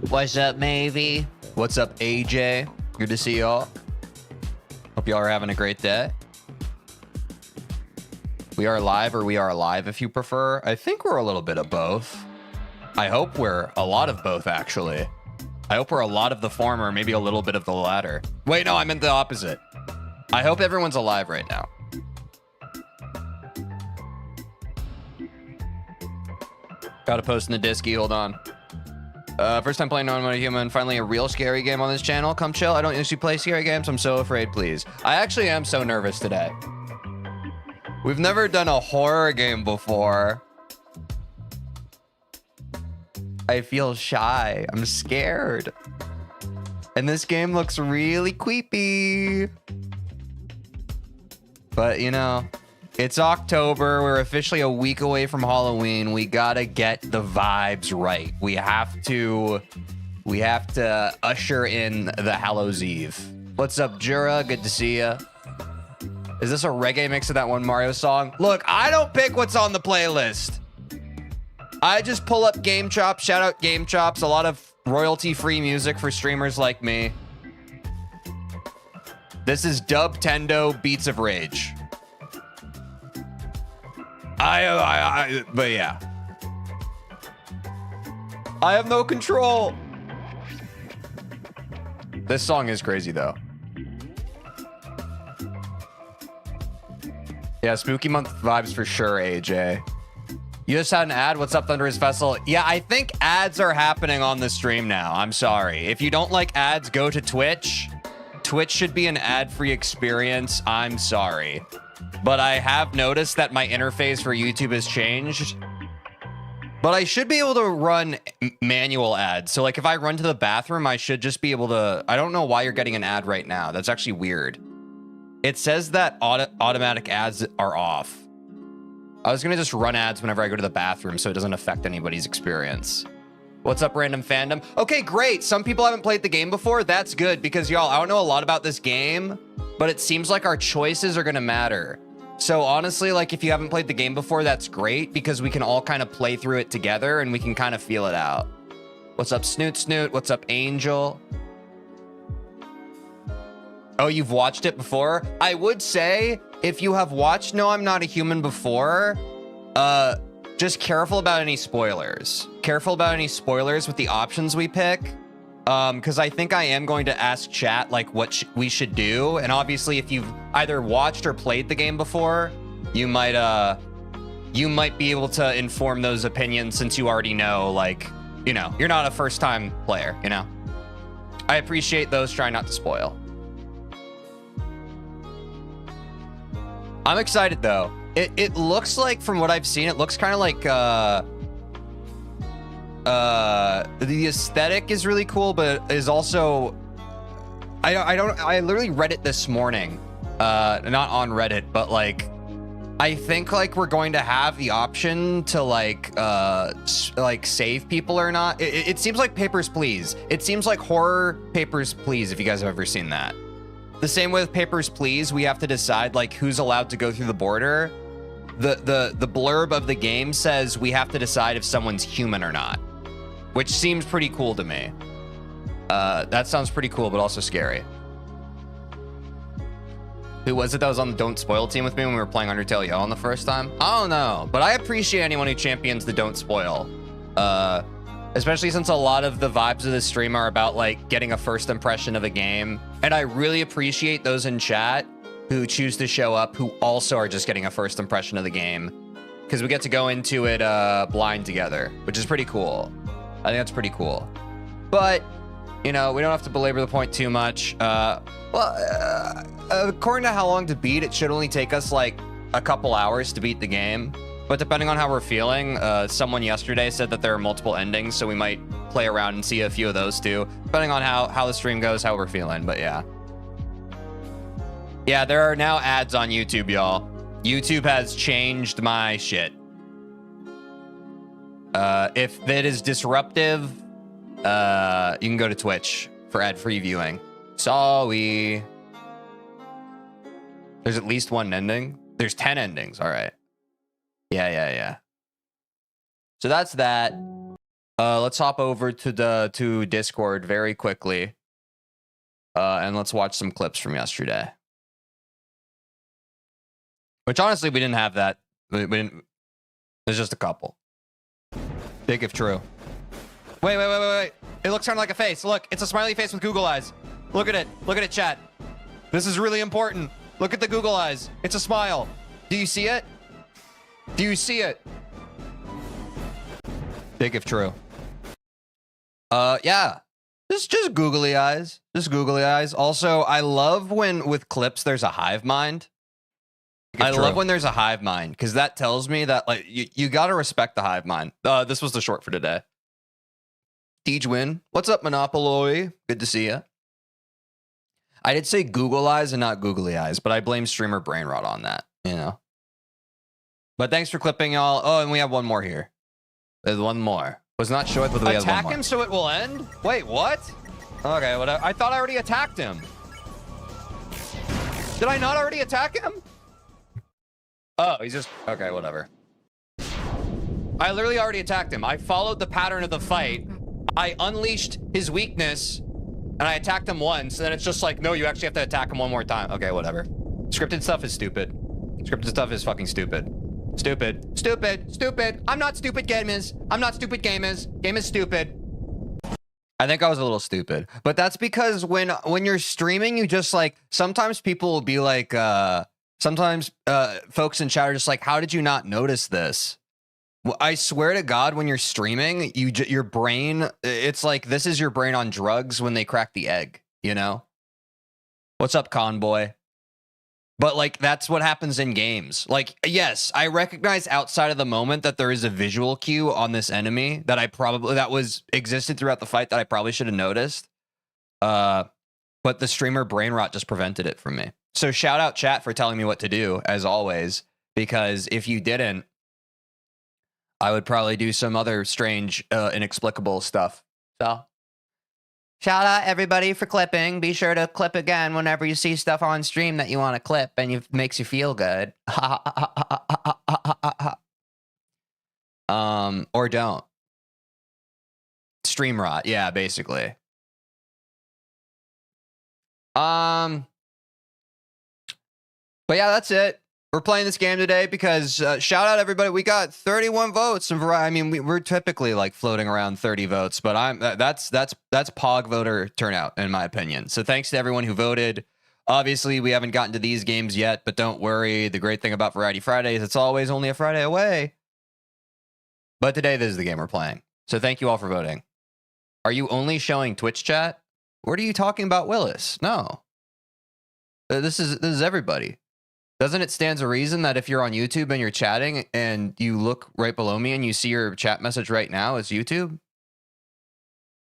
What's up, Mavie? What's up, AJ? Good to see y'all. Hope y'all are having a great day. We are live, or we are alive if you prefer. I think we're a little bit of both. I hope we're a lot of both, actually. I hope we're a lot of the former, maybe a little bit of the latter. Wait, no, I meant the opposite. I hope everyone's alive right now. Gotta post in the Disky, hold on. First time playing Non Human, finally a real scary game on this channel. Come chill. I don't usually play scary games. I'm so afraid, please. I actually am so nervous today. We've never done a horror game before. I feel shy. I'm scared. And this game looks really creepy. But, you know, it's October. We're officially a week away from Halloween. We gotta get the vibes right. We have to usher in the Hallows Eve. What's up, Jura? Good to see ya. Is this a reggae mix of that one Mario song? Look, I don't pick what's on the playlist. I just pull up Game Chops. Shout out Game Chops. A lot of royalty-free music for streamers like me. This is Dub Tendo Beats of Rage. But yeah. I have no control. This song is crazy though. Yeah, spooky month vibes for sure, AJ. You just had an ad. What's up, Thunderous Vessel? Yeah, I think ads are happening on the stream now. I'm sorry. If you don't like ads, go to Twitch. Twitch should be an ad-free experience. I'm sorry. But I have noticed that my interface for YouTube has changed. But I should be able to run manual ads. So like if I run to the bathroom, I should just be able to... I don't know why you're getting an ad right now. That's actually weird. It says that automatic ads are off. I was going to just run ads whenever I go to the bathroom so it doesn't affect anybody's experience. What's up, random fandom? Okay, great. Some people haven't played the game before. That's good because, y'all, I don't know a lot about this game, but it seems like our choices are going to matter. So honestly, like if you haven't played the game before, that's great because we can all kind of play through it together and we can kind of feel it out. What's up, Snoot Snoot? What's up, Angel? Oh, you've watched it before? I would say if you have watched No, I'm Not a Human before, just careful about any spoilers. Careful about any spoilers with the options we pick. Because I think I am going to ask chat like what we should do. And obviously if you've either watched or played the game before, you might be able to inform those opinions since you already know, like, you know, you're not a first time player, you know? I appreciate those trying not to spoil. I'm excited though. It looks like, from what I've seen, it looks kind of like the aesthetic is really cool, but is also I literally read it this morning, not on Reddit, but like I think like we're going to have the option to like save people or not. It seems like Papers, Please. It seems like horror Papers, Please, if you guys have ever seen that. The same with Papers, Please, we have to decide like who's allowed to go through the border. The blurb of the game says we have to decide if someone's human or not, which seems pretty cool to me. That sounds pretty cool, but also scary. Who was it that was on the Don't Spoil team with me when we were playing Undertale Yo on the first time? I don't know, but I appreciate anyone who champions the Don't Spoil. Especially since a lot of the vibes of the stream are about like getting a first impression of a game. And I really appreciate those in chat who choose to show up who also are just getting a first impression of the game. Because we get to go into it blind together, which is pretty cool. I think that's pretty cool. But, you know, we don't have to belabor the point too much. According to how long to beat, it should only take us like a couple hours to beat the game. But depending on how we're feeling, someone yesterday said that there are multiple endings, so we might play around and see a few of those too, depending on how the stream goes, how we're feeling, but yeah. Yeah, there are now ads on YouTube, y'all. YouTube has changed my shit. If it is disruptive, you can go to Twitch for ad-free viewing. Sorry. There's at least one ending. There's 10 endings. All right. Yeah. So that's that. Let's hop over to Discord very quickly. And let's watch some clips from yesterday. Which honestly, we didn't have that. We didn't. There's just a couple. Big if true. Wait. It looks kind of like a face. Look, it's a smiley face with Google eyes. Look at it. Look at it, chat. This is really important. Look at the Google eyes. It's a smile. Do you see it? Do you see it? Big if true. Yeah. Just googly eyes. Just googly eyes. Also, I love when with clips there's a hive mind. I love when there's a hive mind, because that tells me that like you gotta respect the hive mind. This was the short for today. TeejVeen, what's up, Monopoly? Good to see you. I did say Google eyes and not googly eyes, but I blame streamer brain rot on that, you know. But thanks for clipping, y'all. Oh, and we have one more here. There's one more. Was not sure, but we have one more. Attack him so it will end? Wait, what? Okay, whatever. I thought I already attacked him. Did I not already attack him? Oh, he's just... Okay, whatever. I literally already attacked him. I followed the pattern of the fight. I unleashed his weakness, and I attacked him once, and then it's just like, no, you actually have to attack him one more time. Okay, whatever. Scripted stuff is stupid. Scripted stuff is fucking stupid. Stupid. I'm not stupid, gamers. I'm not stupid, gamers. Game is stupid. I think I was a little stupid. But that's because when you're streaming, you just like... Sometimes people will be like... Sometimes folks in chat are just like, how did you not notice this? Well, I swear to God, when you're streaming, your brain, it's like, this is your brain on drugs when they crack the egg, you know? What's up, Conboy? But like, that's what happens in games. Like, yes, I recognize outside of the moment that there is a visual cue on this enemy that existed throughout the fight that I probably should have noticed. But the streamer brain rot just prevented it from me. So shout out chat for telling me what to do, as always, because if you didn't, I would probably do some other strange, inexplicable stuff. So shout out everybody for clipping. Be sure to clip again whenever you see stuff on stream that you want to clip and it makes you feel good. Or don't. Stream rot. Yeah, basically. But yeah, that's it. We're playing this game today because shout out everybody. We got 31 votes. And I mean, we're typically like floating around 30 votes, but that's Pog voter turnout in my opinion. So thanks to everyone who voted. Obviously, we haven't gotten to these games yet, but don't worry. The great thing about Variety Fridays, it's always only a Friday away. But today, this is the game we're playing. So thank you all for voting. Are you only showing Twitch chat? What are you talking about, Willis? No. This is everybody. Doesn't it stand to reason that if you're on YouTube and you're chatting and you look right below me and you see your chat message right now, it's YouTube?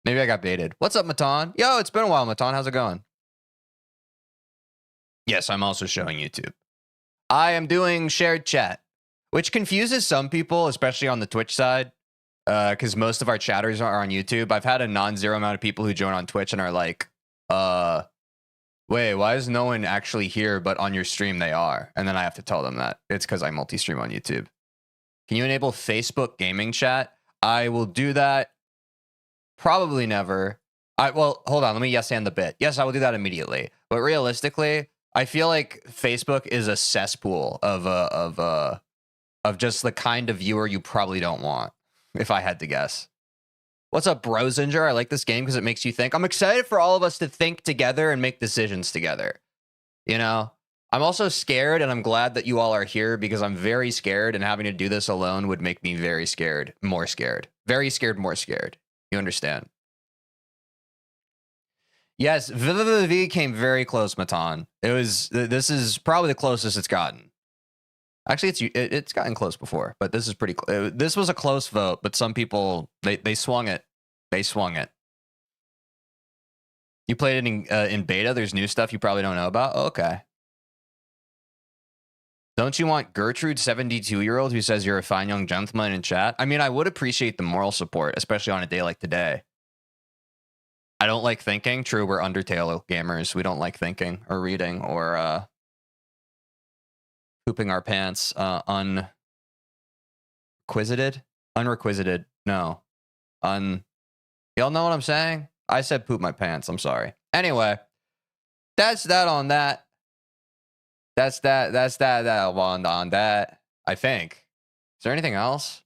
Maybe I got baited. What's up, Matan? Yo, it's been a while, Matan. How's it going? Yes, I'm also showing YouTube. I am doing shared chat, which confuses some people, especially on the Twitch side, because most of our chatters are on YouTube. I've had a non-zero amount of people who join on Twitch and are like, wait, why is no one actually here, but on your stream they are? And then I have to tell them that it's because I multi-stream on YouTube. Can you enable Facebook gaming chat? I will do that. Probably never. Well, hold on. Let me yes and the bit. Yes, I will do that immediately. But realistically, I feel like Facebook is a cesspool of just the kind of viewer you probably don't want, if I had to guess. What's up, Brozinger? I like this game because it makes you think. I'm excited for all of us to think together and make decisions together. You know, I'm also scared, and I'm glad that you all are here because I'm very scared, and having to do this alone would make me very scared, more scared. Very scared, more scared. You understand? Yes, VVV came very close, Matan. This is probably the closest it's gotten. Actually, it's gotten close before, but this is pretty. This was a close vote, but some people they swung it. They swung it. You played it in beta. There's new stuff you probably don't know about. Oh, okay. Don't you want Gertrude, 72-year-old, who says you're a fine young gentleman in chat? I mean, I would appreciate the moral support, especially on a day like today. I don't like thinking. True, we're Undertale gamers. We don't like thinking or reading or pooping our pants. Unrequisited? No. Y'all know what I'm saying? I said poop my pants. I'm sorry. Anyway, that's that on that. That's that one on that. I think. Is there anything else?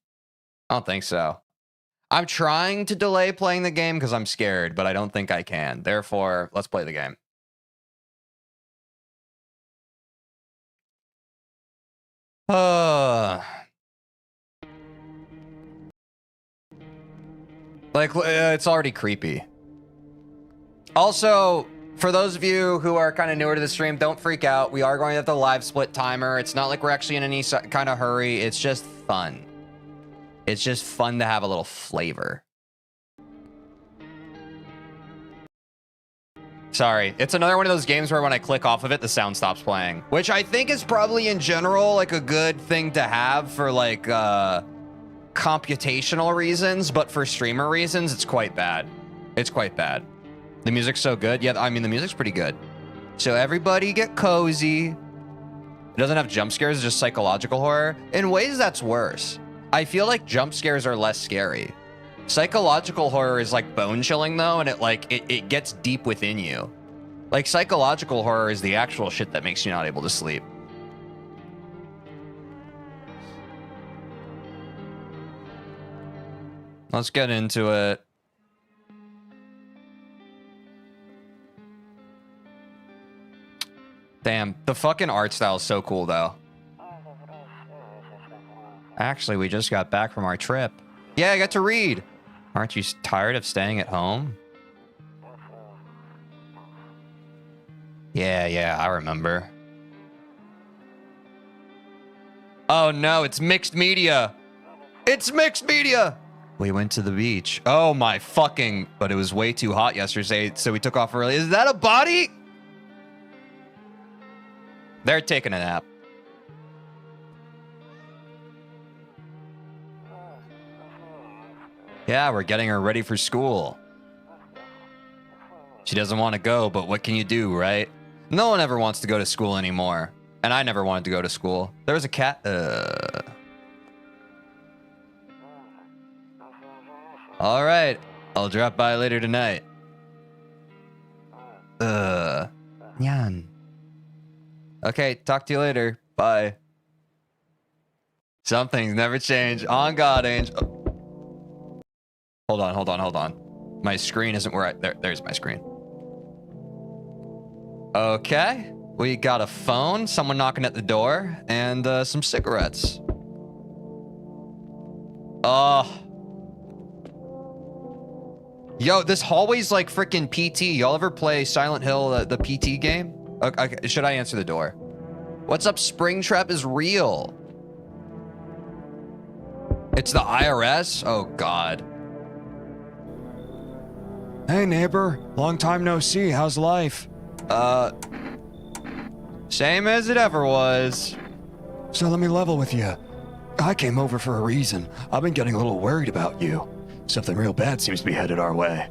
I don't think so. I'm trying to delay playing the game because I'm scared, but I don't think I can. Therefore, let's play the game. Like, it's already creepy. Also, for those of you who are kind of newer to the stream, don't freak out. We are going to have the live split timer. It's not like we're actually in any kind of hurry. It's just fun. It's just fun to have a little flavor. Sorry. It's another one of those games where when I click off of it, the sound stops playing. Which I think is probably in general like a good thing to have for like computational reasons. But for streamer reasons, it's quite bad. It's quite bad. The music's so good. Yeah, I mean, the music's pretty good. So everybody get cozy. It doesn't have jump scares, it's just psychological horror. In ways, that's worse. I feel like jump scares are less scary. Psychological horror is like bone chilling though, and it gets deep within you. Like psychological horror is the actual shit that makes you not able to sleep. Let's get into it. Damn, the fucking art style is so cool though. Actually, we just got back from our trip. Yeah, I got to read. Aren't you tired of staying at home? Yeah, I remember. Oh no, it's mixed media. It's mixed media. We went to the beach. Oh my fucking, but it was way too hot yesterday, so we took off early. Is that a body? They're taking a nap. Yeah, we're getting her ready for school. She doesn't want to go, but what can you do, right? No one ever wants to go to school anymore. And I never wanted to go to school. There was a cat. All right. I'll drop by later tonight. Nyan. Okay, talk to you later. Bye. Some things never change. On God, Angel. Oh. Hold on. My screen isn't where there's my screen. Okay. We got a phone, someone knocking at the door, and some cigarettes. Yo, this hallway's like freaking PT. Y'all ever play Silent Hill, the PT game? Okay, should I answer the door? What's up, Springtrap is real. It's the IRS? Oh, God. Hey, neighbor. Long time no see. How's life? Same as it ever was. So let me level with you. I came over for a reason. I've been getting a little worried about you. Something real bad seems to be headed our way.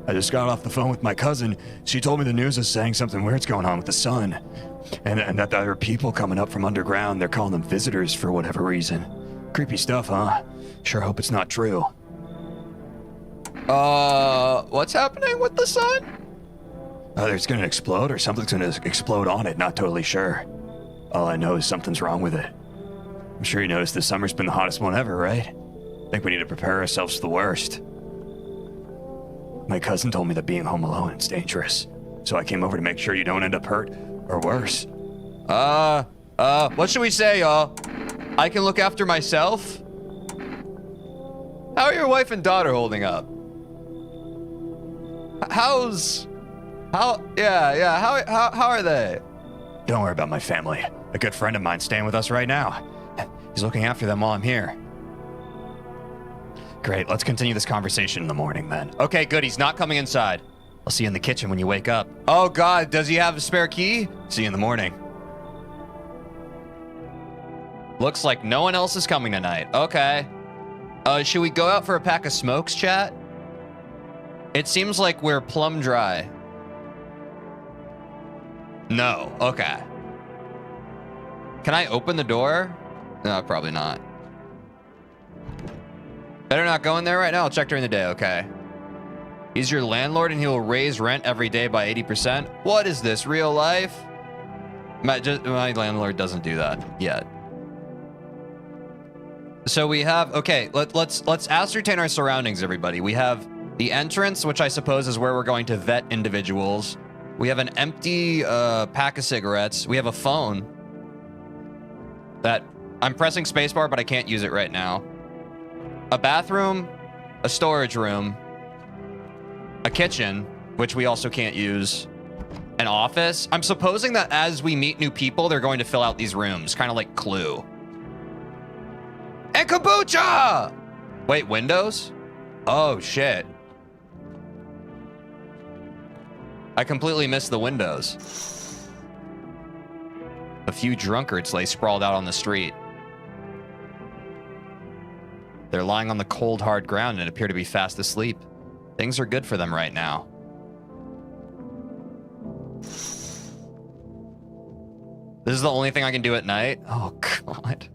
I just got off the phone with my cousin. She told me the news is saying something weird's going on with the sun. And that there are people coming up from underground. They're calling them visitors for whatever reason. Creepy stuff, huh? Sure hope it's not true. What's happening with the sun? It's gonna explode or something's gonna explode on it, not totally sure. All I know is something's wrong with it. I'm sure you noticed this summer's been the hottest one ever, right? I think we need to prepare ourselves for the worst. My cousin told me that being home alone is dangerous, so I came over to make sure you don't end up hurt or worse. What should we say, y'all? I can look after myself? How are your wife and daughter holding up? How are they? Don't worry about my family. A good friend of mine's staying with us right now. He's looking after them while I'm here. Great, let's continue this conversation in the morning then. Okay, good, he's not coming inside. I'll see you in the kitchen when you wake up. Oh God, does he have a spare key? See you in the morning. Looks like no one else is coming tonight. Okay. Should we go out for a pack of smokes, chat? It seems like we're plumb dry. No, okay. Can I open the door? No, probably not. Better not go in there right now. I'll check during the day. Okay. He's your landlord and he will raise rent every day by 80%. What is this, real life? My landlord doesn't do that yet. So we have, okay, let's ascertain our surroundings, everybody. We have the entrance, which I suppose is where we're going to vet individuals. We have an empty pack of cigarettes. We have a phone that I'm pressing spacebar, but I can't use it right now. A bathroom, a storage room, a kitchen, which we also can't use, an office. I'm supposing that as we meet new people, they're going to fill out these rooms, kind of like Clue. And kombucha! Wait, windows? Oh, shit. I completely missed the windows. A few drunkards lay sprawled out on the street. They're lying on the cold, hard ground and appear to be fast asleep. Things are good for them right now. This is the only thing I can do at night? Oh, God.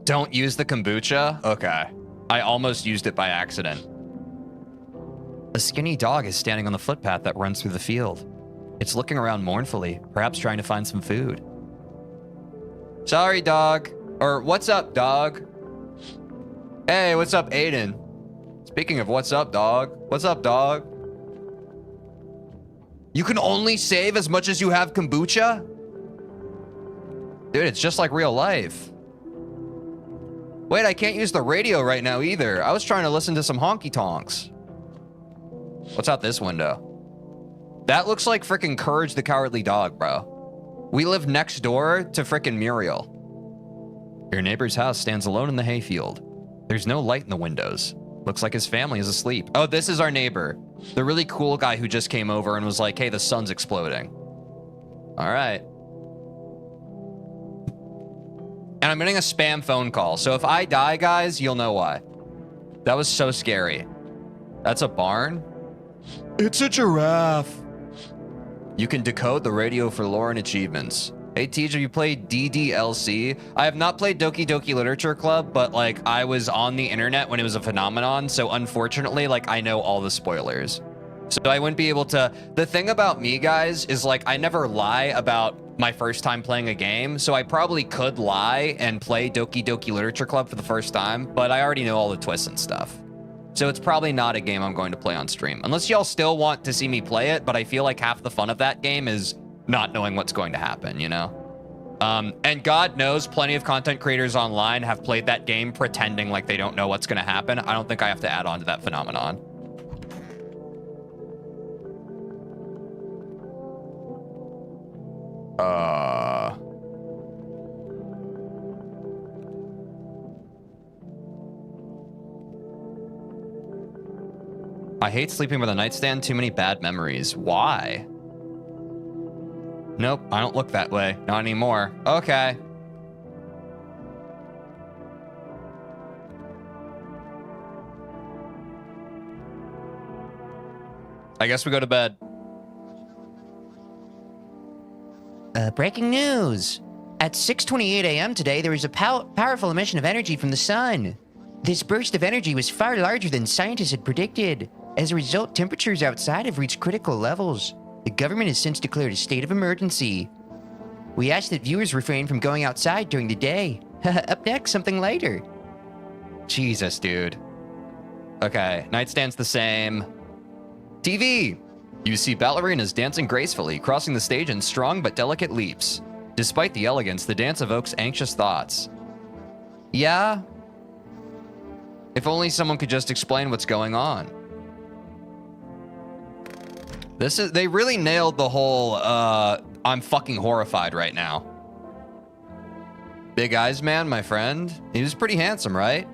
Don't use the kombucha? Okay. I almost used it by accident. A skinny dog is standing on the footpath that runs through the field. It's looking around mournfully, perhaps trying to find some food. Sorry, dog. Or, what's up, dog? Hey, what's up, Aiden? Speaking of what's up, dog? What's up, dog? You can only save as much as you have kombucha? Dude, it's just like real life. Wait, I can't use the radio right now either. I was trying to listen to some honky tonks. What's out this window? That looks like frickin' Courage the Cowardly Dog, bro. We live next door to frickin' Muriel. Your neighbor's house stands alone in the hayfield. There's no light in the windows. Looks like his family is asleep. Oh, this is our neighbor. The really cool guy who just came over and was like, hey, the sun's exploding. All right. And I'm getting a spam phone call. So if I die, guys, you'll know why. That was so scary. That's a barn? It's a giraffe. You can decode the radio for lore and achievements. Hey, Tej, have you played DDLC? I have not played Doki Doki Literature Club, but like I was on the internet when it was a phenomenon. So unfortunately, like I know all the spoilers. So I wouldn't be able to. The thing about me, guys, is like I never lie about my first time playing a game. So I probably could lie and play Doki Doki Literature Club for the first time, but I already know all the twists and stuff. So it's probably not a game I'm going to play on stream. Unless y'all still want to see me play it, but I feel like half the fun of that game is not knowing what's going to happen, you know? And God knows plenty of content creators online have played that game pretending like they don't know what's going to happen. I don't think I have to add on to that phenomenon. I hate sleeping with a nightstand. Too many bad memories. Why? Nope, I don't look that way. Not anymore. Okay. I guess we go to bed. Breaking news. At 6:28 a.m. today, there was a powerful emission of energy from the sun. This burst of energy was far larger than scientists had predicted. As a result, temperatures outside have reached critical levels. The government has since declared a state of emergency. We ask that viewers refrain from going outside during the day. Up next, something lighter. Jesus, dude. Okay, nightstand's the same. TV! You see ballerinas dancing gracefully, crossing the stage in strong but delicate leaps. Despite the elegance, the dance evokes anxious thoughts. Yeah? If only someone could just explain what's going on. They really nailed the whole, I'm fucking horrified right now. Big eyes man, my friend. He was pretty handsome, right?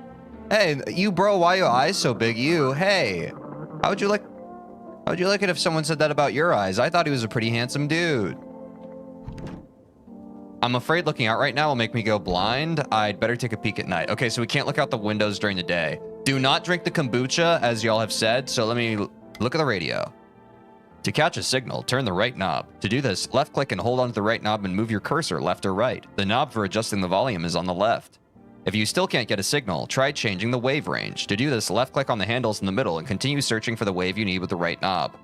Hey, you bro, why your eyes so big? You, hey. How would you like it if someone said that about your eyes? I thought he was a pretty handsome dude. I'm afraid looking out right now will make me go blind. I'd better take a peek at night. Okay, so we can't look out the windows during the day. Do not drink the kombucha, as y'all have said, so let me look at the radio. To catch a signal, turn the right knob. To do this, left-click and hold onto the right knob and move your cursor left or right. The knob for adjusting the volume is on the left. If you still can't get a signal, try changing the wave range. To do this, left-click on the handles in the middle and continue searching for the wave you need with the right knob.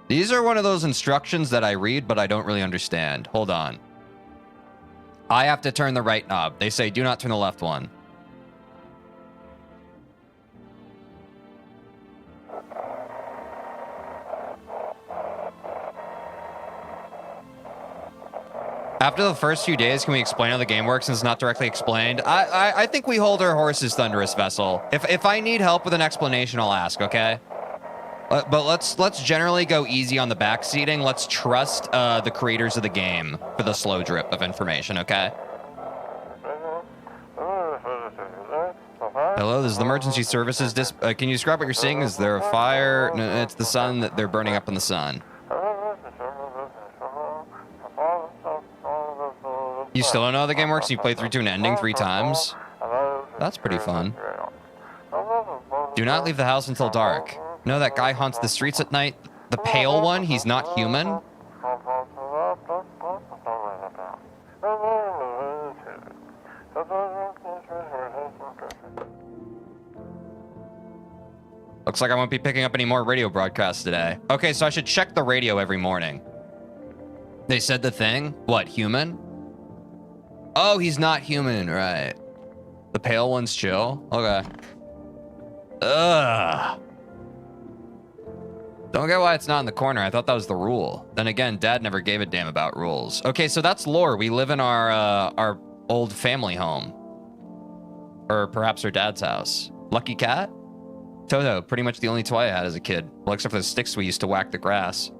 These are one of those instructions that I read, but I don't really understand. Hold on. I have to turn the right knob. They say do not turn the left one. After the first few days, can we explain how the game works since it's not directly explained? I think we hold our horses, Thunderous Vessel. If I need help with an explanation, I'll ask, okay? But let's generally go easy on the back seating. Let's trust the creators of the game for the slow drip of information, okay? Hello, this is the emergency services. Can you describe what you're seeing? Is there a fire? No, it's the sun that they're burning up in the sun. You still don't know how the game works? You played through to an ending 3 times? That's pretty fun. Do not leave the house until dark. No, that guy haunts the streets at night. The pale one, he's not human? Looks like I won't be picking up any more radio broadcasts today. Okay, so I should check the radio every morning. They said the thing? What, human? Oh, he's not human, right. The pale one's chill? Okay. Ugh. Don't get why it's not in the corner. I thought that was the rule. Then again, Dad never gave a damn about rules. Okay, so that's lore. We live in our old family home. Or perhaps our dad's house. Lucky cat? Toto, pretty much the only toy I had as a kid. Well, except for the sticks we used to whack the grass.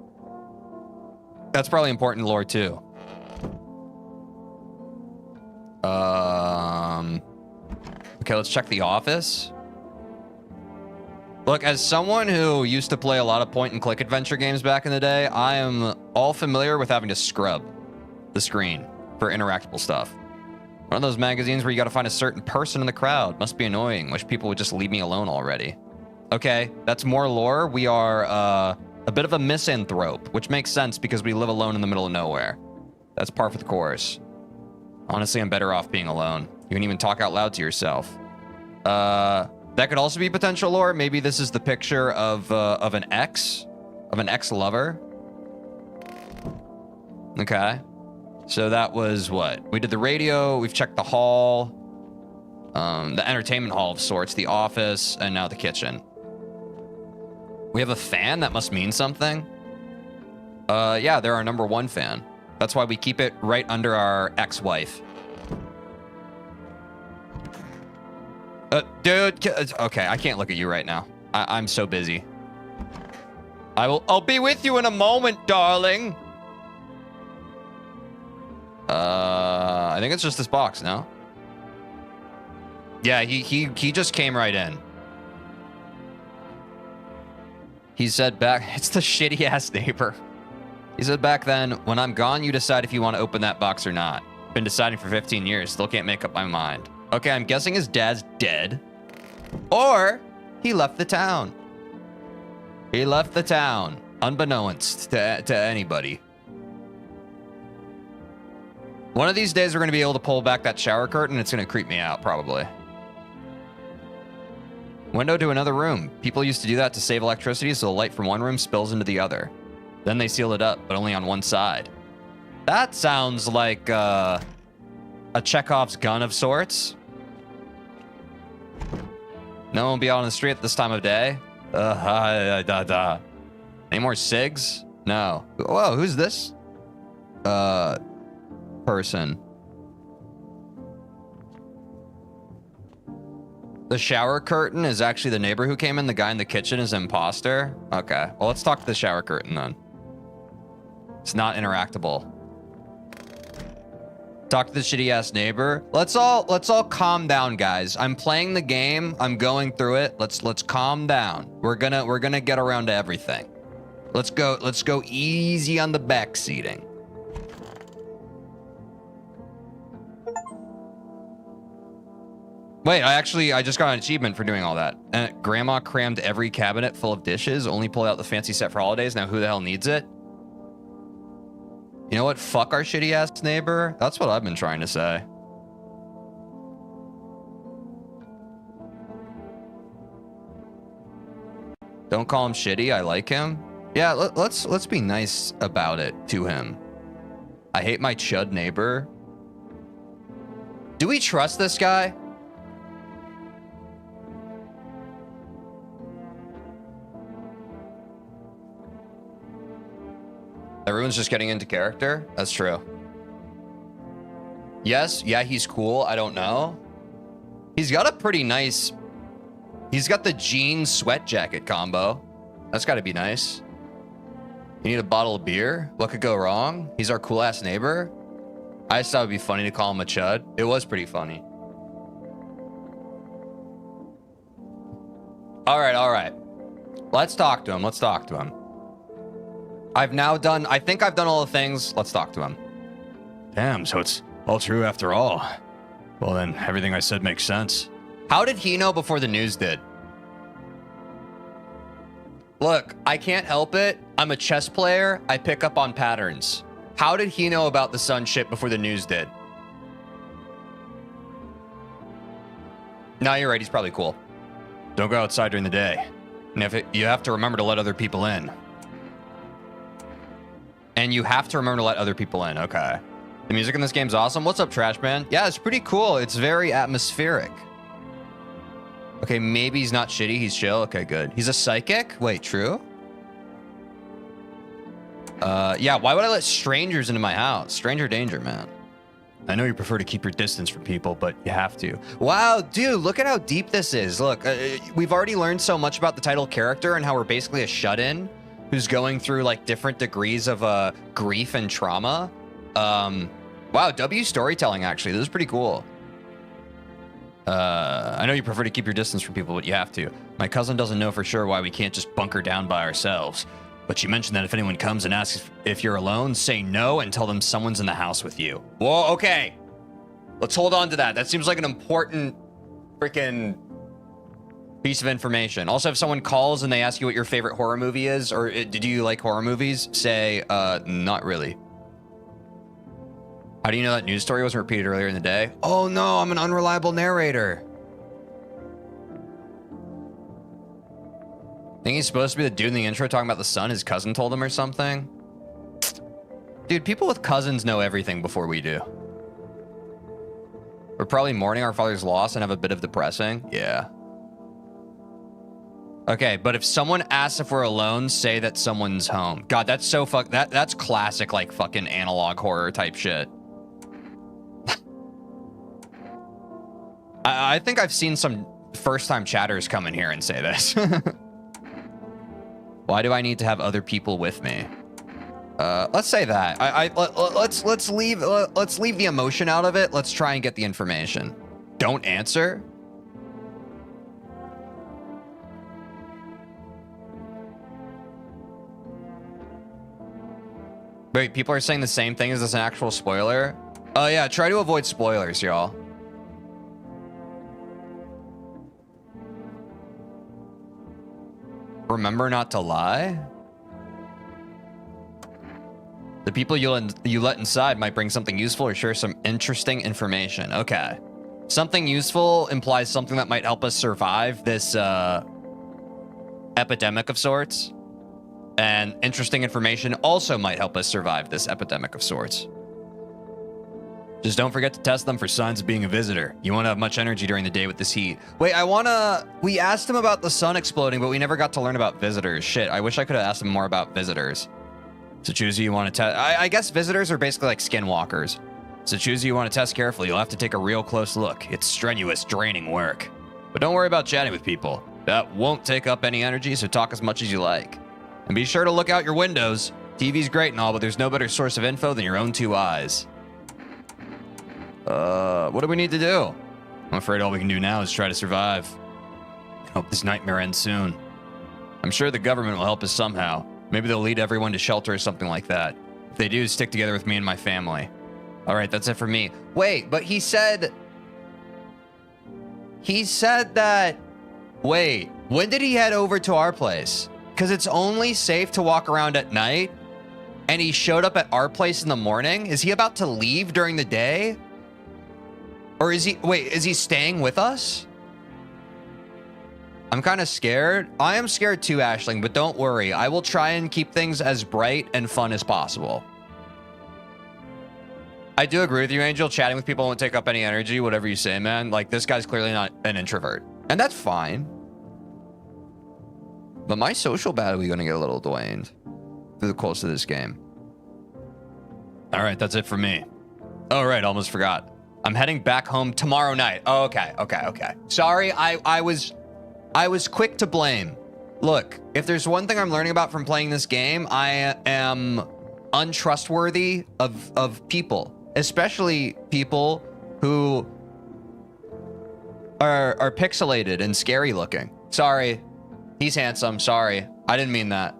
That's probably important lore, too. Okay, let's check the office. Look, as someone who used to play a lot of point-and-click adventure games back in the day, I am all familiar with having to scrub the screen for interactable stuff. One of those magazines where you gotta find a certain person in the crowd. Must be annoying. Wish people would just leave me alone already. Okay, that's more lore. We are a bit of a misanthrope, which makes sense because we live alone in the middle of nowhere. That's par for the course. Honestly, I'm better off being alone. You can even talk out loud to yourself. That could also be potential lore. Maybe this is the picture of an ex-lover. Okay. So that was what? We did the radio, we've checked the hall, the entertainment hall of sorts, the office, and now the kitchen. We have a fan? That must mean something. Yeah, they're our #1 fan. That's why we keep it right under our ex-wife. Dude, okay, I can't look at you right now. I'm so busy. I'll be with you in a moment, darling. I think it's just this box, no? Yeah, he just came right in. He said back, it's the shitty ass neighbor. He said back then, when I'm gone, you decide if you want to open that box or not. Been deciding for 15 years, still can't make up my mind. Okay, I'm guessing his dad's dead. Or he left the town. He left the town, unbeknownst to anybody. One of these days, we're going to be able to pull back that shower curtain. It's going to creep me out, probably. Window to another room. People used to do that to save electricity, so the light from one room spills into the other. Then they seal it up, but only on one side. That sounds like a Chekhov's gun of sorts. No one will be out on the street at this time of day. Any more cigs? No. Whoa, who's this? Person. The shower curtain is actually the neighbor who came in. The guy in the kitchen is imposter. Okay, well, let's talk to the shower curtain then. It's not interactable. Talk to the shitty ass neighbor. Let's all calm down, guys. I'm playing the game. I'm going through it. Let's calm down. We're gonna get around to everything. Let's go easy on the back seating. Wait, I just got an achievement for doing all that. Grandma crammed every cabinet full of dishes, only pulled out the fancy set for holidays. Now who the hell needs it? You know what? Fuck our shitty ass neighbor. That's what I've been trying to say. Don't call him shitty. I like him. Yeah, let's be nice about it to him. I hate my chud neighbor. Do we trust this guy? Everyone's just getting into character. That's true. Yes, yeah, he's cool. I don't know. He's got a pretty nice... He's got the jeans sweat jacket combo. That's got to be nice. You need a bottle of beer? What could go wrong? He's our cool-ass neighbor. I just thought it would be funny to call him a chud. It was pretty funny. All right, all right. Let's talk to him. Let's talk to him. I've now done... I think I've done all the things. Let's talk to him. Damn, so it's all true after all. Well, then everything I said makes sense. How did he know before the news did? Look, I can't help it. I'm a chess player. I pick up on patterns. How did he know about the sun shit before the news did? No, you're right. He's probably cool. Don't go outside during the day. And if you have to remember to let other people in. And you have to remember to let other people in. Okay. The music in this game's awesome. What's up, Trash Man? Yeah, it's pretty cool. It's very atmospheric. Okay, maybe he's not shitty. He's chill. Okay, good. He's a psychic? Wait, true? Yeah, why would I let strangers into my house? Stranger danger, man. I know you prefer to keep your distance from people, but you have to. Wow, dude, look at how deep this is. Look, we've already learned so much about the title character and how we're basically a shut-in who's going through like different degrees of grief and trauma. Wow, W storytelling, actually. This is pretty cool. I know you prefer to keep your distance from people, but you have to. My cousin doesn't know for sure why we can't just bunker down by ourselves. But she mentioned that if anyone comes and asks if you're alone, say no and tell them someone's in the house with you. Whoa, okay. Let's hold on to that. That seems like an important freaking piece of information. Also, if someone calls and they ask you what your favorite horror movie is, or did you like horror movies, say, not really. How do you know that news story wasn't repeated earlier in the day? Oh no, I'm an unreliable narrator. Think he's supposed to be the dude in the intro talking about the sun his cousin told him or something? Dude, people with cousins know everything before we do. We're probably mourning our father's loss and have a bit of depressing. Yeah. Okay, but if someone asks if we're alone, say that someone's home. God, that's so that's classic, like, fucking analog horror type shit. I think I've seen some first-time chatters come in here and say this. Why do I need to have other people with me? Let's say that. Let's leave the emotion out of it. Let's try and get the information. Don't answer. Wait, people are saying the same thing. Is this an actual spoiler? Oh yeah, try to avoid spoilers, y'all. Remember not to lie? The people you let inside might bring something useful or share some interesting information. Okay. Something useful implies something that might help us survive this epidemic of sorts. And interesting information also might help us survive this epidemic of sorts. Just don't forget to test them for signs of being a visitor. You won't have much energy during the day with this heat. Wait, we asked him about the sun exploding, but we never got to learn about visitors. Shit, I wish I could have asked him more about visitors. So choose who you want to test. I guess visitors are basically like skinwalkers. So choose who you want to test carefully. You'll have to take a real close look. It's strenuous, draining work. But don't worry about chatting with people. That won't take up any energy, so talk as much as you like. And be sure to look out your windows. TV's great and all, but there's no better source of info than your own two eyes. What do we need to do? I'm afraid all we can do now is try to survive. I hope this nightmare ends soon. I'm sure the government will help us somehow. Maybe they'll lead everyone to shelter or something like that. If they do, stick together with me and my family. All right, that's it for me. Wait, but he said that... Wait, when did he head over to our place? Because it's only safe to walk around at night, and he showed up at our place in the morning? Is he about to leave during the day? Or is he... Wait, is he staying with us? I'm kind of scared. I am scared too, Ashling, but don't worry. I will try and keep things as bright and fun as possible. I do agree with you, Angel. Chatting with people won't take up any energy, whatever you say, man. Like, this guy's clearly not an introvert. And that's fine. But my social battery is going to get a little waned through the course of this game. All right, that's it for me. Oh, right, almost forgot. I'm heading back home tomorrow night. Oh, okay. Sorry, I was quick to blame. Look, if there's one thing I'm learning about from playing this game, I am untrustworthy of people, especially people who are pixelated and scary looking. Sorry. He's handsome. Sorry. I didn't mean that.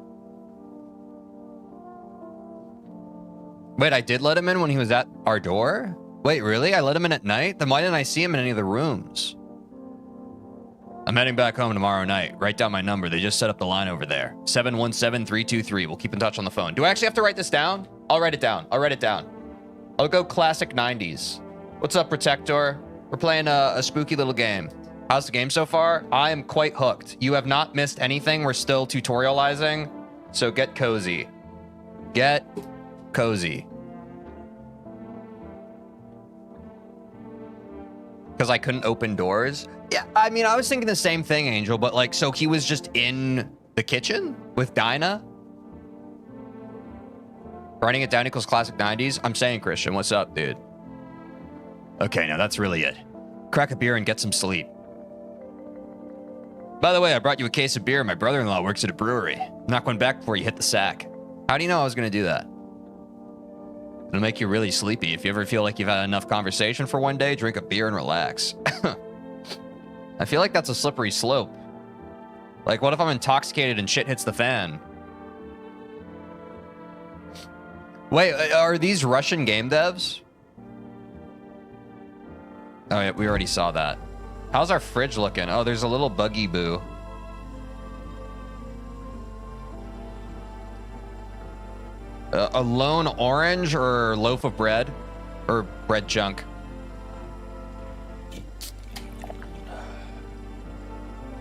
Wait, I did let him in when he was at our door? Wait, really? I let him in at night? Then why didn't I see him in any of the rooms? I'm heading back home tomorrow night. Write down my number. They just set up the line over there. 717-323. We'll keep in touch on the phone. Do I actually have to write this down? I'll write it down. I'll go classic 90s. What's up, Protector? We're playing a spooky little game. How's the game so far? I am quite hooked. You have not missed anything. We're still tutorializing. So get cozy. Get cozy. Because I couldn't open doors? Yeah, I mean, I was thinking the same thing, Angel, but like, so he was just in the kitchen with Dinah? Writing it down equals classic 90s? I'm saying, Christian, what's up, dude? Okay, now that's really it. Crack a beer and get some sleep. By the way, I brought you a case of beer. My brother-in-law works at a brewery. Knock one back before you hit the sack. How do you know I was going to do that? It'll make you really sleepy. If you ever feel like you've had enough conversation for one day, drink a beer and relax. I feel like that's a slippery slope. Like, what if I'm intoxicated and shit hits the fan? Wait, are these Russian game devs? Oh, yeah, we already saw that. How's our fridge looking? Oh, there's a little buggy boo. A lone orange or loaf of bread? Or bread chunk?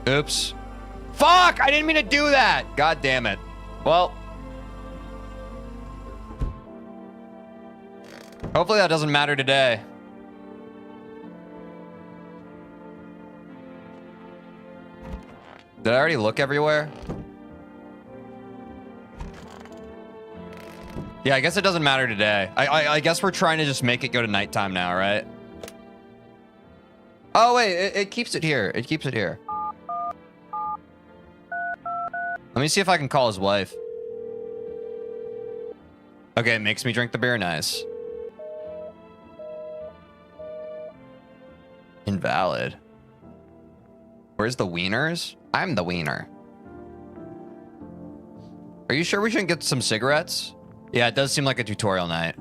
Oops. Fuck! I didn't mean to do that! God damn it. Well. Hopefully that doesn't matter today. Did I already look everywhere? Yeah, I guess it doesn't matter today. I guess we're trying to just make it go to nighttime now, right? Oh, wait, it keeps it here. It keeps it here. Let me see if I can call his wife. Okay, it makes me drink the beer. Nice. Invalid. Where's the wieners? I'm the wiener. Are you sure we shouldn't get some cigarettes? Yeah, it does seem like a tutorial night.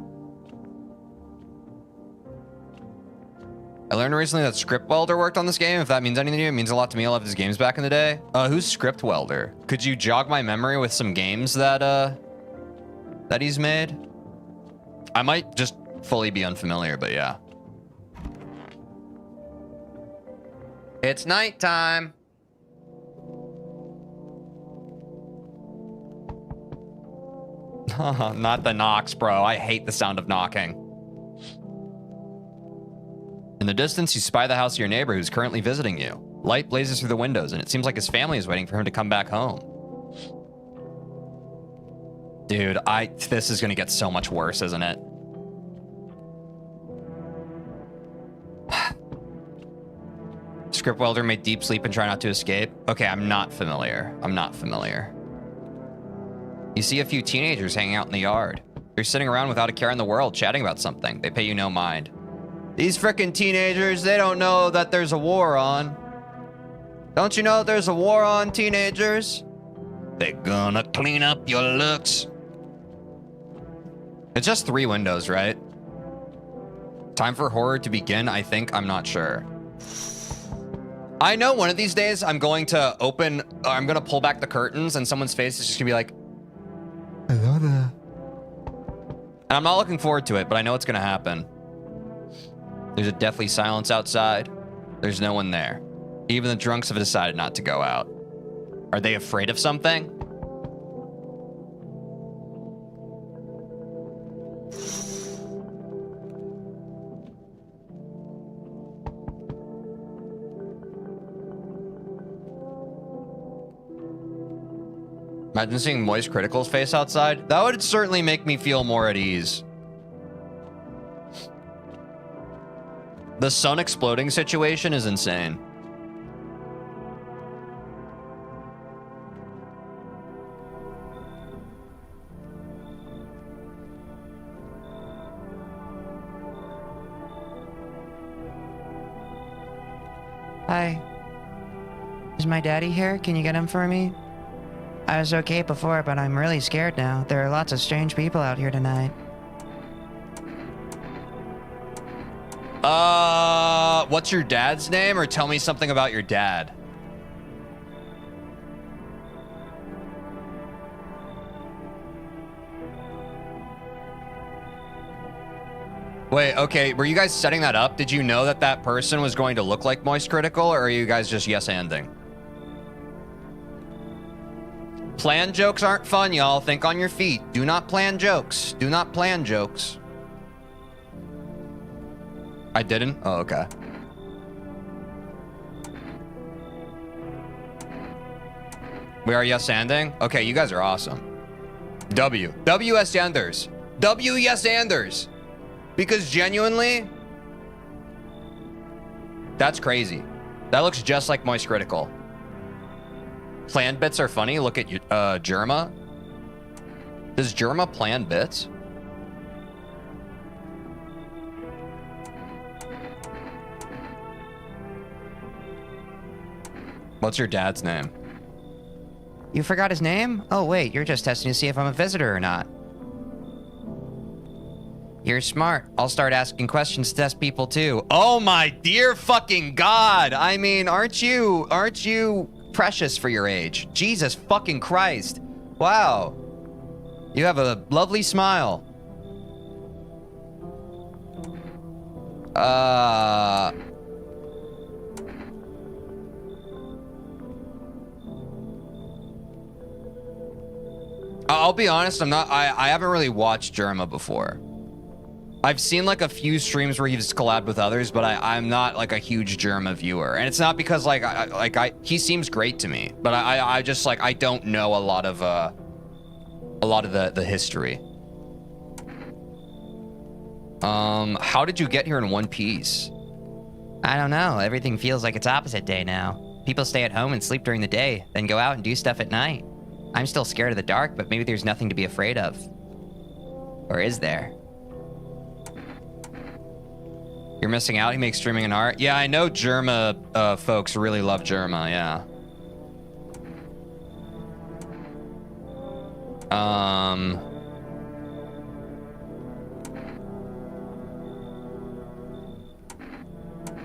I learned recently that Script Welder worked on this game. If that means anything to you, it means a lot to me. I loved his games back in the day. Who's Script Welder? Could you jog my memory with some games that that he's made? I might just fully be unfamiliar, but yeah. It's nighttime. Not the knocks, bro. I hate the sound of knocking. In the distance, you spy the house of your neighbor who's currently visiting you. Light blazes through the windows, and it seems like his family is waiting for him to come back home. Dude, this is gonna get so much worse, isn't it? Script Welder made deep sleep and try not to escape. Okay, I'm not familiar. You see a few teenagers hanging out in the yard. They're sitting around without a care in the world, chatting about something. They pay you no mind. These frickin' teenagers, they don't know that there's a war on. Don't you know there's a war on, teenagers? They're gonna clean up your looks. It's just 3 windows, right? Time for horror to begin, I think. I'm not sure. I know one of these days I'm going to pull back the curtains and someone's face is just gonna be like, hello there. And I'm not looking forward to it, but I know it's gonna happen. There's a deathly silence outside. There's no one there. Even the drunks have decided not to go out. Are they afraid of something? Imagine seeing Moist Critical's face outside. That would certainly make me feel more at ease. The sun exploding situation is insane. Hi. Is my daddy here? Can you get him for me? I was okay before, but I'm really scared now. There are lots of strange people out here tonight. What's your dad's name? Or tell me something about your dad. Wait, okay, were you guys setting that up? Did you know that that person was going to look like Moist Critical, or are you guys just yes-anding? Plan jokes aren't fun, y'all. Think on your feet. Do not plan jokes. Do not plan jokes. I didn't? Oh, okay. We are yes-anding? Okay, you guys are awesome. W. W yes-anders. W yes-anders. Because genuinely, that's crazy. That looks just like Moist Critical. Plan bits are funny. Look at Germa. Does Germa plan bits? What's your dad's name? You forgot his name? Oh, wait, you're just testing to see if I'm a visitor or not. You're smart. I'll start asking questions to test people too. Oh my dear fucking God. I mean, aren't you precious for your age? Jesus fucking Christ. Wow. You have a lovely smile. I'll be honest, I haven't really watched Germa before. I've seen like a few streams where he's collabed with others, but I'm not like a huge Germa viewer. And it's not because he seems great to me, but I just like, I don't know a lot of the history. How did you get here in one piece? I don't know. Everything feels like it's opposite day now. People stay at home and sleep during the day, then go out and do stuff at night. I'm still scared of the dark, but maybe there's nothing to be afraid of. Or is there? You're missing out. He makes streaming an art. Yeah, I know Germa folks really love Germa, yeah.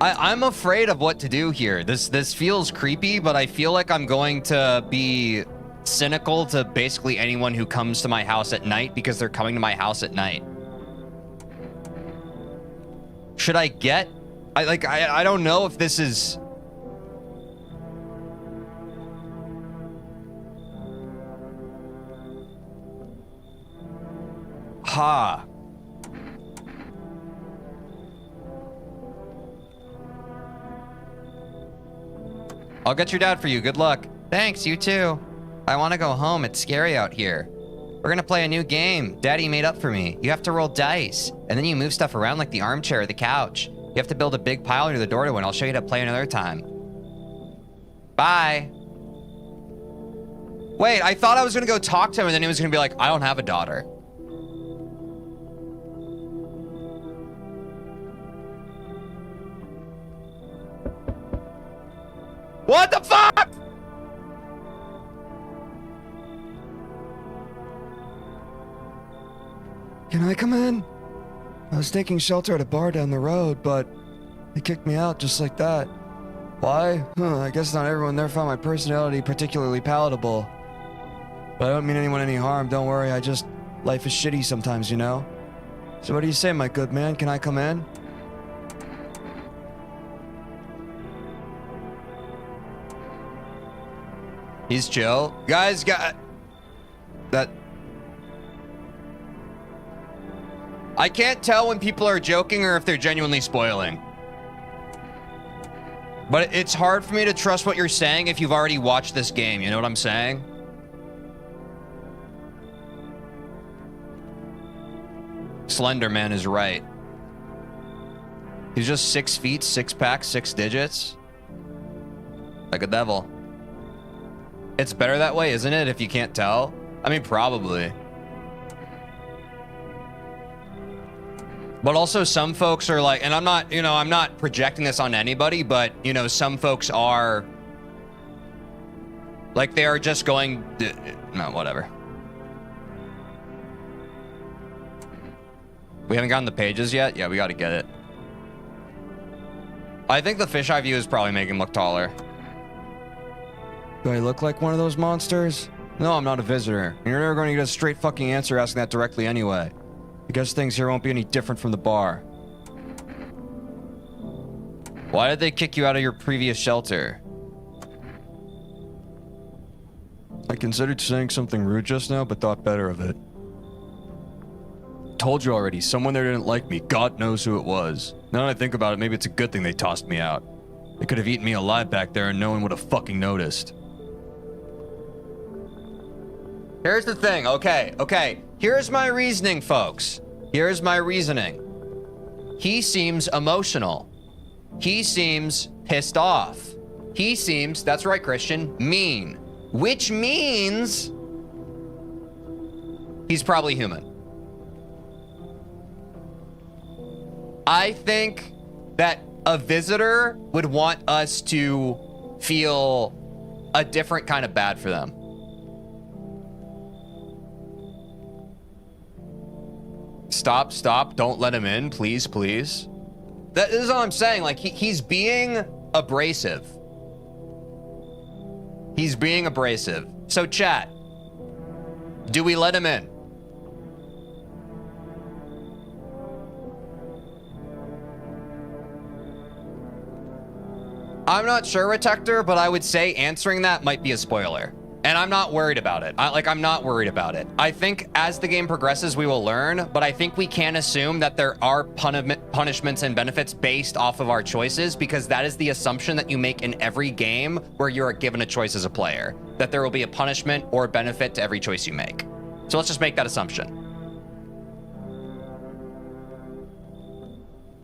I'm afraid of what to do here. This feels creepy, but I feel like I'm going to be cynical to basically anyone who comes to my house at night because they're coming to my house at night. Should I get... I don't know if this is... Ha. I'll get your dad for you. Good luck. Thanks, you too. I want to go home. It's scary out here. We're gonna play a new game Daddy made up for me. You have to roll dice, and then you move stuff around like the armchair or the couch. You have to build a big pile near the door to win. I'll show you how to play another time. Bye. Wait, I thought I was gonna go talk to him and then he was gonna be like, I don't have a daughter. What the fuck? Can I come in? I was taking shelter at a bar down the road, but they kicked me out just like that. Why? I guess not everyone there found my personality particularly palatable. But I don't mean anyone any harm, don't worry, life is shitty sometimes, you know? So what do you say, my good man? Can I come in? He's chill. Guys, got that. I can't tell when people are joking or if they're genuinely spoiling. But it's hard for me to trust what you're saying if you've already watched this game. You know what I'm saying? Slenderman is right. He's just 6 feet, 6 pack, 6 digits. Like a devil. It's better that way, isn't it, if you can't tell? I mean, probably. But also some folks are like, and I'm not, you know, I'm not projecting this on anybody, but, you know, some folks are like, they are just going, no, whatever. We haven't gotten the pages yet? Yeah, we got to get it. I think the fisheye view is probably making him look taller. Do I look like one of those monsters? No, I'm not a visitor. And you're never going to get a straight fucking answer asking that directly anyway. I guess things here won't be any different from the bar. Why did they kick you out of your previous shelter? I considered saying something rude just now, but thought better of it. Told you already, someone there didn't like me. God knows who it was. Now that I think about it, maybe it's a good thing they tossed me out. They could have eaten me alive back there and no one would have fucking noticed. Here's the thing, okay. Here's my reasoning, folks. Here's my reasoning. He seems emotional. He seems pissed off. He seems, that's right, Christian, mean. Which means he's probably human. I think that a visitor would want us to feel a different kind of bad for them. Stop. Don't let him in, please. This is what I'm saying. Like, he's being abrasive. He's being abrasive. So, chat, do we let him in? I'm not sure, Retector, but I would say answering that might be a spoiler. And I'm not worried about it. I'm not worried about it. I think as the game progresses, we will learn, but I think we can assume that there are punishments and benefits based off of our choices, because that is the assumption that you make in every game where you are given a choice as a player, that there will be a punishment or benefit to every choice you make. So let's just make that assumption.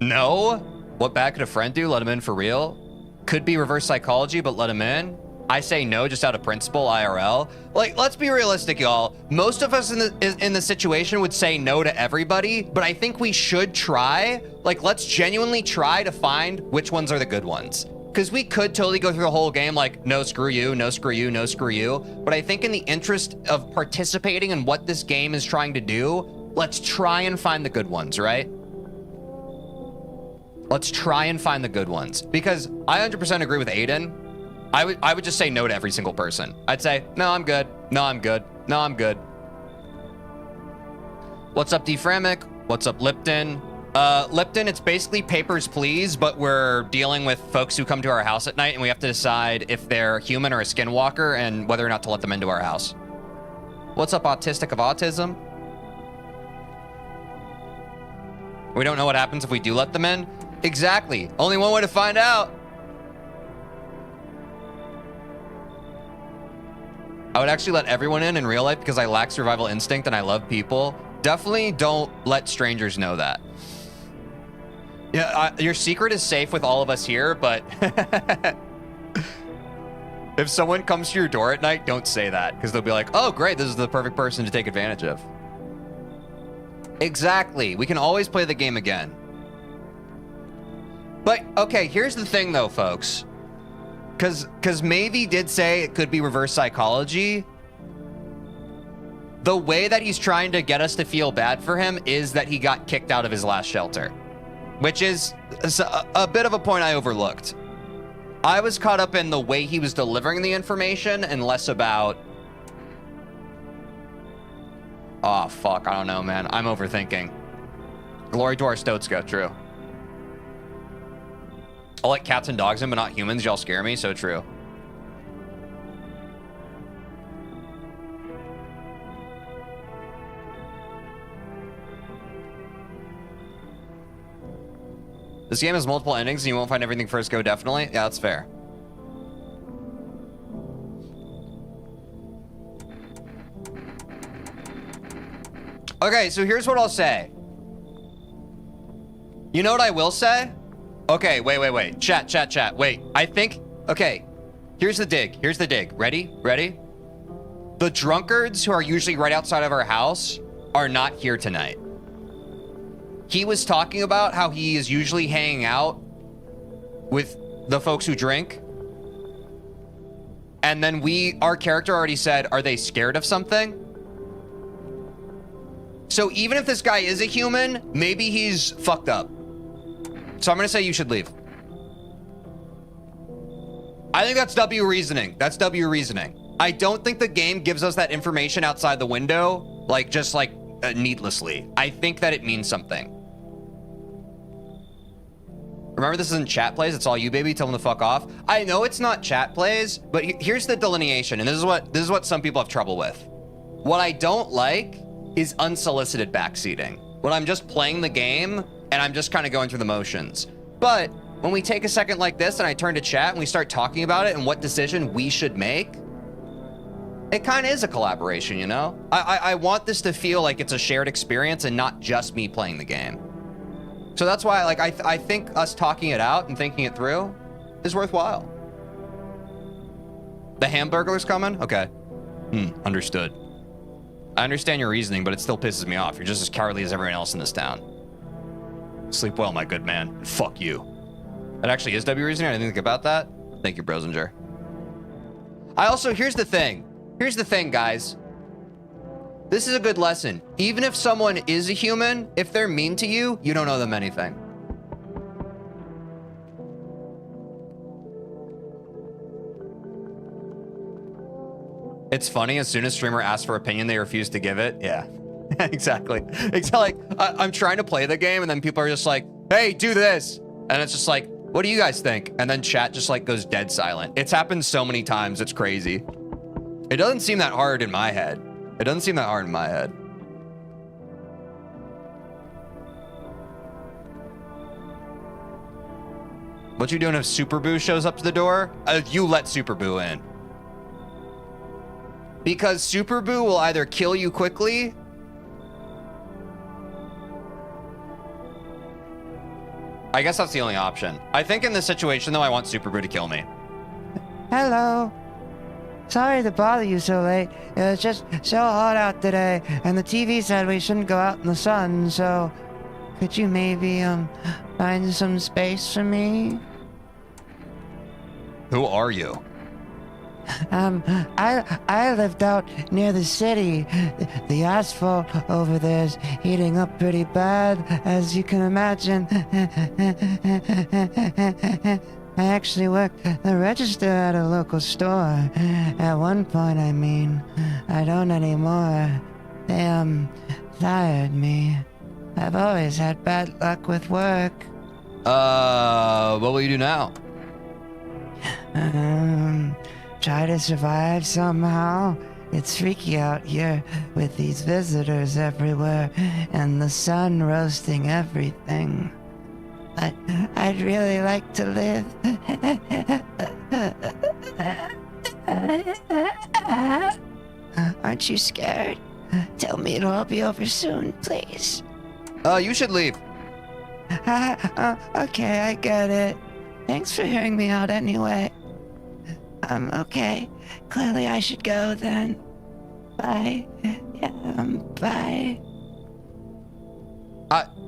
No? What bad could a friend do? Let him in for real? Could be reverse psychology, but let him in. I say no just out of principle, IRL. Like, let's be realistic, y'all. Most of us in the situation would say no to everybody, but I think we should try. Like, let's genuinely try to find which ones are the good ones. Because we could totally go through the whole game like, no, screw you, no, screw you, no, screw you. But I think in the interest of participating in what this game is trying to do, let's try and find the good ones, right? Let's try and find the good ones. Because I 100% agree with Aiden. I would just say no to every single person. I'd say, no, I'm good. No, I'm good. No, I'm good. What's up, Deframic? What's up, Lipton? Lipton, it's basically Papers, Please, but we're dealing with folks who come to our house at night, and we have to decide if they're human or a skinwalker and whether or not to let them into our house. What's up, Autistic of Autism? We don't know what happens if we do let them in. Exactly. Only one way to find out. I would actually let everyone in real life because I lack survival instinct and I love people. Definitely don't let strangers know that. Yeah, your secret is safe with all of us here, but if someone comes to your door at night, don't say that, because they'll be like, oh, great, this is the perfect person to take advantage of. Exactly. We can always play the game again. But, okay, here's the thing, though, folks. Because Mavie did say it could be reverse psychology. The way that he's trying to get us to feel bad for him is that he got kicked out of his last shelter, which is a bit of a point I overlooked. I was caught up in the way he was delivering the information and less about... Oh, fuck. I don't know, man. I'm overthinking. Glory to our Stotska, true. I'll let cats and dogs in, but not humans. Y'all scare me. So true. This game has multiple endings and you won't find everything first go, definitely. Yeah, that's fair. Okay, so here's what I'll say. You know what I will say? Okay, wait. Chat. Wait, I think, okay. Here's the dig. Ready? The drunkards who are usually right outside of our house are not here tonight. He was talking about how he is usually hanging out with the folks who drink. And then our character already said, are they scared of something? So even if this guy is a human, maybe he's fucked up. So I'm gonna say you should leave. I think that's W reasoning. I don't think the game gives us that information outside the window, needlessly. I think that it means something. Remember, this isn't chat plays. It's all you, baby. Tell them to fuck off. I know it's not chat plays, but here's the delineation, and this is what some people have trouble with. What I don't like is unsolicited backseating. When I'm just playing the game and I'm just kind of going through the motions. But when we take a second like this and I turn to chat and we start talking about it and what decision we should make, it kind of is a collaboration, you know? I want this to feel like it's a shared experience and not just me playing the game. So that's why, I think us talking it out and thinking it through is worthwhile. The Hamburglar's coming? Okay. Understood. I understand your reasoning, but it still pisses me off. You're just as cowardly as everyone else in this town. Sleep well, my good man. Fuck you. That actually is W reasoning. I didn't think about that. Thank you, Brosinger. Here's the thing, guys. This is a good lesson. Even if someone is a human, if they're mean to you, you don't owe them anything. It's funny, as soon as streamer asks for opinion, they refuse to give it. Yeah, exactly. It's like, I'm trying to play the game and then people are just like, hey, do this. And it's just like, what do you guys think? And then chat just goes dead silent. It's happened so many times, it's crazy. It doesn't seem that hard in my head. What you doing if Super Boo shows up to the door? You let Super Boo in. Because Super Boo will either kill you quickly I guess that's the only option. I think in this situation, though, I want Super Boo to kill me. Hello. Sorry to bother you so late. It was just so hot out today, and the TV said we shouldn't go out in the sun, so could you maybe, find some space for me? Who are you? I lived out near the city. The asphalt over there's heating up pretty bad, as you can imagine. I actually worked the register at a local store. At one point, I mean. I don't anymore. They, fired me. I've always had bad luck with work. What will you do now? Try to survive somehow. It's freaky out here with these visitors everywhere and the sun roasting everything. I'd really like to live. Aren't you scared? Tell me it'll all be over soon, please. You should leave. Okay, I get it. Thanks for hearing me out anyway. Okay. Clearly I should go then. Bye. Yeah, bye.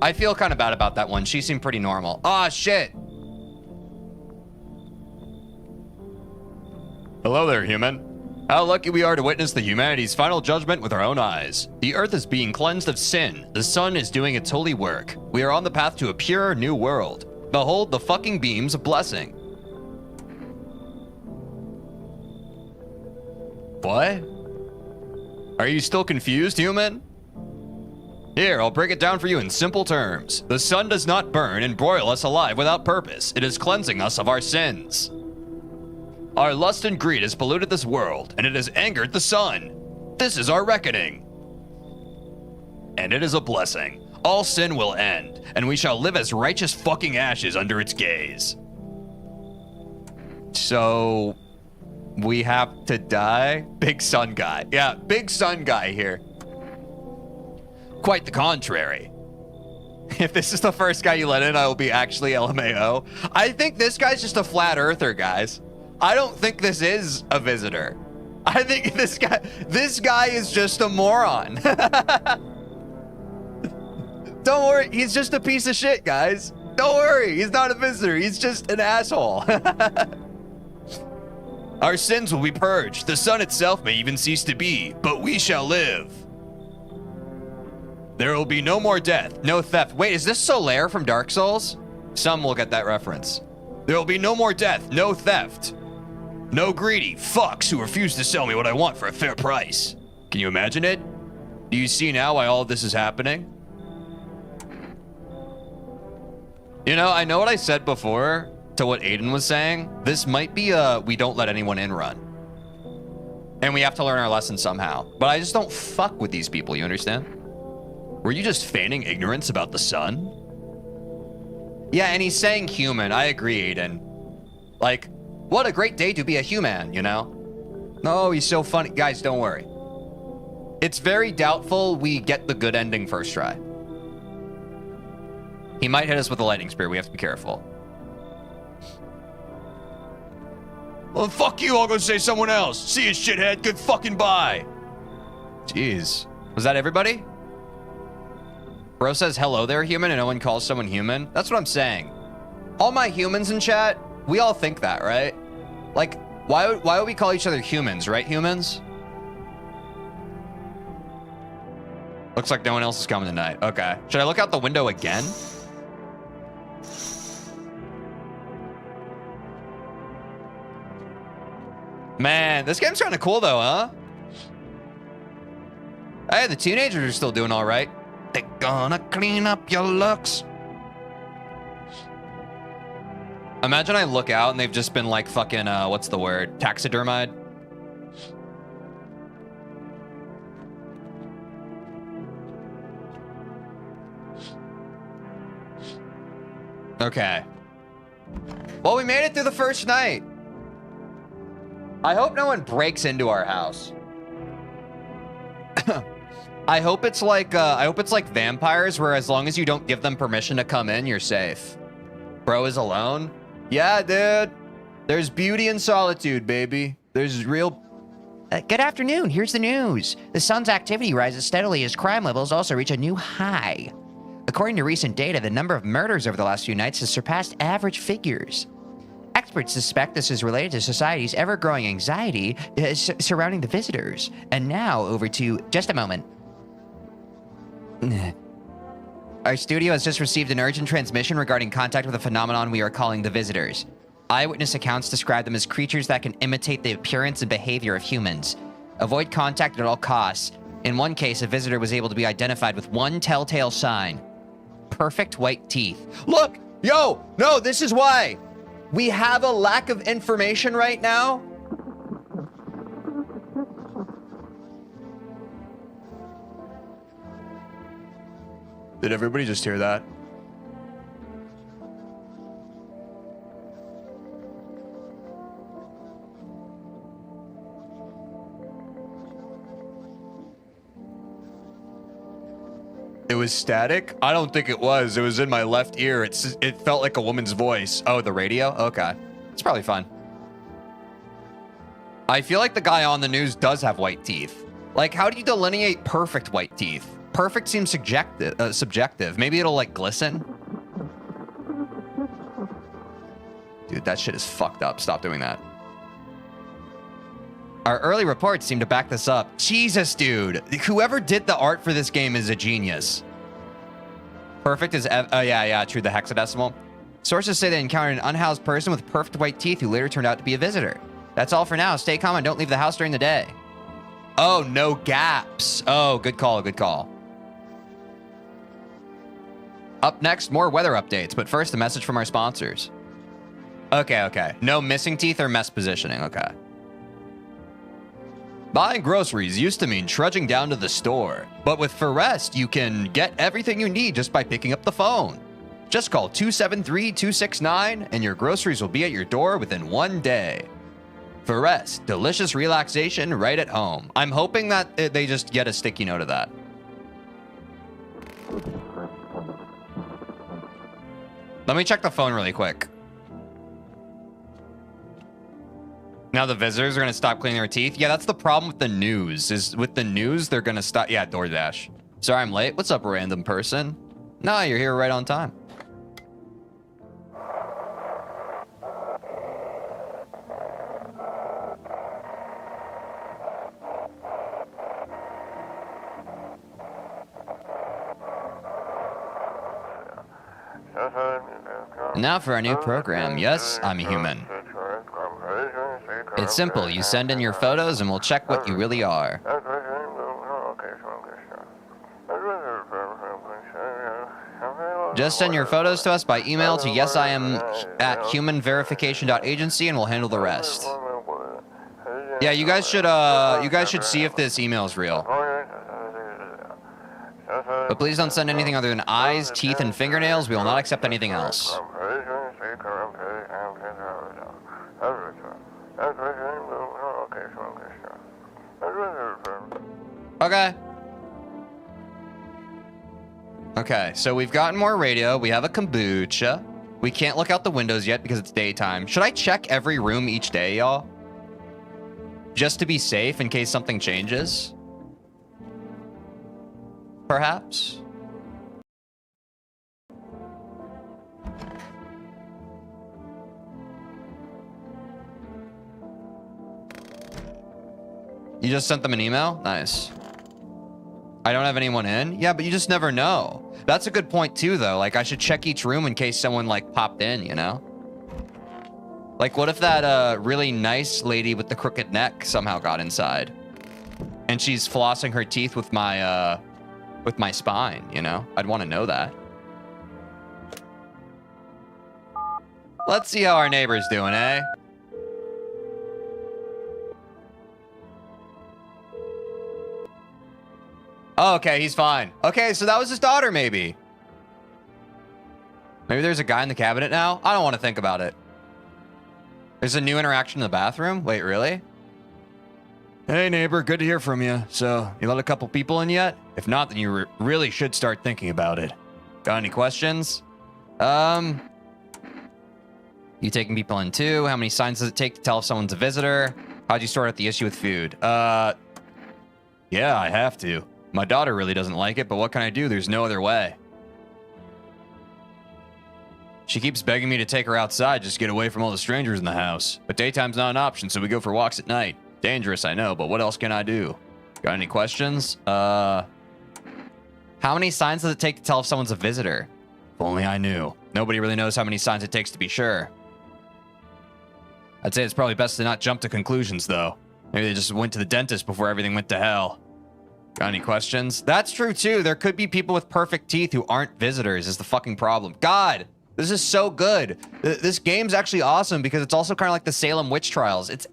I feel kind of bad about that one. She seemed pretty normal. Ah, shit. Hello there, human. How lucky we are to witness the humanity's final judgment with our own eyes. The earth is being cleansed of sin. The sun is doing its holy work. We are on the path to a pure new world. Behold the fucking beams of blessing. What? Are you still confused, human? Here, I'll break it down for you in simple terms. The sun does not burn and broil us alive without purpose. It is cleansing us of our sins. Our lust and greed has polluted this world, and it has angered the sun. This is our reckoning. And it is a blessing. all sin will end, and we shall live as righteous fucking ashes under its gaze. So, we have to die? Big sun guy. Yeah, big sun guy here. Quite the contrary. If this is the first guy you let in, I will be actually LMAO. I think this guy's just a flat earther, guys. I don't think this is a visitor. I think this guy is just a moron. Don't worry, he's just a piece of shit, guys. Don't worry, he's not a visitor. He's just an asshole. Our sins will be purged. The sun itself may even cease to be, but we shall live. There will be no more death, no theft. Wait, is this Solaire from Dark Souls? Some will get that reference. There will be no more death, no theft. No greedy fucks who refuse to sell me what I want for a fair price. Can you imagine it? Do you see now why all of this is happening? You know, I know what I said before to what Aiden was saying. This might be a we don't let anyone in run. And we have to learn our lesson somehow. But I just don't fuck with these people, you understand? Were you just feigning ignorance about the sun? Yeah, and he's saying human. I agree, Aiden. Like, what a great day to be a human, you know? No, he's so funny. Guys, don't worry. It's very doubtful we get the good ending first try. He might hit us with a lightning spear. We have to be careful. Well, fuck you. I'll go say someone else. See you, shithead. Good fucking bye. Jeez. Was that everybody? Bro says, hello there, human, and no one calls someone human. That's what I'm saying. All my humans in chat, we all think that, right? Like, why would we call each other humans, right, humans? Looks like no one else is coming tonight. Okay. Should I look out the window again? Man, this game's kind of cool, though, huh? Hey, the teenagers are still doing all right. They're gonna clean up your looks. Imagine I look out and they've just been like fucking, what's the word? Taxidermied. Okay. Well, we made it through the first night. I hope no one breaks into our house. I hope it's like vampires, where as long as you don't give them permission to come in, you're safe. Bro is alone? Yeah, dude. There's beauty in solitude, baby. There's real... Good afternoon. Here's the news. The sun's activity rises steadily as crime levels also reach a new high. According to recent data, the number of murders over the last few nights has surpassed average figures. Experts suspect this is related to society's ever-growing anxiety surrounding the visitors. And now over to... Just a moment. Our studio has just received an urgent transmission regarding contact with a phenomenon we are calling the visitors. Eyewitness accounts describe them as creatures that can imitate the appearance and behavior of humans. Avoid contact at all costs. In one case, a visitor was able to be identified with one telltale sign. Perfect white teeth. Look! Yo! No, this is why! We have a lack of information right now. Did everybody just hear that? It was static? I don't think it was. It was in my left ear. It felt like a woman's voice. Oh, the radio? Okay. It's probably fine. I feel like the guy on the news does have white teeth. Like, how do you delineate perfect white teeth? Perfect seems subjective. Maybe it'll, like, glisten. Dude, that shit is fucked up. Stop doing that. Our early reports seem to back this up. Jesus, dude. Whoever did the art for this game is a genius. Perfect is... Oh, yeah, true. The hexadecimal. Sources say they encountered an unhoused person with perfect white teeth who later turned out to be a visitor. That's all for now. Stay calm and don't leave the house during the day. Oh, no gaps. Oh, good call, good call. Up next, more weather updates. But first, a message from our sponsors. Okay. No missing teeth or mess positioning. Okay. Buying groceries used to mean trudging down to the store, but with For Rest, you can get everything you need just by picking up the phone. Just call 273-269 and your groceries will be at your door within 1 day. For Rest, delicious relaxation right at home. I'm hoping that they just get a sticky note of that. Let me check the phone really quick. Now the visitors are going to stop cleaning their teeth. Yeah, that's the problem with the news. Is with the news, they're going to stop. Yeah, DoorDash. Sorry, I'm late. What's up, random person? No, you're here right on time. Now for our new program. Yes, I'm a human. It's simple. You send in your photos and we'll check what you really are. Just send your photos to us by email to yesiam@humanverification.agency and we'll handle the rest. Yeah, you guys should see if this email is real. But please don't send anything other than eyes, teeth, and fingernails. We will not accept anything else. Okay. Okay, so we've gotten more radio. We have a kombucha. We can't look out the windows yet because it's daytime. Should I check every room each day, y'all? Just to be safe in case something changes? Perhaps? You just sent them an email? Nice. I don't have anyone in? Yeah, but you just never know. That's a good point too, though. Like, I should check each room in case someone, like, popped in, you know? Like, what if that really nice lady with the crooked neck somehow got inside? And she's flossing her teeth with my spine, you know? I'd want to know that. Let's see how our neighbor's doing, eh? Oh, okay, he's fine. Okay, so that was his daughter, maybe. Maybe there's a guy in the cabinet now? I don't want to think about it. There's a new interaction in the bathroom? Wait, really? Hey, neighbor, good to hear from you. So, you let a couple people in yet? If not, then you really should start thinking about it. Got any questions? You taking people in too? How many signs does it take to tell if someone's a visitor? How'd you sort out the issue with food? Yeah, I have to. My daughter really doesn't like it, but what can I do? There's no other way. She keeps begging me to take her outside just to get away from all the strangers in the house. But daytime's not an option, so we go for walks at night. Dangerous, I know, but what else can I do? Got any questions? How many signs does it take to tell if someone's a visitor? If only I knew. Nobody really knows how many signs it takes to be sure. I'd say it's probably best to not jump to conclusions, though. Maybe they just went to the dentist before everything went to hell. Got any questions? That's true, too. There could be people with perfect teeth who aren't visitors is the fucking problem. God, this is so good. This game's actually awesome because it's also kind of like the Salem witch trials. It's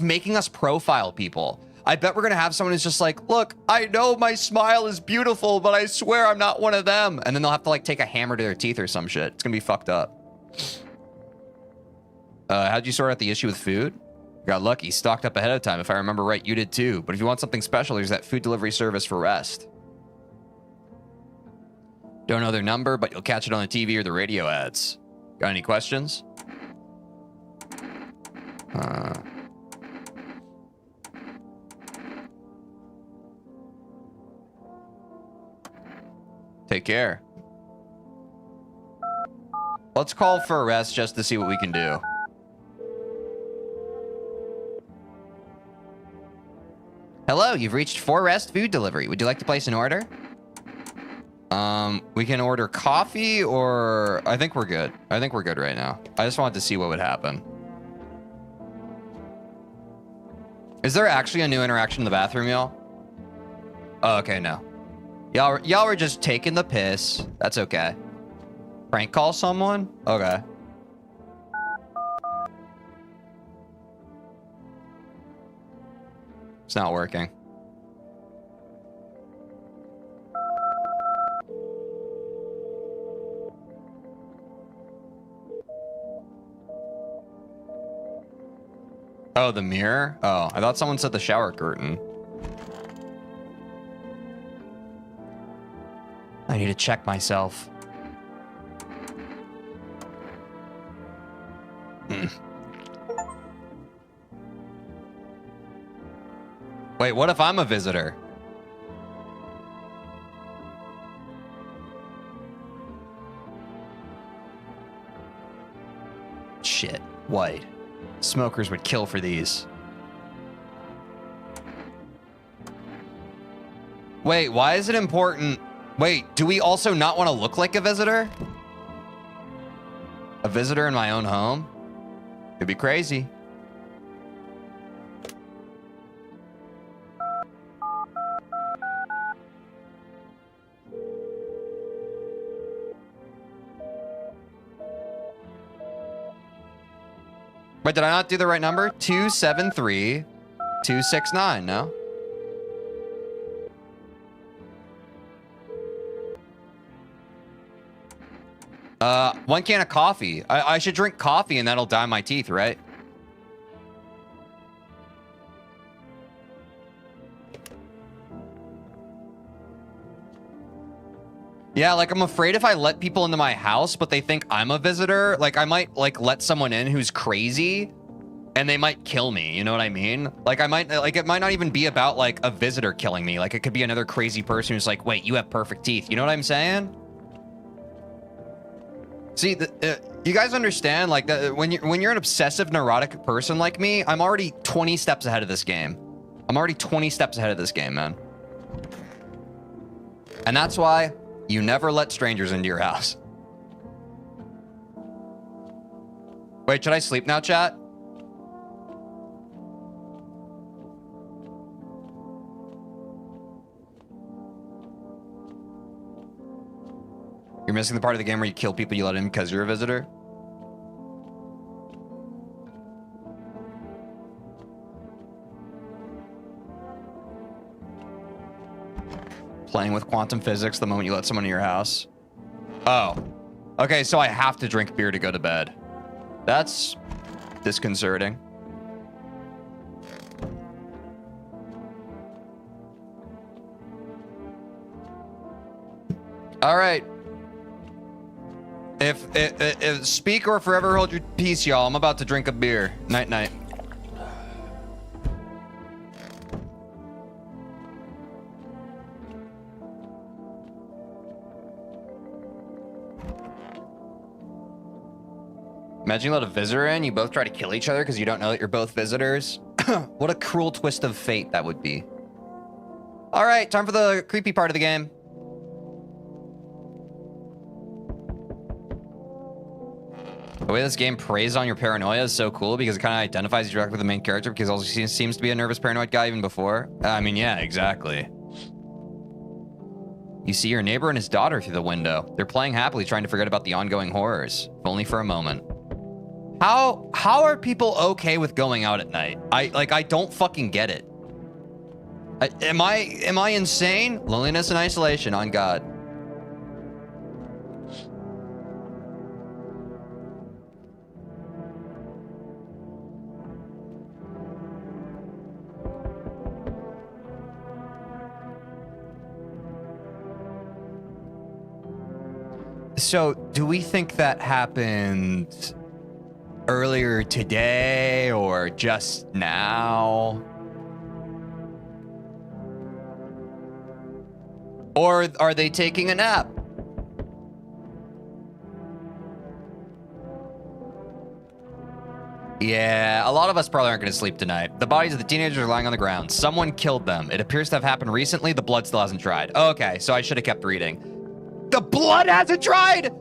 making us profile people. I bet we're going to have someone who's just like, look, I know my smile is beautiful, but I swear I'm not one of them. And then they'll have to like take a hammer to their teeth or some shit. It's going to be fucked up. How'd you sort out the issue with food? Got lucky, stocked up ahead of time. If I remember right, you did too. But if you want something special, there's that food delivery service for Rest. Don't know their number, but you'll catch it on the TV or the radio ads. Got any questions? Take care. Let's call for Rest just to see what we can do. Hello, you've reached For Rest Food Delivery. Would you like to place an order? We can order coffee or... I think we're good. I think we're good right now. I just wanted to see what would happen. Is there actually a new interaction in the bathroom, y'all? Oh, okay, no. Y'all were just taking the piss. That's okay. Prank call someone? Okay. It's not working. Oh, the mirror? Oh, I thought someone said the shower curtain. I need to check myself. Wait, what if I'm a visitor? Shit, white. Smokers would kill for these. Wait, why is it important? Wait, do we also not want to look like a visitor? A visitor in my own home? It'd be crazy. Wait, did I not do the right number? 273 269, no? One can of coffee. I should drink coffee and that'll dye my teeth, right? Yeah, like I'm afraid if I let people into my house, but they think I'm a visitor, like I might like let someone in who's crazy and they might kill me. You know what I mean? Like I might, like it might not even be about like a visitor killing me. Like it could be another crazy person who's like, wait, you have perfect teeth. You know what I'm saying? See, you guys understand like when you're an obsessive neurotic person like me, I'm already 20 steps ahead of this game. I'm already 20 steps ahead of this game, man. And that's why you never let strangers into your house. Wait, should I sleep now, chat? You're missing the part of the game where you kill people you let in because you're a visitor? Playing with quantum physics the moment you let someone in your house. Oh. Okay, so I have to drink beer to go to bed. That's disconcerting. All right. If speak or forever hold your peace, y'all. I'm about to drink a beer. Night, night. Imagine you let a visitor in, you both try to kill each other because you don't know that you're both visitors. What a cruel twist of fate that would be. All right, time for the creepy part of the game. The way this game preys on your paranoia is so cool because it kind of identifies you directly with the main character because he also seems to be a nervous, paranoid guy even before. I mean, yeah, exactly. You see your neighbor and his daughter through the window. They're playing happily, trying to forget about the ongoing horrors, if only for a moment. How are people okay with going out at night? I don't fucking get it. Am I insane? Loneliness and isolation, on God. So, do we think that happened earlier today or just now? Or are they taking a nap? Yeah, a lot of us probably aren't going to sleep tonight. The bodies of the teenagers are lying on the ground. Someone killed them. It appears to have happened recently. The blood still hasn't dried. Okay, so I should have kept reading. The blood hasn't dried!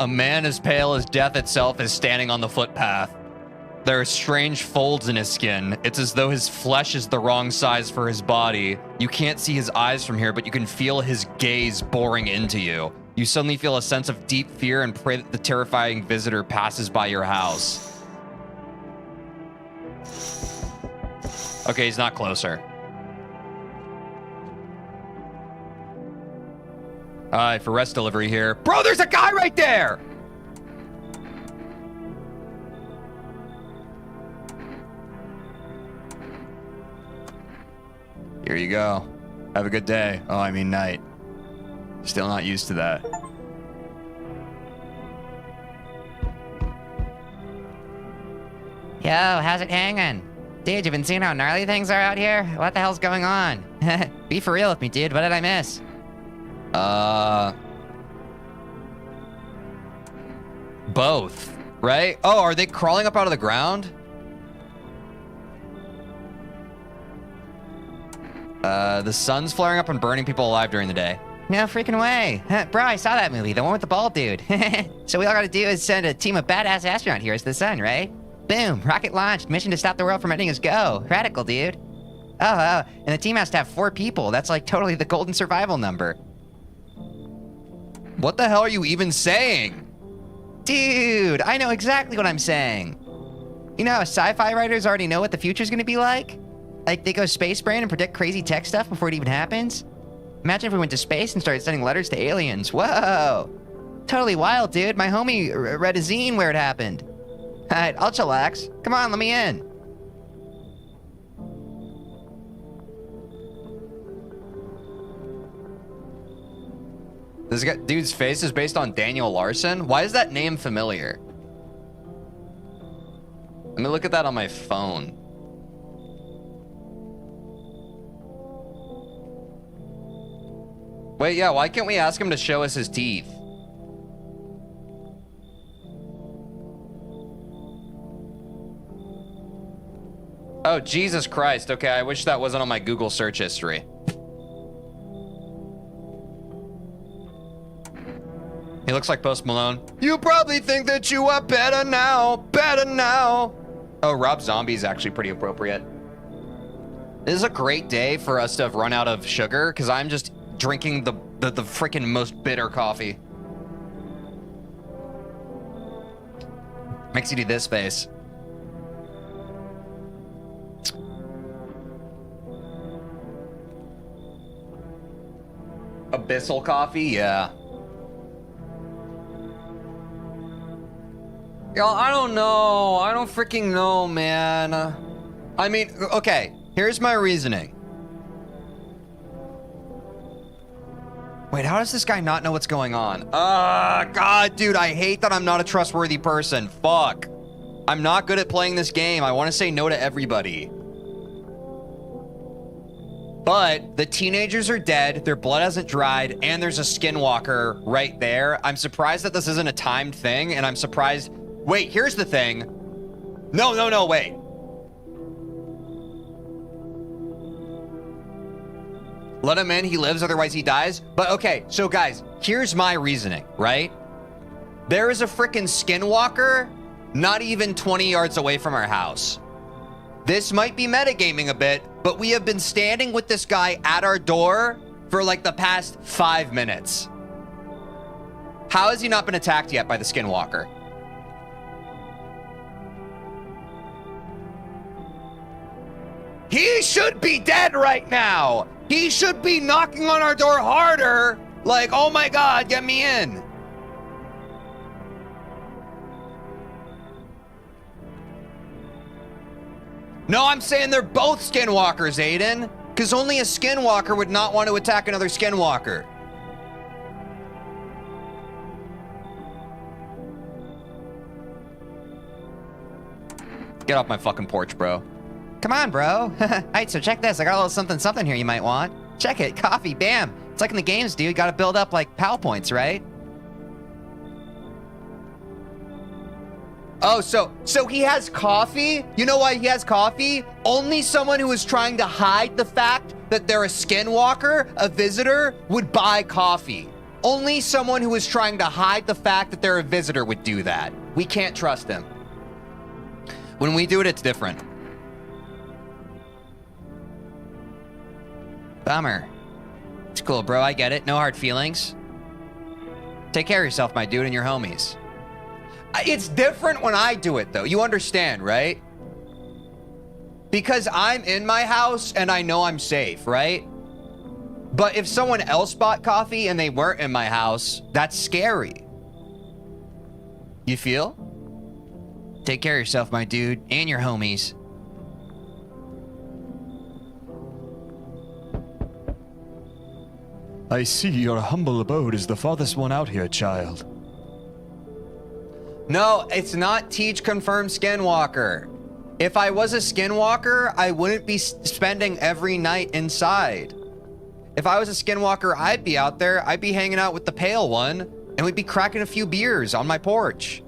A man as pale as death itself is standing on the footpath. There are strange folds in his skin. It's as though his flesh is the wrong size for his body. You can't see his eyes from here, but you can feel his gaze boring into you. You suddenly feel a sense of deep fear and pray that the terrifying visitor passes by your house. Okay, he's not closer. All right, for rest delivery here. Bro, there's a guy right there! Here you go. Have a good day. Oh, I mean night. Still not used to that. Yo, how's it hanging? Dude, you been seeing how gnarly things are out here? What the hell's going on? Be for real with me, dude. What did I miss? Both, right? Oh, are they crawling up out of the ground? The sun's flaring up and burning people alive during the day. No freaking way. Bro, I saw that movie, the one with the bald dude. So we all gotta do is send a team of badass astronaut heroes to the sun, right? Boom, rocket launched, mission to stop the world from ending is go. Radical, dude. Oh, and the team has to have 4 people. That's like totally the golden survival number. What the hell are you even saying? Dude, I know exactly what I'm saying. You know how sci-fi writers already know what the future's gonna be like? Like, they go space brain and predict crazy tech stuff before it even happens? Imagine if we went to space and started sending letters to aliens. Whoa! Totally wild, dude. My homie read a zine where it happened. Alright, I'll chillax. Come on, let me in. This guy, dude's face is based on Daniel Larson? Why is that name familiar? Let me look at that on my phone. Wait, yeah, why can't we ask him to show us his teeth? Oh, Jesus Christ. Okay, I wish that wasn't on my Google search history. He looks like Post Malone. You probably think that you are better now, better now. Oh, Rob Zombie's actually pretty appropriate. This is a great day for us to have run out of sugar because I'm just drinking the freaking most bitter coffee. Makes you do this face. Abyssal coffee? Yeah. Yo, I don't know. I don't freaking know, man. I mean, okay, here's my reasoning. Wait, how does this guy not know what's going on? God, dude, I hate that I'm not a trustworthy person. Fuck. I'm not good at playing this game. I want to say no to everybody. But the teenagers are dead, their blood hasn't dried, and there's a skinwalker right there. I'm surprised that this isn't a timed thing, and I'm surprised... Wait, here's the thing. No, wait. Let him in, he lives, otherwise he dies. But okay, so guys, here's my reasoning, right? There is a freaking skinwalker not even 20 yards away from our house. This might be metagaming a bit, but we have been standing with this guy at our door for like the past 5 minutes. How has he not been attacked yet by the skinwalker? He should be dead right now. He should be knocking on our door harder. Like, oh my God, get me in. No, I'm saying they're both skinwalkers, Aiden. Because only a skinwalker would not want to attack another skinwalker. Get off my fucking porch, bro. Come on, bro. Alright, so check this. I got a little something here you might want. Check it. Coffee. Bam. It's like in the games, dude. You gotta build up, like, PAL points, right? Oh, so he has coffee? You know why he has coffee? Only someone who is trying to hide the fact that they're a skinwalker, a visitor, would buy coffee. Only someone who is trying to hide the fact that they're a visitor would do that. We can't trust him. When we do it, it's different. Bummer. It's cool, bro. I get it. No hard feelings. Take care of yourself, my dude, and your homies. It's different when I do it, though. You understand, right? Because I'm in my house and I know I'm safe, right? But if someone else bought coffee and they weren't in my house, that's scary. You feel? Take care of yourself, my dude, and your homies. I see your humble abode is the farthest one out here, child. No, it's not Teej confirmed Skinwalker. If I was a Skinwalker, I wouldn't be spending every night inside. If I was a Skinwalker, I'd be out there. I'd be hanging out with the pale one, and we'd be cracking a few beers on my porch.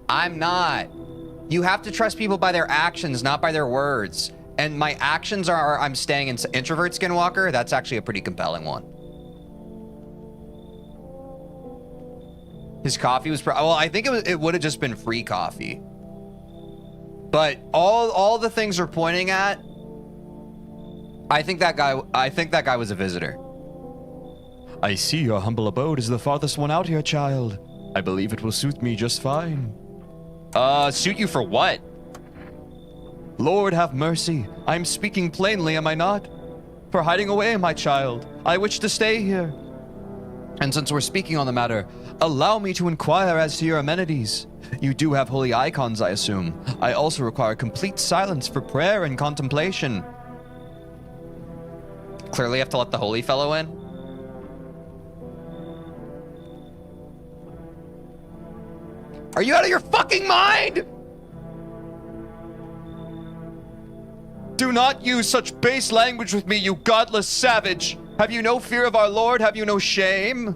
I'm not. You have to trust people by their actions, not by their words. And my actions are I'm staying in introvert Skinwalker. That's actually a pretty compelling one. His coffee was well, I think it would have just been free coffee. But all the things are pointing at, I think that guy was a visitor. I see your humble abode is the farthest one out here, child. I believe it will suit me just fine. Suit you for what? Lord have mercy. I'm speaking plainly, am I not? For hiding away, my child. I wish to stay here. And since we're speaking on the matter, allow me to inquire as to your amenities. You do have holy icons, I assume. I also require complete silence for prayer and contemplation. Clearly have to let the holy fellow in. Are you out of your fucking mind? Do not use such base language with me, you godless savage. Have you no fear of our Lord? Have you no shame?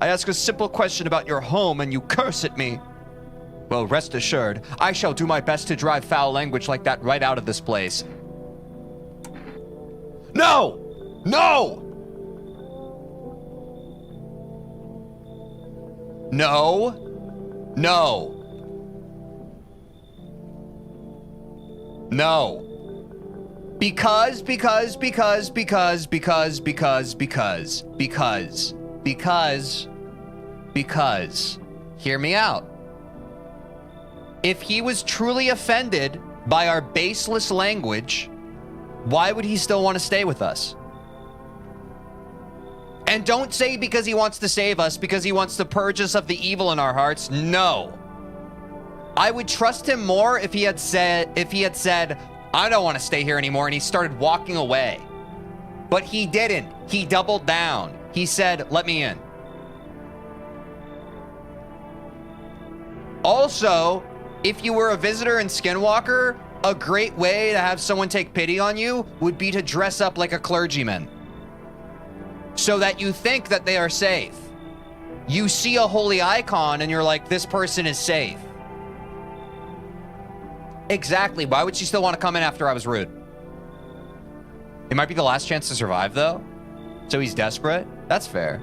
I ask a simple question about your home and you curse at me. Well, rest assured, I shall do my best to drive foul language like that right out of this place. No! No! No. No. No. Because. Hear me out. If he was truly offended by our baseless language, why would he still want to stay with us? And don't say because he wants to save us, because he wants to purge us of the evil in our hearts. No. I would trust him more if he had said, I don't want to stay here anymore, and he started walking away. But he didn't. He doubled down. He said, let me in. Also, if you were a visitor in Skinwalker, a great way to have someone take pity on you would be to dress up like a clergyman, so that you think that they are safe. You see a holy icon and you're like, this person is safe. Exactly. Why would she still want to come in after I was rude? It might be the last chance to survive, though. So he's desperate. That's fair.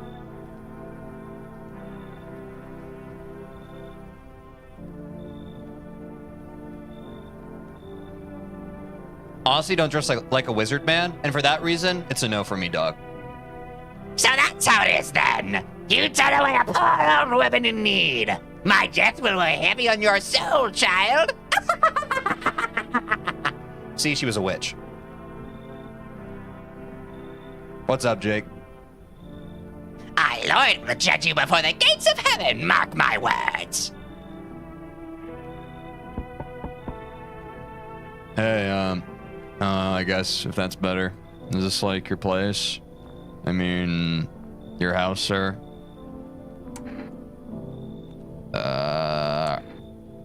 Honestly, don't dress like a wizard man. And for that reason, it's a no for me, dog. So that's how it is then. You turn away a poor old woman in need. My death will weigh heavy on your soul, child. See, she was a witch. What's up, Jake? Our Lord will judge you before the gates of heaven, mark my words. Hey, I guess if that's better. Is this like your place? I mean, your house, sir?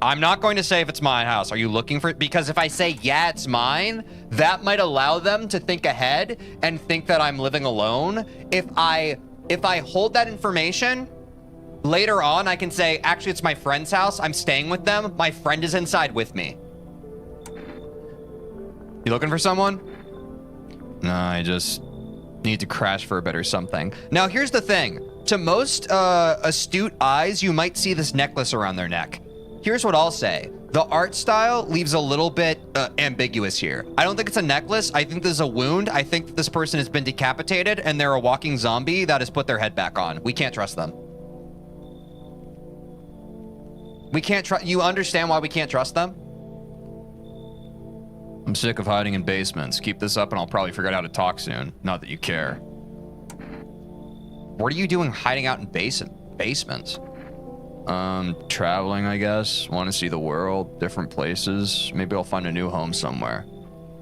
I'm not going to say if it's my house. Are you looking for it? Because if I say, yeah, it's mine, that might allow them to think ahead and think that I'm living alone. If I hold that information, later on, I can say, actually, it's my friend's house. I'm staying with them. My friend is inside with me. You looking for someone? No, I just need to crash for a bit or something. Now, here's the thing. To most astute eyes, you might see this necklace around their neck. Here's what I'll say. The art style leaves a little bit ambiguous here. I don't think it's a necklace. I think this is a wound. I think that this person has been decapitated and they're a walking zombie that has put their head back on. We can't trust them. We can't trust. You understand why we can't trust them? I'm sick of hiding in basements. Keep this up and I'll probably figure out how to talk soon. Not that you care. What are you doing hiding out in basements? Traveling, I guess. Want to see the world, different places. Maybe I'll find a new home somewhere.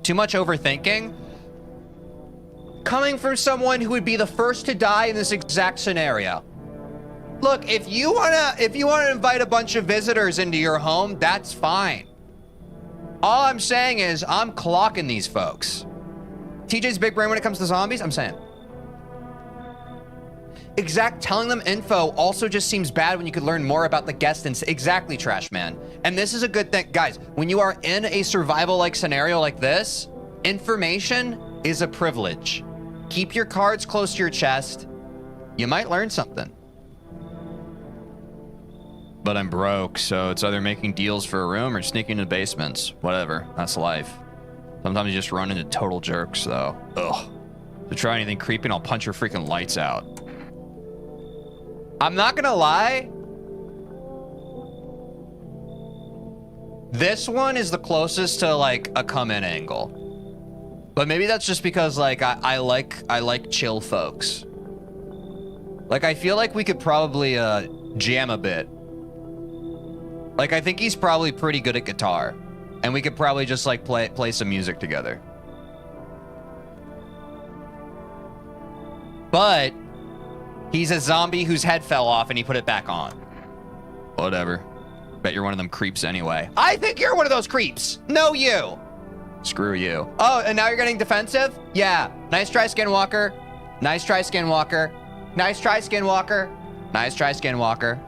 Too much overthinking? Coming from someone who would be the first to die in this exact scenario. Look, if you wanna invite a bunch of visitors into your home, that's fine. All I'm saying is I'm clocking these folks. TJ's big brain when it comes to zombies, I'm saying. Telling them info also just seems bad when you could learn more about the guest and exactly, Trash Man. And this is a good thing. Guys, when you are in a survival-like scenario like this, information is a privilege. Keep your cards close to your chest. You might learn something. But I'm broke, so it's either making deals for a room or sneaking into basements. Whatever, that's life. Sometimes you just run into total jerks, though. Ugh. To try anything creepy, I'll punch your freaking lights out. I'm not gonna lie. This one is the closest to like a come-in angle. But maybe that's just because like I like chill folks. Like I feel like we could probably jam a bit. Like I think he's probably pretty good at guitar. And we could probably just like play some music together. But he's a zombie whose head fell off and he put it back on. Whatever. Bet you're one of them creeps anyway. I think you're one of those creeps. No, you. Screw you. Oh, and now you're getting defensive? Yeah. Nice try, Skinwalker. Nice try, Skinwalker. Nice try, Skinwalker. Nice try, Skinwalker.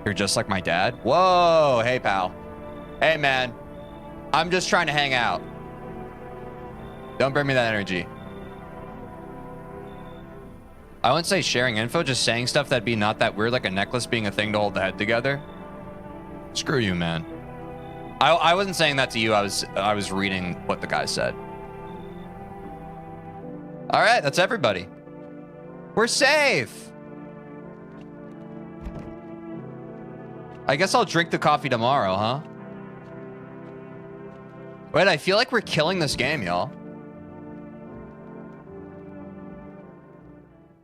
You're just like my dad? Whoa. Hey, pal. Hey, man. I'm just trying to hang out. Don't bring me that energy. I wouldn't say sharing info, just saying stuff that'd be not that weird, like a necklace being a thing to hold the head together. Screw you, man. I wasn't saying that to you. I was reading what the guy said. All right, that's everybody. We're safe. I guess I'll drink the coffee tomorrow, huh? Wait, I feel like we're killing this game, y'all.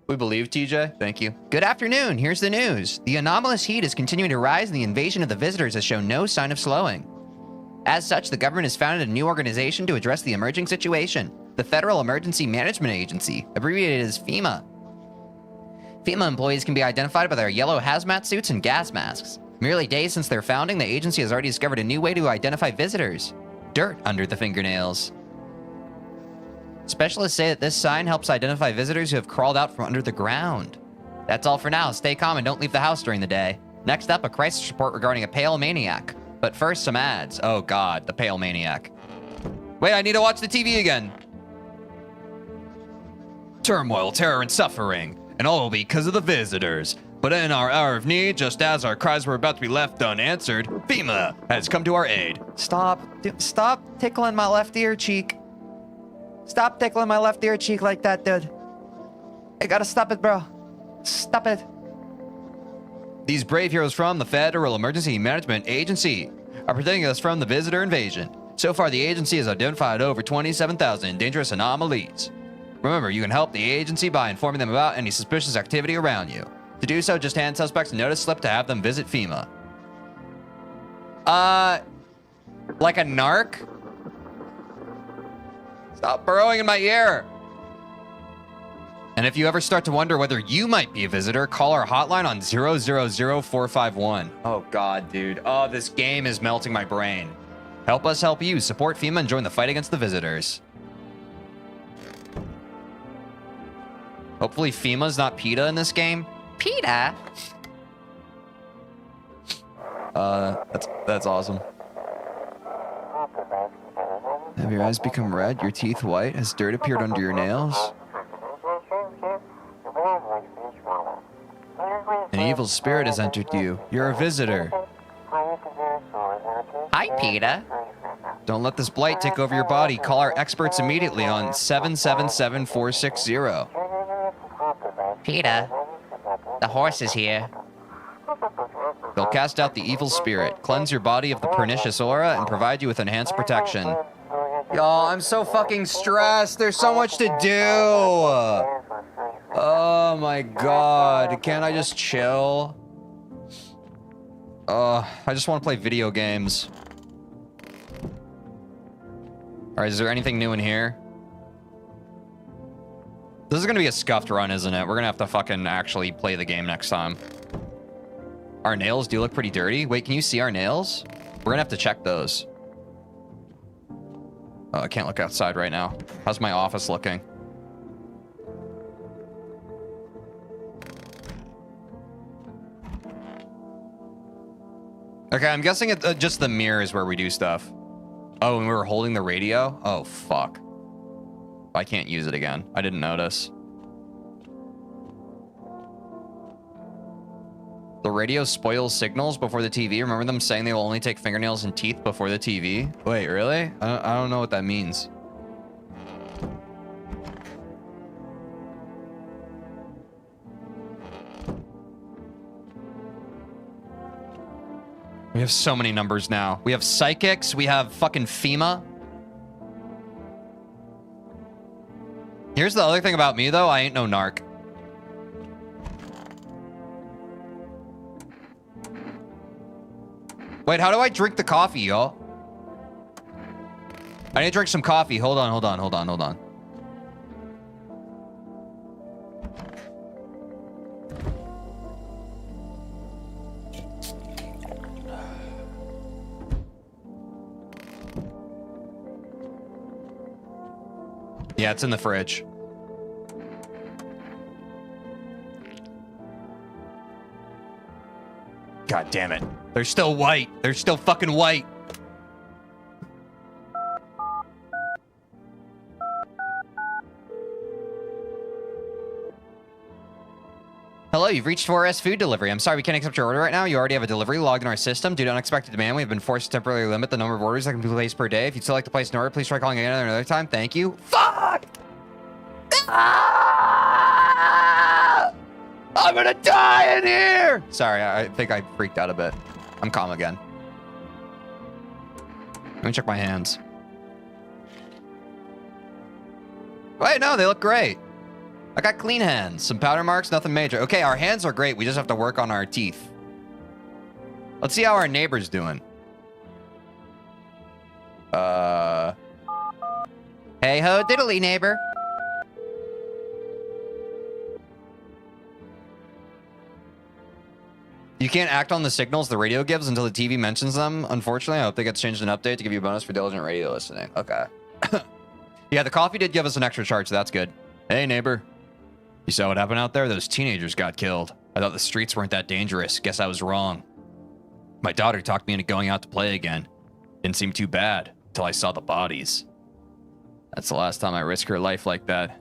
We believe, TJ. Thank you. Good afternoon. Here's the news. The anomalous heat is continuing to rise and the invasion of the visitors has shown no sign of slowing. As such, the government has founded a new organization to address the emerging situation, the Federal Emergency Management Agency, abbreviated as FEMA. FEMA employees can be identified by their yellow hazmat suits and gas masks. Merely days since their founding, the agency has already discovered a new way to identify visitors. Dirt under the fingernails. Specialists say that this sign helps identify visitors who have crawled out from under the ground. That's all for now. Stay calm and don't leave the house during the day. Next up, a crisis report regarding a pale maniac. But first, some ads. Oh God, the pale maniac. Wait, I need to watch the TV again. Turmoil, terror, and suffering. And all because of the visitors. But in our hour of need, just as our cries were about to be left unanswered, FEMA has come to our aid. Stop tickling my left ear cheek. Stop tickling my left ear cheek like that, dude. I gotta stop it, bro. Stop it. These brave heroes from the Federal Emergency Management Agency are protecting us from the visitor invasion. So far, the agency has identified over 27,000 dangerous anomalies. Remember, you can help the agency by informing them about any suspicious activity around you. To do so, just hand suspects a notice slip to have them visit FEMA. Like a narc? Stop burrowing in my ear. And if you ever start to wonder whether you might be a visitor, call our hotline on 000451. Oh God, dude. Oh, this game is melting my brain. Help us help you. Support FEMA and join the fight against the visitors. Hopefully FEMA's not PETA in this game. PETA? That's awesome. Have your eyes become red, your teeth white? Has dirt appeared under your nails? An evil spirit has entered you. You're a visitor. Hi, Peter. Don't let this blight take over your body. Call our experts immediately on 777-460. Peter, the horse is here. They'll cast out the evil spirit, cleanse your body of the pernicious aura, and provide you with enhanced protection. Y'all, I'm so fucking stressed. There's so much to do. Oh my god. Can't I just chill? I just want to play video games. Alright, is there anything new in here? This is gonna be a scuffed run, isn't it? We're gonna have to fucking actually play the game next time. Our nails do look pretty dirty. Wait, can you see our nails? We're gonna have to check those. Oh, I can't look outside right now. How's my office looking? Okay, I'm guessing it's just the mirrors where we do stuff. Oh, and we were holding the radio? Oh, fuck. I can't use it again. I didn't notice. The radio spoils signals before the TV. Remember them saying they will only take fingernails and teeth before the TV? Wait, really? I don't know what that means. We have so many numbers now. We have psychics. We have fucking FEMA. Here's the other thing about me, though. I ain't no narc. Wait, how do I drink the coffee, y'all? I need to drink some coffee. Hold on, hold on, hold on, hold on. Yeah, it's in the fridge. God damn it. They're still white. They're still fucking white. Hello, you've reached 4S Food Delivery. I'm sorry, we can't accept your order right now. You already have a delivery logged in our system. Due to unexpected demand, we've been forced to temporarily limit the number of orders that can be placed per day. If you'd still like to place an order, please try calling again another time. Thank you. Fuck! Ah! I'm gonna die in here! Sorry, I think I freaked out a bit. I'm calm again. Let me check my hands. Wait, no, they look great. I got clean hands. Some powder marks, nothing major. Okay, our hands are great. We just have to work on our teeth. Let's see how our neighbor's doing. Hey ho diddly, neighbor. You can't act on the signals the radio gives until the TV mentions them. Unfortunately, I hope they get changed an update to give you a bonus for diligent radio listening. Okay. Yeah, the coffee did give us an extra charge, so that's good. Hey, neighbor. You saw what happened out there? Those teenagers got killed. I thought the streets weren't that dangerous. Guess I was wrong. My daughter talked me into going out to play again. Didn't seem too bad until I saw the bodies. That's the last time I risk her life like that.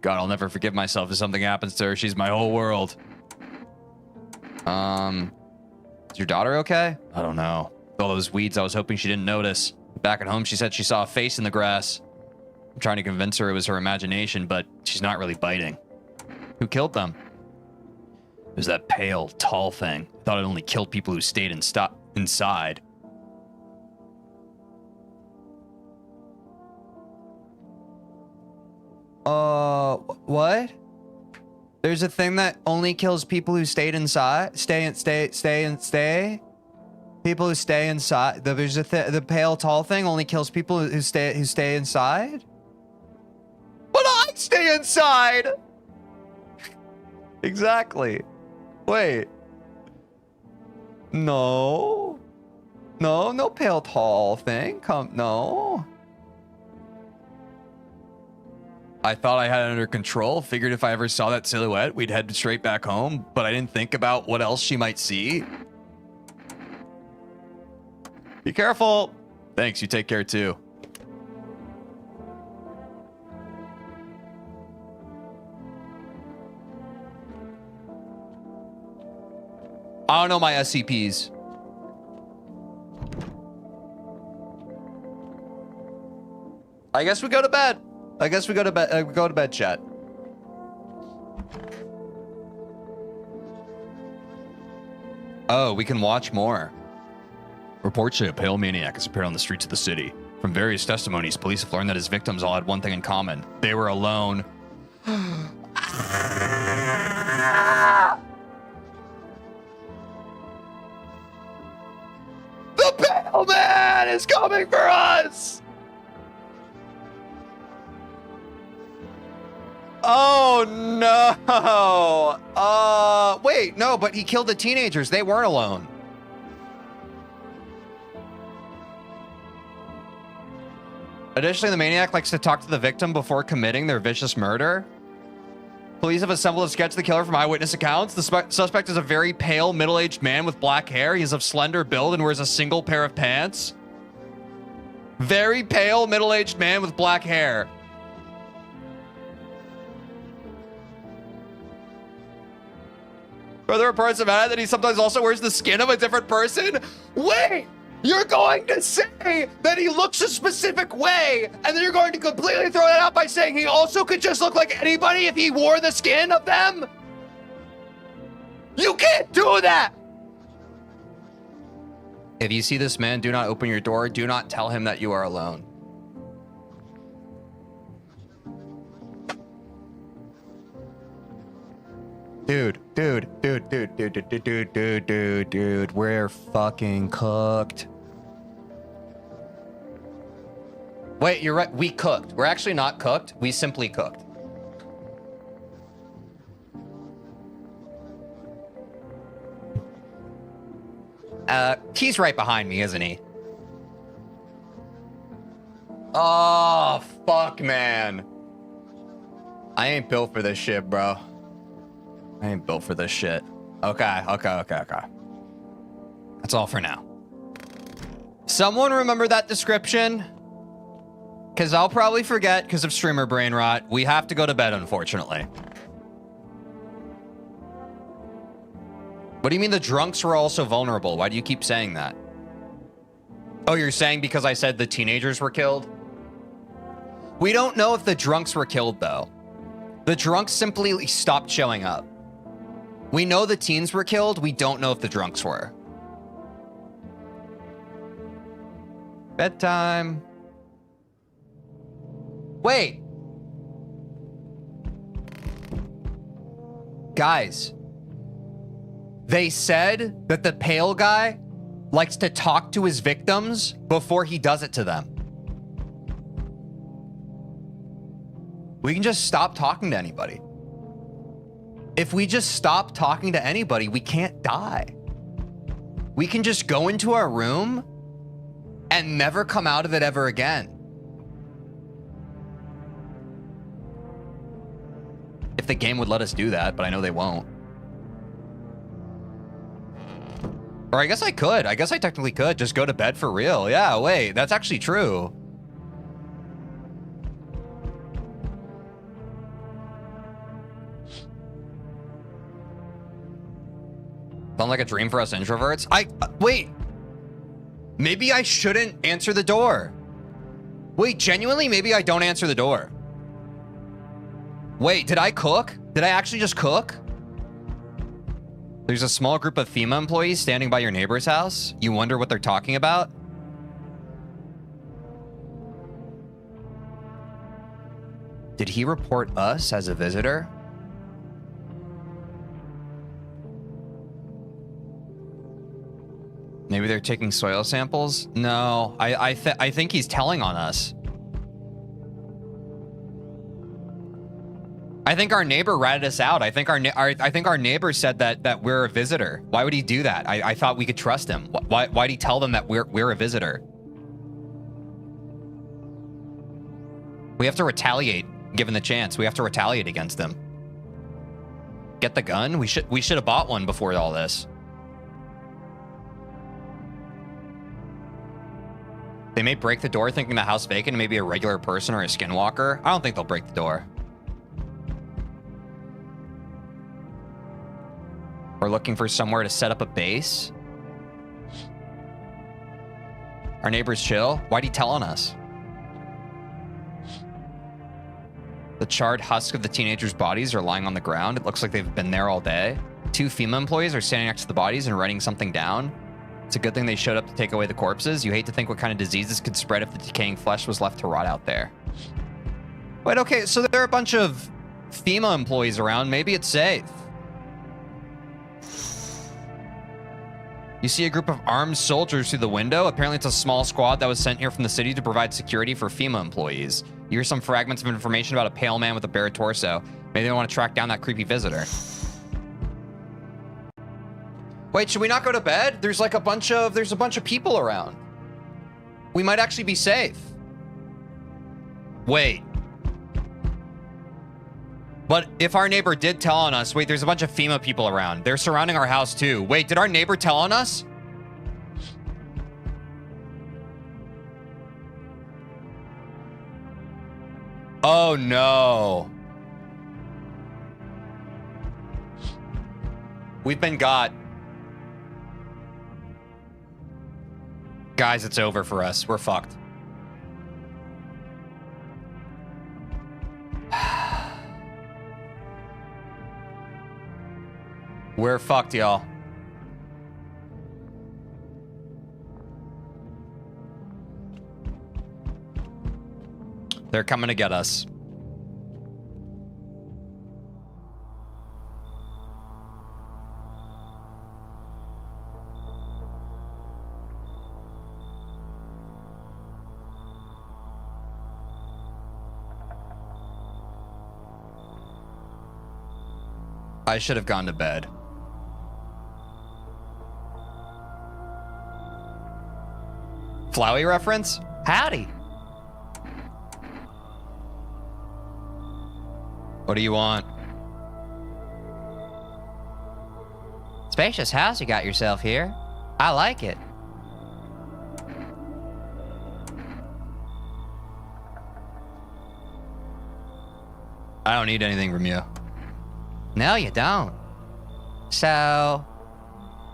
God, I'll never forgive myself if something happens to her. She's my whole world. Is your daughter okay? I don't know. With all those weeds, I was hoping she didn't notice. Back at home, she said she saw a face in the grass. I'm trying to convince her it was her imagination, but she's not really biting. Who killed them? It was that pale, tall thing. I thought it only killed people who stayed inside. What? There's a thing that only kills people who stayed inside? Stay? People who stay inside? There's the pale, tall thing only kills people who stay inside? But I stay inside! Exactly. Wait. No. No pale, tall thing. No. I thought I had it under control. Figured if I ever saw that silhouette, we'd head straight back home. But I didn't think about what else she might see. Be careful. Thanks, you take care too. I don't know my SCPs. I guess we go to bed. I guess we go to bed. Go to bed, chat. Oh, we can watch more. Reports say a pale maniac has appeared on the streets of the city. From various testimonies, police have learned that his victims all had one thing in common. They were alone. The pale man is coming for us! Oh no! Wait, no, but he killed the teenagers. They weren't alone. Additionally, the maniac likes to talk to the victim before committing their vicious murder. Police have assembled a sketch of the killer from eyewitness accounts. The suspect is a very pale, middle-aged man with black hair. He is of slender build and wears a single pair of pants. Very pale, middle-aged man with black hair. Further reports have added that he sometimes also wears the skin of a different person. Wait! You're going to say that he looks a specific way, and then you're going to completely throw that out by saying he also could just look like anybody if he wore the skin of them? You can't do that! If you see this man, do not open your door. Do not tell him that you are alone. Dude, we're fucking cooked. Wait, you're right. We cooked. We're actually not cooked. We simply cooked. He's right behind me, isn't he? Oh, fuck, man. I ain't built for this shit, bro. I ain't built for this shit. Okay. That's all for now. Someone remember that description? Because I'll probably forget because of streamer brain rot. We have to go to bed, unfortunately. What do you mean the drunks were also vulnerable? Why do you keep saying that? Oh, you're saying because I said the teenagers were killed? We don't know if the drunks were killed, though. The drunks simply stopped showing up. We know the teens were killed. We don't know if the drunks were. Bedtime. Wait. Guys. They said that the pale guy likes to talk to his victims before he does it to them. We can just stop talking to anybody. If we just stop talking to anybody, we can't die. We can just go into our room and never come out of it ever again. If the game would let us do that, but I know they won't. Or I guess I could. I guess I technically could just go to bed for real. Yeah, wait, that's actually true. Sound like a dream for us introverts? Wait. Maybe I shouldn't answer the door. Wait, genuinely, maybe I don't answer the door. Wait, did I cook? Did I actually just cook? There's a small group of FEMA employees standing by your neighbor's house. You wonder what they're talking about? Did he report us as a visitor? Maybe they're taking soil samples? No, I think he's telling on us. I think our neighbor ratted us out. I think our neighbor said that we're a visitor. Why would he do that? I thought we could trust him. Why'd he tell them that we're a visitor? We have to retaliate, given the chance. We have to retaliate against them. Get the gun? We should have bought one before all this. They may break the door thinking the house vacant and maybe a regular person or a skinwalker. I don't think they'll break the door. We're looking for somewhere to set up a base. Our neighbor's chill. Why'd he tell on us? The charred husk of the teenagers' bodies are lying on the ground. It looks like they've been there all day. 2 FEMA employees are standing next to the bodies and writing something down. It's a good thing they showed up to take away the corpses. You hate to think what kind of diseases could spread if the decaying flesh was left to rot out there. Wait, okay, so there are a bunch of FEMA employees around. Maybe it's safe. You see a group of armed soldiers through the window. Apparently it's a small squad that was sent here from the city to provide security for FEMA employees. You hear some fragments of information about a pale man with a bare torso. Maybe they want to track down that creepy visitor. Wait, should we not go to bed? There's like a bunch of people around. We might actually be safe. Wait. But if our neighbor did tell on us, wait, there's a bunch of FEMA people around. They're surrounding our house too. Wait, did our neighbor tell on us? Oh no. We've been got. Guys, it's over for us. We're fucked. We're fucked, y'all. They're coming to get us. I should have gone to bed. Flowey reference? Howdy. What do you want? Spacious house you got yourself here. I like it. I don't need anything from you. No, you don't. So,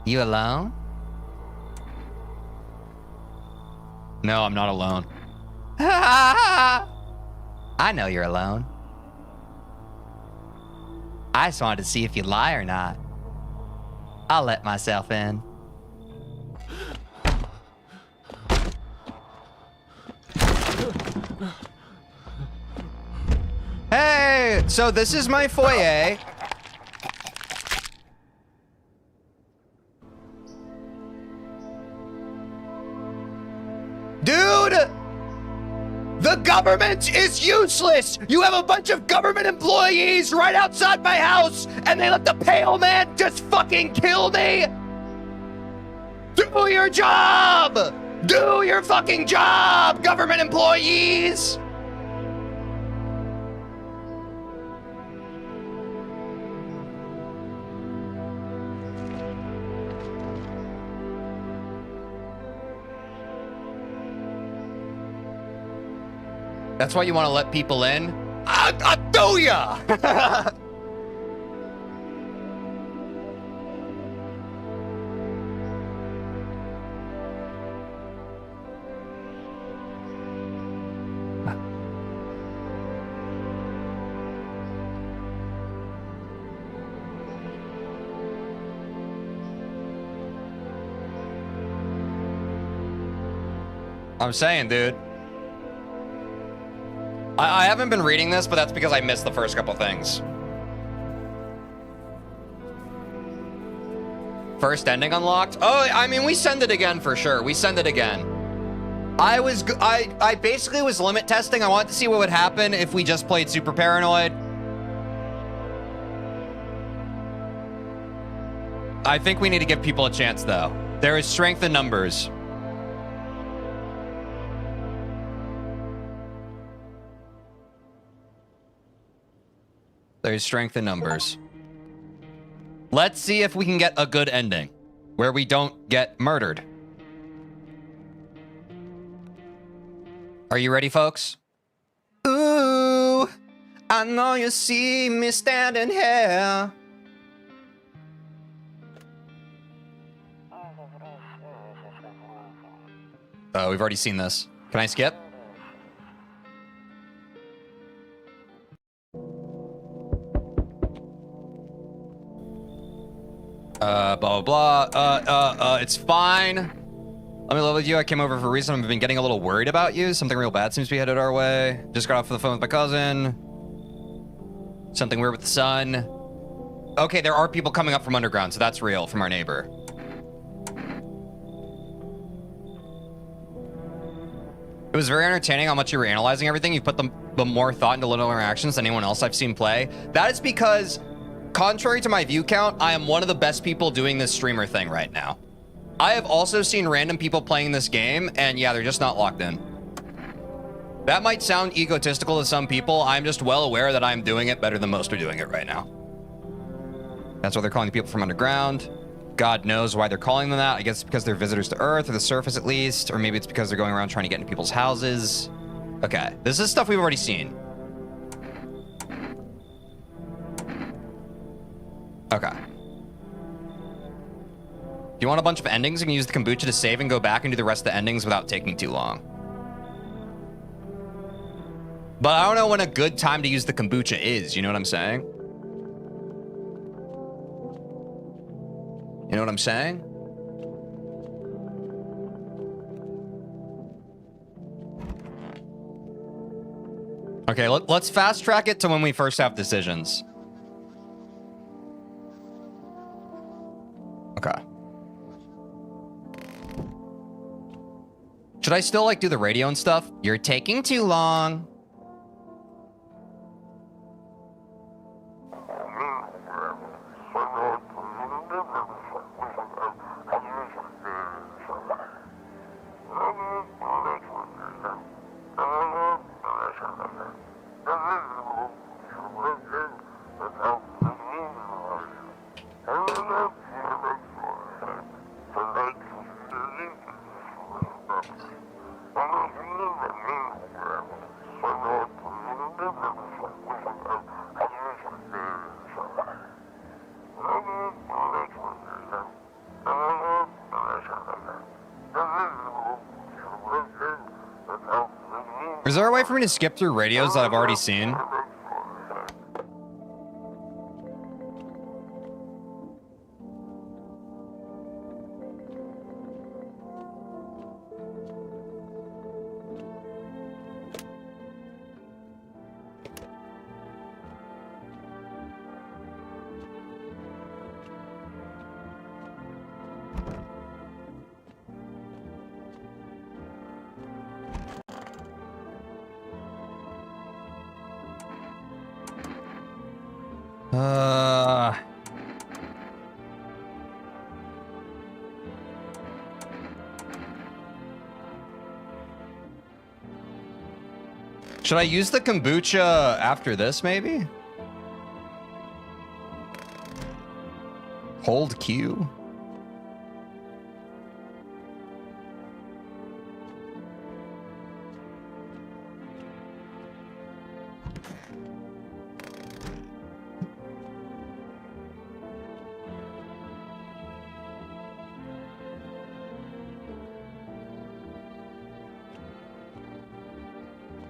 you alone? No, I'm not alone. I know you're alone. I just wanted to see if you lie or not. I'll let myself in. Hey, so this is my foyer. Dude! The government is useless! You have a bunch of government employees right outside my house, and they let the pale man just fucking kill me! Do your job! Do your fucking job, government employees! That's why you want to let people in? I do ya! I'm saying, dude. I haven't been reading this, but that's because I missed the first couple things. First ending unlocked? Oh, I mean, we send it again for sure. We send it again. I basically was limit testing. I wanted to see what would happen if we just played Super Paranoid. I think we need to give people a chance, though. There is strength in numbers. There's strength in numbers. Let's see if we can get a good ending where we don't get murdered. Are you ready, folks? Ooh, I know you see me standing here. Oh, we've already seen this. Can I skip? Blah, blah, blah. It's fine. Let me level with you. I came over for a reason. I've been getting a little worried about you. Something real bad seems to be headed our way. Just got off the phone with my cousin. Something weird with the sun. Okay, there are people coming up from underground, so that's real from our neighbor. It was very entertaining how much you were analyzing everything. You put the more thought into little interactions than anyone else I've seen play. That is because, contrary to my view count, I am one of the best people doing this streamer thing right now. I have also seen random people playing this game, and yeah, they're just not locked in. That might sound egotistical to some people. I'm just well aware that I'm doing it better than most are doing it right now. That's why they're calling the people from underground. God knows why they're calling them that. I guess it's because they're visitors to Earth, or the surface at least, or maybe it's because they're going around trying to get into people's houses. Okay, this is stuff we've already seen. Okay. If you want a bunch of endings, you can use the kombucha to save and go back and do the rest of the endings without taking too long. But I don't know when a good time to use the kombucha is, you know what I'm saying? You know what I'm saying? Okay, let's fast track it to when we first have decisions. Okay. Should I still like do the radio and stuff? You're taking too long. Is there a way for me to skip through radios that I've already seen? Should I use the kombucha after this, maybe? Hold Q.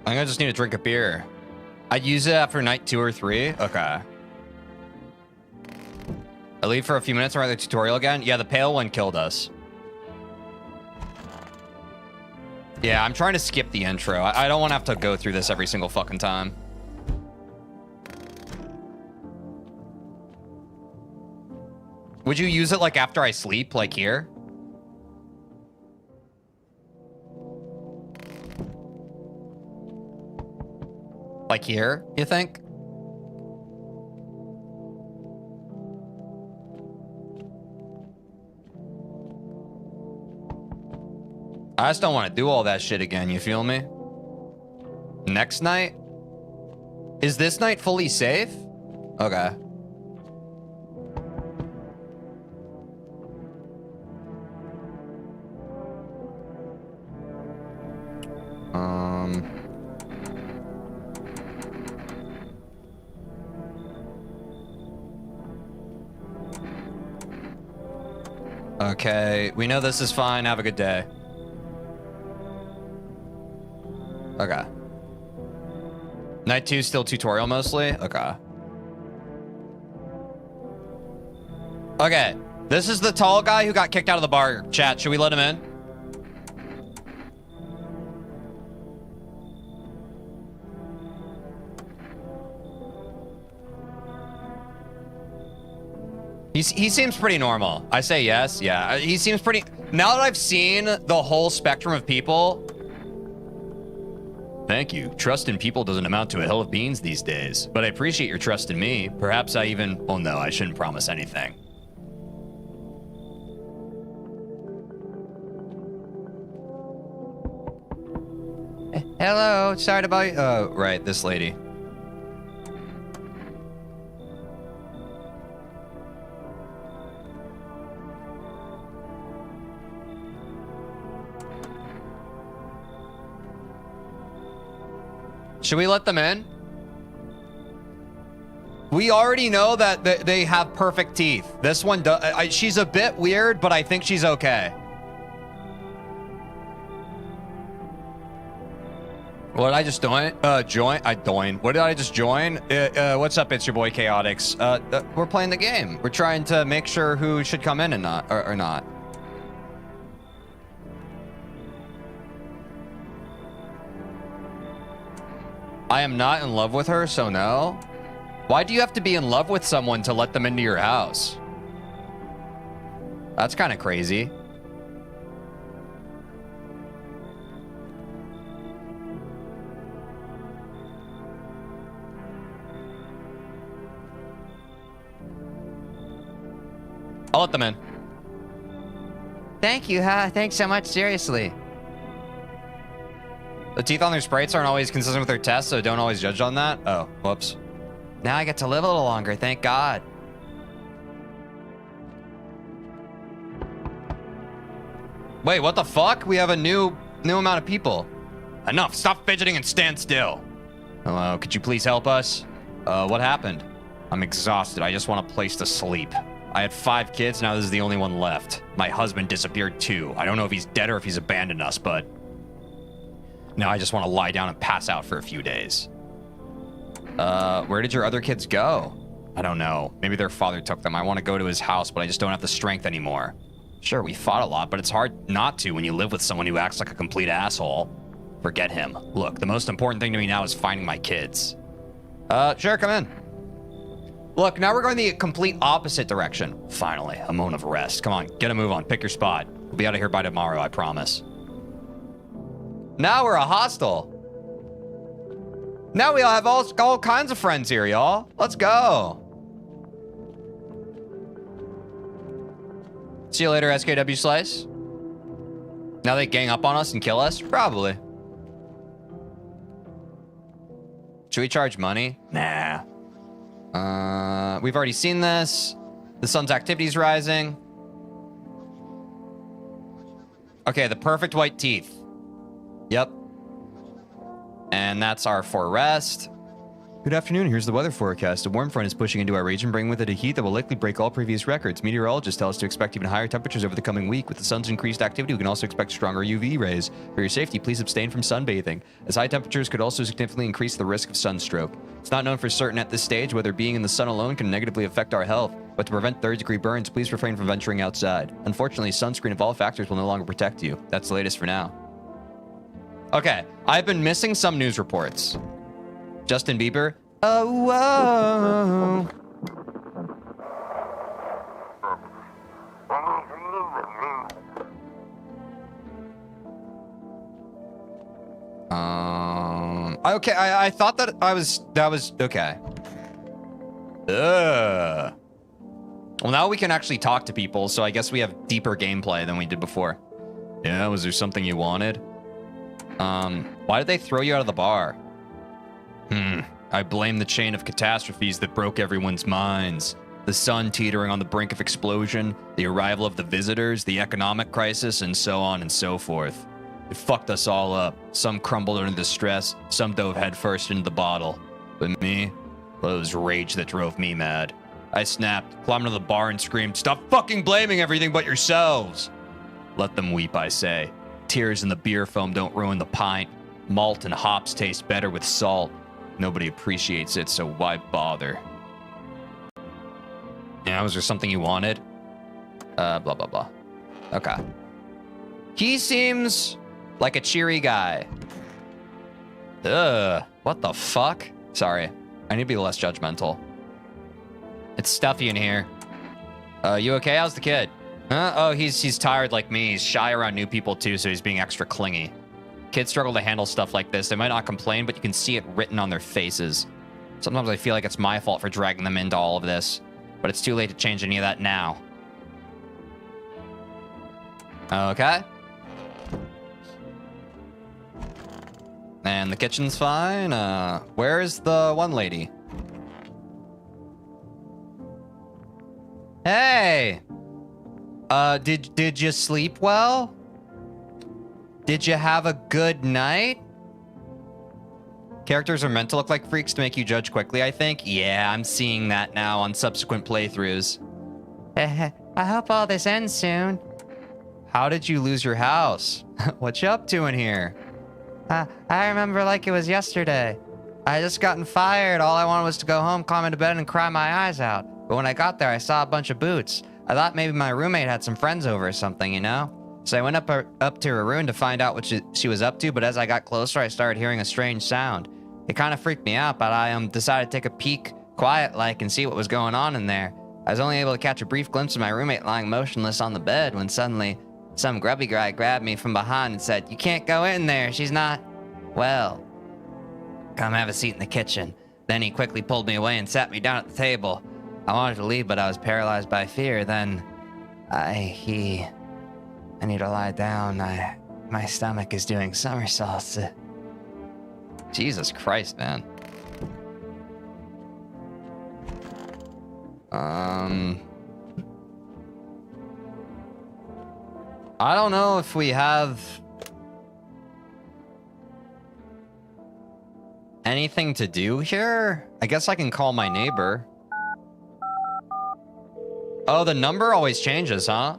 I think I just need to drink a beer. I'd use it after night 2 or 3. Okay. I leave for a few minutes and write the tutorial again. Yeah, the pale one killed us. Yeah, I'm trying to skip the intro. I don't want to have to go through this every single fucking time. Would you use it like after I sleep, like here? Like here, you think? I just don't want to do all that shit again, you feel me? Next night? Is this night fully safe? Okay. Okay, we know this is fine. Have a good day. Okay. Night 2 still tutorial mostly? Okay. Okay. This is the tall guy who got kicked out of the bar. Chat, should we let him in? He seems pretty normal. I say yes. Yeah, he seems pretty... Now that I've seen the whole spectrum of people... Thank you. Trust in people doesn't amount to a hill of beans these days. But I appreciate your trust in me. Perhaps I even... Well, no, I shouldn't promise anything. Hello. Sorry to bother you. Oh, right. This lady. Should we let them in? We already know that they have perfect teeth. This one does. She's a bit weird, but I think she's okay. What did I just join? What did I just join? What's up? It's your boy Chaotix. We're playing the game. We're trying to make sure who should come in and not, or not. I am not in love with her, so no. Why do you have to be in love with someone to let them into your house? That's kind of crazy. I'll let them in. Thank you, huh? Thanks so much, seriously. The teeth on their sprites aren't always consistent with their tests, so don't always judge on that. Oh, whoops. Now I get to live a little longer, thank God. Wait, what the fuck? We have a new amount of people. Enough, stop fidgeting and stand still. Hello, could you please help us? What happened? I'm exhausted, I just want a place to sleep. I had 5 kids, now this is the only one left. My husband disappeared too. I don't know if he's dead or if he's abandoned us, but... Now I just want to lie down and pass out for a few days. Where did your other kids go? I don't know. Maybe their father took them. I want to go to his house, but I just don't have the strength anymore. Sure, we fought a lot, but it's hard not to when you live with someone who acts like a complete asshole. Forget him. Look, the most important thing to me now is finding my kids. Sure, come in. Look, now we're going the complete opposite direction. Finally, a moment of rest. Come on, get a move on. Pick your spot. We'll be out of here by tomorrow, I promise. Now we're a hostel. Now we all have all kinds of friends here, y'all. Let's go. See you later, SKW Slice. Now they gang up on us and kill us? Probably. Should we charge money? Nah. We've already seen this. The sun's activity's rising. Okay, the perfect white teeth. Yep. And that's our for rest. Good afternoon. Here's the weather forecast. A warm front is pushing into our region, bringing with it a heat that will likely break all previous records. Meteorologists tell us to expect even higher temperatures over the coming week. With the sun's increased activity, we can also expect stronger UV rays. For your safety, please abstain from sunbathing, as high temperatures could also significantly increase the risk of sunstroke. It's not known for certain at this stage whether being in the sun alone can negatively affect our health, but to prevent third-degree burns, please refrain from venturing outside. Unfortunately, sunscreen of all factors will no longer protect you. That's the latest for now. Okay, I've been missing some news reports. Justin Bieber. Oh, whoa. Okay, I thought that was okay. Well, now we can actually talk to people, so I guess we have deeper gameplay than we did before. Yeah, was there something you wanted? Why did they throw you out of the bar? I blame the chain of catastrophes that broke everyone's minds. The sun teetering on the brink of explosion, the arrival of the visitors, the economic crisis, and so on and so forth. It fucked us all up. Some crumbled under the stress, some dove headfirst into the bottle. But me? Well, it was rage that drove me mad. I snapped, climbed into the bar and screamed, "Stop fucking blaming everything but yourselves!" Let them weep, I say. Tears in the beer foam don't ruin the pint. Malt and hops taste better with salt. Nobody appreciates it, so why bother? Yeah, was there something you wanted? Blah, blah, blah. Okay. He seems like a cheery guy. Ugh, what the fuck? Sorry, I need to be less judgmental. It's stuffy in here. You okay? How's the kid? Huh? Oh, he's tired like me. He's shy around new people too, so he's being extra clingy. Kids struggle to handle stuff like this. They might not complain, but you can see it written on their faces. Sometimes I feel like it's my fault for dragging them into all of this, but it's too late to change any of that now. Okay. And the kitchen's fine. Where's the one lady? Hey! Did you sleep well? Did you have a good night? Characters are meant to look like freaks to make you judge quickly, I think. Yeah, I'm seeing that now on subsequent playthroughs. I hope all this ends soon. How did you lose your house? What you up to in here? I remember like it was yesterday. I just gotten fired. All I wanted was to go home, climb into bed, and cry my eyes out. But when I got there, I saw a bunch of boots. I thought maybe my roommate had some friends over or something, you know? So I went up to her room to find out what she was up to, but as I got closer, I started hearing a strange sound. It kind of freaked me out, but I decided to take a peek, quiet-like, and see what was going on in there. I was only able to catch a brief glimpse of my roommate lying motionless on the bed when suddenly some grubby guy grabbed me from behind and said, "You can't go in there, she's not well. Come have a seat in the kitchen." Then he quickly pulled me away and sat me down at the table. I wanted to leave, but I was paralyzed by fear. Then I need to lie down. My stomach is doing somersaults. Jesus Christ, man. I don't know if we have anything to do here. I guess I can call my neighbor. Oh, the number always changes, huh?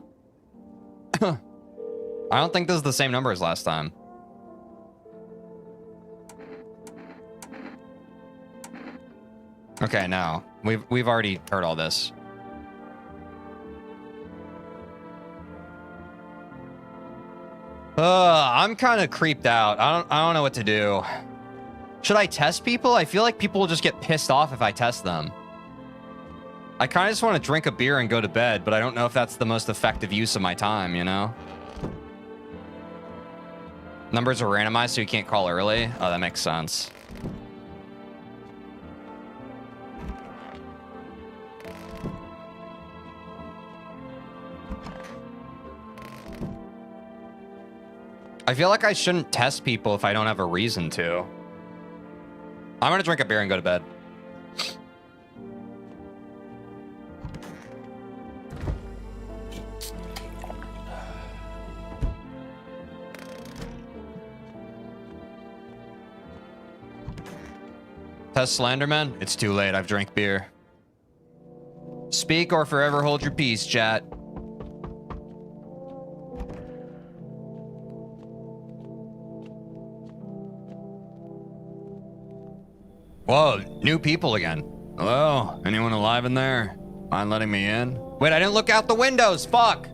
I don't think this is the same number as last time. Okay, no. We've already heard all this. I'm kind of creeped out. I don't know what to do. Should I test people? I feel like people will just get pissed off if I test them. I kind of just want to drink a beer and go to bed, but I don't know if that's the most effective use of my time, you know? Numbers are randomized, so you can't call early. Oh, that makes sense. I feel like I shouldn't test people if I don't have a reason to. I'm gonna drink a beer and go to bed. Test Slenderman? It's too late. I've drank beer. Speak or forever hold your peace, chat. Whoa, new people again. Hello? Anyone alive in there? Mind letting me in? Wait, I didn't look out the windows. Fuck!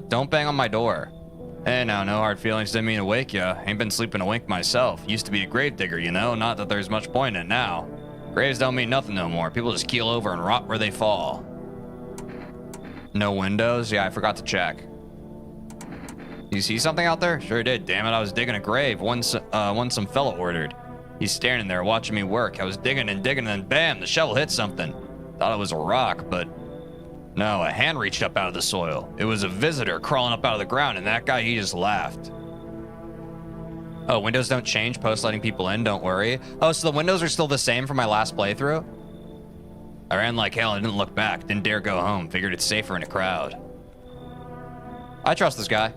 Don't bang on my door. Hey, now, no hard feelings. Didn't mean to wake ya. Ain't been sleeping a wink myself. Used to be a grave digger, you know? Not that there's much point in it now. Graves don't mean nothing no more. People just keel over and rot where they fall. No windows? Yeah, I forgot to check. You see something out there? Sure did. Damn it, I was digging a grave. One some fella ordered. He's standing there watching me work. I was digging and digging, and then bam, the shovel hit something. Thought it was a rock, but no, a hand reached up out of the soil. It was a visitor crawling up out of the ground, and that guy, he just laughed. Oh, windows don't change post letting people in, don't worry. Oh, so the windows are still the same from my last playthrough? I ran like hell and didn't look back. Didn't dare go home. Figured it's safer in a crowd. I trust this guy.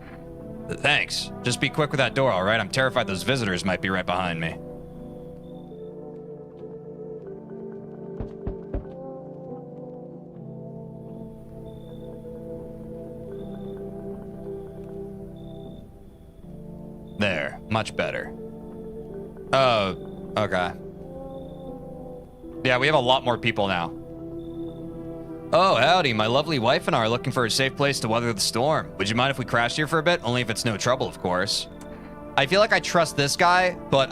Thanks. Just be quick with that door, all right? I'm terrified those visitors might be right behind me. Much better. Oh, okay. Yeah, we have a lot more people now. Oh, howdy. My lovely wife and I are looking for a safe place to weather the storm. Would you mind if we crashed here for a bit? Only if it's no trouble, of course. I feel like I trust this guy, but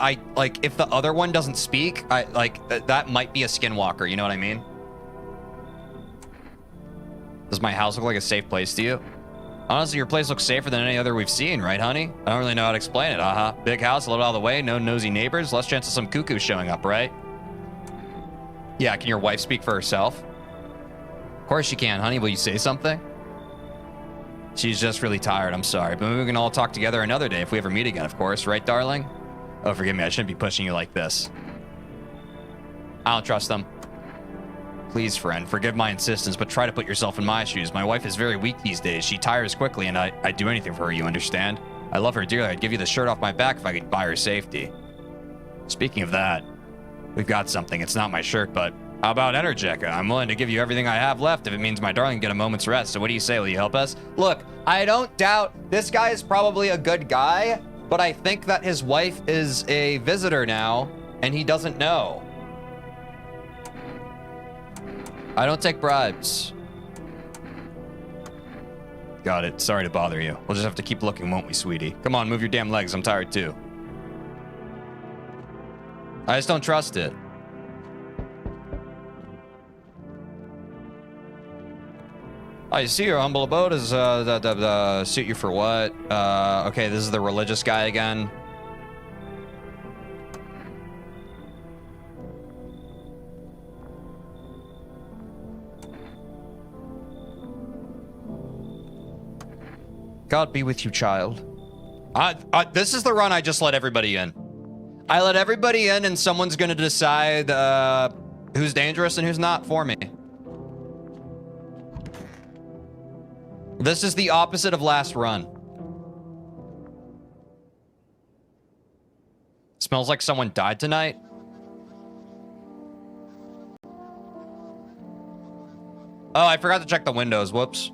if the other one doesn't speak, that might be a skinwalker, you know what I mean? Does my house look like a safe place to you? Honestly, your place looks safer than any other we've seen, right, honey? I don't really know how to explain it. Big house, a little out of the way, no nosy neighbors, less chance of some cuckoo showing up, right? Yeah, can your wife speak for herself? Of course she can, honey. Will you say something? She's just really tired, I'm sorry. But maybe we can all talk together another day if we ever meet again, of course. Right, darling? Oh, forgive me. I shouldn't be pushing you like this. I don't trust them. Please, friend, forgive my insistence, but try to put yourself in my shoes. My wife is very weak these days. She tires quickly, and I'd do anything for her, you understand? I love her dearly. I'd give you the shirt off my back if I could buy her safety. Speaking of that, we've got something. It's not my shirt, but how about Energeca? I'm willing to give you everything I have left if it means my darling can get a moment's rest. So what do you say? Will you help us? Look, I don't doubt this guy is probably a good guy, but I think that his wife is a visitor now, and he doesn't know. I don't take bribes. Got it. Sorry to bother you. We'll just have to keep looking, won't we, sweetie? Come on, move your damn legs. I'm tired too. I just don't trust it. I see your humble abode is suit you for what? Okay, this is the religious guy again. God be with you, child. This is the run I just let everybody in. I let everybody in, and someone's gonna decide who's dangerous and who's not for me. This is the opposite of last run. Smells like someone died tonight. Oh, I forgot to check the windows. Whoops.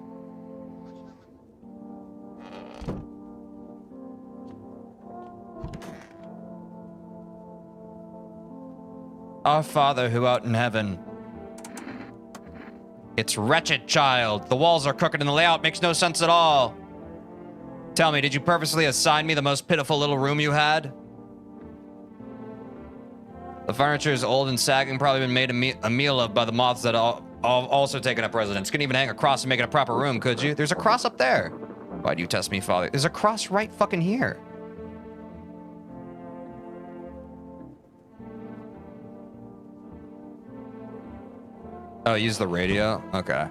Our Father who art in heaven. It's wretched, child. The walls are crooked and the layout makes no sense at all. Tell me, did you purposely assign me the most pitiful little room you had? The furniture is old and sagging, probably been made a meal of by the moths that also taken up residence. Couldn't even hang a cross and make it a proper room, could you? There's a cross up there. Why do you test me, Father? There's a cross right fucking here. Oh, use the radio? Okay.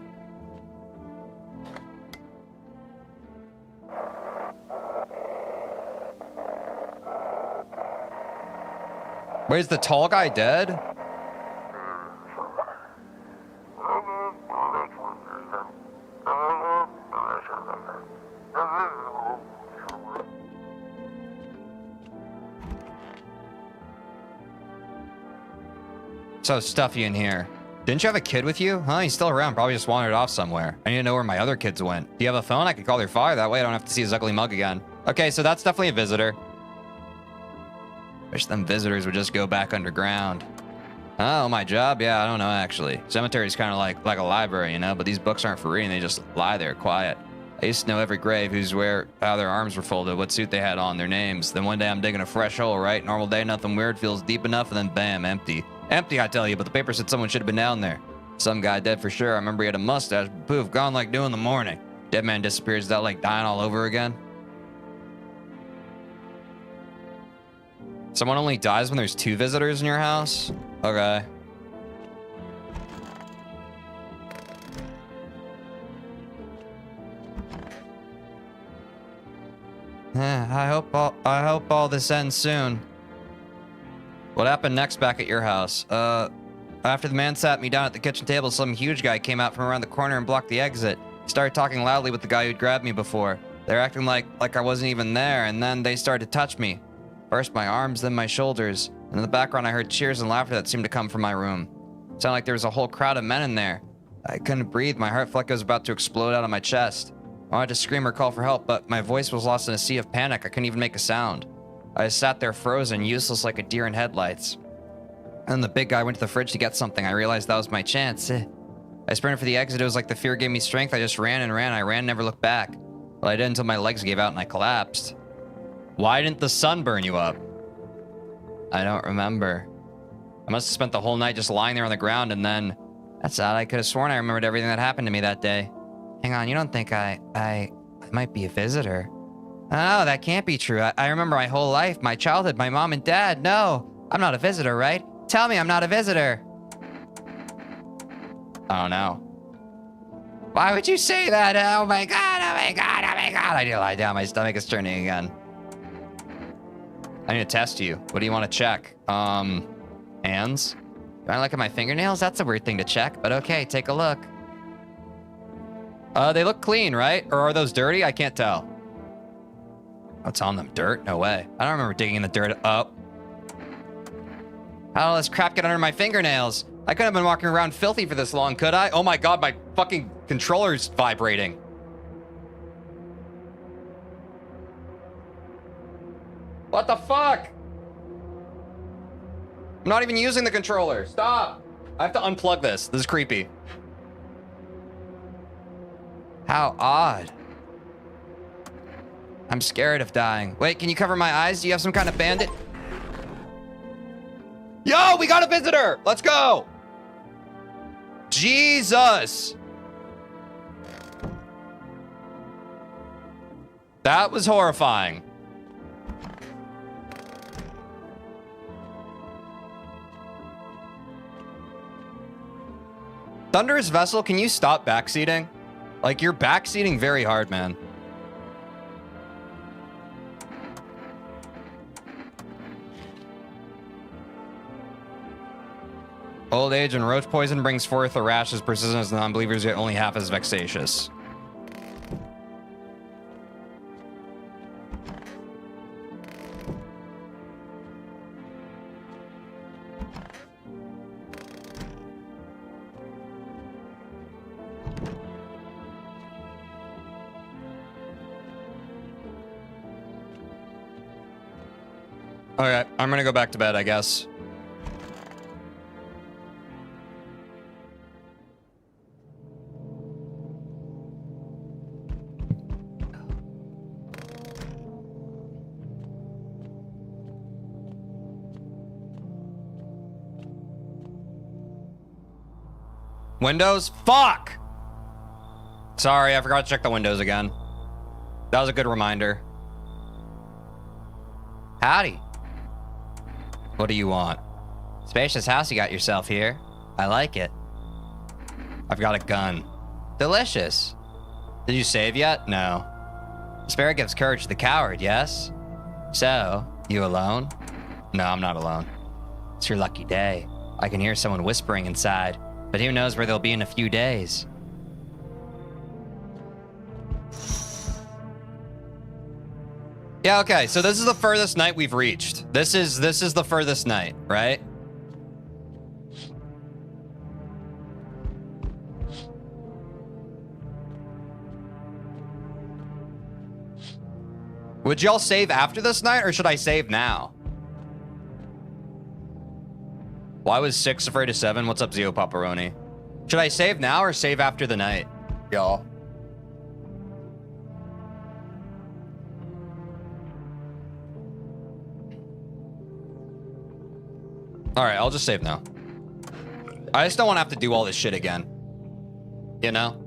Wait, is the tall guy dead? So stuffy in here. Didn't you have a kid with you? Huh? He's still around. Probably just wandered off somewhere. I need to know where my other kids went. Do you have a phone? I could call their father. That way I don't have to see his ugly mug again. Okay, so that's definitely a visitor. Wish them visitors would just go back underground. Oh, my job? Yeah, I don't know, actually. Cemetery's kind of like a library, you know? But these books aren't for reading. They just lie there quiet. I used to know every grave, how their arms were folded, what suit they had on, their names. Then one day I'm digging a fresh hole, right? Normal day, nothing weird, feels deep enough, and then bam, empty. Empty, I tell you, but the paper said someone should have been down there. Some guy dead for sure. I remember he had a mustache. Poof, gone like 2 in the morning. Dead man disappears. Is that like dying all over again? Someone only dies when there's 2 visitors in your house? Okay. I hope all this ends soon. What happened next back at your house? After the man sat me down at the kitchen table, some huge guy came out from around the corner and blocked the exit. He started talking loudly with the guy who'd grabbed me before. They were acting like I wasn't even there, and then they started to touch me. First my arms, then my shoulders. And in the background I heard cheers and laughter that seemed to come from my room. It sounded like there was a whole crowd of men in there. I couldn't breathe. My heart felt like it was about to explode out of my chest. I wanted to scream or call for help, but my voice was lost in a sea of panic. I couldn't even make a sound. I sat there frozen, useless like a deer in headlights. And then the big guy went to the fridge to get something. I realized that was my chance. I sprinted for the exit. It was like the fear gave me strength. I just ran and ran. I ran, never looked back. Well, I did until my legs gave out and I collapsed. Why didn't the sun burn you up? I don't remember. I must have spent the whole night just lying there on the ground, and then... That's odd. I could have sworn I remembered everything that happened to me that day. Hang on, you don't think I might be a visitor? Oh, that can't be true. I remember my whole life, my childhood, my mom and dad. No, I'm not a visitor, right? Tell me I'm not a visitor. I don't know. Why would you say that? Oh my god, oh my god, oh my god. I need to lie down. My stomach is turning again. I need to test you. What do you want to check? Hands? Do I look at my fingernails? That's a weird thing to check, but okay, take a look. They look clean, right? Or are those dirty? I can't tell. What's on them? Dirt? No way. I don't remember digging in the dirt. Oh. How did all this crap get under my fingernails? I couldn't have been walking around filthy for this long, could I? Oh my god, my fucking controller's vibrating. What the fuck? I'm not even using the controller. Stop. I have to unplug this. This is creepy. How odd. I'm scared of dying. Wait, can you cover my eyes? Do you have some kind of bandit? Yo, we got a visitor. Let's go. Jesus. That was horrifying. Thunderous Vessel, can you stop backseating? Like, you're backseating very hard, man. Old age and roach poison brings forth a rash as persistent as non-believers, yet only half as vexatious. Okay, I'm gonna go back to bed, I guess. Windows? Fuck! Sorry, I forgot to check the windows again. That was a good reminder. Howdy. What do you want? Spacious house you got yourself here. I like it. I've got a gun. Delicious. Did you save yet? No. Spirit gives courage to the coward, yes? So, you alone? No, I'm not alone. It's your lucky day. I can hear someone whispering inside, but who knows where they'll be in a few days. Yeah, okay, so this is the furthest night we've reached. This is the furthest night, right? Would y'all save after this night, or should I save now? Why was 6 afraid of 7? What's up, Zio Paparoni? Should I save now or save after the night, y'all? All right, I'll just save now. I just don't want to have to do all this shit again. You know?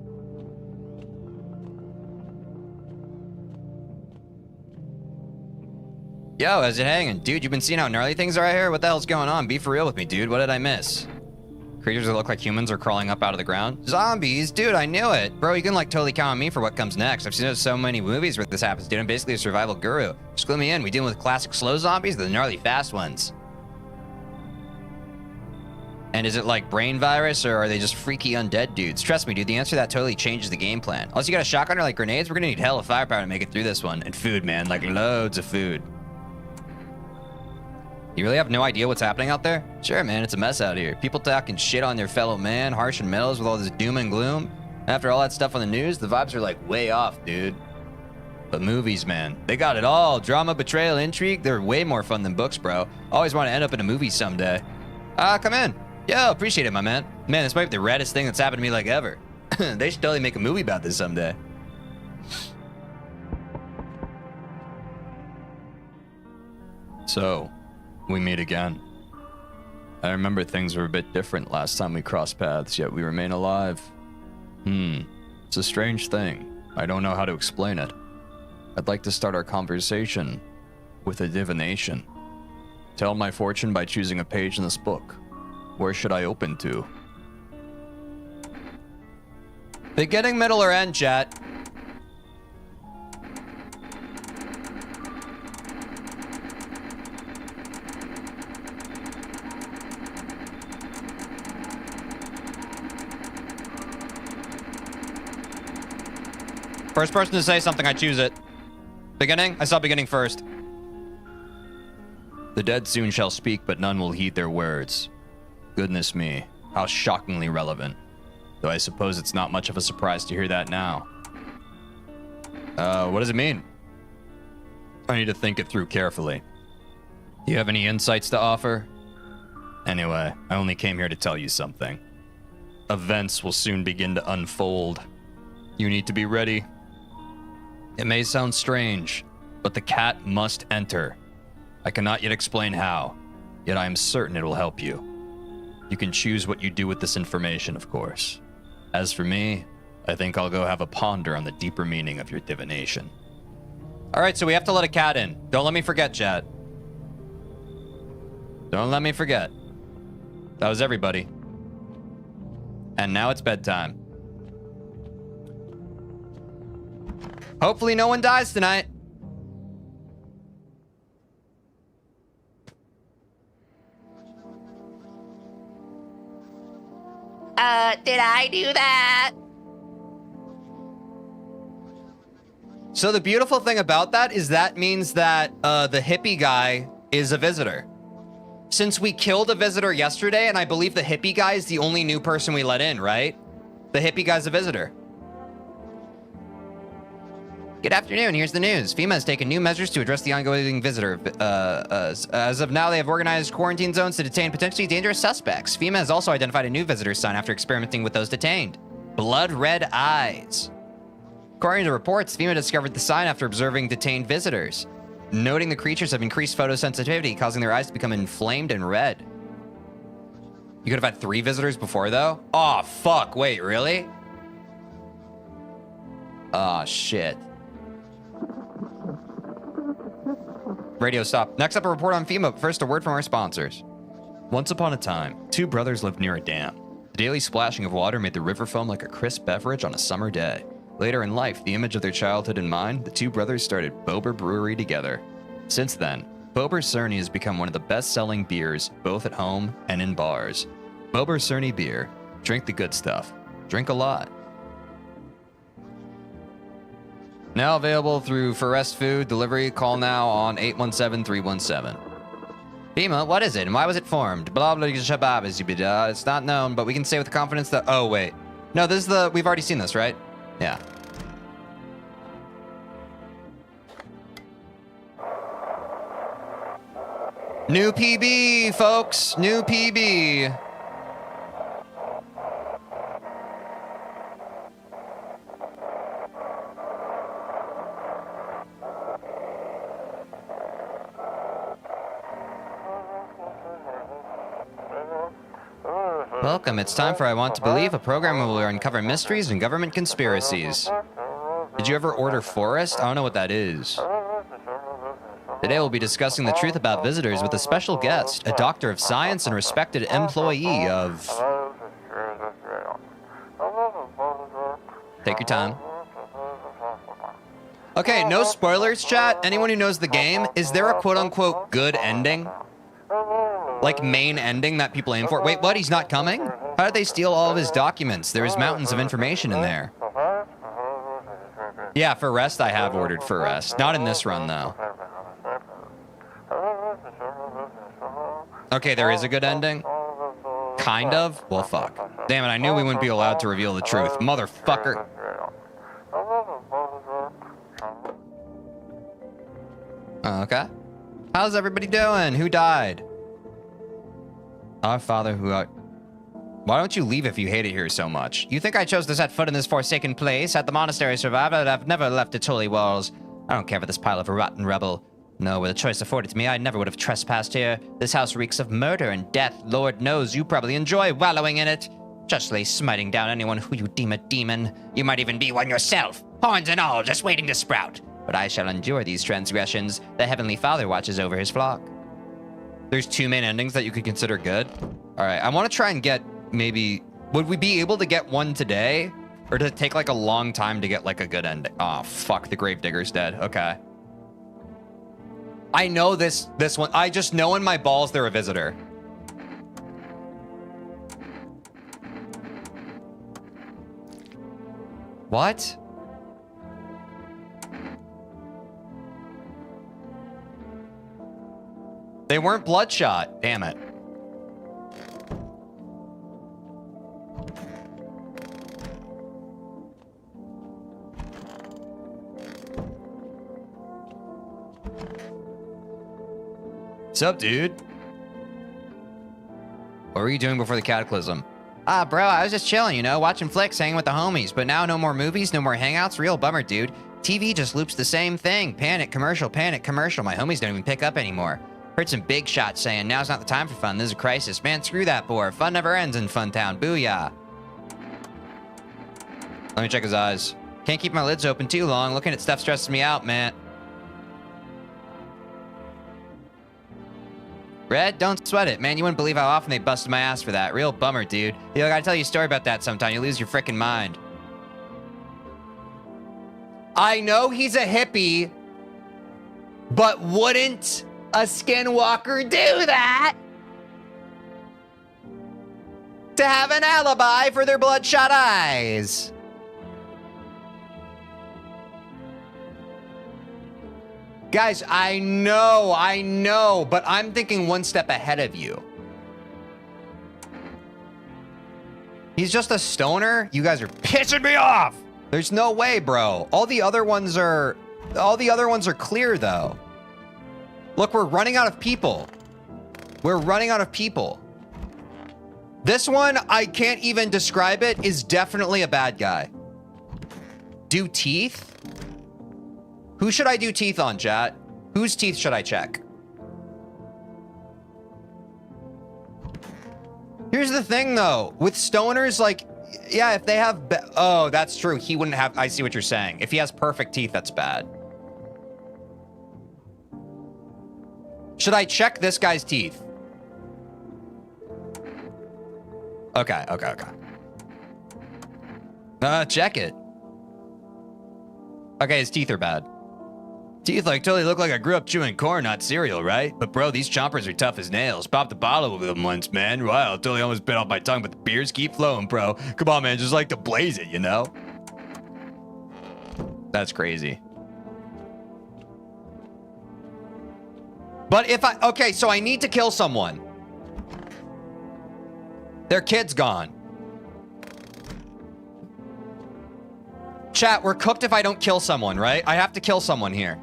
Yo, how's it hanging? Dude, you been seeing how gnarly things are out here? What the hell's going on? Be for real with me, dude. What did I miss? Creatures that look like humans are crawling up out of the ground. Zombies? Dude, I knew it. Bro, you can like totally count on me for what comes next. I've seen so many movies where this happens, dude. I'm basically a survival guru. Just clue me in. We dealing with classic slow zombies or the gnarly fast ones? And is it like brain virus, or are they just freaky undead dudes? Trust me, dude, the answer to that totally changes the game plan. Unless you got a shotgun or like grenades, we're gonna need hella firepower to make it through this one. And food, man, like loads of food. You really have no idea what's happening out there? Sure, man, it's a mess out here. People talking shit on their fellow man, harsh and meadows with all this doom and gloom. After all that stuff on the news, the vibes are like way off, dude. But movies, man, they got it all. Drama, betrayal, intrigue, they're way more fun than books, bro. Always want to end up in a movie someday. Come in. Yo, appreciate it, my man. Man, this might be the reddest thing that's happened to me like ever. They should totally make a movie about this someday. So, we meet again. I remember things were a bit different last time we crossed paths, yet we remain alive. It's a strange thing. I don't know how to explain it. I'd like to start our conversation with a divination. Tell my fortune by choosing a page in this book. Where should I open to? Beginning, middle, or end, chat? First person to say something, I choose it. Beginning? I saw beginning first. The dead soon shall speak, but none will heed their words. Goodness me, how shockingly relevant. Though I suppose it's not much of a surprise to hear that now. What does it mean? I need to think it through carefully. Do you have any insights to offer? Anyway, I only came here to tell you something. Events will soon begin to unfold. You need to be ready. It may sound strange, but the cat must enter. I cannot yet explain how, yet I am certain it will help you. You can choose what you do with this information, of course. As for me, I think I'll go have a ponder on the deeper meaning of your divination. All right, so we have to let a cat in. Don't let me forget, chat. Don't let me forget. That was everybody. And now it's bedtime. Hopefully no one dies tonight. Did I do that? So the beautiful thing about that is that means that the hippie guy is a visitor. Since we killed a visitor yesterday, and I believe the hippie guy is the only new person we let in, right? The hippie guy's a visitor. Good afternoon, here's the news. FEMA has taken new measures to address the ongoing visitor. As of now, they have organized quarantine zones to detain potentially dangerous suspects. FEMA has also identified a new visitor sign after experimenting with those detained. Blood red eyes. According to reports, FEMA discovered the sign after observing detained visitors, noting the creatures have increased photosensitivity, causing their eyes to become inflamed and red. You could have had 3 visitors before, though? Oh, fuck. Wait, really? Oh, shit. Radio stop. Next up, a report on FEMA, but first a word from our sponsors. Once upon a time, 2 brothers lived near a dam. The daily splashing of water made the river foam like a crisp beverage on a summer day. Later in life, the image of their childhood in mind, the 2 brothers started Bober Brewery together. Since then, Bober Cerny has become one of the best-selling beers, both at home and in bars. Bober Cerny beer. Drink the good stuff. Drink a lot. Now available through Forest Food Delivery. Call now on 817-317. FEMA, what is it and why was it formed? Blah, blah, blah, blah. It's not known, but we can say with confidence that... Oh, wait. No, this is we've already seen this, right? Yeah. New PB, folks. New PB. Welcome. It's time for I Want to Believe, a program where we'll uncover mysteries and government conspiracies. Did you ever order Forest? I don't know what that is. Today we'll be discussing the truth about visitors with a special guest, a doctor of science and respected employee of... Take your time. Okay, no spoilers, chat. Anyone who knows the game, is there a quote-unquote good ending? Like main ending that people aim for? Wait, what? He's not coming? How did they steal all of his documents? There's mountains of information in there. Yeah, for rest, I have ordered for rest. Not in this run, though. Okay, there is a good ending? Kind of? Well, fuck. Damn it, I knew we wouldn't be allowed to reveal the truth. Motherfucker. Oh, okay. How's everybody doing? Who died? Our Father who art... Why don't you leave if you hate it here so much? You think I chose to set foot in this forsaken place? Had the monastery survived, I'd have never left its holy walls. I don't care for this pile of rotten rubble. No, with a choice afforded to me, I never would have trespassed here. This house reeks of murder and death. Lord knows you probably enjoy wallowing in it. Justly smiting down anyone who you deem a demon. You might even be one yourself. Horns and all, just waiting to sprout. But I shall endure these transgressions. The Heavenly Father watches over his flock. There's 2 main endings that you could consider good. All right, I want to try and get maybe... Would we be able to get one today? Or does it take like a long time to get like a good ending? Oh, fuck, the Gravedigger's dead. Okay. I know this one. I just know in my balls they're a visitor. What? They weren't bloodshot. Damn it. What's up, dude? What were you doing before the cataclysm? Ah, bro, I was just chilling, you know, watching flicks, hanging with the homies. But now no more movies, no more hangouts. Real bummer, dude. TV just loops the same thing. Panic commercial, panic commercial. My homies don't even pick up anymore. Heard some big shots saying, now's not the time for fun. This is a crisis. Man, screw that boar. Fun never ends in Fun Town. Booyah. Let me check his eyes. Can't keep my lids open too long. Looking at stuff stresses me out, man. Red, don't sweat it. Man, you wouldn't believe how often they busted my ass for that. Real bummer, dude. Yo, I gotta tell you a story about that sometime. You lose your frickin' mind. I know he's a hippie, but wouldn't a skinwalker do that? To have an alibi for their bloodshot eyes. Guys, I know, but I'm thinking one step ahead of you. He's just a stoner? You guys are pissing me off! There's no way, bro. All the other ones are clear, though. Look, we're running out of people. We're running out of people. This one, I can't even describe it, is definitely a bad guy. Do teeth? Who should I do teeth on, chat? Whose teeth should I check? Here's the thing, though. With stoners, like, yeah, if they have... Oh, that's true. He wouldn't have... I see what you're saying. If he has perfect teeth, that's bad. Should I check this guy's teeth? Okay. Check it. Okay, his teeth are bad. Teeth like totally look like I grew up chewing corn, not cereal, right? But bro, these chompers are tough as nails. Popped a bottle with them once, man. Wow, totally almost bit off my tongue, but the beers keep flowing, bro. Come on, man, just like to blaze it, you know? That's crazy. But if okay, so I need to kill someone. Their kid's gone. Chat, we're cooked if I don't kill someone, right? I have to kill someone here.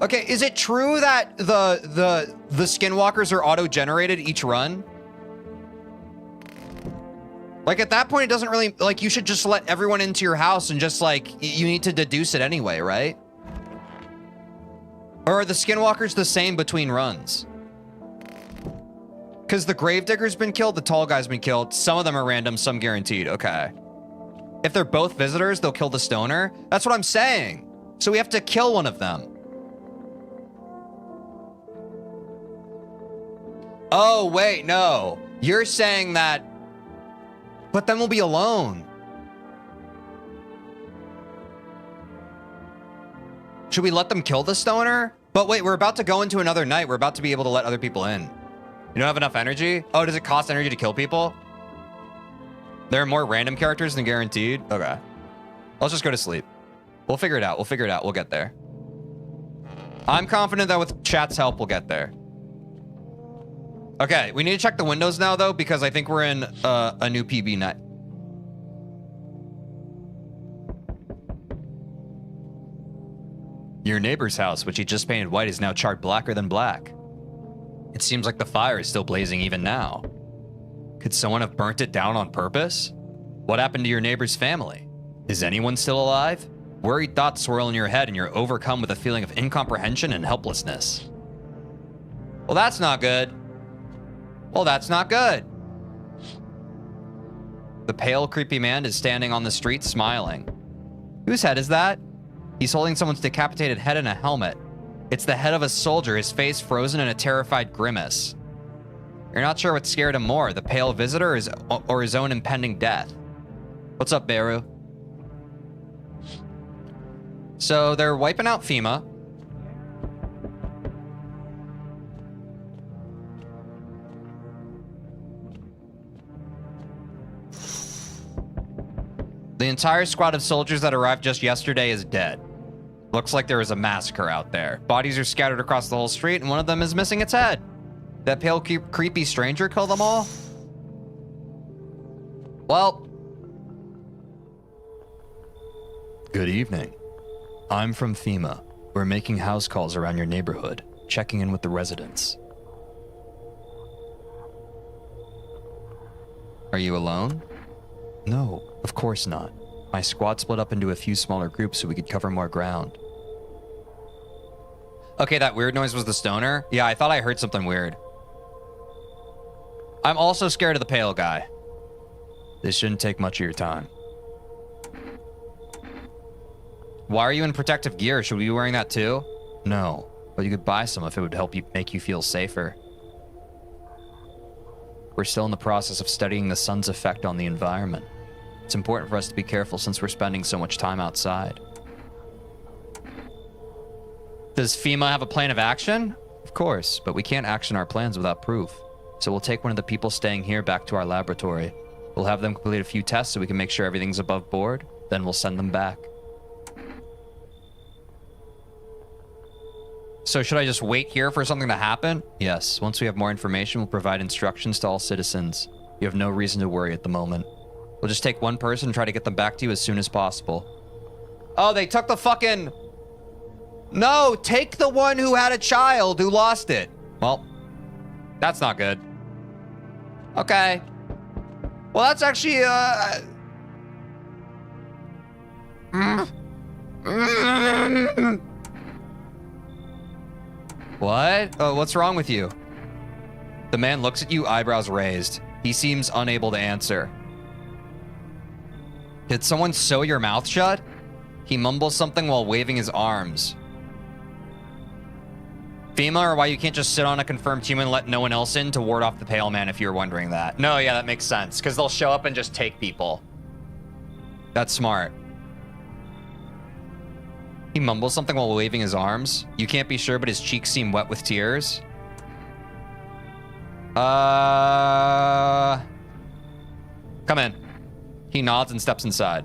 Okay, is it true that the skinwalkers are auto-generated each run? Like, at that point, it doesn't really... Like, you should just let everyone into your house and just, like, you need to deduce it anyway, right? Or are the skinwalkers the same between runs? Because the gravedigger's been killed, the tall guy's been killed. Some of them are random, some guaranteed. Okay. If they're both visitors, they'll kill the stoner. That's what I'm saying. So we have to kill one of them. Oh, wait, no. You're saying that... But then we'll be alone. Should we let them kill the stoner? But wait, we're about to go into another night. We're about to be able to let other people in. You don't have enough energy? Oh, does it cost energy to kill people? There are more random characters than guaranteed? Okay. Let's just go to sleep. We'll figure it out. We'll get there. I'm confident that with chat's help, we'll get there. Okay, we need to check the windows now, though, because I think we're in a new PB night. Your neighbor's house, which he just painted white, is now charred blacker than black. It seems like the fire is still blazing even now. Could someone have burnt it down on purpose? What happened to your neighbor's family? Is anyone still alive? Worried thoughts swirl in your head and you're overcome with a feeling of incomprehension and helplessness. Well, that's not good. Well, that's not good. The pale, creepy man is standing on the street smiling. Whose head is that? He's holding someone's decapitated head in a helmet. It's the head of a soldier, his face frozen in a terrified grimace. You're not sure what scared him more, the pale visitor or his own impending death. What's up, Beru? So they're wiping out FEMA. The entire squad of soldiers that arrived just yesterday is dead. Looks like there was a massacre out there. Bodies are scattered across the whole street, and one of them is missing its head. That pale, creepy stranger killed them all? Well. Good evening. I'm from FEMA. We're making house calls around your neighborhood, checking in with the residents. Are you alone? No, of course not. My squad split up into a few smaller groups so we could cover more ground. Okay, that weird noise was the stoner? Yeah, I thought I heard something weird. I'm also scared of the pale guy. This shouldn't take much of your time. Why are you in protective gear? Should we be wearing that too? No, but you could buy some if it would help you make you feel safer. We're still in the process of studying the sun's effect on the environment. It's important for us to be careful since we're spending so much time outside. Does FEMA have a plan of action? Of course, but we can't action our plans without proof. So we'll take one of the people staying here back to our laboratory. We'll have them complete a few tests so we can make sure everything's above board. Then we'll send them back. So should I just wait here for something to happen? Yes, once we have more information, we'll provide instructions to all citizens. You have no reason to worry at the moment. We'll just take one person and try to get them back to you as soon as possible. Oh, they took the fucking... No, take the one who had a child who lost it. Well, that's not good. Okay. Well, that's actually, What? Oh, what's wrong with you? The man looks at you, eyebrows raised. He seems unable to answer. Did someone sew your mouth shut? He mumbles something while waving his arms. FEMA, or why you can't just sit on a confirmed human and let no one else in to ward off the pale man, if you were wondering that. No, yeah, that makes sense, because they'll show up and just take people. That's smart. He mumbles something while waving his arms. You can't be sure, but his cheeks seem wet with tears. Come in. He nods and steps inside.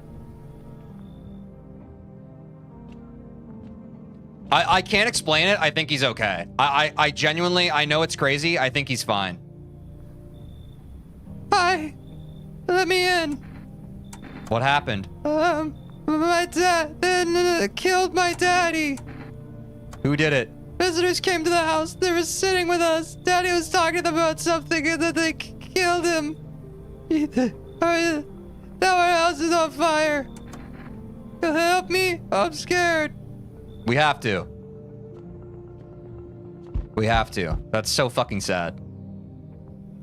I can't explain it. I think he's okay. I genuinely, I know it's crazy. I think he's fine. Hi. Let me in. What happened? My dad killed my daddy. Who did it? Visitors came to the house. They were sitting with us. Daddy was talking to them about something and then they killed him. Now our house is on fire. Help me. I'm scared. We have to. We have to. That's so fucking sad.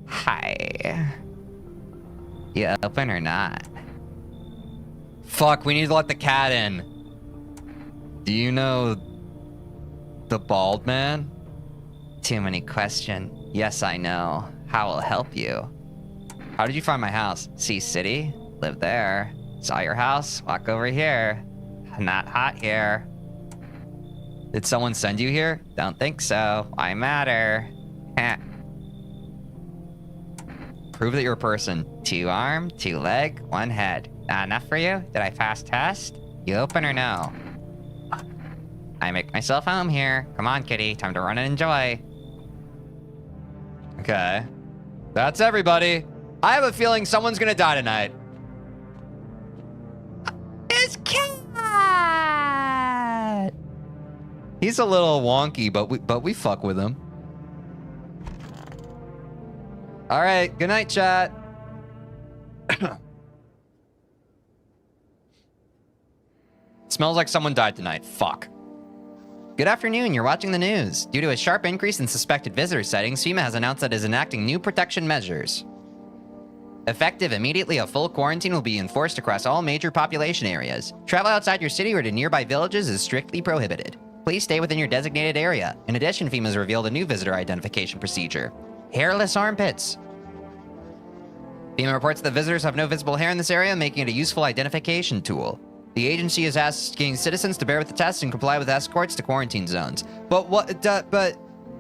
Hi. You open or not? Fuck, we need to let the cat in. Do you know the bald man? Too many questions. Yes, I know. How will help you? How did you find my house? See city? Live there. Saw your house? Walk over here. Not hot here. Did someone send you here? Don't think so. Why matter? Heh. Prove that you're a person. 2 arm, 2 leg, 1 head. Not enough for you? Did I pass test? You open or no? I make myself home here. Come on, kitty. Time to run and enjoy. Okay. That's everybody. I have a feeling someone's gonna die tonight. It's cat! He's a little wonky, but we fuck with him. All right, good night, chat. Smells like someone died tonight. Fuck. Good afternoon, you're watching the news. Due to a sharp increase in suspected visitor sightings, FEMA has announced that it is enacting new protection measures. Effective immediately, a full quarantine will be enforced across all major population areas. Travel outside your city or to nearby villages is strictly prohibited. Please stay within your designated area. In addition, FEMA has revealed a new visitor identification procedure. Hairless armpits. FEMA reports that visitors have no visible hair in this area, making it a useful identification tool. The agency is asking citizens to bear with the test and comply with escorts to quarantine zones. But what? But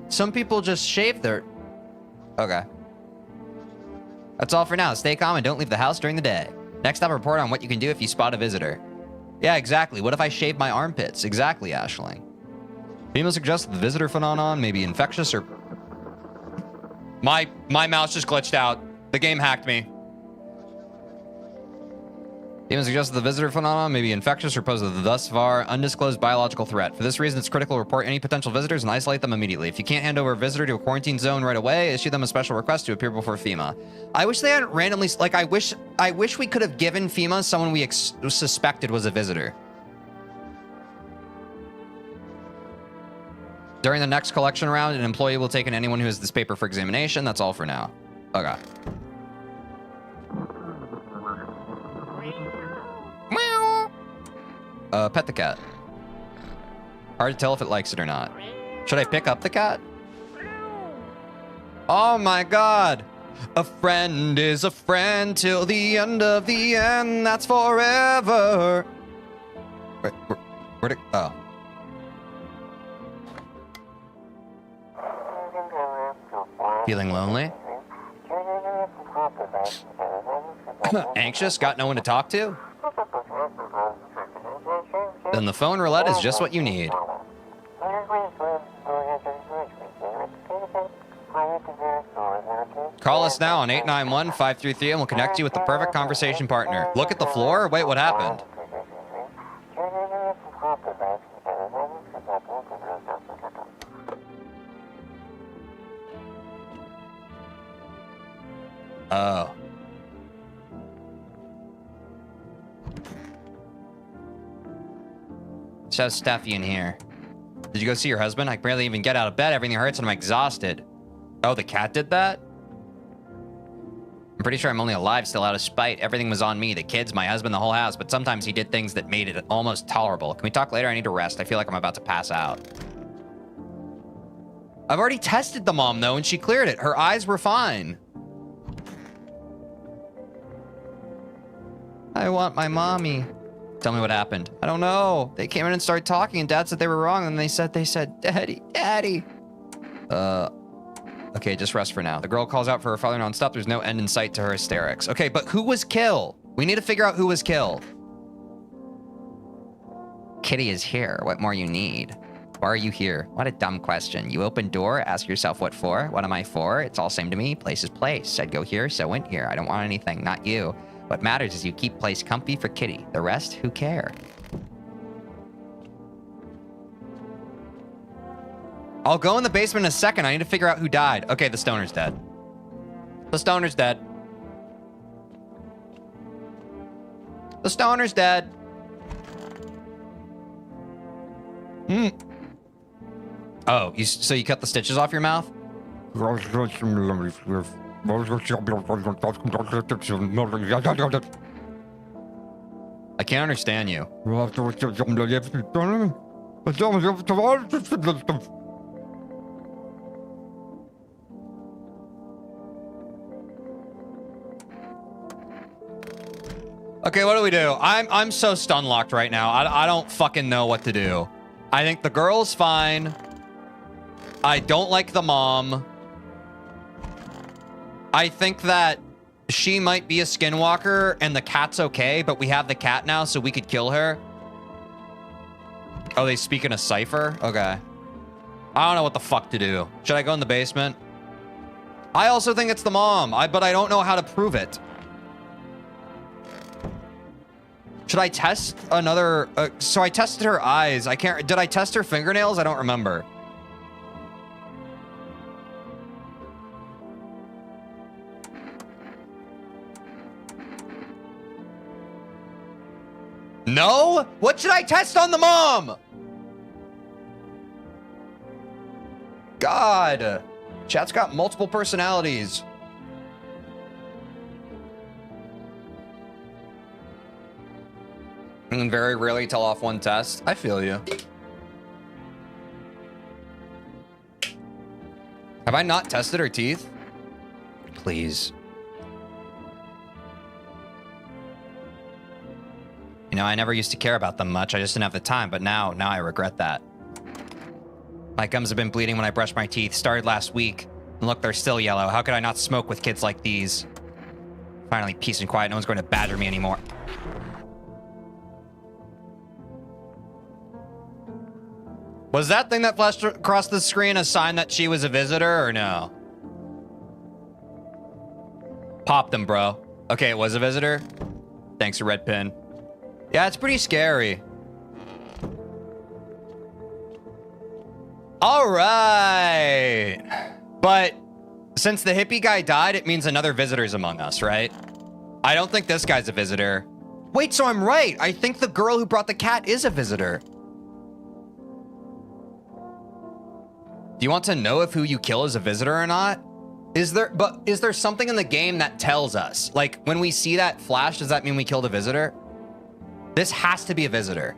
some people just shave their... Okay. That's all for now. Stay calm and don't leave the house during the day. Next up, report on what you can do if you spot a visitor. Yeah, exactly. What if I shave my armpits? Exactly, Ashling. FEMA suggests the visitor phenomenon may be infectious or... My mouse just glitched out. The game hacked me. FEMA suggests the visitor phenomenon may be infectious or pose a thus far undisclosed biological threat. For this reason, it's critical to report any potential visitors and isolate them immediately. If you can't hand over a visitor to a quarantine zone right away, issue them a special request to appear before FEMA. I wish they hadn't randomly... Like, I wish we could have given FEMA someone we suspected was a visitor. During the next collection round, an employee will take in anyone who has this paper for examination. That's all for now. Okay. Pet the cat. Hard to tell if it likes it or not. Should I pick up the cat? Oh my god. A friend is a friend till the end of the end. That's forever. Where'd it... Oh. Feeling lonely? Anxious? Got no one to talk to? Then the phone roulette is just what you need. Call us now on 891-533 and we'll connect you with the perfect conversation partner. Look at the floor? Wait, what happened? Oh. Let's have Steffi in here. Did you go see your husband? I can barely even get out of bed. Everything hurts and I'm exhausted. Oh, the cat did that? I'm pretty sure I'm only alive still out of spite. Everything was on me. The kids, my husband, the whole house. But sometimes he did things that made it almost tolerable. Can we talk later? I need to rest. I feel like I'm about to pass out. I've already tested the mom, though, and she cleared it. Her eyes were fine. I want my mommy. Tell me what happened. I don't know. They came in and started talking, and Dad said they were wrong, and they said, Daddy, Daddy. Okay, just rest for now. The girl calls out for her father nonstop. There's no end in sight to her hysterics. Okay, but who was Kill? We need to figure out who was Kill. Kitty is here. What more you need? Why are you here? What a dumb question. You open door, ask yourself what for. What am I for? It's all same to me. Place is place. Said go here, so went here. I don't want anything, not you. What matters is you keep place comfy for Kitty. The rest, who care? I'll go in the basement in a second. I need to figure out who died. Okay, the stoner's dead. The stoner's dead. The stoner's dead. Oh, so you cut the stitches off your mouth? I can't understand you. Okay, what do we do? I'm so stun locked right now. I don't fucking know what to do. I think the girl's fine. I don't like the mom. I think that she might be a skinwalker and the cat's okay, but we have the cat now, so we could kill her. Oh, they speak in a cipher? Okay. I don't know what the fuck to do. Should I go in the basement? I also think it's the mom, but I don't know how to prove it. Should I test another? So I tested her eyes. I can't. Did I test her fingernails? I don't remember. No? What should I test on the mom? God. Chat's got multiple personalities. And very rarely tell off one test. I feel you. Have I not tested her teeth? Please. You know, I never used to care about them much. I just didn't have the time, but now I regret that. My gums have been bleeding when I brush my teeth. Started last week. And look, they're still yellow. How could I not smoke with kids like these? Finally, peace and quiet. No one's going to badger me anymore. Was that thing that flashed across the screen a sign that she was a visitor or no? Pop them, bro. Okay, it was a visitor. Thanks, a red pin. Yeah, it's pretty scary. All right. But since the hippie guy died, it means another visitor's among us, right? I don't think this guy's a visitor. Wait, so I'm right. I think the girl who brought the cat is a visitor. Do you want to know if who you kill is a visitor or not? Is there something in the game that tells us? Like, when we see that flash, does that mean we killed a visitor? This has to be a visitor.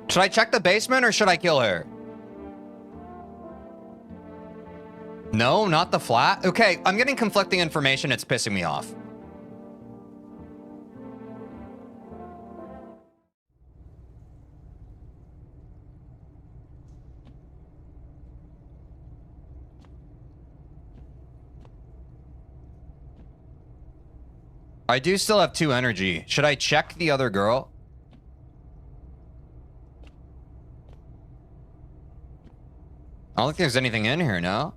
Should I check the basement or should I kill her? No, not the flat. Okay, I'm getting conflicting information. It's pissing me off. I do still have 2 energy. Should I check the other girl? I don't think there's anything in here, no?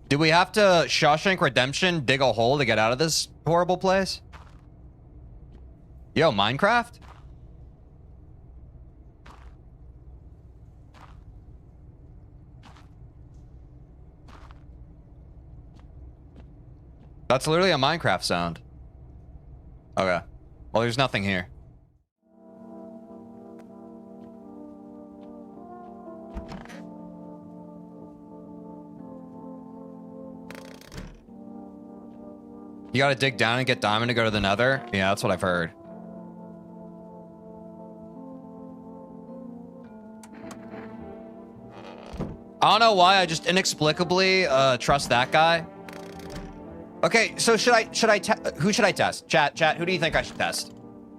Do we have to Shawshank Redemption dig a hole to get out of this horrible place? Yo, Minecraft? That's literally a Minecraft sound. Okay. Well, there's nothing here. You gotta dig down and get diamond to go to the nether? Yeah, that's what I've heard. I don't know why I just inexplicably trust that guy. Okay, so who should I test? Chat, who do you think I should test?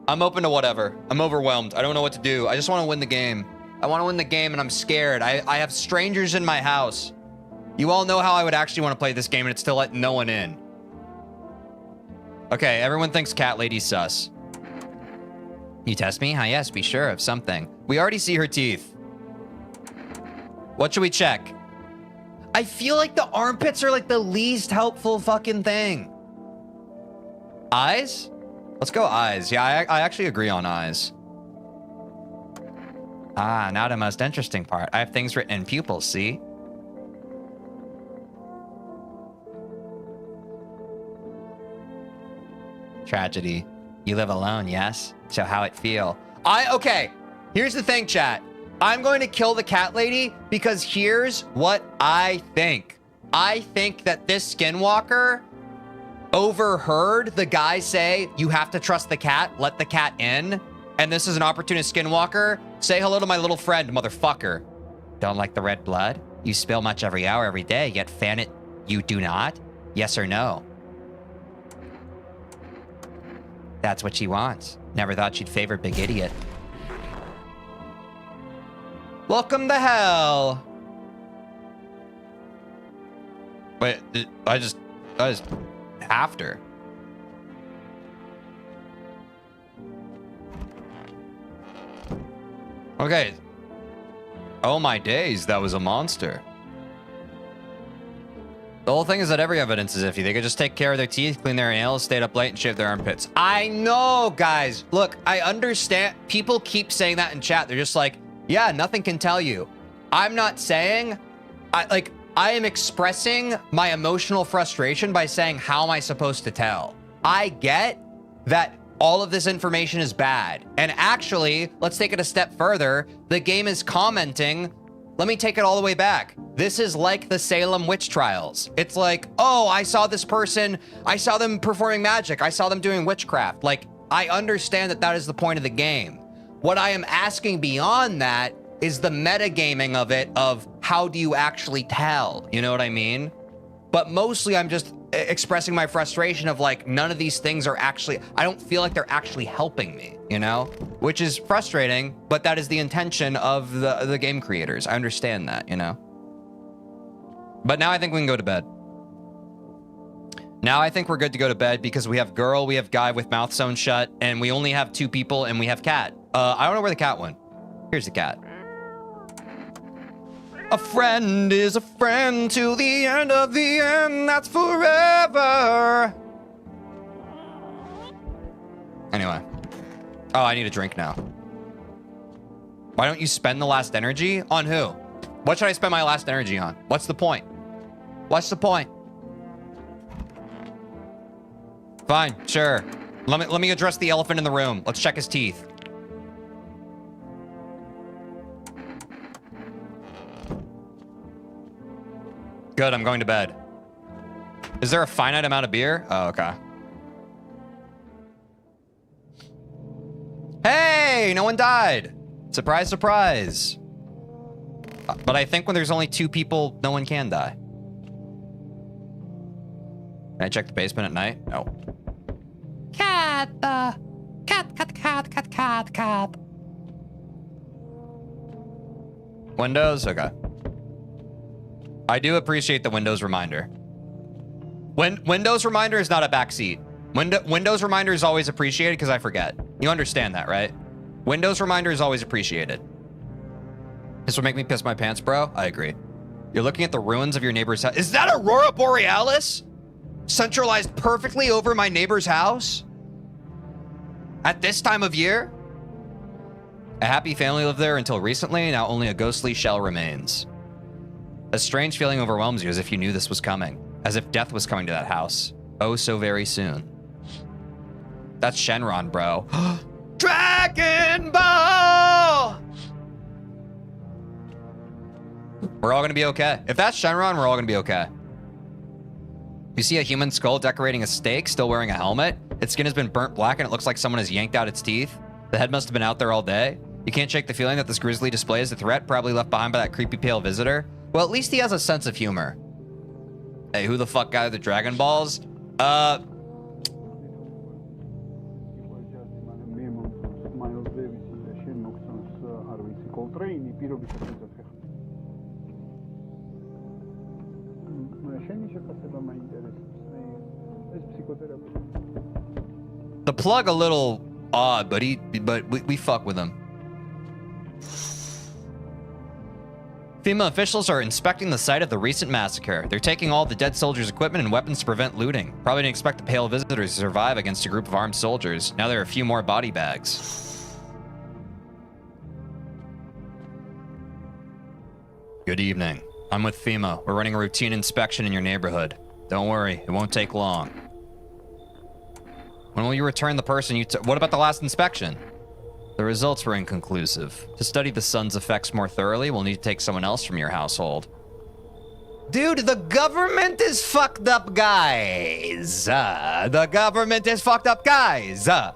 I'm open to whatever. I'm overwhelmed. I don't know what to do. I just want to win the game. I want to win the game and I'm scared. I have strangers in my house. You all know how I would actually want to play this game and it's to let no one in. Okay, everyone thinks Cat Lady's sus. You test me? Hi, yes, be sure of something. We already see her teeth. What should we check? I feel like the armpits are like the least helpful fucking thing. Eyes? Let's go eyes. Yeah, I actually agree on eyes. Ah, now the most interesting part. I have things written in pupils, see? Tragedy. You live alone, yes? So how it feel? Okay, here's the thing, chat. I'm going to kill the cat lady because here's what I think. I think that this skinwalker overheard the guy say, you have to trust the cat, let the cat in. And this is an opportunist skinwalker. Say hello to my little friend, motherfucker. Don't like the red blood? You spill much every hour, every day, yet fan it you do not? Yes or no? That's what she wants. Never thought she'd favor big idiot. Welcome to hell. Wait, I just have to. Okay. Oh my days, that was a monster. The whole thing is that every evidence is iffy. They could just take care of their teeth, clean their nails, stay up late, and shave their armpits. I know, guys. Look, I understand. People keep saying that in chat. They're just like, yeah, nothing can tell you. I'm not saying, I am expressing my emotional frustration by saying, how am I supposed to tell? I get that all of this information is bad. And actually, let's take it a step further. The game is commenting. Let me take it all the way back. This is like the Salem witch trials. It's like, oh, I saw this person. I saw them performing magic. I saw them doing witchcraft. Like, I understand that that is the point of the game. What I am asking beyond that is the metagaming of it, of how do you actually tell? You know what I mean? But mostly I'm just expressing my frustration of like, none of these things are actually, I don't feel like they're actually helping me, you know? Which is frustrating, but that is the intention of the game creators. I understand that, you know? But now I think we can go to bed. Now I think we're good to go to bed because we have girl, we have guy with mouth sewn shut, and we only have 2 people, and we have cat. I don't know where the cat went. Here's the cat. A friend is a friend till the end of the end. That's forever. Anyway. Oh, I need a drink now. Why don't you spend the last energy? On who? What should I spend my last energy on? What's the point? What's the point? Fine, sure. Let me address the elephant in the room. Let's check his teeth. Good, I'm going to bed. Is there a finite amount of beer? Oh, okay. Hey, no one died. Surprise, surprise. But I think when there's only 2 people, no one can die. Can I check the basement at night? No. Cat. Windows? Okay. I do appreciate the Windows reminder. Windows reminder is not a backseat. Windows reminder is always appreciated because I forget. You understand that, right? Windows reminder is always appreciated. This would make me piss my pants, bro. I agree. You're looking at the ruins of your neighbor's house. Is that Aurora Borealis? Centralized perfectly over my neighbor's house? At this time of year? A happy family lived there until recently. Now only a ghostly shell remains. A strange feeling overwhelms you as if you knew this was coming. As if death was coming to that house. Oh, so very soon. That's Shenron, bro. Dragon Ball! We're all gonna be okay. If that's Shenron, we're all gonna be okay. You see a human skull decorating a stake, still wearing a helmet. Its skin has been burnt black and it looks like someone has yanked out its teeth. The head must have been out there all day. You can't shake the feeling that this grisly display is a threat, probably left behind by that creepy pale visitor. Well, at least he has a sense of humor. Hey, who the fuck got the Dragon Balls? The plug a little odd, but we fuck with him. FEMA officials are inspecting the site of the recent massacre. They're taking all the dead soldiers' equipment and weapons to prevent looting. Probably didn't expect the pale visitors to survive against a group of armed soldiers. Now there are a few more body bags. Good evening. I'm with FEMA. We're running a routine inspection in your neighborhood. Don't worry, it won't take long. When will you return the person you took? What about the last inspection? The results were inconclusive. To study the sun's effects more thoroughly, we'll need to take someone else from your household. Dude, the government is fucked up, guys. The government is fucked up, guys. I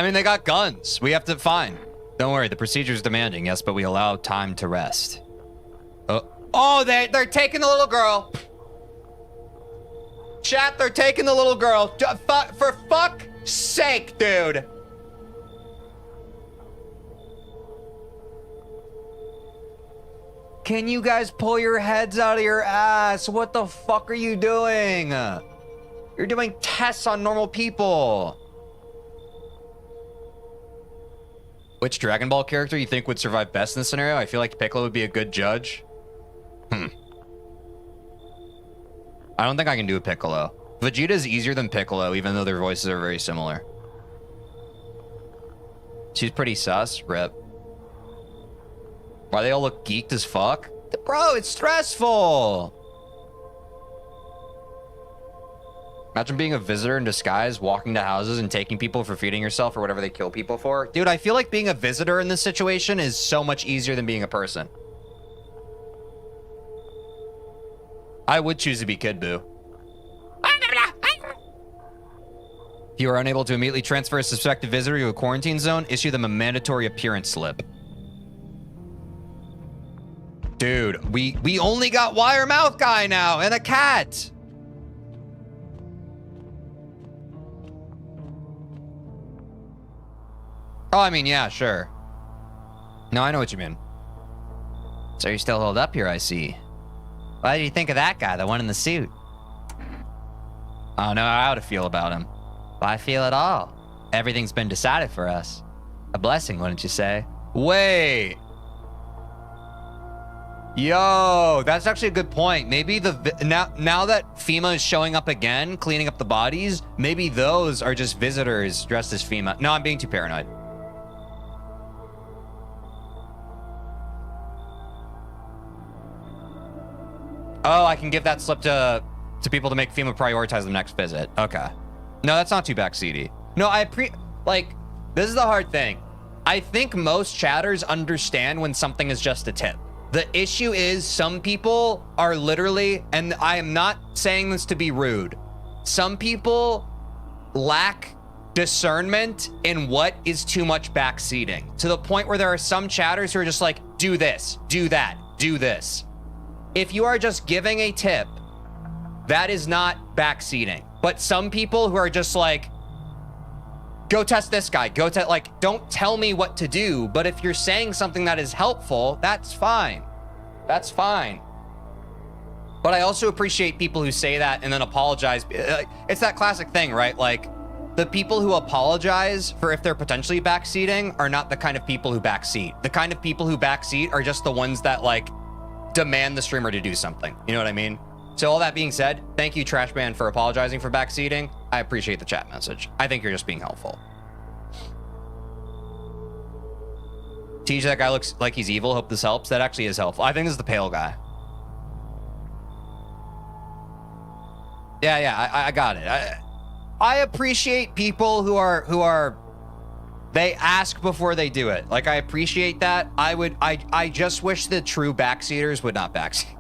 mean, they got guns. We have to fine. Don't worry, the procedure's demanding, yes, but we allow time to rest. Oh, they're taking the little girl. Chat, they're taking the little girl. For fuck's sake, dude. Can you guys pull your heads out of your ass? What the fuck are you doing? You're You're doing tests on normal people. Which Dragon Ball character you think would survive best in this scenario? I feel like Piccolo would be a good judge. I don't think I can do a Piccolo. Vegeta is easier than Piccolo, even though their voices are very similar. She's pretty sus. Rip. Why they all look geeked as fuck? Bro, it's stressful. Imagine being a visitor in disguise, walking to houses and taking people for feeding yourself or whatever they kill people for. Dude, I feel like being a visitor in this situation is so much easier than being a person. I would choose to be Kid Buu. If you are unable to immediately transfer a suspected visitor to a quarantine zone, issue them a mandatory appearance slip. Dude, we only got Wire Mouth Guy now and a cat. Oh, I mean, yeah, sure. No, I know what you mean. So you're still holed up here, I see. What do you think of that guy, the one in the suit? I don't know how to feel about him. Well, I feel it all. Everything's been decided for us. A blessing, wouldn't you say? Wait. Yo, that's actually a good point. Maybe now that FEMA is showing up again, cleaning up the bodies, maybe those are just visitors dressed as FEMA. No, I'm being too paranoid. Oh, I can give that slip to people to make FEMA prioritize the next visit. Okay. No, that's not too backseaty. No, this is the hard thing. I think most chatters understand when something is just a tip. The issue is some people are literally, and I am not saying this to be rude, some people lack discernment in what is too much backseating, to the point where there are some chatters who are just like, do this, do that, do this. If you are just giving a tip, that is not backseating. But some people who are just like, go test this guy, don't tell me what to do. But if you're saying something that is helpful, that's fine. That's fine. But I also appreciate people who say that and then apologize. It's that classic thing, right? Like, the people who apologize for if they're potentially backseating are not the kind of people who backseat. The kind of people who backseat are just the ones that, like, demand the streamer to do something. You know what I mean? So all that being said, thank you, Trashman, for apologizing for backseating. I appreciate the chat message. I think you're just being helpful. Teach, that guy looks like he's evil. Hope this helps. That actually is helpful. I think this is the pale guy. Yeah, I got it. I appreciate people who are they ask before they do it. Like, I appreciate that. I just wish the true backseaters would not backseat.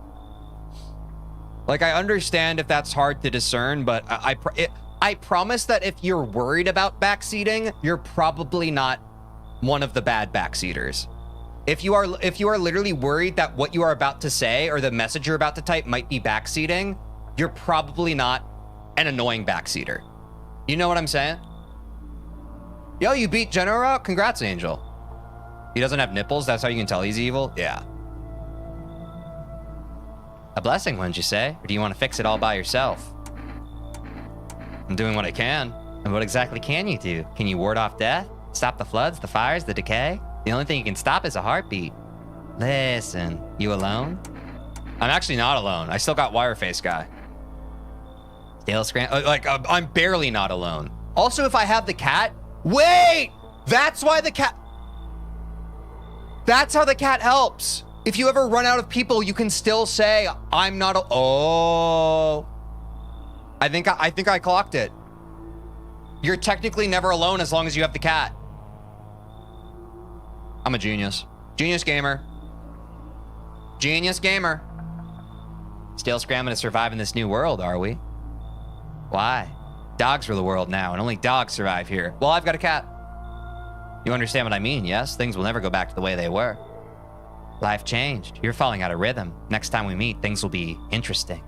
Like, I understand if that's hard to discern, but I promise that if you're worried about backseating, you're probably not one of the bad backseaters. If you are literally worried that what you are about to say or the message you're about to type might be backseating, you're probably not an annoying backseater. You know what I'm saying? Yo, you beat General? Congrats, Angel. He doesn't have nipples? That's how you can tell he's evil? Yeah. A blessing, wouldn't you say? Or do you want to fix it all by yourself? I'm doing what I can. And what exactly can you do? Can you ward off death? Stop the floods, the fires, the decay? The only thing you can stop is a heartbeat. Listen, you alone? I'm actually not alone. I still got Wireface guy. Still I'm barely not alone. Also, if I have the cat, wait! That's why the cat... That's how the cat helps. If you ever run out of people, you can still say, I'm not a... Oh. I think I clocked it. You're technically never alone as long as you have the cat. I'm a genius. Genius gamer. Genius gamer. Still scrambling to survive in this new world, are we? Why? Dogs rule the world now, and only dogs survive here. Well, I've got a cat. You understand what I mean, yes? Things will never go back to the way they were. Life changed. You're falling out of rhythm. Next time we meet, things will be interesting.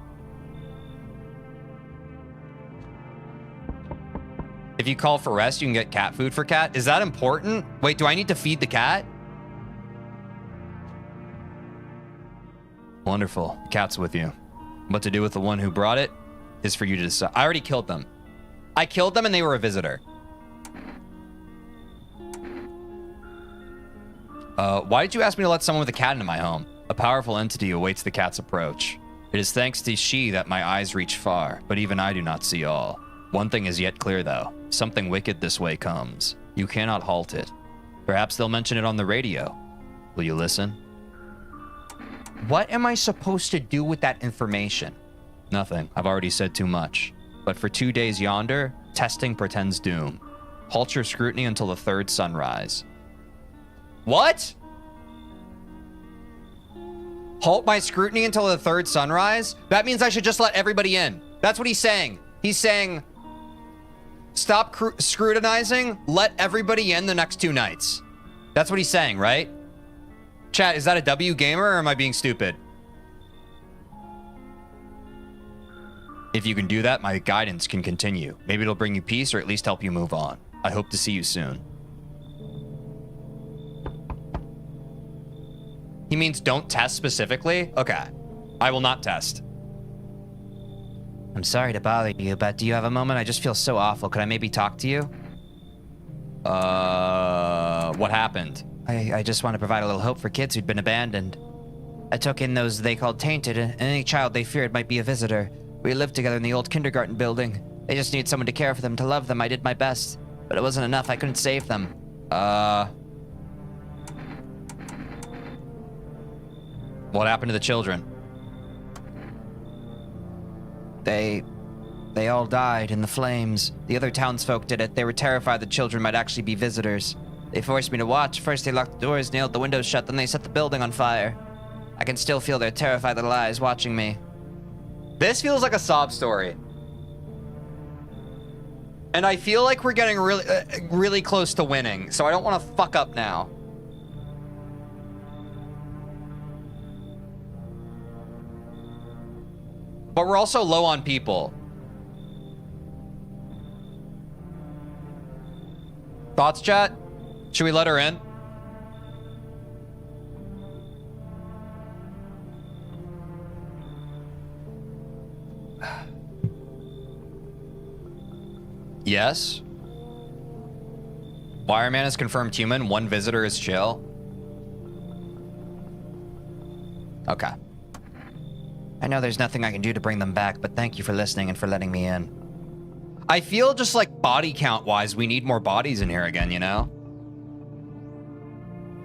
If you call for rest, you can get cat food for cat. Is that important? Wait, do I need to feed the cat? Wonderful. The cat's with you. What to do with the one who brought it? is for you to decide. I already killed them. I killed them and they were a visitor. Why did you ask me to let someone with a cat into my home? A powerful entity awaits the cat's approach. It is thanks to she that my eyes reach far, but even I do not see all. One thing is yet clear, though. Something wicked this way comes. You cannot halt it. Perhaps they'll mention it on the radio. Will you listen? What am I supposed to do with that information? Nothing. I've already said too much. But for 2 days yonder, testing portends doom. Halt your scrutiny until the third sunrise. What? Halt my scrutiny until the third sunrise? That means I should just let everybody in. That's what he's saying. He's saying, stop scrutinizing, let everybody in the next 2 nights. That's what he's saying, right? Chat, is that a W gamer or am I being stupid? If you can do that, my guidance can continue. Maybe it'll bring you peace or at least help you move on. I hope to see you soon. He means don't test specifically? Okay. I will not test. I'm sorry to bother you, but do you have a moment? I just feel so awful. Could I maybe talk to you? What happened? I just want to provide a little hope for kids who'd been abandoned. I took in those they called tainted, and any child they feared might be a visitor. We lived together in the old kindergarten building. They just needed someone to care for them, to love them. I did my best, but it wasn't enough. I couldn't save them. What happened to the children? They all died in the flames. The other townsfolk did it. They were terrified the children might actually be visitors. They forced me to watch. First they locked the doors, nailed the windows shut, then they set the building on fire. I can still feel their terrified little eyes watching me. This feels like a sob story. And I feel like we're getting really close to winning, so I don't want to fuck up now. But we're also low on people. Thoughts, chat? Should we let her in? Yes. Wireman is confirmed human. 1 visitor is chill. Okay. I know there's nothing I can do to bring them back, but thank you for listening and for letting me in. I feel just like body count wise, we need more bodies in here again, you know?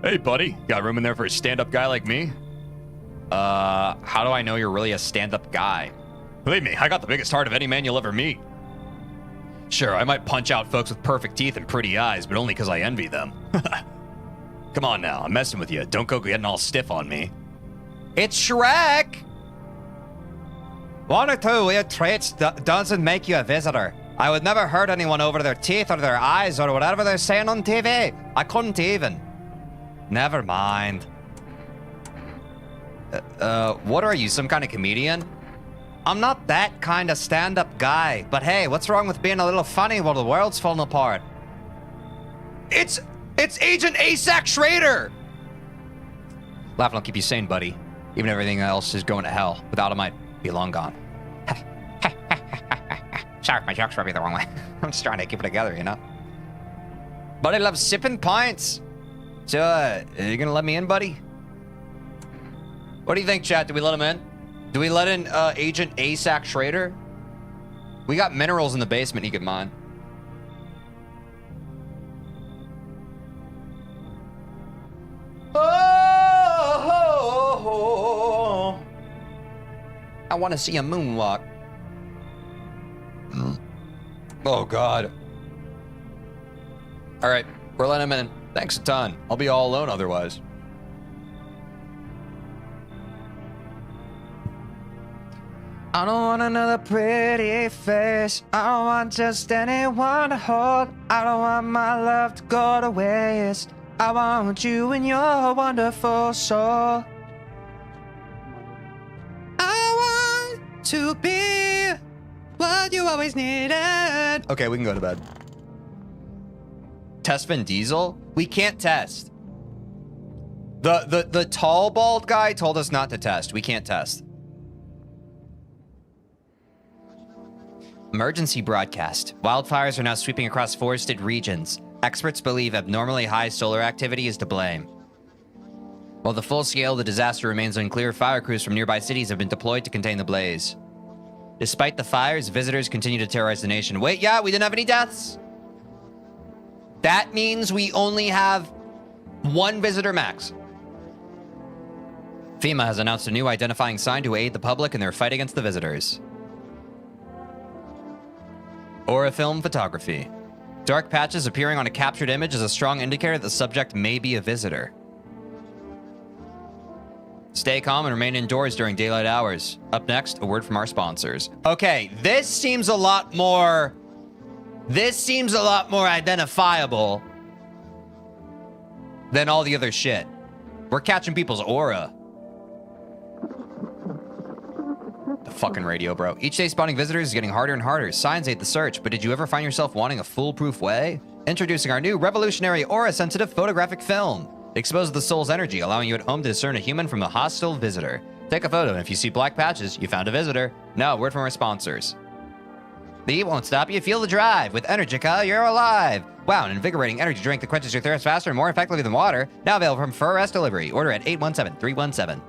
Hey, buddy. Got room in there for a stand-up guy like me? How do I know you're really a stand-up guy? Believe me, I got the biggest heart of any man you'll ever meet. Sure, I might punch out folks with perfect teeth and pretty eyes, but only because I envy them. Come on now, I'm messing with you. Don't go getting all stiff on me. It's Shrek! 1 or 2 weird traits doesn't make you a visitor. I would never hurt anyone over their teeth or their eyes or whatever they're saying on TV. I couldn't even. Never mind. What are you, some kind of comedian? I'm not that kind of stand-up guy, but hey, what's wrong with being a little funny while the world's falling apart? It's Agent ASAC Schrader! Laughing will keep you sane, buddy. Even if everything else is going to hell. Without him, I'd be long gone. Sorry, my jokes rubbed me the wrong way. I'm just trying to keep it together, you know? Buddy loves sipping pints. So, are you gonna let me in, buddy? What do you think, chat? Do we let him in? Do we let in Agent ASAC Schrader? We got minerals in the basement he could mine. Oh, I want to see a moonwalk. Oh, God. All right, we're letting him in. Thanks a ton. I'll be all alone otherwise. I don't want another pretty face. I don't want just anyone to hold. I don't want my love to go to waste. I want you and your wonderful soul. I want to be what you always needed. Okay, we can go to bed. Test Vin Diesel? We can't test. The tall bald guy told us not to test. We can't test. Emergency broadcast. Wildfires are now sweeping across forested regions. Experts believe abnormally high solar activity is to blame. While the full scale of the disaster remains unclear, fire crews from nearby cities have been deployed to contain the blaze. Despite the fires, visitors continue to terrorize the nation. Wait, yeah, we didn't have any deaths? That means we only have one visitor max. FEMA has announced a new identifying sign to aid the public in their fight against the visitors. Aura film photography. Dark patches appearing on a captured image is a strong indicator that the subject may be a visitor. Stay calm and remain indoors during daylight hours. Up next, a word from our sponsors. Okay, this seems a lot more identifiable than all the other shit. We're catching people's aura. The fucking radio, bro. Each day spawning visitors is getting harder and harder. Signs aid the search, but did you ever find yourself wanting a foolproof way? Introducing our new revolutionary aura-sensitive photographic film. It exposes the soul's energy, allowing you at home to discern a human from a hostile visitor. Take a photo, and if you see black patches, you found a visitor. Now, a word from our sponsors. The heat won't stop you. Feel the drive. With Energica, you're alive. Wow, an invigorating energy drink that quenches your thirst faster and more effectively than water. Now available from Fur Rest Delivery. Order at 817-317.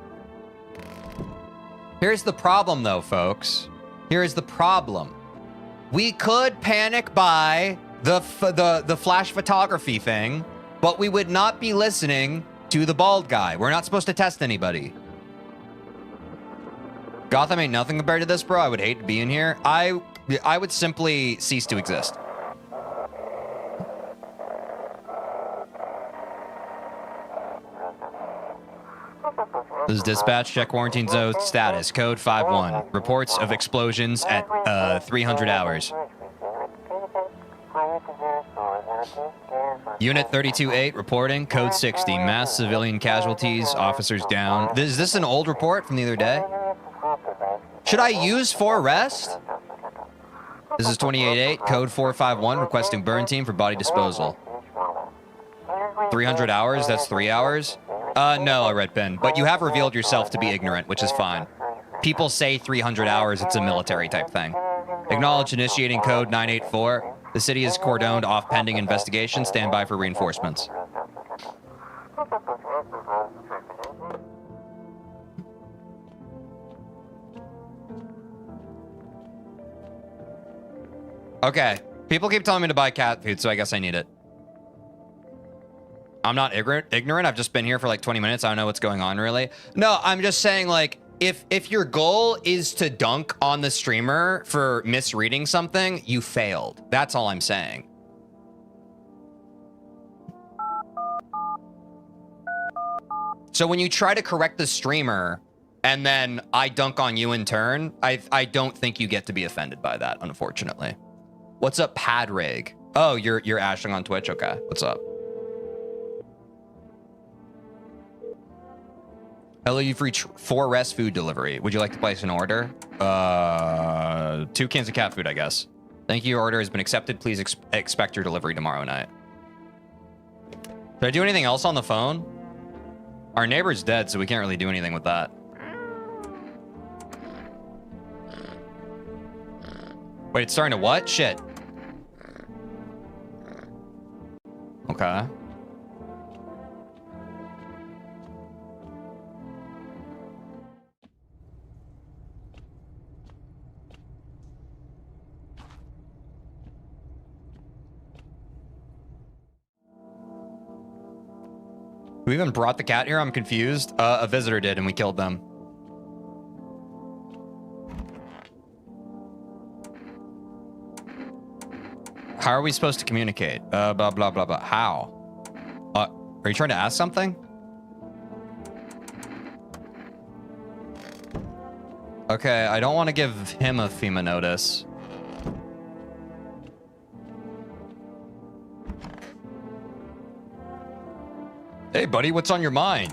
Here's the problem, though, folks. Here's the problem. We could panic buy the flash photography thing, but we would not be listening to the bald guy. We're not supposed to test anybody. Gotham ain't nothing compared to this, bro. I would hate to be in here. I would simply cease to exist. This is dispatch. Check quarantine zone status. Code 51. Reports of explosions at 300 hours. Unit 32-8 reporting. Code 60. Mass civilian casualties. Officers down. Is this an old report from the other day? Should I use for rest? This is 28-8. Code 451. Requesting burn team for body disposal. 300 hours? That's 3 hours? No, a red pin. But you have revealed yourself to be ignorant, which is fine. People say 300 hours. It's a military type thing. Acknowledge initiating code 984. The city is cordoned off pending investigation. Stand by for reinforcements. Okay. People keep telling me to buy cat food, so I guess I need it. I'm not ignorant. I've just been here for like 20 minutes. I don't know what's going on, really. No, I'm just saying, like, if your goal is to dunk on the streamer for misreading something, you failed. That's all I'm saying. So when you try to correct the streamer and then I dunk on you in turn, I don't think you get to be offended by that, unfortunately. What's up, Padrig? Oh, you're ashing on Twitch? Okay, what's up? Hello, you've reached 4 rest food delivery. Would you like to place an order? 2 cans of cat food, I guess. Thank you, your order has been accepted. Please expect your delivery tomorrow night. Did I do anything else on the phone? Our neighbor's dead, so we can't really do anything with that. Wait, it's starting to what? Shit. Okay. We even brought the cat here? I'm confused. A visitor did, and we killed them. How are we supposed to communicate? Blah, blah, blah, blah. How? Are you trying to ask something? Okay, I don't want to give him a FEMA notice. Hey, buddy, what's on your mind?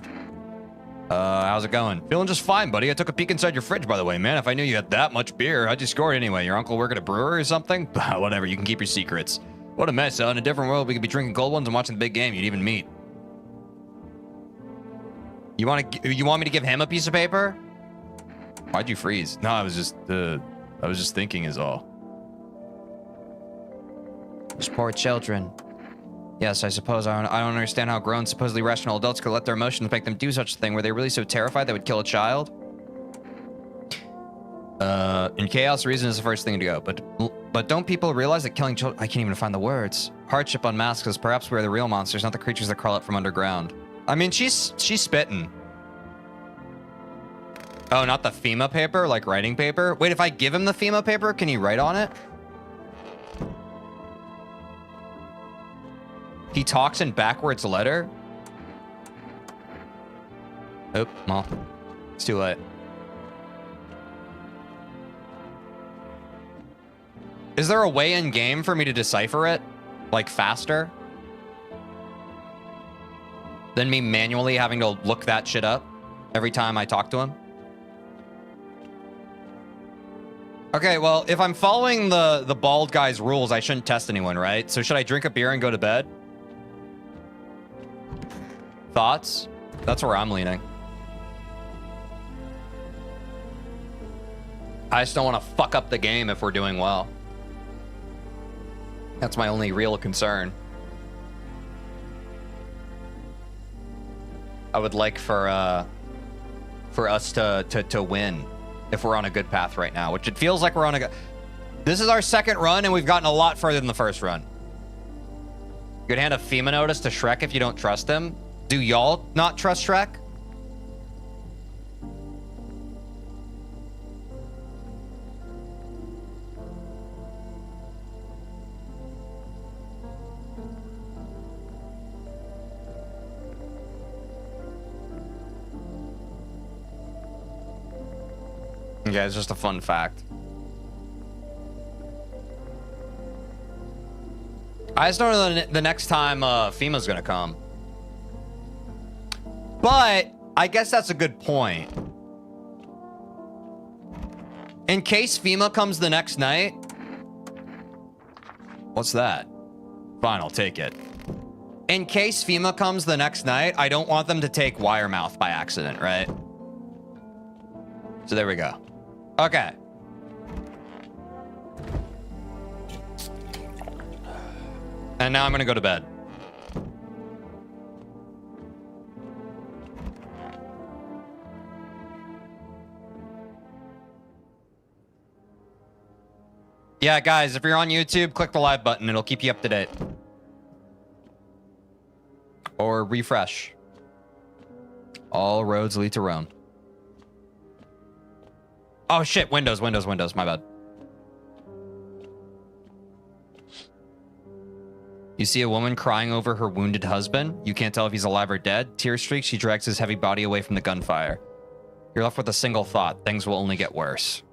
How's it going? Feeling just fine, buddy. I took a peek inside your fridge, by the way, man. If I knew you had that much beer, I'd just score it anyway. Your uncle work at a brewery or something? Whatever, you can keep your secrets. What a mess, huh? In a different world, we could be drinking cold ones and watching the big game you'd even meet. You want me to give him a piece of paper? Why'd you freeze? No, I was just thinking is all. Those poor children. Yes, I suppose I don't understand how grown, supposedly rational adults could let their emotions make them do such a thing. Were they really so terrified they would kill a child? In chaos, reason is the first thing to go. But don't people realize that killing children... I can't even find the words. Hardship unmasks us. Perhaps we're the real monsters, not the creatures that crawl up from underground. I mean, she's spitting. Oh, not the FEMA paper? Like writing paper? Wait, if I give him the FEMA paper, can he write on it? He talks in backwards letter? Oh, well, it's too late. Is there a way in game for me to decipher it? Like faster? Than me manually having to look that shit up every time I talk to him? Okay, well, if I'm following the bald guy's rules, I shouldn't test anyone, right? So should I drink a beer and go to bed? Thoughts? That's where I'm leaning. I just don't want to fuck up the game if we're doing well. That's my only real concern. I would like for us to win if we're on a good path right now, which it feels like we're on a good... This is our second run, and we've gotten a lot further than the first run. You could hand a FEMA notice to Shrek if you don't trust him. Do y'all not trust Shrek? Yeah, it's just a fun fact. I just don't know the next time FEMA's gonna come. But I guess that's a good point. In case FEMA comes the next night. What's that? Fine, I'll take it. In case FEMA comes the next night, I don't want them to take Wiremouth by accident, right? So there we go. Okay. And now I'm gonna go to bed. Yeah, guys, if you're on YouTube, click the live button. It'll keep you up to date. Or refresh. All roads lead to Rome. Oh shit, Windows, my bad. You see a woman crying over her wounded husband. You can't tell if he's alive or dead. Tear streaks, she drags his heavy body away from the gunfire. You're left with a single thought. Things will only get worse.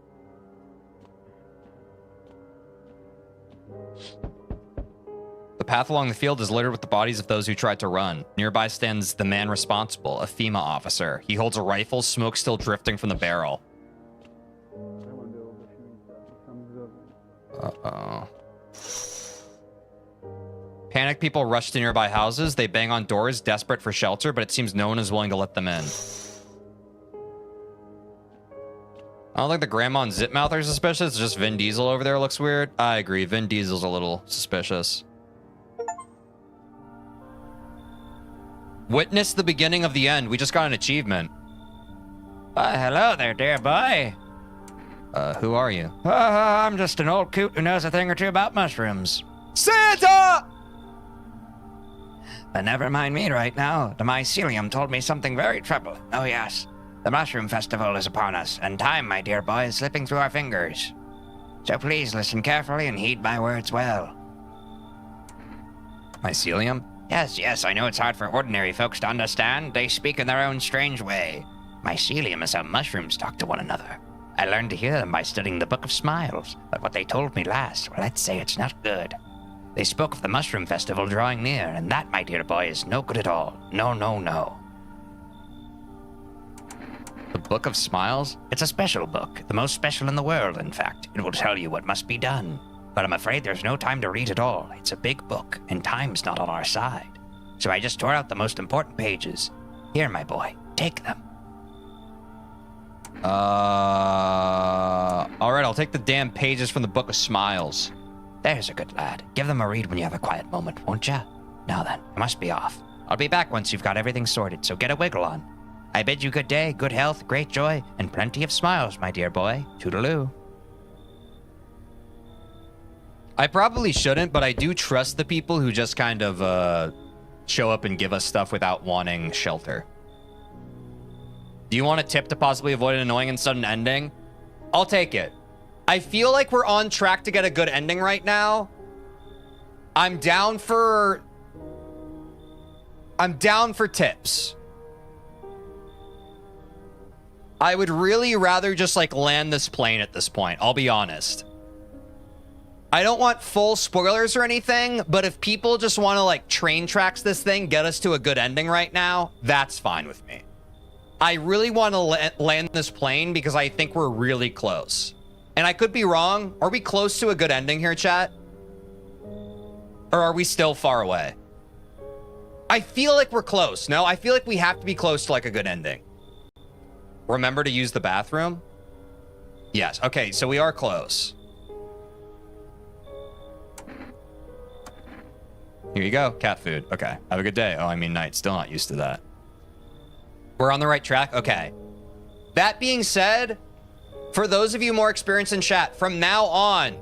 The path along the field is littered with the bodies of those who tried to run. Nearby stands the man responsible, a FEMA officer. He holds a rifle, smoke still drifting from the barrel. Uh-oh. Panicked people rush to nearby houses. They bang on doors, desperate for shelter, but it seems no one is willing to let them in. I don't think the grandma and Zipmouth are suspicious. It's just Vin Diesel over there looks weird. I agree. Vin Diesel's a little suspicious. Witness the beginning of the end. We just got an achievement. Hello there, dear boy. Who are you? I'm just an old coot who knows a thing or two about mushrooms. Santa! But never mind me right now. The mycelium told me something very troubling. Oh yes, the mushroom festival is upon us, and time, my dear boy, is slipping through our fingers. So please listen carefully and heed my words well. Mycelium? Yes, I know it's hard for ordinary folks to understand. They speak in their own strange way. Mycelium is how mushrooms talk to one another. I learned to hear them by studying the Book of Smiles, but what they told me last, well, let's say it's not good. They spoke of the Mushroom Festival drawing near, and that, my dear boy, is no good at all. No. The Book of Smiles? It's a special book, the most special in the world, in fact. It will tell you what must be done. But I'm afraid there's no time to read it all. It's a big book, and time's not on our side. So I just tore out the most important pages. Here, my boy, take them. Alright, I'll take the damn pages from the Book of Smiles. There's a good lad. Give them a read when you have a quiet moment, won't ya? Now then, I must be off. I'll be back once you've got everything sorted, so get a wiggle on. I bid you good day, good health, great joy, and plenty of smiles, my dear boy. Toodaloo. I probably shouldn't, but I do trust the people who just kind of show up and give us stuff without wanting shelter. Do you want a tip to possibly avoid an annoying and sudden ending? I'll take it. I feel like we're on track to get a good ending right now. I'm down for tips. I would really rather just like land this plane at this point. I'll be honest. I don't want full spoilers or anything, but if people just want to like train tracks this thing, get us to a good ending right now, that's fine with me. I really want to land this plane because I think we're really close. And I could be wrong. Are we close to a good ending here, chat? Or are we still far away? I feel like we're close. No, I feel like we have to be close to like a good ending. Remember to use the bathroom? Yes. Okay, so we are close. Here you go. Cat food. Okay. Have a good day. Oh, I mean night. Still not used to that. We're on the right track? Okay. That being said, for those of you more experienced in chat, from now on,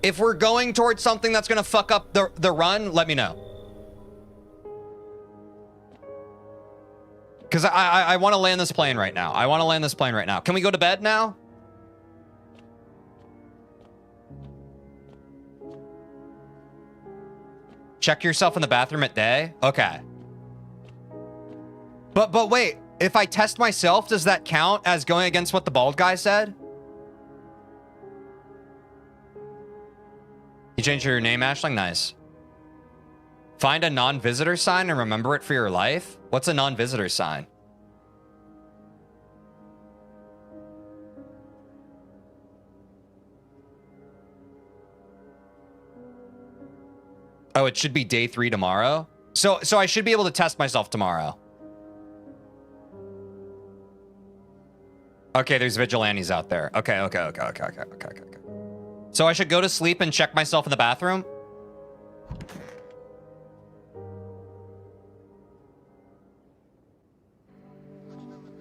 if we're going towards something that's going to fuck up the run, let me know. Because I want to land this plane right now. I want to land this plane right now. Can we go to bed now? Check yourself in the bathroom at day? Okay. But wait, if I test myself, does that count as going against what the bald guy said? You changed your name, Ashling? Nice. Find a non-visitor sign and remember it for your life? What's a non-visitor sign? Oh, it should be day 3 tomorrow. So I should be able to test myself tomorrow. Okay, there's vigilantes out there. Okay. So I should go to sleep and check myself in the bathroom?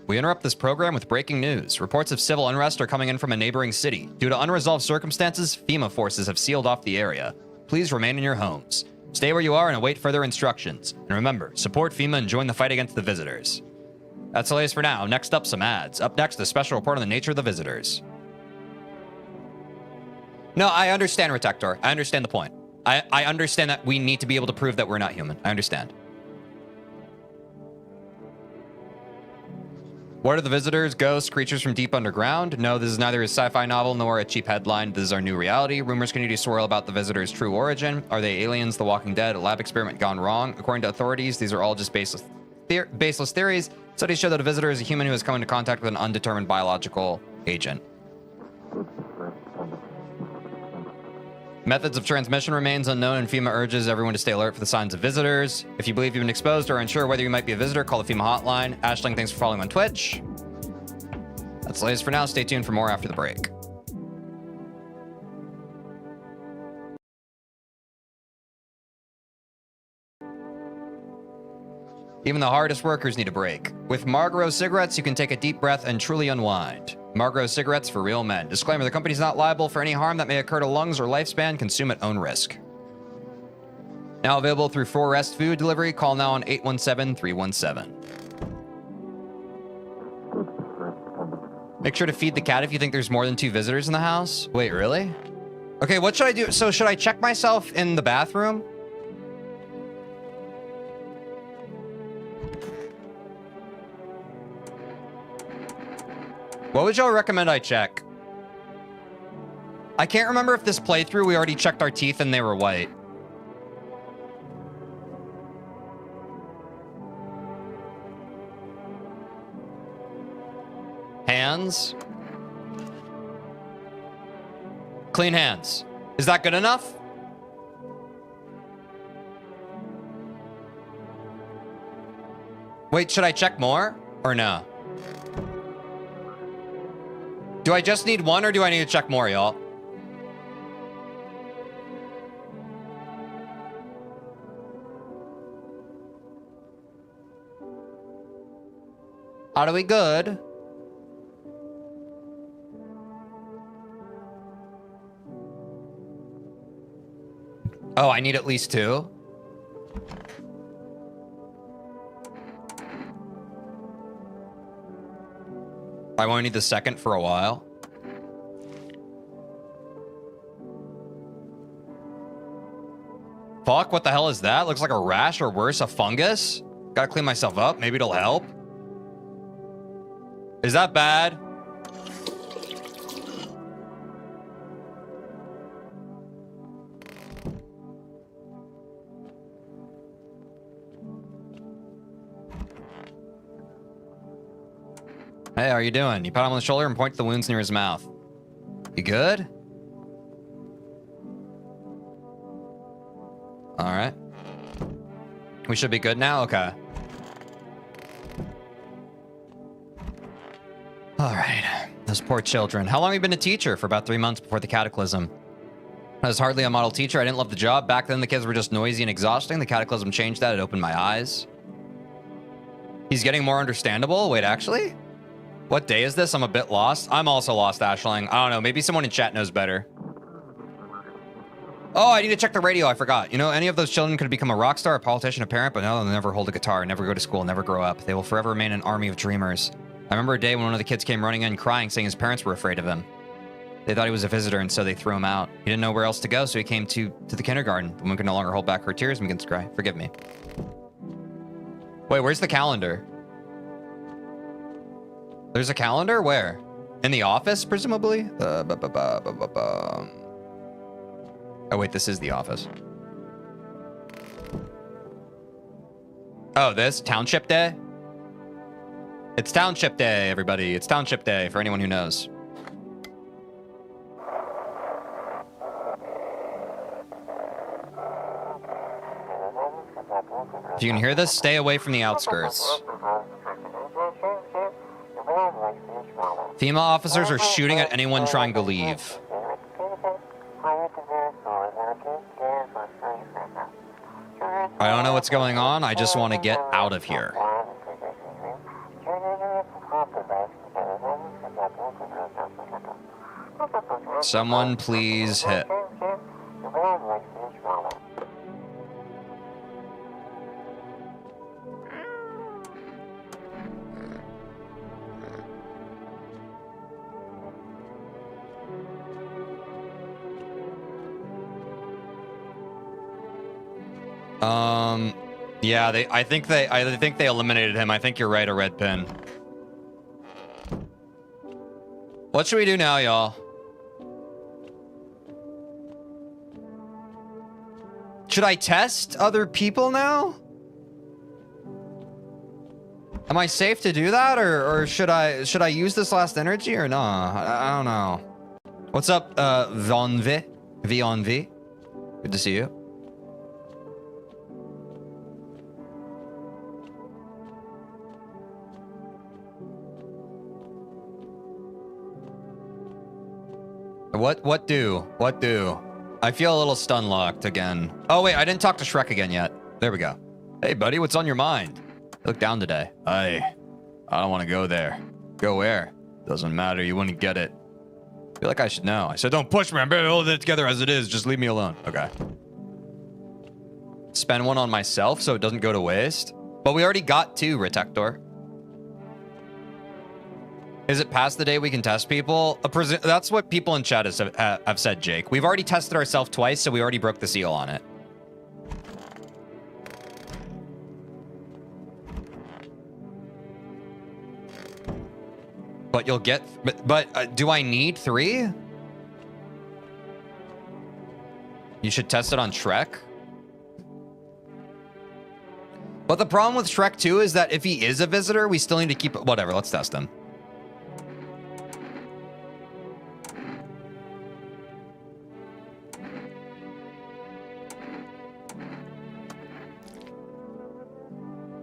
We interrupt this program with breaking news. Reports of civil unrest are coming in from a neighboring city. Due to unresolved circumstances, FEMA forces have sealed off the area. Please remain in your homes. Stay where you are and await further instructions. And remember, support FEMA and join the fight against the visitors. That's the latest for now. Next up, some ads. Up next, a special report on the nature of the visitors. No, I understand, Retector. I understand the point. I understand that we need to be able to prove that we're not human. I understand. What are the visitors? Ghosts, creatures from deep underground? No, this is neither a sci-fi novel nor a cheap headline. This is our new reality. Rumors continue to swirl about the visitors' true origin. Are they aliens, The Walking Dead, a lab experiment gone wrong? According to authorities, these are all just baseless theories. Studies show that a visitor is a human who has come into contact with an undetermined biological agent. Methods of transmission remains unknown, and FEMA urges everyone to stay alert for the signs of visitors. If you believe you've been exposed or unsure whether you might be a visitor, call the FEMA hotline. Ashling, thanks for following on Twitch. That's the latest for now. Stay tuned for more after the break. Even the hardest workers need a break. With Marlboro cigarettes, you can take a deep breath and truly unwind. Marlboro cigarettes for real men. Disclaimer, the company is not liable for any harm that may occur to lungs or lifespan. Consume at own risk. Now available through 4Rest Food Delivery. Call now on 817-317. Make sure to feed the cat if you think there's more than 2 visitors in the house. Wait, really? Okay, what should I do? So should I check myself in the bathroom? What would y'all recommend I check? I can't remember if this playthrough we already checked our teeth and they were white. Hands. Clean hands. Is that good enough? Wait, should I check more or no? Do I just need 1 or do I need to check more, y'all? Are we good? Oh, I need at least 2. I won't need the second for a while. Fuck, what the hell is that? Looks like a rash or worse, a fungus? Gotta clean myself up. Maybe it'll help. Is that bad? Hey, how are you doing? You pat him on the shoulder and point to the wounds near his mouth. You good? All right. We should be good now? Okay. All right. Those poor children. How long have you been a teacher? For about 3 months before the cataclysm. I was hardly a model teacher. I didn't love the job. Back then, the kids were just noisy and exhausting. The cataclysm changed that. It opened my eyes. He's getting more understandable? Wait, actually? What day is this? I'm a bit lost. I'm also lost, Ashling. I don't know. Maybe someone in chat knows better. Oh, I need to check the radio. I forgot. You know, any of those children could become a rock star, a politician, a parent, but no, they'll never hold a guitar, never go to school, never grow up. They will forever remain an army of dreamers. I remember a day when one of the kids came running in crying, saying his parents were afraid of him. They thought he was a visitor, and so they threw him out. He didn't know where else to go, so he came to the kindergarten. The woman could no longer hold back her tears and began to cry. Forgive me. Wait, where's the calendar? There's a calendar? Where? In the office, presumably? Oh, wait, this is the office. Oh, this? Township Day? It's Township Day, everybody. It's Township Day, for anyone who knows. If you can hear this, stay away from the outskirts. FEMA officers are shooting at anyone trying to leave. I don't know what's going on. I just want to get out of here. Someone please hit. Yeah, I think they eliminated him. I think you're right, a red pin. What should we do now, y'all? Should I test other people now? Am I safe to do that, or should I use this last energy or no? I don't know. What's up, Vonv? V. Good to see you. What do? I feel a little stun locked again. Oh wait, I didn't talk to Shrek again yet. There we go. Hey buddy, what's on your mind? You look down today. I don't want to go there. Go where? Doesn't matter, you wouldn't get it. I feel like I should know. I said don't push me, I'm barely holding it together as it is. Just leave me alone. Okay. Spend one on myself so it doesn't go to waste. But we already got 2, Retector. Is it past the day we can test people? That's what people in chat have said, Jake. We've already tested ourselves twice, so we already broke the seal on it. But you'll get... But do I need 3? You should test it on Shrek. But the problem with Shrek 2 is that if he is a visitor, we still need to keep... Whatever, let's test him.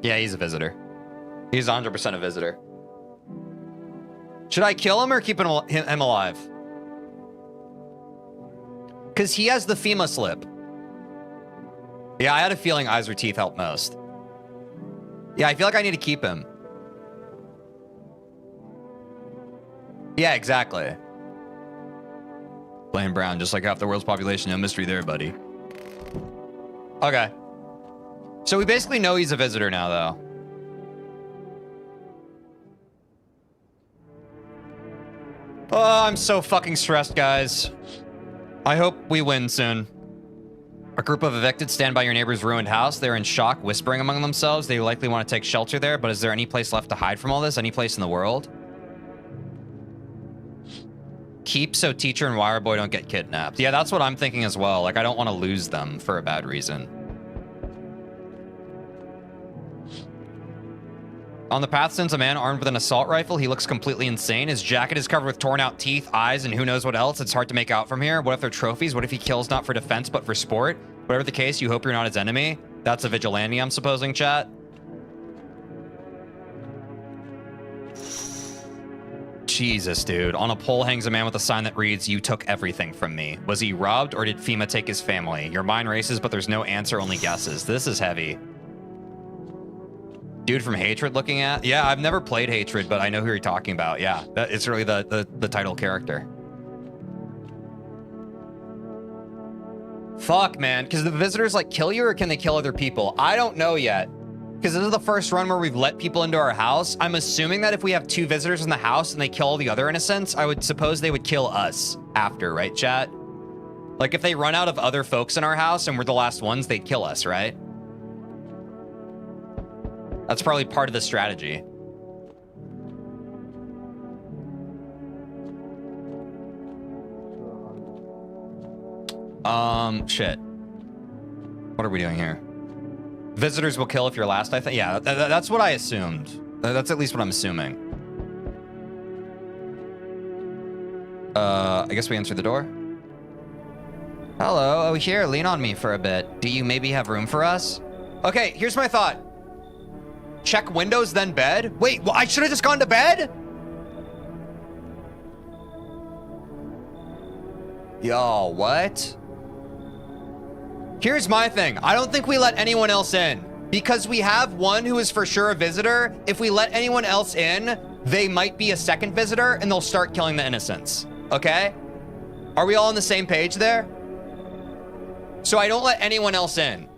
Yeah, he's a visitor. He's 100% a visitor. Should I kill him or keep him alive? Because he has the FEMA slip. Yeah, I had a feeling eyes or teeth helped most. Yeah, I feel like I need to keep him. Yeah, exactly. Plain brown, just like half the world's population. No mystery there, buddy. Okay. So we basically know he's a visitor now, though. Oh, I'm so fucking stressed, guys. I hope we win soon. A group of evicted stand by your neighbor's ruined house. They're in shock, whispering among themselves. They likely want to take shelter there, but is there any place left to hide from all this? Any place in the world? Keep so teacher and wire boy don't get kidnapped. Yeah, that's what I'm thinking as well. Like, I don't want to lose them for a bad reason. On the path stands a man armed with an assault rifle. He looks completely insane. His jacket is covered with torn out teeth, eyes, and who knows what else. It's hard to make out from here. What if they're trophies? What if he kills not for defense, but for sport? Whatever the case, you hope you're not his enemy. That's a vigilante, I'm supposing, chat. Jesus, dude. On a pole hangs a man with a sign that reads, "You took everything from me." Was he robbed or did FEMA take his family? Your mind races, but there's no answer, only guesses. This is heavy. Dude from Hatred looking at? Yeah, I've never played Hatred, but I know who you're talking about. Yeah, it's really the title character. Fuck, man. Because the visitors, like, kill you or can they kill other people? I don't know yet. Because this is the first run where we've let people into our house. I'm assuming that if we have 2 visitors in the house and they kill all the other innocents, I would suppose they would kill us after, right, chat? Like, if they run out of other folks in our house and we're the last ones, they'd kill us, right? That's probably part of the strategy. Shit. What are we doing here? Visitors will kill if you're last, I think. Yeah, that's what I assumed. That's at least what I'm assuming. I guess we answered the door. Hello, oh, here, lean on me for a bit. Do you maybe have room for us? Okay, here's my thought. Check windows, then bed? Wait, well, I should have just gone to bed? Yo, what? Here's my thing. I don't think we let anyone else in. Because we have one who is for sure a visitor, if we let anyone else in, they might be a second visitor and they'll start killing the innocents. Okay? Are we all on the same page there? So I don't let anyone else in.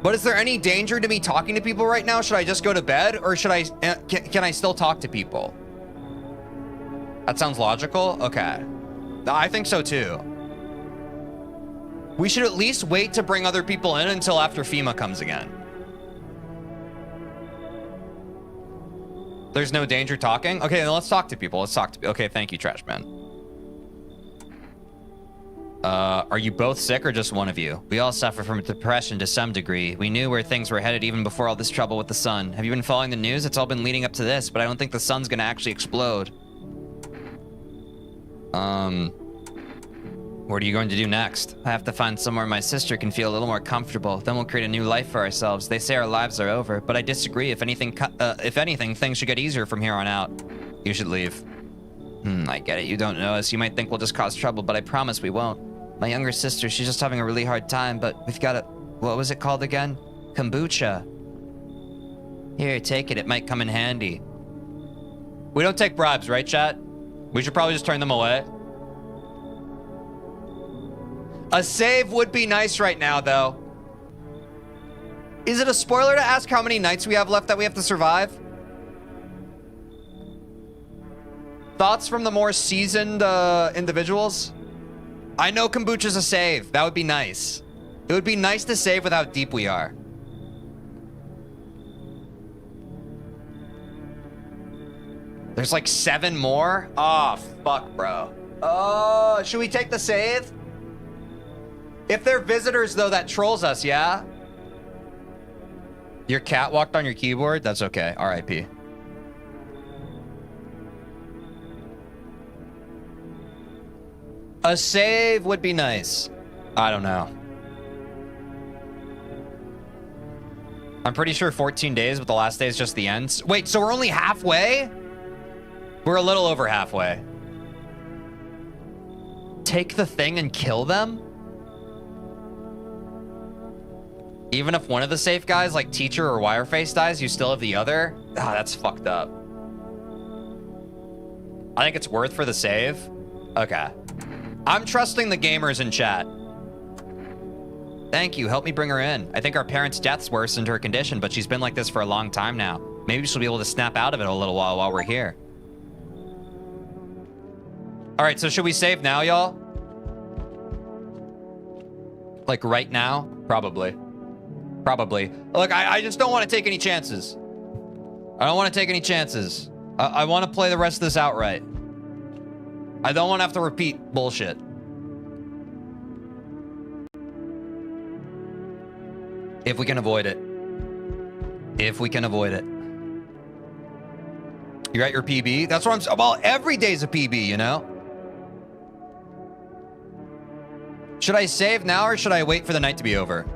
But is there any danger to me talking to people right now? Should I just go to bed or should I, can I still talk to people? That sounds logical? Okay. I think so too. We should at least wait to bring other people in until after FEMA comes again. There's no danger talking? Okay, then let's talk to people. Let's talk to people. Okay, thank you, Trash Man. Are you both sick or just one of you? We all suffer from depression to some degree. We knew where things were headed even before all this trouble with the sun. Have you been following the news? It's all been leading up to this, but I don't think the sun's gonna actually explode. What are you going to do next? I have to find somewhere my sister can feel a little more comfortable. Then we'll create a new life for ourselves. They say our lives are over, but I disagree. If anything, things should get easier from here on out. You should leave. I get it. You don't know us. You might think we'll just cause trouble, but I promise we won't. My younger sister, she's just having a really hard time, but we've got what was it called again? Kombucha. Here, take it. It might come in handy. We don't take bribes, right, chat? We should probably just turn them away. A save would be nice right now, though. Is it a spoiler to ask how many nights we have left that we have to survive? Thoughts from the more seasoned individuals? I know kombucha's a save. That would be nice. It would be nice to save with how deep we are. There's like 7 more? Oh, fuck, bro. Oh, should we take the save? If they're visitors, though, that trolls us, yeah? Your cat walked on your keyboard? That's okay. R.I.P. A save would be nice. I don't know. I'm pretty sure 14 days, but the last day is just the end. Wait, so we're only halfway? We're a little over halfway. Take the thing and kill them? Even if one of the safe guys, like Teacher or Wireface, dies, you still have the other? Ah, that's fucked up. I think it's worth for the save. Okay. I'm trusting the gamers in chat. Thank you. Help me bring her in. I think our parents' deaths worsened her condition, but she's been like this for a long time now. Maybe she'll be able to snap out of it a little while we're here. All right, so should we save now, y'all? Like right now? Probably. Probably. Look, I just don't want to take any chances. I don't want to take any chances. I want to play the rest of this outright. I don't want to have to repeat bullshit. If we can avoid it. If we can avoid it. You're at your PB? That's what I'm saying. Well, every day's a PB, you know? Should I save now or should I wait for the night to be over?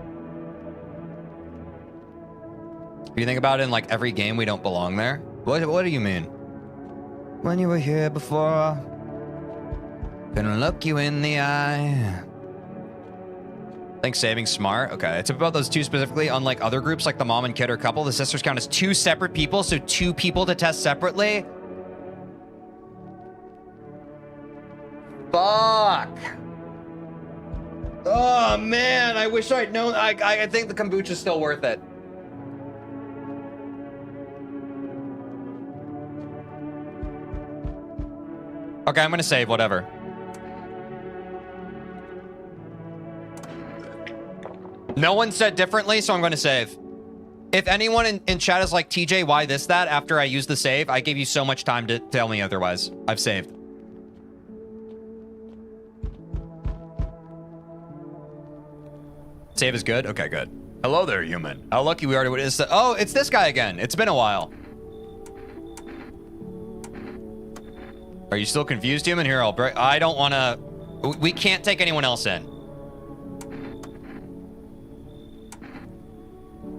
You think about it in like every game we don't belong there? What do you mean? When you were here before, gonna look you in the eye. I think saving's smart. Okay, it's about those two specifically. Unlike other groups like the mom and kid or couple, the sisters count as two separate people, so two people to test separately. Fuck. Oh man, I wish I'd known. I think the kombucha's still worth it. Okay, I'm gonna save, whatever. No one said differently, so I'm gonna save. If anyone in chat is like, TJ, why this, that, after I use the save, I gave you so much time to tell me otherwise. I've saved. Save is good? Okay, good. Hello there, human. How lucky we are to witness that. Oh, it's this guy again. It's been a while. Are you still confused, human? Here, I'll break. I don't want to. We can't take anyone else in.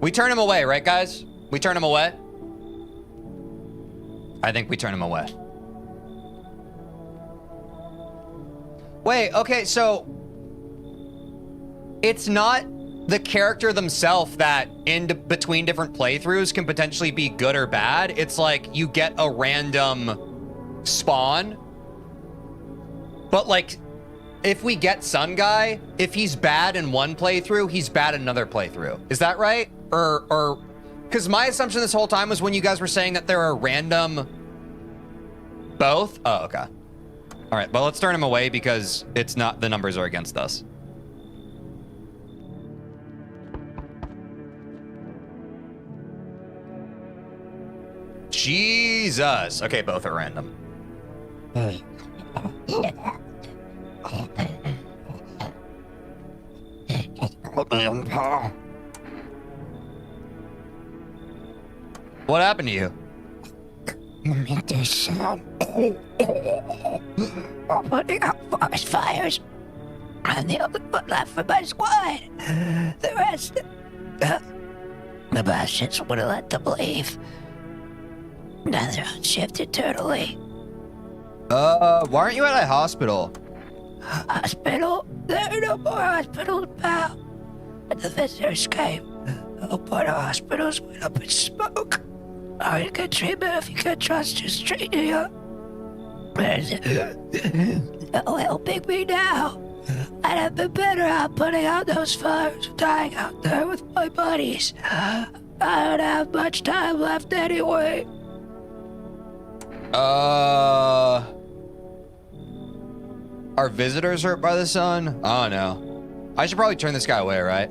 We turn him away, right, guys? We turn him away? I think we turn him away. Wait, okay, so it's not the character themselves that in between different playthroughs can potentially be good or bad. It's like you get a random spawn, but like if we get Sun Guy, if he's bad in one playthrough, he's bad in another playthrough. Is that right? Or because my assumption this whole time was when you guys were saying that there are random both. Oh, okay. All right, well, let's turn him away because it's not, the numbers are against us. Jesus. Okay, both are random. What happened to you? Putting out forest fires. I'm the only one left for my squad. The rest, the bastards wouldn't let them leave. Now they're on shift eternally. Why aren't you at a hospital? Hospital? There are no more hospitals, pal. When the visitors came, all part of hospitals went up in smoke. I would get treatment if you could trust your straight to you. There's no helping me now. I'd have been better out putting out those fires, dying out there with my buddies. I don't have much time left anyway. Are visitors hurt by the sun? Oh no. I should probably turn this guy away, right?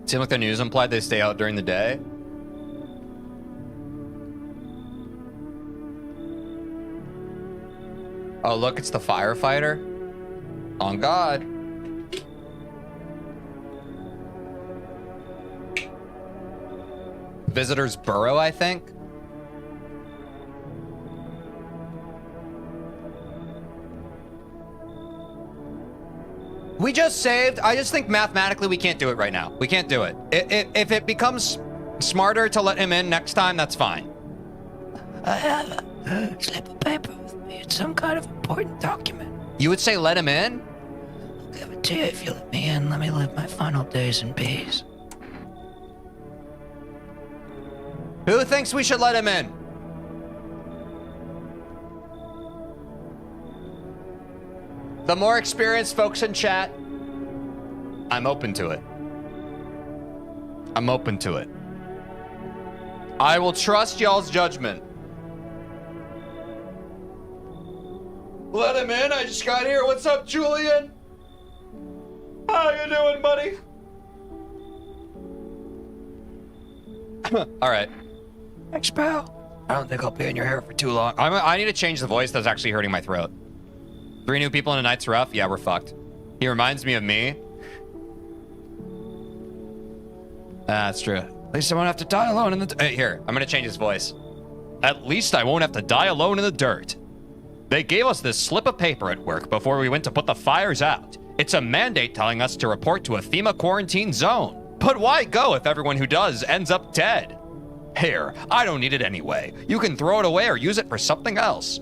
Seems like the news implied they stay out during the day. Oh, look, it's the firefighter. On God. Visitors burrow, I think. We just saved. I just think mathematically we can't do it right now. We can't do it. If it becomes smarter to let him in next time, that's fine. I have a slip of paper with me. It's some kind of important document. You would say let him in? I'll give it to you if you let me in. Let me live my final days in peace. Who thinks we should let him in? The more experienced folks in chat, I'm open to it. I'm open to it. I will trust y'all's judgment. Let him in. I just got here. What's up, Julian? How you doing, buddy? All right. Thanks, pal. I don't think I'll be in your hair for too long. I need to change the voice. That's actually hurting my throat. 3 new people in a night's rough. Yeah, we're fucked. He reminds me of me. That's true. At least I won't have to die alone in the... Hey, here, I'm gonna change his voice. At least I won't have to die alone in the dirt. They gave us this slip of paper at work before we went to put the fires out. It's a mandate telling us to report to a FEMA quarantine zone. But why go if everyone who does ends up dead? Here, I don't need it anyway. You can throw it away or use it for something else.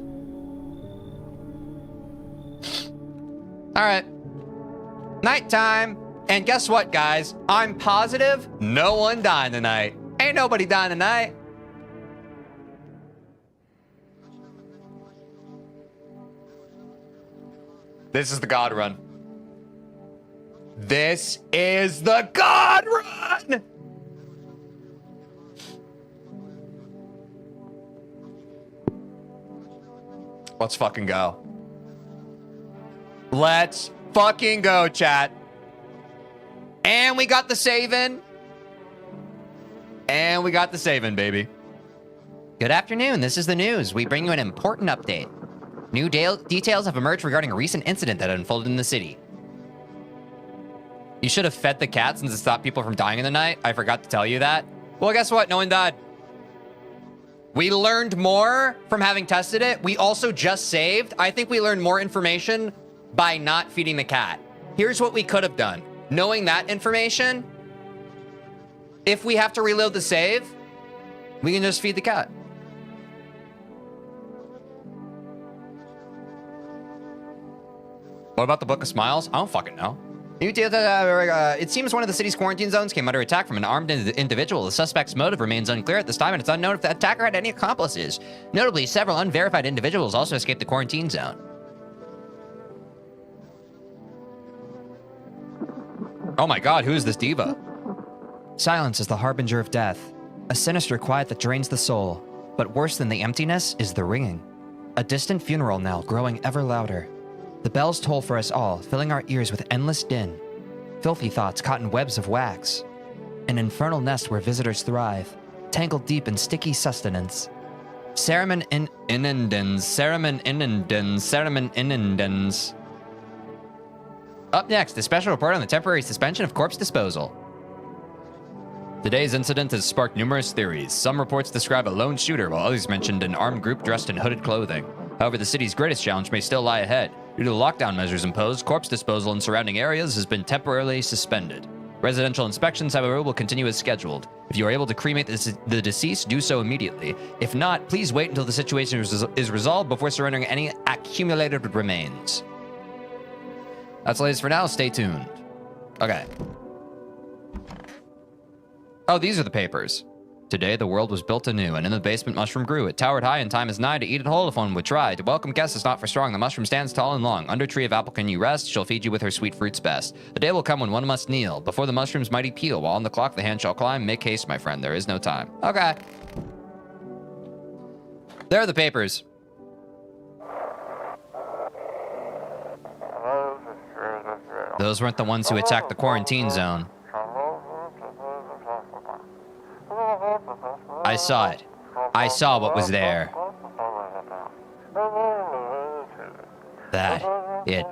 All right. Nighttime. And guess what, guys? I'm positive no one dying tonight. Ain't nobody dying tonight. This is the God run. This is the God run! Let's fucking go. Let's fucking go, chat. And we got the saving. And we got the saving, baby. Good afternoon. This is the news. We bring you an important update. New details have emerged regarding a recent incident that unfolded in the city. You should have fed the cat since it stopped people from dying in the night. I forgot to tell you that. Well, guess what? No one died. We learned more from having tested it. We also just saved. I think we learned more information by not feeding the cat. Here's what we could have done. Knowing that information, if we have to reload the save, we can just feed the cat. What about the Book of Smiles? I don't fucking know. It seems one of the city's quarantine zones came under attack from an armed individual. The suspect's motive remains unclear at this time, and it's unknown if the attacker had any accomplices. Notably, several unverified individuals also escaped the quarantine zone. Oh my god, who is this diva? Silence is the harbinger of death, a sinister quiet that drains the soul. But worse than the emptiness is the ringing. A distant funeral knell growing ever louder. The bells toll for us all, filling our ears with endless din. Filthy thoughts caught in webs of wax. An infernal nest where visitors thrive, tangled deep in sticky sustenance. Cereman Inundens. Up next, a special report on the temporary suspension of corpse disposal. Today's incident has sparked numerous theories. Some reports describe a lone shooter, while others mentioned an armed group dressed in hooded clothing. However, the city's greatest challenge may still lie ahead. Due to the lockdown measures imposed, corpse disposal in surrounding areas has been temporarily suspended. Residential inspections, however, will continue as scheduled. If you are able to cremate the deceased, do so immediately. If not, please wait until the situation is resolved before surrendering any accumulated remains. That's the latest for now. Stay tuned. Okay. Oh, these are the papers. Today, the world was built anew, and in the basement, mushroom grew. It towered high, and time is nigh to eat it whole if one would try. To welcome guests is not for strong. The mushroom stands tall and long. Under tree of apple can you rest. She'll feed you with her sweet fruits best. The day will come when one must kneel. Before the mushroom's mighty peel, while on the clock the hand shall climb. Make haste, my friend. There is no time. Okay. There are the papers. Those weren't the ones who attacked the quarantine zone. I saw it. I saw what was there. That it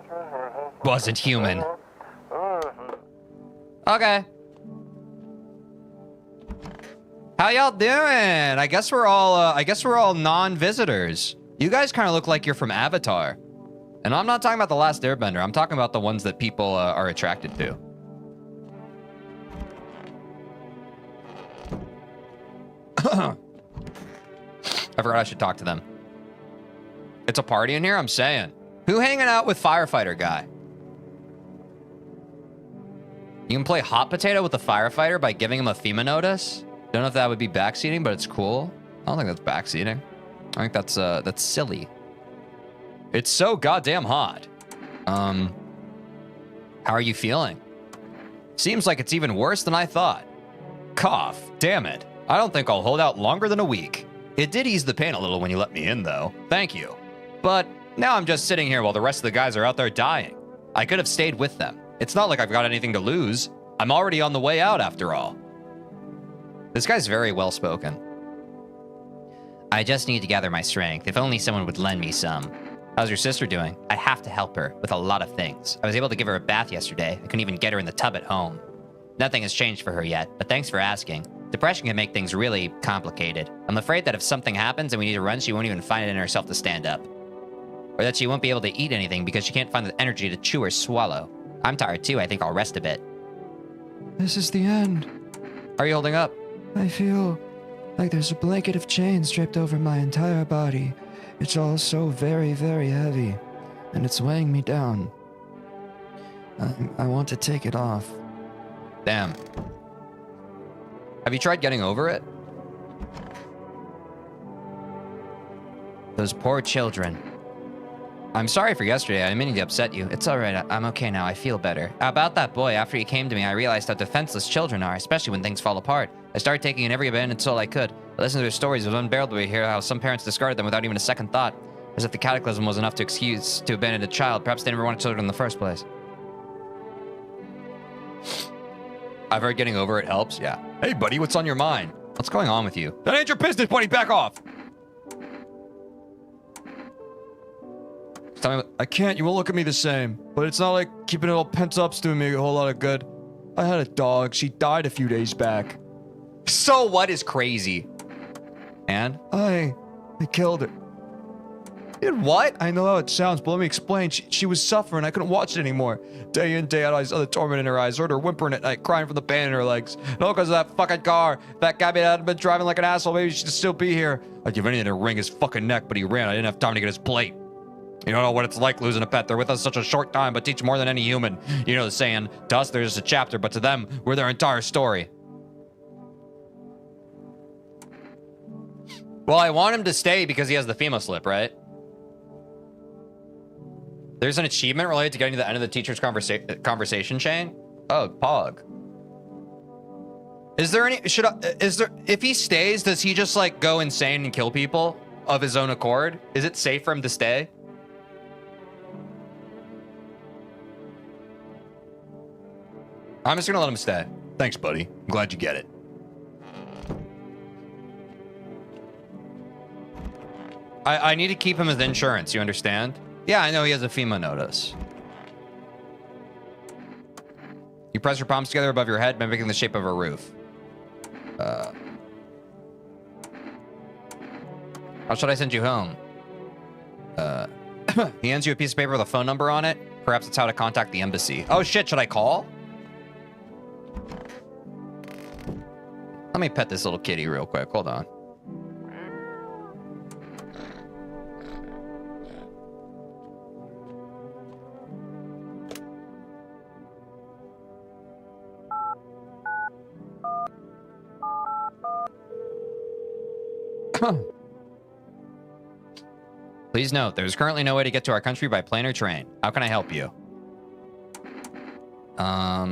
wasn't human. Okay. How y'all doing? I guess we're all non-visitors. You guys kind of look like you're from Avatar. And I'm not talking about The Last Airbender. I'm talking about the ones that people are attracted to. I forgot I should talk to them. It's a party in here, I'm saying. Who hanging out with firefighter guy? You can play hot potato with the firefighter by giving him a FEMA notice. Don't know if that would be backseating, but it's cool. I don't think that's backseating. I think that's silly. It's so goddamn hot. How are you feeling? Seems like it's even worse than I thought. Cough. Damn it. I don't think I'll hold out longer than a week. It did ease the pain a little when you let me in, though. Thank you. But now I'm just sitting here while the rest of the guys are out there dying. I could have stayed with them. It's not like I've got anything to lose. I'm already on the way out, after all. This guy's very well-spoken. I just need to gather my strength. If only someone would lend me some. How's your sister doing? I have to help her with a lot of things. I was able to give her a bath yesterday. I couldn't even get her in the tub at home. Nothing has changed for her yet, but thanks for asking. Depression can make things really complicated. I'm afraid that if something happens and we need to run, she won't even find it in herself to stand up. Or that she won't be able to eat anything because she can't find the energy to chew or swallow. I'm tired too. I think I'll rest a bit. This is the end. How are you holding up? I feel like there's a blanket of chains draped over my entire body. It's all so very, very heavy, and it's weighing me down. I want to take it off. Damn. Have you tried getting over it? Those poor children. I'm sorry for yesterday. I didn't mean to upset you. It's all right. I'm okay now. I feel better. About that boy, after he came to me, I realized how defenseless children are, especially when things fall apart. I started taking in every abandoned soul I could. I listened to their stories. It was unbearable to hear how some parents discarded them without even a second thought. As if the cataclysm was enough to excuse to abandon a child. Perhaps they never wanted children in the first place. I've heard getting over it helps. Yeah. Hey, buddy, what's on your mind? What's going on with you? That ain't your business, buddy. Back off. Tell me what, I can't. You won't look at me the same. But it's not like keeping it all pent up's doing me a whole lot of good. I had a dog. She died a few days back. so what is crazy? And? I killed her. Did what? I know how it sounds, but let me explain. She was suffering. I couldn't watch it anymore. Day in, day out, I saw the torment in her eyes. Heard her whimpering at night, crying from the pain in her legs. And all because of that fucking car. If that guy had been driving like an asshole, maybe she'd still be here. I'd give anything to wring his fucking neck, but he ran. I didn't have time to get his plate. You don't know what it's like losing a pet. They're with us such a short time, but teach more than any human. You know the saying, to us there's just a chapter, but to them, we're their entire story. Well, I want him to stay because he has the FEMA slip, right? There's an achievement related to getting to the end of the teacher's conversation chain. Oh, Pog. Is there any, if he stays, does he just like go insane and kill people of his own accord? Is it safe for him to stay? I'm just gonna let him stay. Thanks, buddy. I'm glad you get it. I need to keep him as insurance, you understand? Yeah, I know he has a FEMA notice. You press your palms together above your head, mimicking the shape of a roof. How should I send you home? He hands you a piece of paper with a phone number on it. Perhaps it's how to contact the embassy. Oh shit, should I call? Let me pet this little kitty real quick. Hold on. Please note, there is currently no way to get to our country by plane or train. How can I help you? I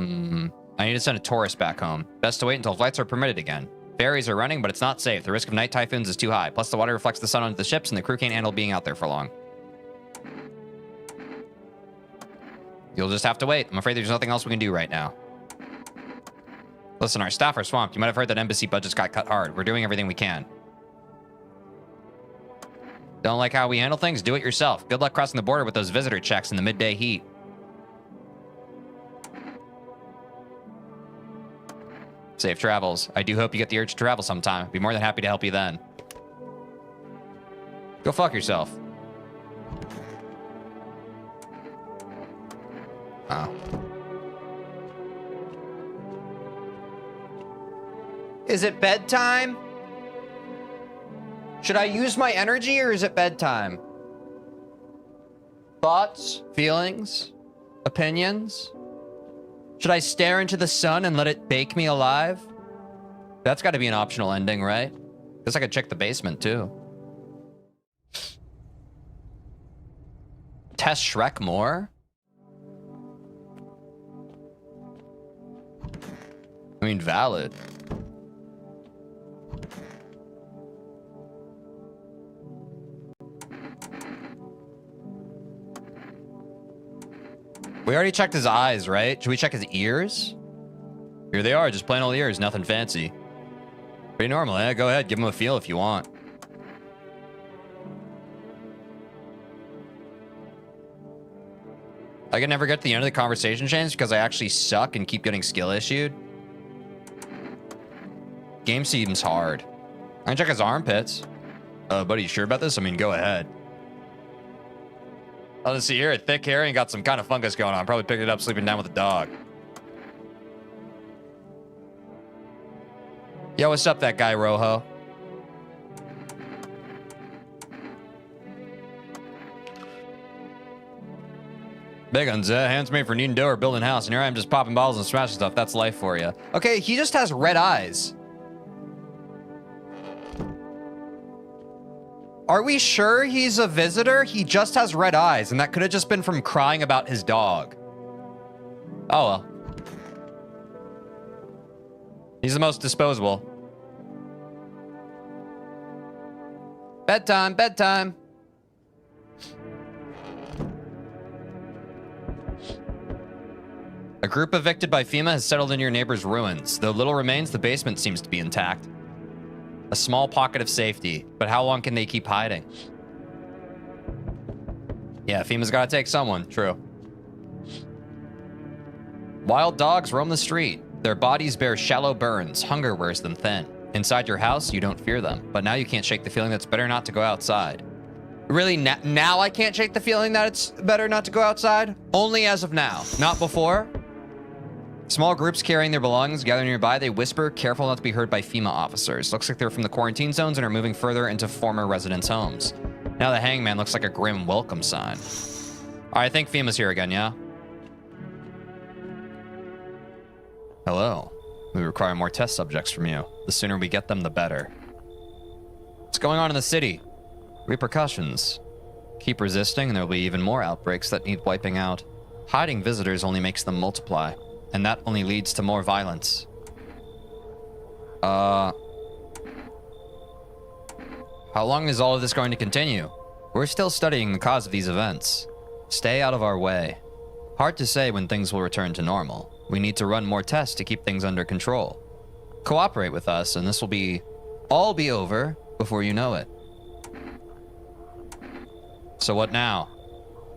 need to send a tourist back home. Best to wait until flights are permitted again. Ferries are running, but it's not safe. The risk of night typhoons is too high. Plus, the water reflects the sun onto the ships, and the crew can't handle being out there for long. You'll just have to wait. I'm afraid there's nothing else we can do right now. Listen, our staff are swamped. You might have heard that embassy budgets got cut hard. We're doing everything we can. Don't like how we handle things? Do it yourself. Good luck crossing the border with those visitor checks in the midday heat. Safe travels. I do hope you get the urge to travel sometime. I'd be more than happy to help you then. Go fuck yourself. Oh. Is it bedtime? Should I use my energy or is it bedtime? Thoughts? Feelings? Opinions? Should I stare into the sun and let it bake me alive? That's got to be an optional ending, right? Guess I could check the basement too. Test Shrek more? I mean, valid. We already checked his eyes, right? Should we check his ears? Here they are, just plain old ears, nothing fancy. Pretty normal, eh? Go ahead, give him a feel if you want. I can never get to the end of the conversation chains because I actually suck and keep getting skill issued. Game seems hard. I can check his armpits. Buddy, you sure about this? I mean, go ahead. Oh, let's see here. Thick hair and got some kind of fungus going on. Probably picked it up sleeping down with a dog. Yo, what's up, that guy, Rojo? Big ones, hands made for needing dough or building a house, and here I am just popping bottles and smashing stuff. That's life for you. Okay, he just has red eyes. Are we sure he's a visitor? He just has red eyes, and that could have just been from crying about his dog. Oh well. He's the most disposable. Bedtime, bedtime. A group evicted by FEMA has settled in your neighbor's ruins. Though little remains, the basement seems to be intact. A small pocket of safety, but how long can they keep hiding? Yeah, FEMA's gotta take someone, true. Wild dogs roam the street. Their bodies bear shallow burns. Hunger wears them thin. Inside your house, you don't fear them, but now you can't shake the feeling that it's better not to go outside. Really, now I can't shake the feeling that it's better not to go outside? Only as of now, not before. Small groups carrying their belongings gather nearby. They whisper, careful not to be heard by FEMA officers. Looks like they're from the quarantine zones and are moving further into former residents' homes. Now the hangman looks like a grim welcome sign. All right, I think FEMA's here again, yeah? Hello. We require more test subjects from you. The sooner we get them, the better. What's going on in the city? Repercussions. Keep resisting and there will be even more outbreaks that need wiping out. Hiding visitors only makes them multiply. And that only leads to more violence. How long is all of this going to continue? We're still studying the cause of these events. Stay out of our way. Hard to say when things will return to normal. We need to run more tests to keep things under control. Cooperate with us and this will all be over before you know it. So what now?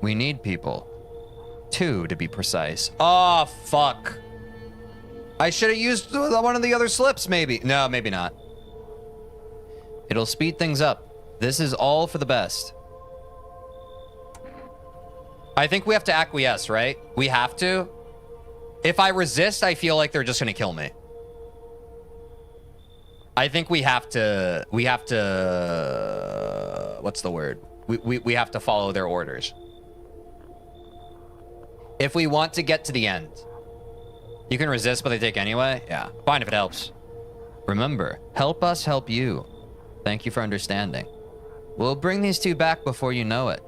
We need people. 2 to be precise. Oh, fuck. I should have used one of the other slips, maybe. No, maybe not. It'll speed things up. This is all for the best. I think we have to acquiesce, right? We have to. If I resist, I feel like they're just going to kill me. I think we have to, what's the word? We have to follow their orders. If we want to get to the end. You can resist, but they take anyway? Yeah, fine if it helps. Remember, help us help you. Thank you for understanding. We'll bring these 2 back before you know it.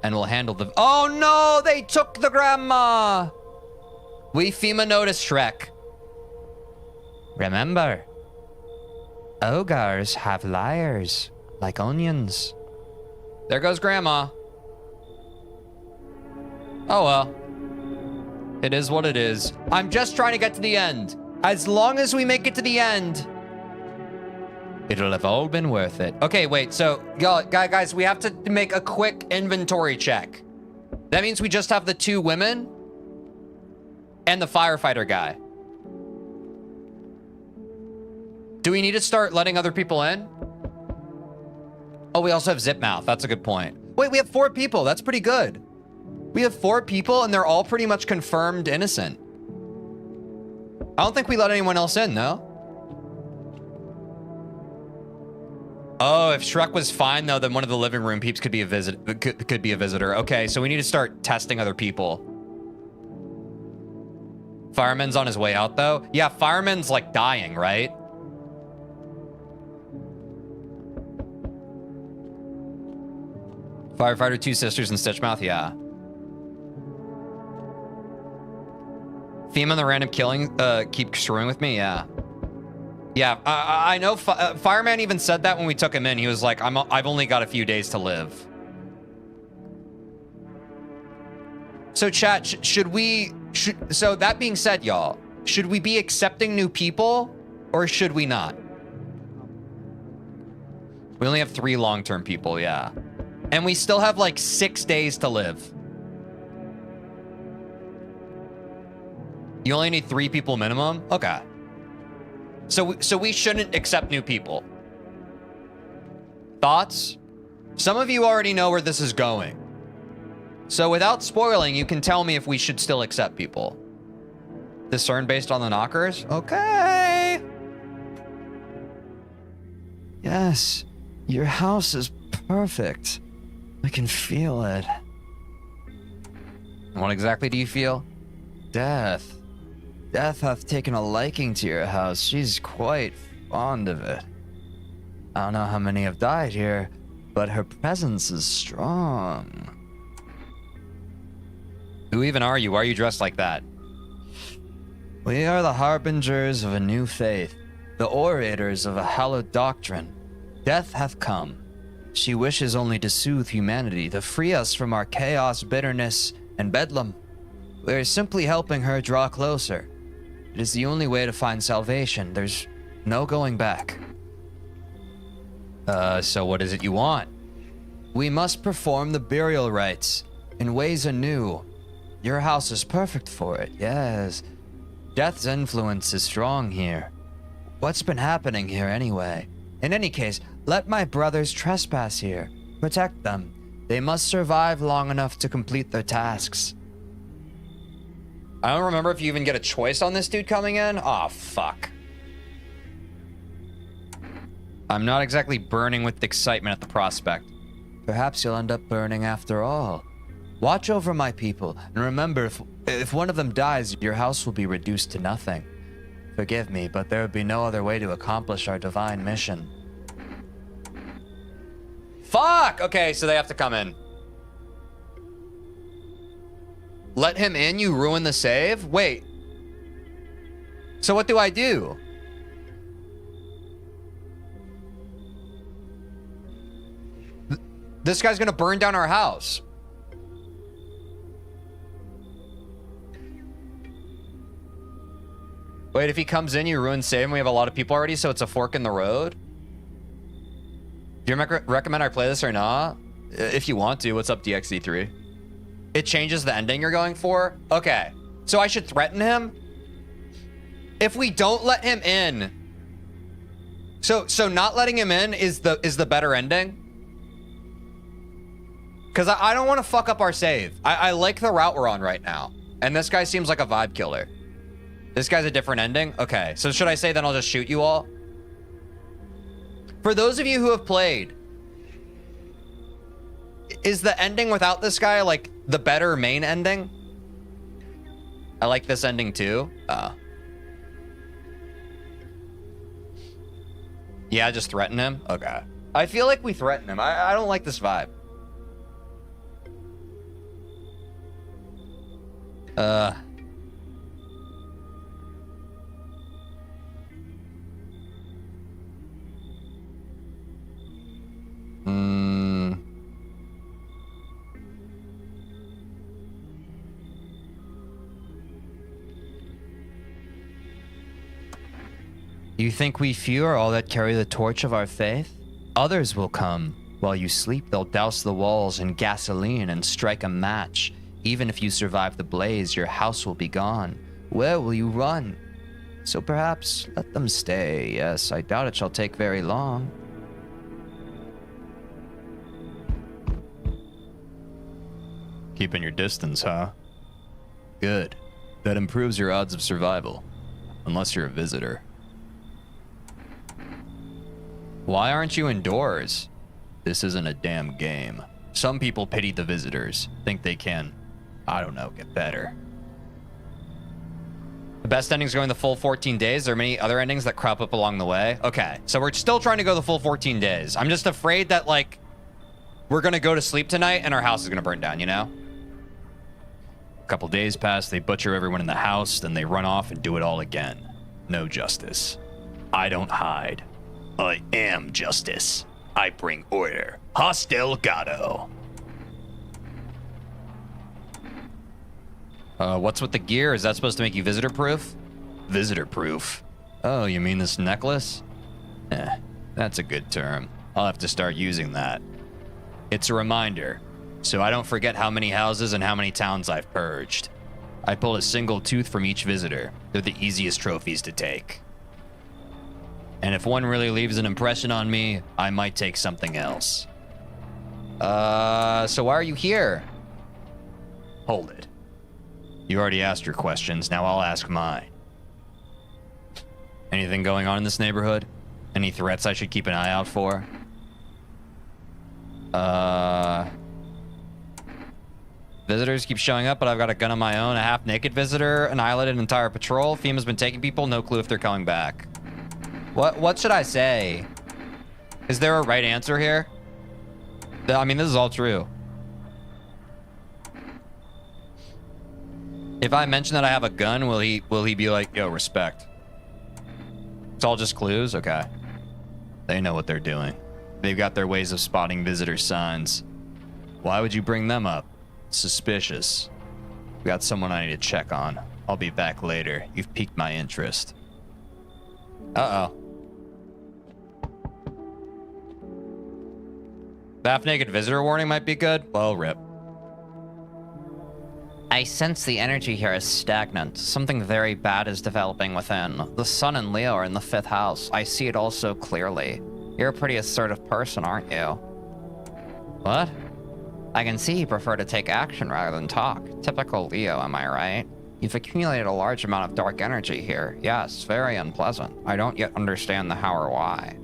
And we'll handle the... Oh no, they took the grandma! We FEMA noticed Shrek. Remember, ogres have liars, like onions. There goes grandma. Oh well. It is what it is. I'm just trying to get to the end. As long as we make it to the end, it'll have all been worth it. Okay, wait, so guys, we have to make a quick inventory check. That means we just have the 2 women and the firefighter guy. Do we need to start letting other people in? Oh, we also have Zip Mouth. That's a good point. Wait, we have 4 people. That's pretty good. We have 4 people and they're all pretty much confirmed innocent. I don't think we let anyone else in, no? Oh, if Shrek was fine though, then one of the living room peeps could be a visitor. Okay, so we need to start testing other people. Fireman's on his way out though. Yeah, fireman's like dying, right? Firefighter, 2 sisters, and Stitchmouth, yeah. Theme and the random killing keep screwing with me. Yeah. Yeah, I know. Fireman even said that when we took him in. He was like, I've only got a few days to live. So chat, so that being said, y'all, should we be accepting new people or should we not? We only have 3 long-term people, yeah. And we still have like 6 days to live. You only need 3 people minimum? Okay. So we shouldn't accept new people. Thoughts? Some of you already know where this is going. So without spoiling, you can tell me if we should still accept people. Discern based on the knockers? Okay. Yes, your house is perfect. I can feel it. What exactly do you feel? Death. Death hath taken a liking to your house. She's quite fond of it. I don't know how many have died here, but her presence is strong. Who even are you? Why are you dressed like that? We are the harbingers of a new faith, the orators of a hallowed doctrine. Death hath come. She wishes only to soothe humanity, to free us from our chaos, bitterness, and bedlam. We are simply helping her draw closer. It is the only way to find salvation. There's no going back. So what is it you want? We must perform the burial rites in ways anew. Your house is perfect for it, yes. Death's influence is strong here. What's been happening here anyway? In any case, let my brothers trespass here. Protect them. They must survive long enough to complete their tasks. I don't remember if you even get a choice on this dude coming in. Oh, fuck. I'm not exactly burning with excitement at the prospect. Perhaps you'll end up burning after all. Watch over my people, and remember, if one of them dies, your house will be reduced to nothing. Forgive me, but there would be no other way to accomplish our divine mission. Fuck! Okay, so they have to come in. Let him in, you ruin the save? Wait. So what do I do? This guy's gonna burn down our house. Wait, if he comes in, you ruin save, and we have a lot of people already, so it's a fork in the road? Do you recommend I play this or not? If you want to, what's up, DXD3? It changes the ending you're going for? Okay, so I should threaten him? If we don't let him in... So not letting him in is the better ending? Because I don't want to fuck up our save. I like the route we're on right now. And this guy seems like a vibe killer. This guy's a different ending? Okay, so should I say then I'll just shoot you all? For those of you who have played, is the ending without this guy like the better main ending? I like this ending too. Yeah, just threaten him? Okay. I feel like we threaten him. I don't like this vibe. You think we few are all that carry the torch of our faith? Others will come. While you sleep, they'll douse the walls in gasoline and strike a match. Even if you survive the blaze, your house will be gone. Where will you run? So perhaps let them stay. Yes, I doubt it shall take very long. Keeping your distance, huh? Good. That improves your odds of survival. Unless you're a visitor. Why aren't you indoors? This isn't a damn game. Some people pity the visitors, think they can, I don't know, get better. The best ending's going the full 14 days. There are many other endings that crop up along the way. Okay, so we're still trying to go the full 14 days. I'm just afraid that, like, we're gonna go to sleep tonight and our house is gonna burn down, you know? couple days pass, they butcher everyone in the house, then they run off and do it all again. No justice. I don't hide. I am justice. I bring order. Hostel Gato. What's with the gear? Is that supposed to make you visitor-proof? Visitor-proof? Oh, you mean this necklace? That's a good term. I'll have to start using that. It's a reminder, so I don't forget how many houses and how many towns I've purged. I pulled a single tooth from each visitor. They're the easiest trophies to take. And if one really leaves an impression on me, I might take something else. So why are you here? Hold it. You already asked your questions, now I'll ask mine. Anything going on in this neighborhood? Any threats I should keep an eye out for? Visitors keep showing up, but I've got a gun of my own. A half-naked visitor annihilated an entire patrol. FEMA's been taking people, no clue if they're coming back. What should I say? Is there a right answer here? I mean, this is all true. If I mention that I have a gun, will he be like, yo, respect? It's all just clues? Okay. They know what they're doing. They've got their ways of spotting visitor signs. Why would you bring them up? Suspicious. We got someone I need to check on. I'll be back later. You've piqued my interest. Uh-oh. The half-naked visitor warning might be good. Well, rip. I sense the energy here is stagnant. Something very bad is developing within. The sun and Leo are in the 5th house. I see it all so clearly. You're a pretty assertive person, aren't you? What? I can see you prefer to take action rather than talk. Typical Leo, am I right? You've accumulated a large amount of dark energy here. Yes, very unpleasant. I don't yet understand the how or why.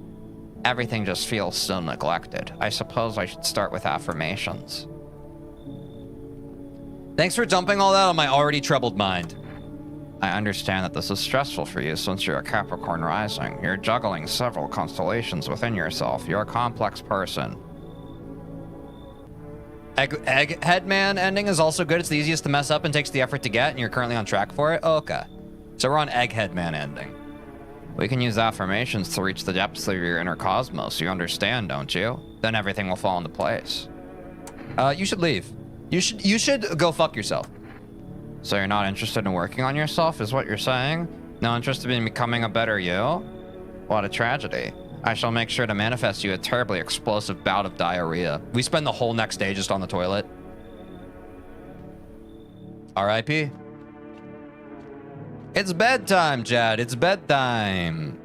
Everything just feels so neglected. I suppose I should start with affirmations. Thanks for dumping all that on my already troubled mind. I understand that this is stressful for you since you're a Capricorn rising. You're juggling several constellations within yourself. You're a complex person. Egghead Man ending is also good. It's the easiest to mess up and takes the effort to get, and you're currently on track for it? Okay. So we're on Egghead Man ending. We can use affirmations to reach the depths of your inner cosmos. You understand, don't you? Then everything will fall into place. You should leave. You should go fuck yourself. So you're not interested in working on yourself, is what you're saying? No interested in becoming a better you? What a tragedy. I shall make sure to manifest you a terribly explosive bout of diarrhea. We spend the whole next day just on the toilet. R.I.P. It's bedtime, Chad. It's bedtime.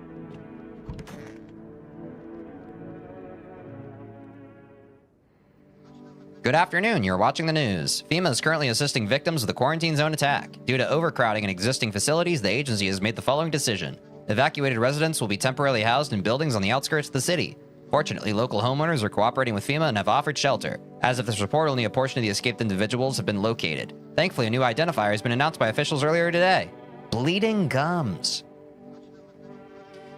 Good afternoon. You're watching the news. FEMA is currently assisting victims of the quarantine zone attack. Due to overcrowding in existing facilities, the agency has made the following decision. Evacuated residents will be temporarily housed in buildings on the outskirts of the city. Fortunately, local homeowners are cooperating with FEMA and have offered shelter. As of this report, only a portion of the escaped individuals have been located. Thankfully, a new identifier has been announced by officials earlier today. Bleeding gums.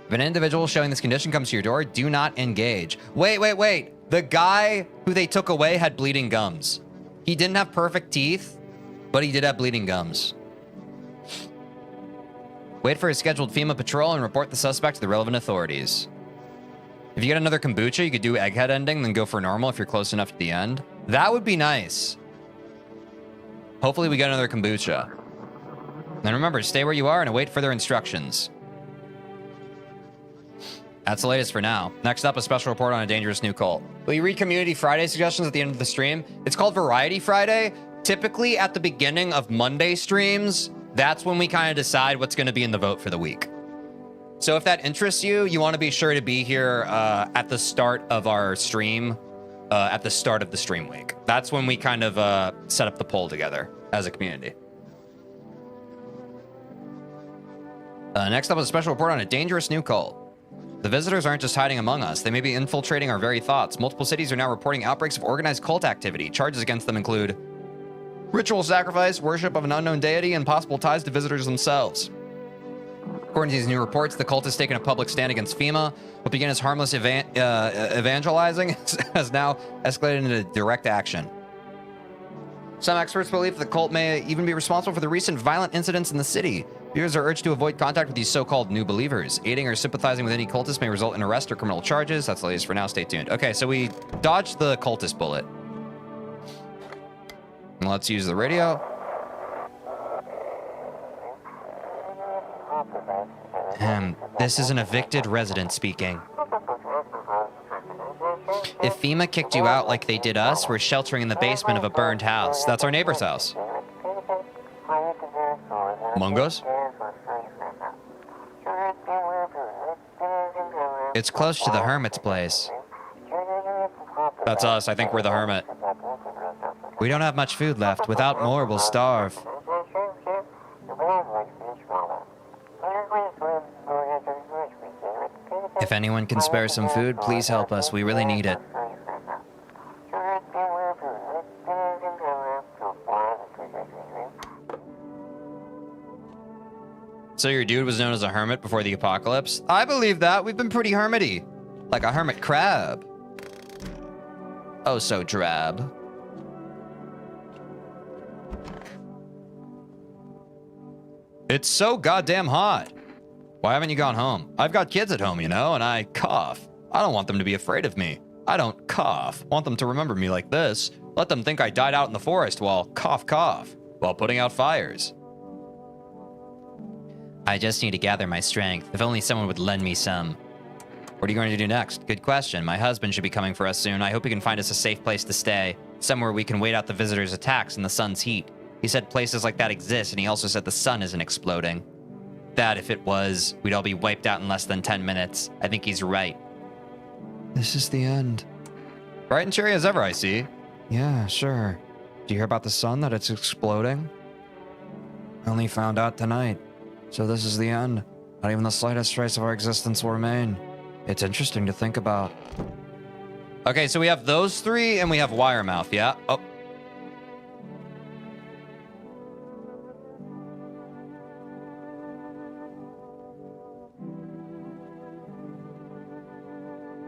If an individual showing this condition comes to your door, do not engage. Wait. The guy who they took away had bleeding gums. He didn't have perfect teeth, but he did have bleeding gums. Wait for a scheduled FEMA patrol and report the suspect to the relevant authorities. If you get another kombucha, you could do egghead ending, then go for normal if you're close enough to the end. That would be nice. Hopefully we get another kombucha. And remember, stay where you are and await further instructions. That's the latest for now. Next up, a special report on a dangerous new cult. Will you read Community Friday suggestions at the end of the stream? It's called Variety Friday. Typically at the beginning of Monday streams, that's when we kind of decide what's going to be in the vote for the week. So if that interests you, you want to be sure to be here at the start of our stream, at the start of the stream week. That's when we kind of set up the poll together as a community. Next up, a special report on a dangerous new cult. The visitors aren't just hiding among us. They may be infiltrating our very thoughts. Multiple cities are now reporting outbreaks of organized cult activity. Charges against them include ritual sacrifice, worship of an unknown deity, and possible ties to visitors themselves. According to these new reports, the cult has taken a public stand against FEMA. What began as harmless evangelizing has now escalated into direct action. Some experts believe the cult may even be responsible for the recent violent incidents in the city. Viewers are urged to avoid contact with these so-called new believers. Aiding or sympathizing with any cultist may result in arrest or criminal charges. That's the latest for now. Stay tuned. Okay, so we dodged the cultist bullet. And let's use the radio. This is an evicted resident speaking. If FEMA kicked you out like they did us, we're sheltering in the basement of a burned house. That's our neighbor's house. Among Us? It's close to the hermit's place. That's us. I think we're the hermit. We don't have much food left. Without more, we'll starve. If anyone can spare some food, please help us. We really need it. So your dude was known as a hermit before the apocalypse? I believe that. We've been pretty hermity. Like a hermit crab. Oh, so drab. It's so goddamn hot. Why haven't you gone home? I've got kids at home, you know, and I cough. I don't want them to be afraid of me. I don't cough. Want them to remember me like this. Let them think I died out in the forest while cough, while putting out fires. I just need to gather my strength. If only someone would lend me some. What are you going to do next? Good question. My husband should be coming for us soon. I hope he can find us a safe place to stay. Somewhere we can wait out the visitors' attacks in the sun's heat. He said places like that exist, and he also said the sun isn't exploding. That, if it was, we'd all be wiped out in less than 10 minutes. I think he's right. This is the end. Bright and cheery as ever, I see. Yeah, sure. Do you hear about the sun, that it's exploding? I only found out tonight. So this is the end. Not even the slightest trace of our existence will remain. It's interesting to think about. Okay, so we have those three, and we have Wiremouth, yeah? Oh.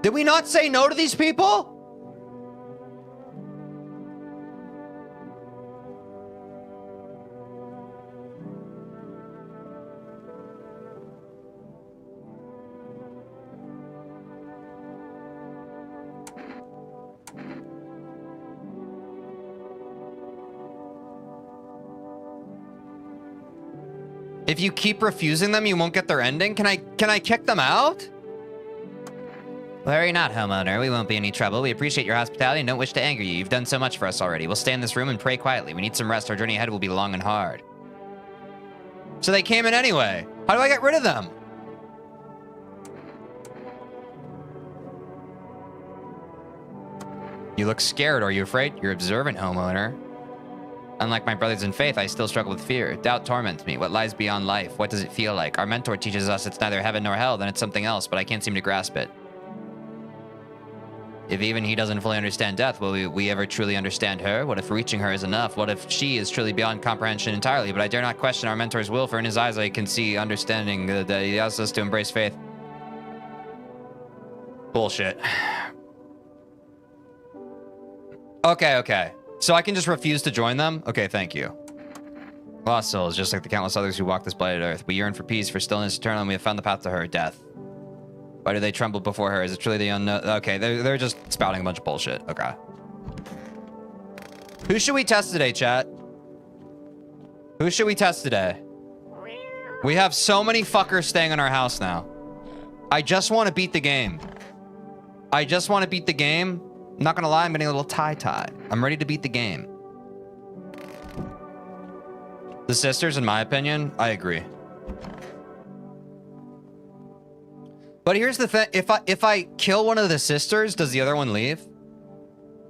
Did we not say no to these people? If you keep refusing them, you won't get their ending? Can I kick them out? Worry not, homeowner. We won't be any trouble. We appreciate your hospitality and don't wish to anger you. You've done so much for us already. We'll stay in this room and pray quietly. We need some rest. Our journey ahead will be long and hard. So they came in anyway. How do I get rid of them? You look scared. Are you afraid? You're observant, homeowner. Unlike my brothers in faith, I still struggle with fear. Doubt torments me. What lies beyond life? What does it feel like? Our mentor teaches us it's neither heaven nor hell, then it's something else, but I can't seem to grasp it. If even he doesn't fully understand death, will we ever truly understand her? What if reaching her is enough? What if she is truly beyond comprehension entirely? But I dare not question our mentor's will, for in his eyes I can see understanding that he asks us to embrace faith. Bullshit. Okay. So I can just refuse to join them? Okay, thank you. Lost souls, just like the countless others who walk this blighted earth. We yearn for peace, for stillness eternal, and we have found the path to her, death. Why do they tremble before her? Is it truly the unknown? Okay, they're just spouting a bunch of bullshit. Okay. Who should we test today, chat? Who should we test today? We have so many fuckers staying in our house now. I just want to beat the game. I'm not gonna lie, I'm getting a little tie-tie. I'm ready to beat the game. The sisters, in my opinion, I agree. But here's the thing, if I kill one of the sisters, does the other one leave?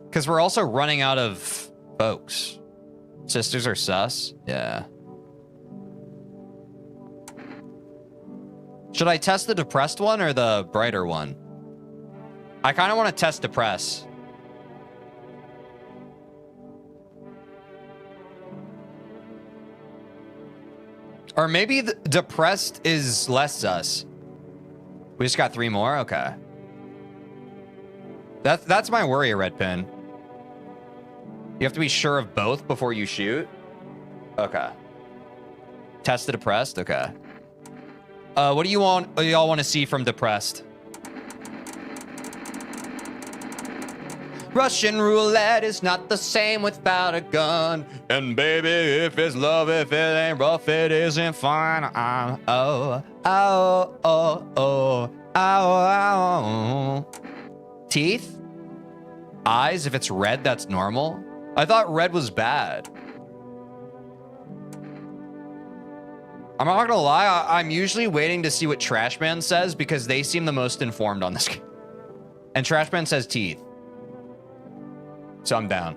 Because we're also running out of folks. Sisters are sus? Yeah. Should I test the depressed one or the brighter one? I kind of want to test depress. Or maybe the depressed is less sus. We just got 3 more? Okay. That's my worry, Red Pin. You have to be sure of both before you shoot? Okay. Test the depressed? Okay. What do y'all want to see from depressed? Russian roulette is not the same without a gun. And baby, if it's love, if it ain't rough, it isn't fun. Oh, oh, oh, oh, oh, oh. Teeth? Eyes, if it's red, that's normal. I thought red was bad. I'm not gonna lie, I'm usually waiting to see what Trashman says because they seem the most informed on this game. And Trashman says teeth. So I'm down.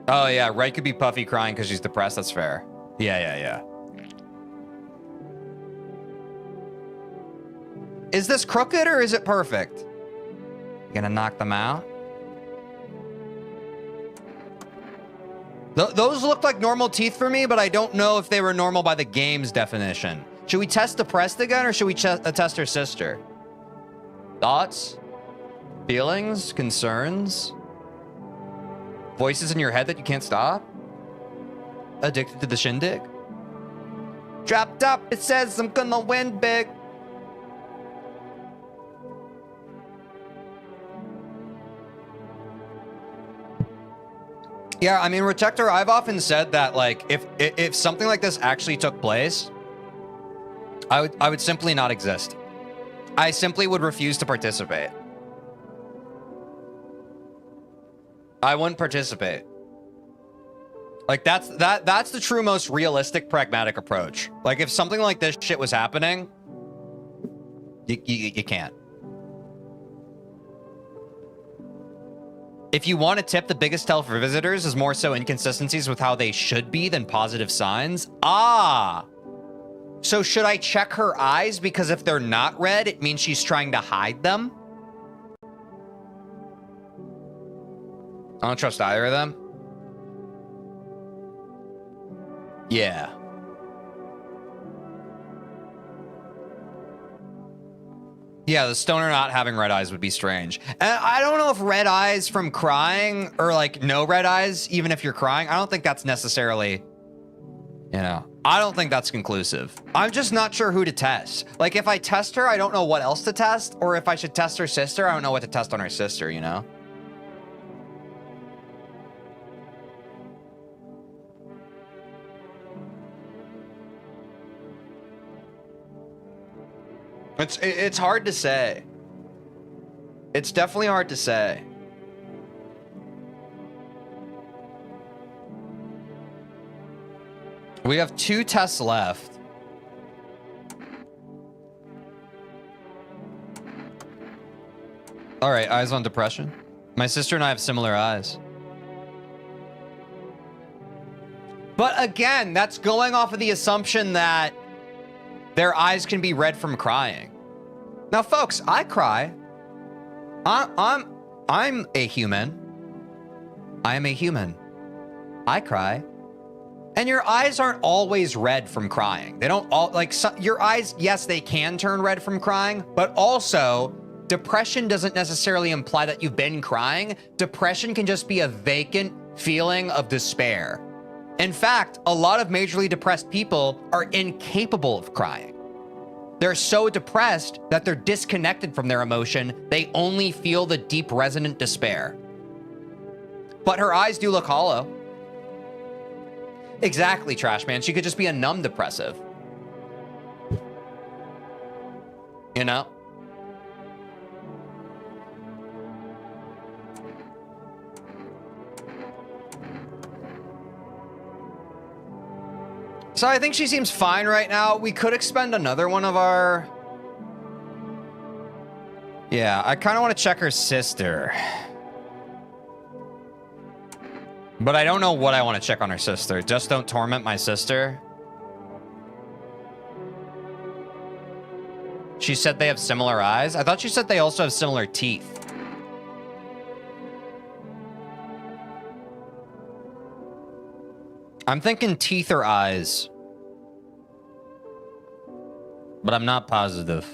Oh yeah, Red could be Puffy crying because she's depressed. That's fair. Yeah. Is this crooked or is it perfect? You gonna knock them out? Those look like normal teeth for me, but I don't know if they were normal by the game's definition. Should we test depressed again or should we test her sister? Thoughts? Feelings? Concerns? Voices in your head that you can't stop? Addicted to the shindig? Dropped up, it says I'm gonna win big. Yeah, I mean, Protector, I've often said that, like, if something like this actually took place, I would simply not exist. I simply would refuse to participate. I wouldn't participate. Like, that's the true, most realistic, pragmatic approach. Like, if something like this shit was happening, you can't. If you want to tip, the biggest tell for visitors is more so inconsistencies with how they should be than positive signs. Ah! So should I check her eyes? Because if they're not red, it means she's trying to hide them? I don't trust either of them. Yeah. Yeah, the stoner not having red eyes would be strange. And I don't know if red eyes from crying or like no red eyes, even if you're crying, I don't think that's necessarily, I don't think that's conclusive. I'm just not sure who to test. Like if I test her, I don't know what else to test. Or if I should test her sister, I don't know what to test on her sister, It's hard to say. It's definitely hard to say. We have 2 tests left. All right, eyes on depression. My sister and I have similar eyes. But again, that's going off of the assumption that their eyes can be red from crying. Now, folks, I cry. I'm a human. I am a human. I cry. And your eyes aren't always red from crying. They don't all, your eyes, yes, they can turn red from crying, but also, depression doesn't necessarily imply that you've been crying. Depression can just be a vacant feeling of despair. In fact, a lot of majorly depressed people are incapable of crying. They're so depressed that they're disconnected from their emotion. They only feel the deep, resonant despair. But her eyes do look hollow. Exactly, Trash Man. She could just be a numb depressive. So I think she seems fine right now. We could expend another one of our... Yeah, I kind of want to check her sister. But I don't know what I want to check on her sister. Just don't torment my sister. She said they have similar eyes. I thought she said they also have similar teeth. I'm thinking teeth or eyes. But I'm not positive.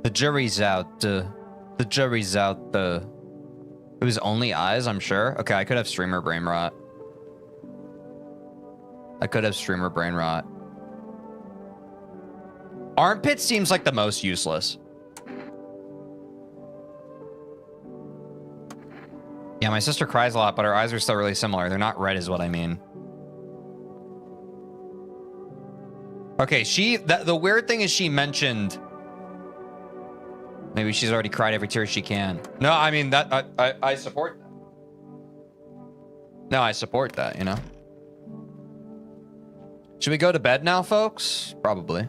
The jury's out. The jury's out. It was only eyes, I'm sure. Okay, I could have streamer brain rot. I could have streamer brain rot. Armpit seems like the most useless. Yeah, my sister cries a lot, but her eyes are still really similar. They're not red is what I mean. Okay, the weird thing is she mentioned maybe she's already cried every tear she can. No, I mean that I support that. No, I support that, you know. Should we go to bed now, folks? Probably.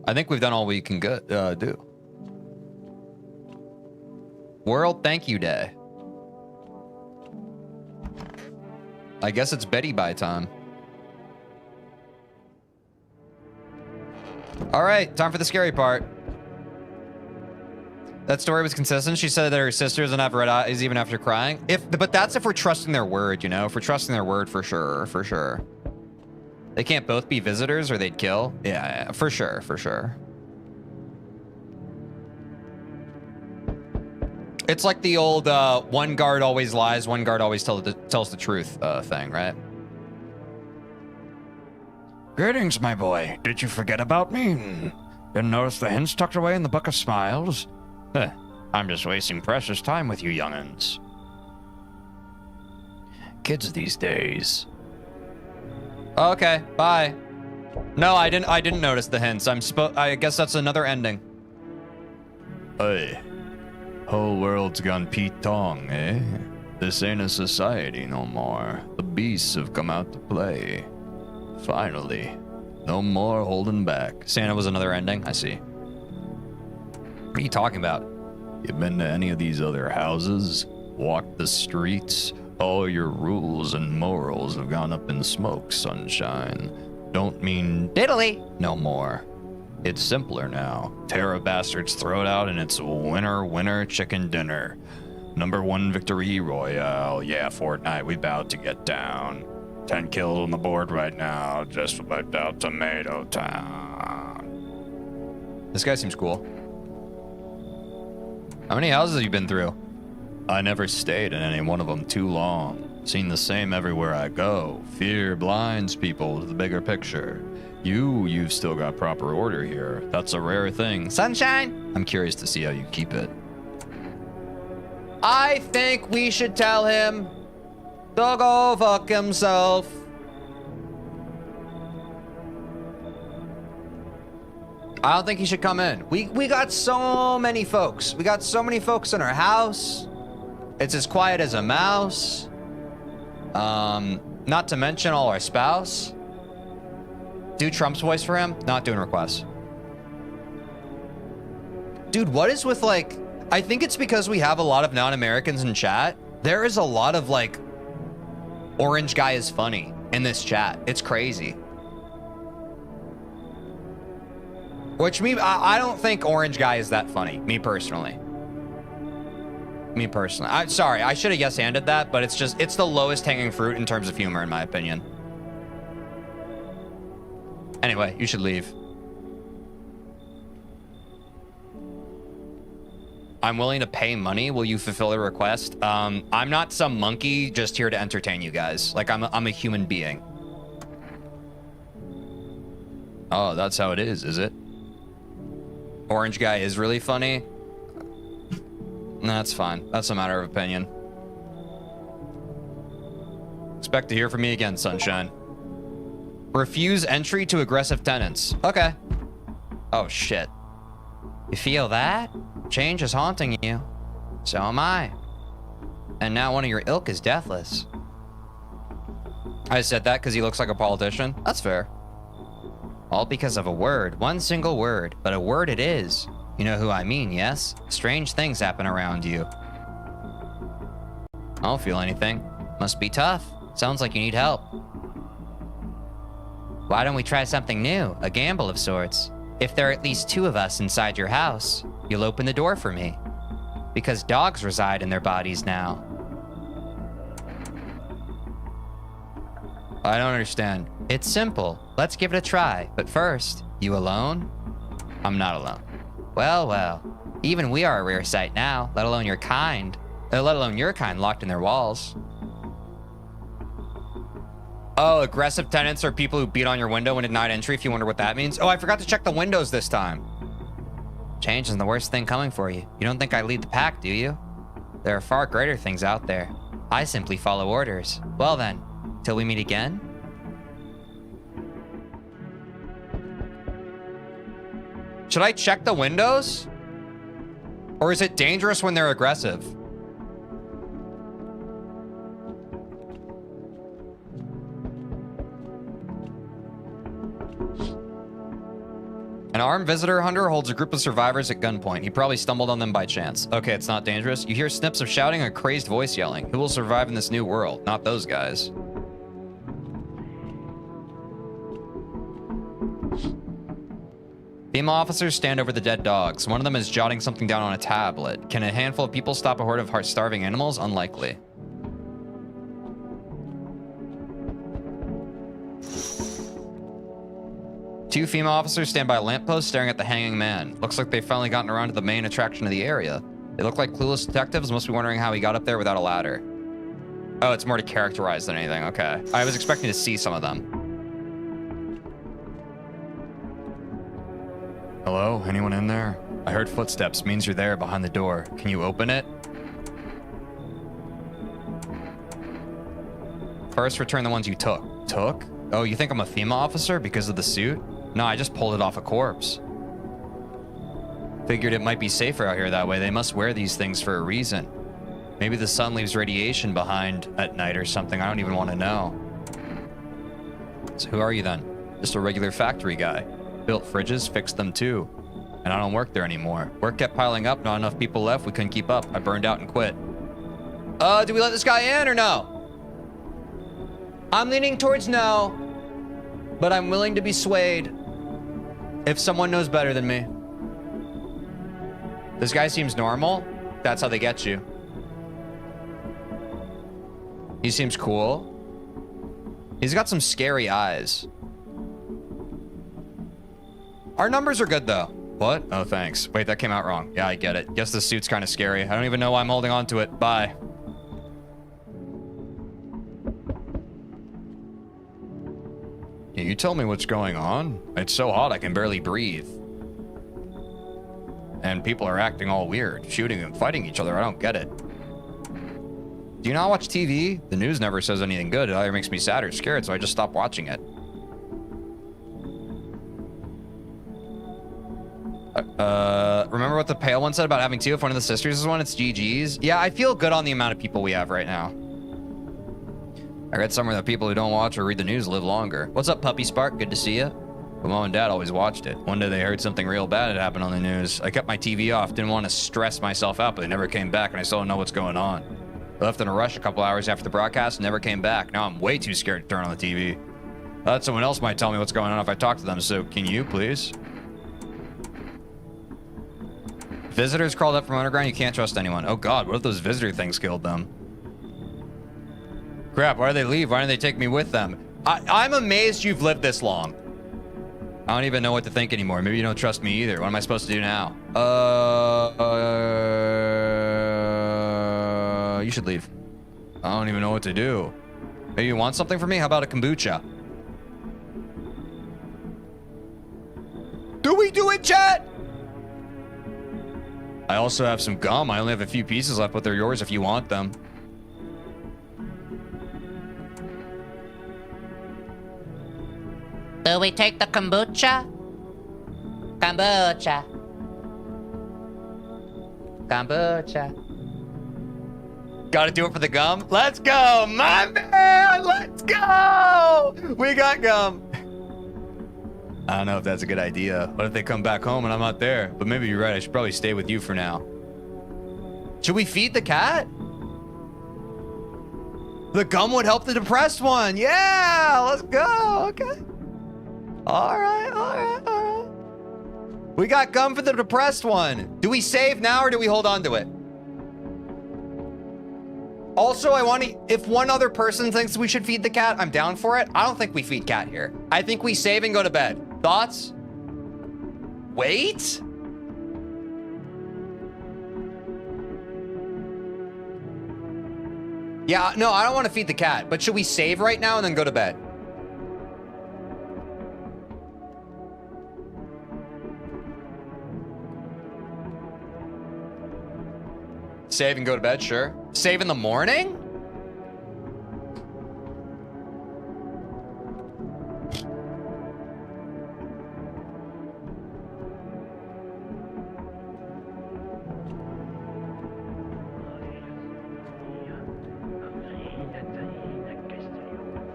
I think we've done all we can do. World Thank You Day. I guess it's Betty Bye time. All right, time for the scary part. That story was consistent. She said that her sister doesn't have red eyes even after crying. But that's if we're trusting their word, you know? If we're trusting their word, for sure, for sure. They can't both be visitors or they'd kill. Yeah, for sure, for sure. It's like the old one guard always lies, one guard always tells the truth thing, right? Greetings, my boy. Did you forget about me? Didn't notice the hints tucked away in the Book of Smiles? I'm just wasting precious time with you young'uns. Kids these days. Okay, bye. No, I didn't notice the hints. I guess that's another ending. Hey. Whole world's gone Pete Tong, eh? This ain't a society no more. The beasts have come out to play. Finally. No more holding back. Santa was another ending? I see. What are you talking about? You been to any of these other houses? Walked the streets? All your rules and morals have gone up in smoke, sunshine. Don't mean Diddly. no more. It's simpler now. Terra bastards throw it out and it's winner, winner, chicken dinner. #1 victory royale. Yeah, Fortnite, we about to get down. 10 kills on the board right now. Just wiped out Tomato Town. This guy seems cool. How many houses have you been through? I never stayed in any one of them too long. Seen the same everywhere I go. Fear blinds people to the bigger picture. You've still got proper order here. That's a rare thing. Sunshine? I'm curious to see how you keep it. I think we should tell him to go fuck himself. I don't think he should come in. We got so many folks. We got so many folks in our house. It's as quiet as a mouse. Not to mention all our spouse. Do Trump's voice for him. Not doing requests. Dude, what is with like... I think it's because we have a lot of non-Americans in chat. There is a lot of like... Orange guy is funny in this chat. It's crazy. Which I don't think orange guy is that funny. Me personally. I'm sorry. I should have yes-handed that, but it's the lowest hanging fruit in terms of humor, in my opinion. Anyway, you should leave. I'm willing to pay money. Will you fulfill the request? I'm not some monkey just here to entertain you guys. Like, I'm a human being. Oh, that's how it is it? Orange guy is really funny. No, that's fine. That's a matter of opinion. Expect to hear from me again, sunshine. Refuse entry to aggressive tenants. Okay. Oh, shit. You feel that? Change is haunting you. So am I. And now one of your ilk is deathless. I said that because he looks like a politician. That's fair. All because of a word. One single word. But a word it is. You know who I mean, yes? Strange things happen around you. I don't feel anything. Must be tough. Sounds like you need help. Why don't we try something new? A gamble of sorts. If there are at least 2 of us inside your house, you'll open the door for me. Because dogs reside in their bodies now. I don't understand. It's simple. Let's give it a try. But first, you alone? I'm not alone. Well, well. Even we are a rare sight now, let alone your kind. Let alone your kind locked in their walls. Oh, aggressive tenants are people who beat on your window when denied entry, if you wonder what that means. Oh, I forgot to check the windows this time. Change isn't the worst thing coming for you. You don't think I lead the pack, do you? There are far greater things out there. I simply follow orders. Well then, till we meet again. Should I check the windows? Or is it dangerous when they're aggressive? An armed visitor hunter holds a group of survivors at gunpoint. He probably stumbled on them by chance. Okay, it's not dangerous. You hear snips of shouting and a crazed voice yelling. Who will survive in this new world? Not those guys. Female officers stand over the dead dogs. One of them is jotting something down on a tablet. Can a handful of people stop a horde of starving animals? Unlikely. Two female officers stand by a lamppost staring at the hanging man. Looks like they've finally gotten around to the main attraction of the area. They look like clueless detectives, must be wondering how he got up there without a ladder. Oh, it's more to characterize than anything. Okay. I was expecting to see some of them. Hello? Anyone in there? I heard footsteps. Means you're there behind the door. Can you open it? First, return the ones you took. Took? Oh, you think I'm a female officer because of the suit? No, I just pulled it off a corpse. Figured it might be safer out here that way. They must wear these things for a reason. Maybe the sun leaves radiation behind at night or something. I don't even want to know. So who are you then? Just a regular factory guy. Built fridges, fixed them too. And I don't work there anymore. Work kept piling up, not enough people left, we couldn't keep up. I burned out and quit. Do we let this guy in or no? I'm leaning towards no, but I'm willing to be swayed if someone knows better than me. This guy seems normal. That's how they get you. He seems cool. He's got some scary eyes. Our numbers are good though. What? Oh, thanks. Wait, that came out wrong. Yeah, I get it. Guess the suit's kind of scary. I don't even know why I'm holding on to it. Bye. Yeah, you tell me what's going on. It's so hot I can barely breathe. And people are acting all weird, shooting and fighting each other. I don't get it. Do you not watch TV? The news never says anything good. It either makes me sad or scared, so I just stop watching it. Remember what the pale one said about having two? If one of the sisters is one, it's GG's. Yeah, I feel good on the amount of people we have right now. I read somewhere that people who don't watch or read the news live longer. What's up, Puppy Spark? Good to see you. But Mom and Dad always watched it. One day they heard something real bad had happened on the news. I kept my TV off, didn't want to stress myself out, but they never came back, and I still don't know what's going on. I left in a rush a couple hours after the broadcast and never came back. Now I'm way too scared to turn on the TV. I thought someone else might tell me what's going on if I talk to them, so can you, please? Visitors crawled up from underground, you can't trust anyone. Oh god, what if those visitor things killed them? Crap, why did they leave? Why didn't they take me with them? I'm amazed you've lived this long. I don't even know what to think anymore. Maybe you don't trust me either. What am I supposed to do now? You should leave. I don't even know what to do. Maybe you want something from me? How about a kombucha? Do we do it, chat? I also have some gum. I only have a few pieces left, but they're yours if you want them. Do we take the kombucha? Kombucha. Kombucha. Gotta do it for the gum? Let's go, my man! Let's go! We got gum. I don't know if that's a good idea. What if they come back home and I'm not there? But maybe you're right. I should probably stay with you for now. Should we feed the cat? The gum would help the depressed one. Yeah, let's go. Okay. All right. We got gum for the depressed one. Do we save now or do we hold on to it? Also, I want to, if one other person thinks we should feed the cat, I'm down for it. I don't think we feed cat here. I think we save and go to bed. Thoughts? Wait? Yeah, no, I don't want to feed the cat, but should we save right now and then go to bed? Save and go to bed, sure. Save in the morning?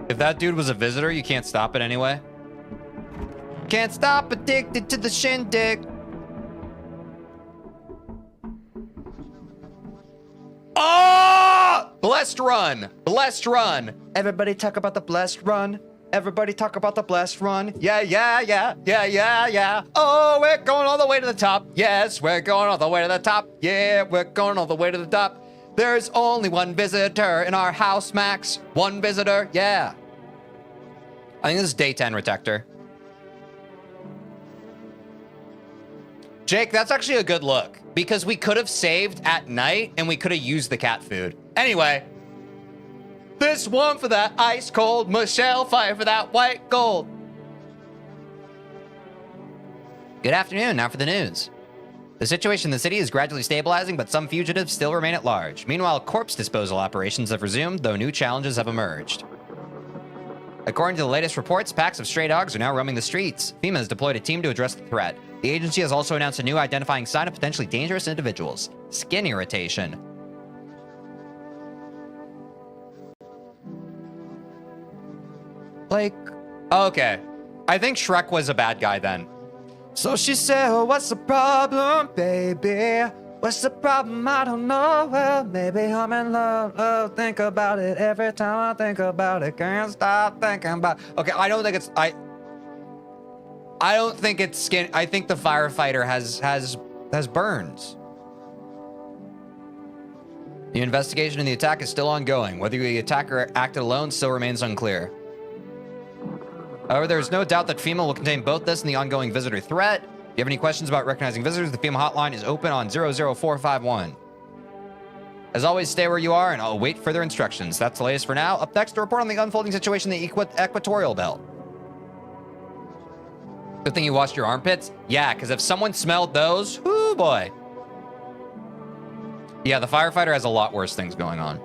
If that dude was a visitor, you can't stop it anyway. Can't stop addicted to the shindig. Oh! Blessed run. Blessed run. Everybody talk about the blessed run. Everybody talk about the blessed run. Yeah, yeah, yeah, yeah, yeah, yeah. Oh, we're going all the way to the top. Yes, we're going all the way to the top. Yeah, we're going all the way to the top. There's only one visitor in our house, Max. One visitor, yeah. I think this is day 10, Retector. Jake, that's actually a good look because we could have saved at night and we could have used the cat food. Anyway, this one for that ice cold, Michelle, fire for that white gold. Good afternoon, now for the news. The situation in the city is gradually stabilizing, but some fugitives still remain at large. Meanwhile, corpse disposal operations have resumed, though new challenges have emerged. According to the latest reports, packs of stray dogs are now roaming the streets. FEMA has deployed a team to address the threat. The agency has also announced a new identifying sign of potentially dangerous individuals: skin irritation. Like, okay. I think Shrek was a bad guy then. So she said, oh, what's the problem, baby? What's the problem? I don't know. Well, maybe I'm in love. Oh, think about it every time I think about it. Can't stop thinking about. Okay, I don't think it's I don't think it's skin. I think the firefighter has burns. The investigation in the attack is still ongoing. Whether the attacker acted alone still remains unclear. However, there is no doubt that FEMA will contain both this and the ongoing visitor threat. If you have any questions about recognizing visitors, the FEMA hotline is open on 00451. As always, stay where you are and I'll await further instructions. That's the latest for now. Up next, to report on the unfolding situation in the equatorial belt. Good thing you washed your armpits? Yeah, because if someone smelled those, whoo boy. Yeah, the firefighter has a lot worse things going on.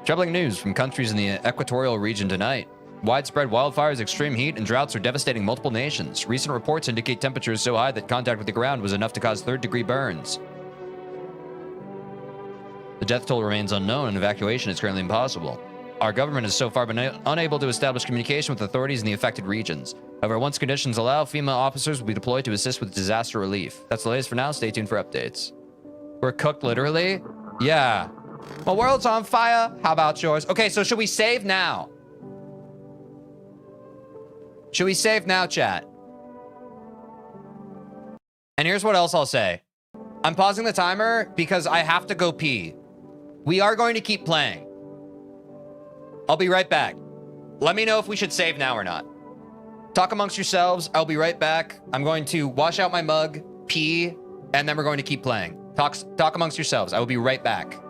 Troubling news from countries in the equatorial region tonight. Widespread wildfires, extreme heat, and droughts are devastating multiple nations. Recent reports indicate temperatures so high that contact with the ground was enough to cause third-degree burns. The death toll remains unknown and evacuation is currently impossible. Our government has so far been unable to establish communication with authorities in the affected regions. However, once conditions allow, FEMA officers will be deployed to assist with disaster relief. That's the latest for now. Stay tuned for updates. We're cooked literally? Yeah. My world's on fire. How about yours? Okay, so should we save now? Should we save now, chat? And here's what else I'll say. I'm pausing the timer because I have to go pee. We are going to keep playing. I'll be right back. Let me know if we should save now or not. Talk amongst yourselves. I'll be right back. I'm going to wash out my mug, pee, and then we're going to keep playing. Talk amongst yourselves. I will be right back.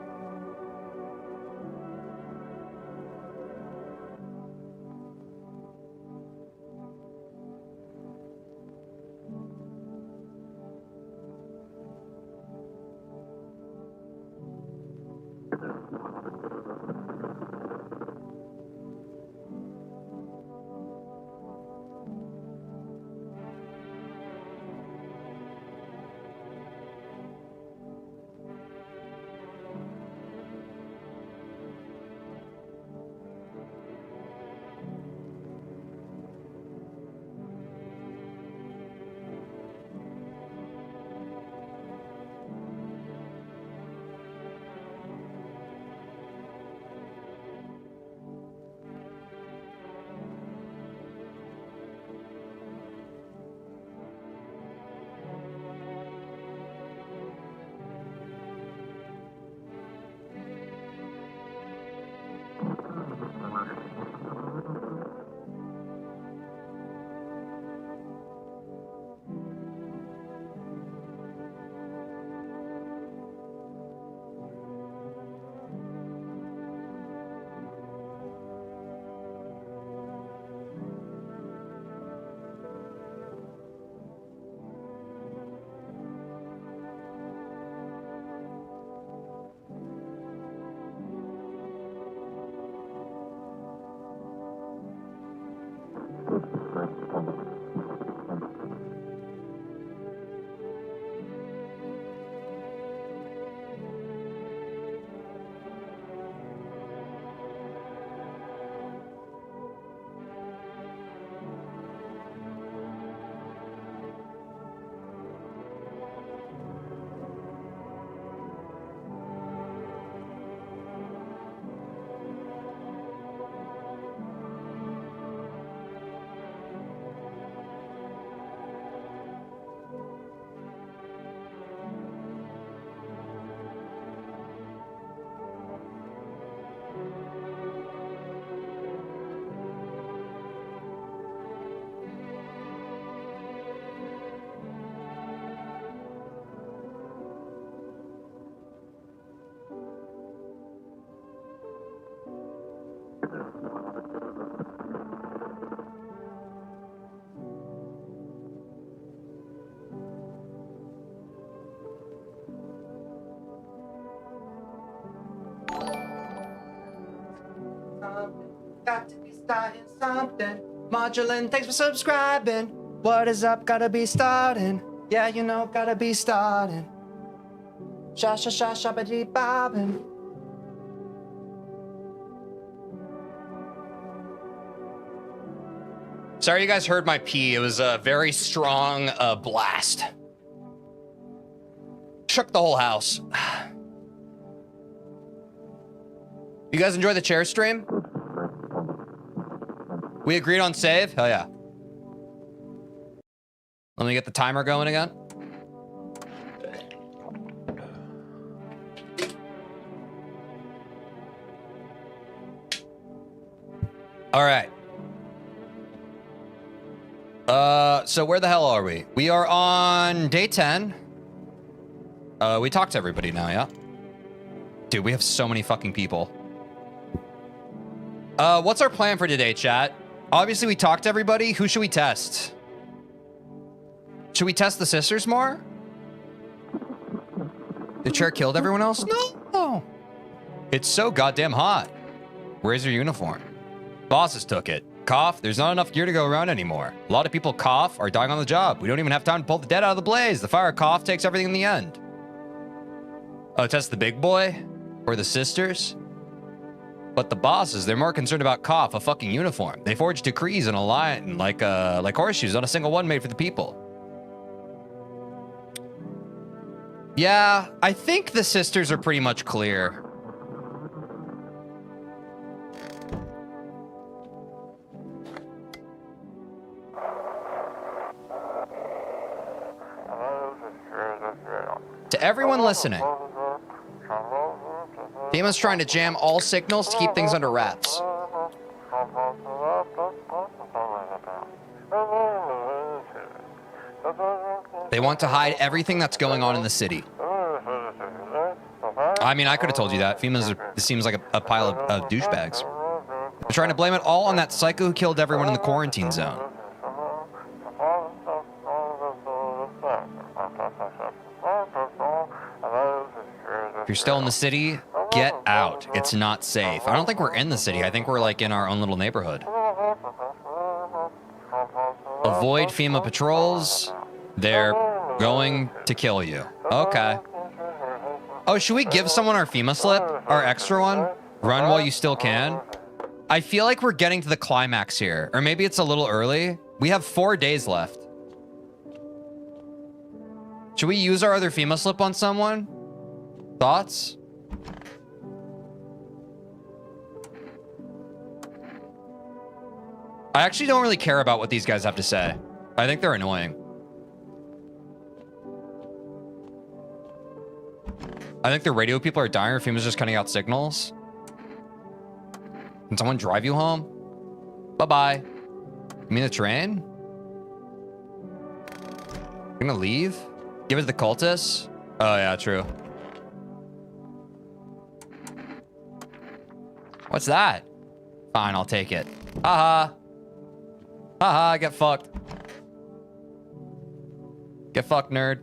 got to be starting something. Modulin, thanks for subscribing. What is up? Gotta be starting. Yeah, you know, gotta be starting. Sha sha sha sha ba dee bobbin. Sorry you guys heard my pee. It was a very strong blast. Shook the whole house. You guys enjoy the chair stream? We agreed on save? Hell yeah. Let me get the timer going again. All right. So where the hell are we? We are on day 10. We talked to everybody now, yeah? Dude, we have so many fucking people. What's our plan for today, chat? Obviously, we talked to everybody. Who should we test? Should we test the sisters more? The chair killed everyone else? No. It's so goddamn hot. Where's your uniform? Bosses took it. Cough, there's not enough gear to go around anymore. A lot of people cough are dying on the job. We don't even have time to pull the dead out of the blaze. The fire cough takes everything in the end. Oh, test the big boy? Or the sisters? But the bosses, they're more concerned about cough, a fucking uniform. They forge decrees in a line like horseshoes on a single one made for the people. Yeah, I think the sisters are pretty much clear. To everyone listening, FEMA's trying to jam all signals to keep things under wraps. They want to hide everything that's going on in the city. I mean, I could have told you that. It seems like a pile of douchebags. They're trying to blame it all on that psycho who killed everyone in the quarantine zone. If you're still in the city, get out. It's not safe. I don't think we're in the city. I think we're like in our own little neighborhood. Avoid FEMA patrols. They're going to kill you. Okay. Oh, should we give someone our FEMA slip? Our extra one? Run while you still can? I feel like we're getting to the climax here. Or maybe it's a little early. We have 4 days left. Should we use our other FEMA slip on someone? Thoughts? I actually don't really care about what these guys have to say. I think they're annoying. I think the radio people are dying or FEMA's just cutting out signals. Can someone drive you home? Bye-bye. You mean the train? You're gonna leave? Give it to the cultists? Oh, yeah, true. What's that? Fine, I'll take it. Haha. Haha, get fucked. Get fucked, nerd.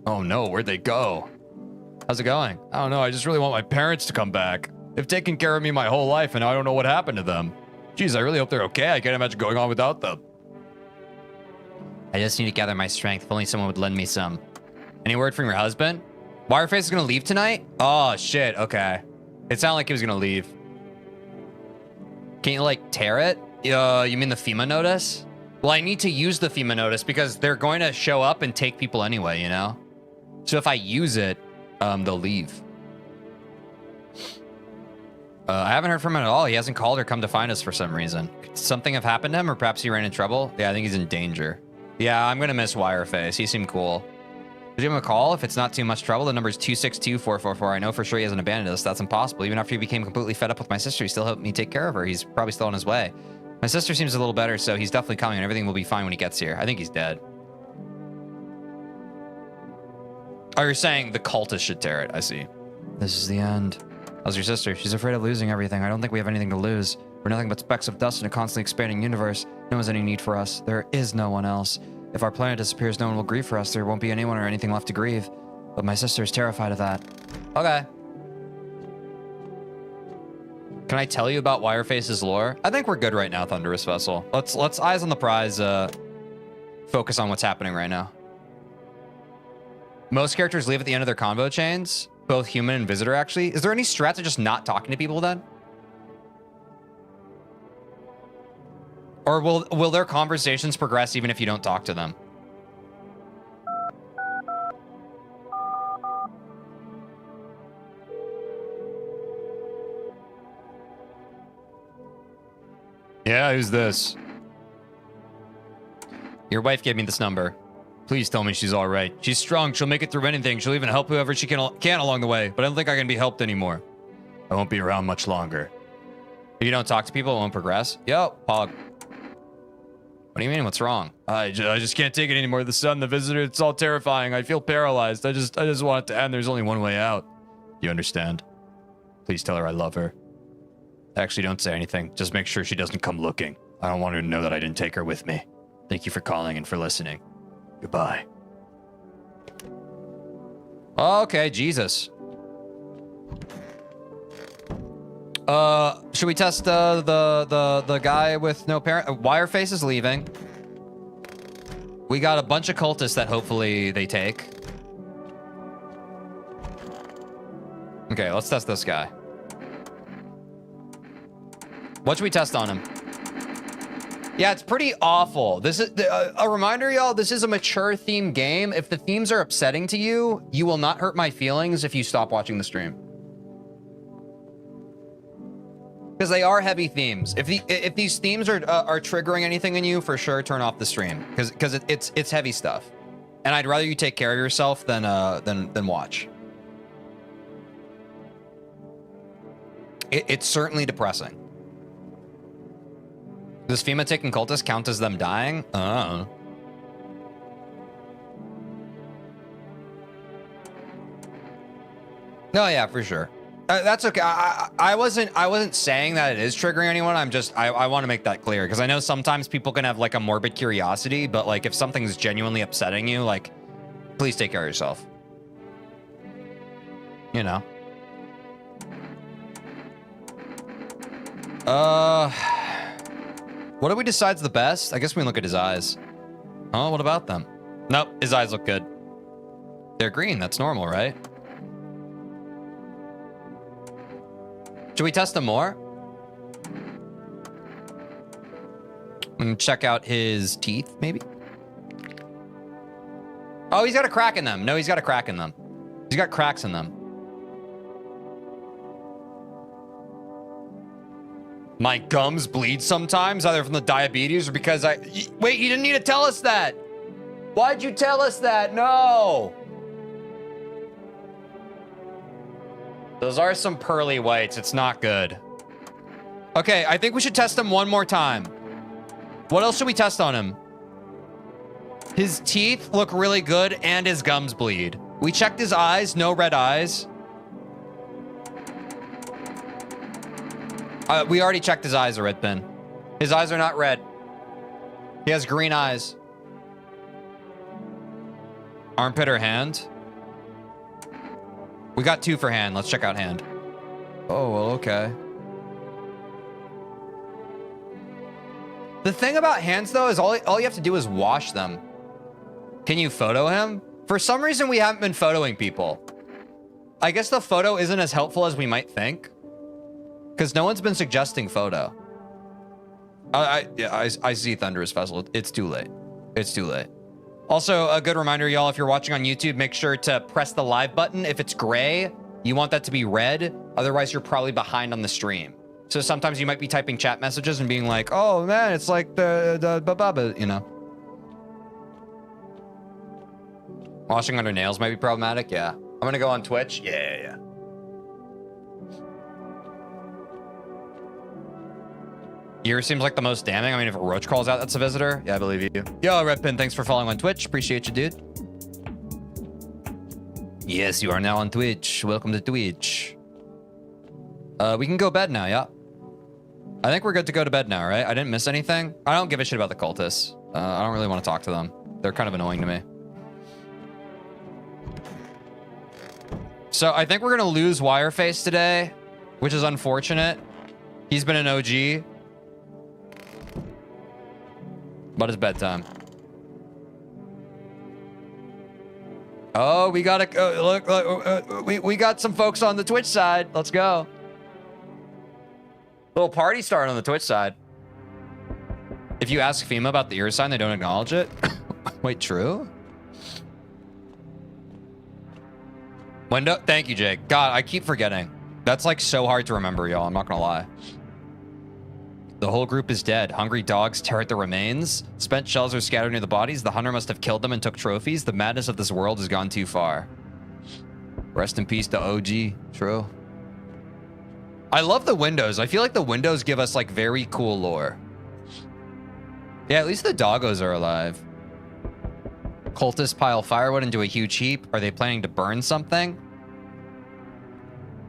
Oh no, where'd they go? How's it going? I don't know, I just really want my parents to come back. They've taken care of me my whole life and I don't know what happened to them. Jeez, I really hope they're okay. I can't imagine going on without them. I just need to gather my strength. If only someone would lend me some. Any word from your husband? Wireface is gonna leave tonight? Oh shit, okay. It sounded like he was gonna leave. Can you like tear it? You mean the FEMA notice? Well, I need to use the FEMA notice because they're going to show up and take people anyway, you know? So if I use it, they'll leave. I haven't heard from him at all. He hasn't called or come to find us for some reason. Could something have happened to him or perhaps he ran in trouble? Yeah, I think he's in danger. Yeah, I'm gonna miss Wireface. He seemed cool. Could you give him a call? If it's not too much trouble, the number is 262-444. I know for sure he hasn't abandoned us. That's impossible. Even after he became completely fed up with my sister, he still helped me take care of her. He's probably still on his way. My sister seems a little better, so he's definitely coming and everything will be fine when he gets here. I think he's dead. Oh, you're saying the cultists should tear it. I see. This is the end. How's your sister? She's afraid of losing everything. I don't think we have anything to lose. We're nothing but specks of dust in a constantly expanding universe. No one's any need for us. There is no one else. If our planet disappears, no one will grieve for us. There won't be anyone or anything left to grieve. But my sister is terrified of that. Okay. Can I tell you about Wireface's lore? I think we're good right now, Thunderous Vessel. Let's eyes on the prize, focus on what's happening right now. Most characters leave at the end of their convo chains, both human and visitor, actually. Is there any strat to just not talking to people then? Or will their conversations progress even if you don't talk to them? Yeah, who's this? Your wife gave me this number. Please tell me she's all right. She's strong. She'll make it through anything. She'll even help whoever she can along the way. But I don't think I can be helped anymore. I won't be around much longer. If you don't talk to people, it won't progress. Yo, Pog. What do you mean? What's wrong? I just can't take it anymore. The sun, the visitor, it's all terrifying. I feel paralyzed. I just want it to end. There's only one way out. You understand? Please tell her I love her. Actually, don't say anything. Just make sure she doesn't come looking. I don't want her to know that I didn't take her with me. Thank you for calling and for listening. Goodbye. Okay, Jesus. Should we test the guy with no parent? Wireface is leaving. We got a bunch of cultists that hopefully they take. Okay, let's test this guy. What should we test on him? Yeah, it's pretty awful. This is a reminder, y'all. This is a mature theme game. If the themes are upsetting to you, you will not hurt my feelings if you stop watching the stream. Because they are heavy themes. If these themes are triggering anything in you, for sure, turn off the stream. Because it's heavy stuff, and I'd rather you take care of yourself than watch. It's certainly depressing. Does FEMA taking cultists count as them dying? No, yeah, for sure. That's okay. I wasn't saying that it is triggering anyone. I want to make that clear because I know sometimes people can have like a morbid curiosity, but like if something's genuinely upsetting you, like please take care of yourself. You know. What do we decide's the best? I guess we can look at his eyes. Oh, what about them? Nope, his eyes look good. They're green. That's normal, right? Should we test him more? And check out his teeth, maybe? Oh, he's got a crack in them. No, he's got a crack in them. He's got cracks in them. My gums bleed sometimes, either from the diabetes or because wait, you didn't need to tell us that. Why'd you tell us that? No. Those are some pearly whites. It's not good. Okay, I think we should test him one more time. What else should we test on him? His teeth look really good and his gums bleed. We checked his eyes, no red eyes. We already checked his eyes, a red pin. His eyes are not red. He has green eyes. Armpit or hand? We got 2 for hand. Let's check out hand. Oh, well, okay. The thing about hands, though, is all you have to do is wash them. Can you photo him? For some reason, we haven't been photoing people. I guess the photo isn't as helpful as we might think. Because no one's been suggesting photo. I see Thunderous Vessel. It's too late. It's too late. Also, a good reminder, y'all, if you're watching on YouTube, make sure to press the live button. If it's gray, you want that to be red. Otherwise, you're probably behind on the stream. So sometimes you might be typing chat messages and being like, oh, man, it's like the you know. Washing under nails might be problematic. Yeah. I'm going to go on Twitch. Yeah. Ear seems like the most damning. I mean, if a roach crawls out, that's a visitor. Yeah, I believe you. Yo, Red Pin, thanks for following on Twitch. Appreciate you, dude. Yes, you are now on Twitch. Welcome to Twitch. We can go bed now, yeah? I think we're good to go to bed now, right? I didn't miss anything. I don't give a shit about the cultists. I don't really want to talk to them. They're kind of annoying to me. So I think we're going to lose Wireface today, which is unfortunate. He's been an OG. But it's bedtime. Oh, we got a look. We got some folks on the Twitch side. Let's go. Little party started on the Twitch side. If you ask FEMA about the ear sign, they don't acknowledge it. Wait, true? Window. Thank you, Jake. God, I keep forgetting. That's like so hard to remember, y'all. I'm not gonna lie. The whole group is dead. Hungry dogs tear at the remains. Spent shells are scattered near the bodies. The hunter must have killed them and took trophies. The madness of this world has gone too far. Rest in peace to OG. True. I love the windows. I feel like the windows give us like very cool lore. Yeah, at least the doggos are alive. Cultists pile firewood into a huge heap. Are they planning to burn something?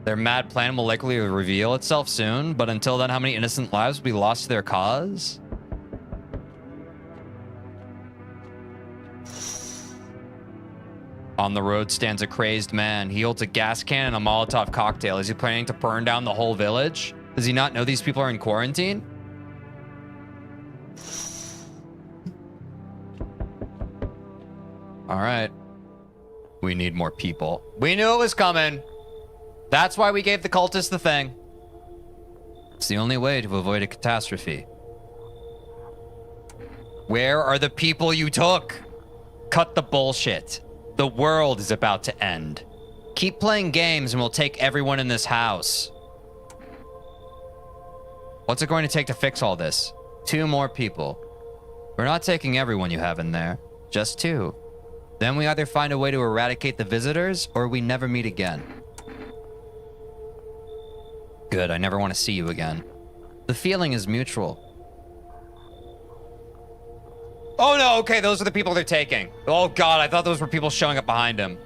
Their mad plan will likely reveal itself soon, but until then, how many innocent lives will be lost to their cause? On the road stands a crazed man. He holds a gas can and a Molotov cocktail. Is he planning to burn down the whole village? Does he not know these people are in quarantine? All right. We need more people. We knew it was coming. That's why we gave the cultists the thing. It's the only way to avoid a catastrophe. Where are the people you took? Cut the bullshit. The world is about to end. Keep playing games and we'll take everyone in this house. What's it going to take to fix all this? 2 more people. We're not taking everyone you have in there. Just 2. Then we either find a way to eradicate the visitors or we never meet again. Good, I never want to see you again. The feeling is mutual. Oh no, okay, those are the people they're taking. Oh god, I thought those were people showing up behind him.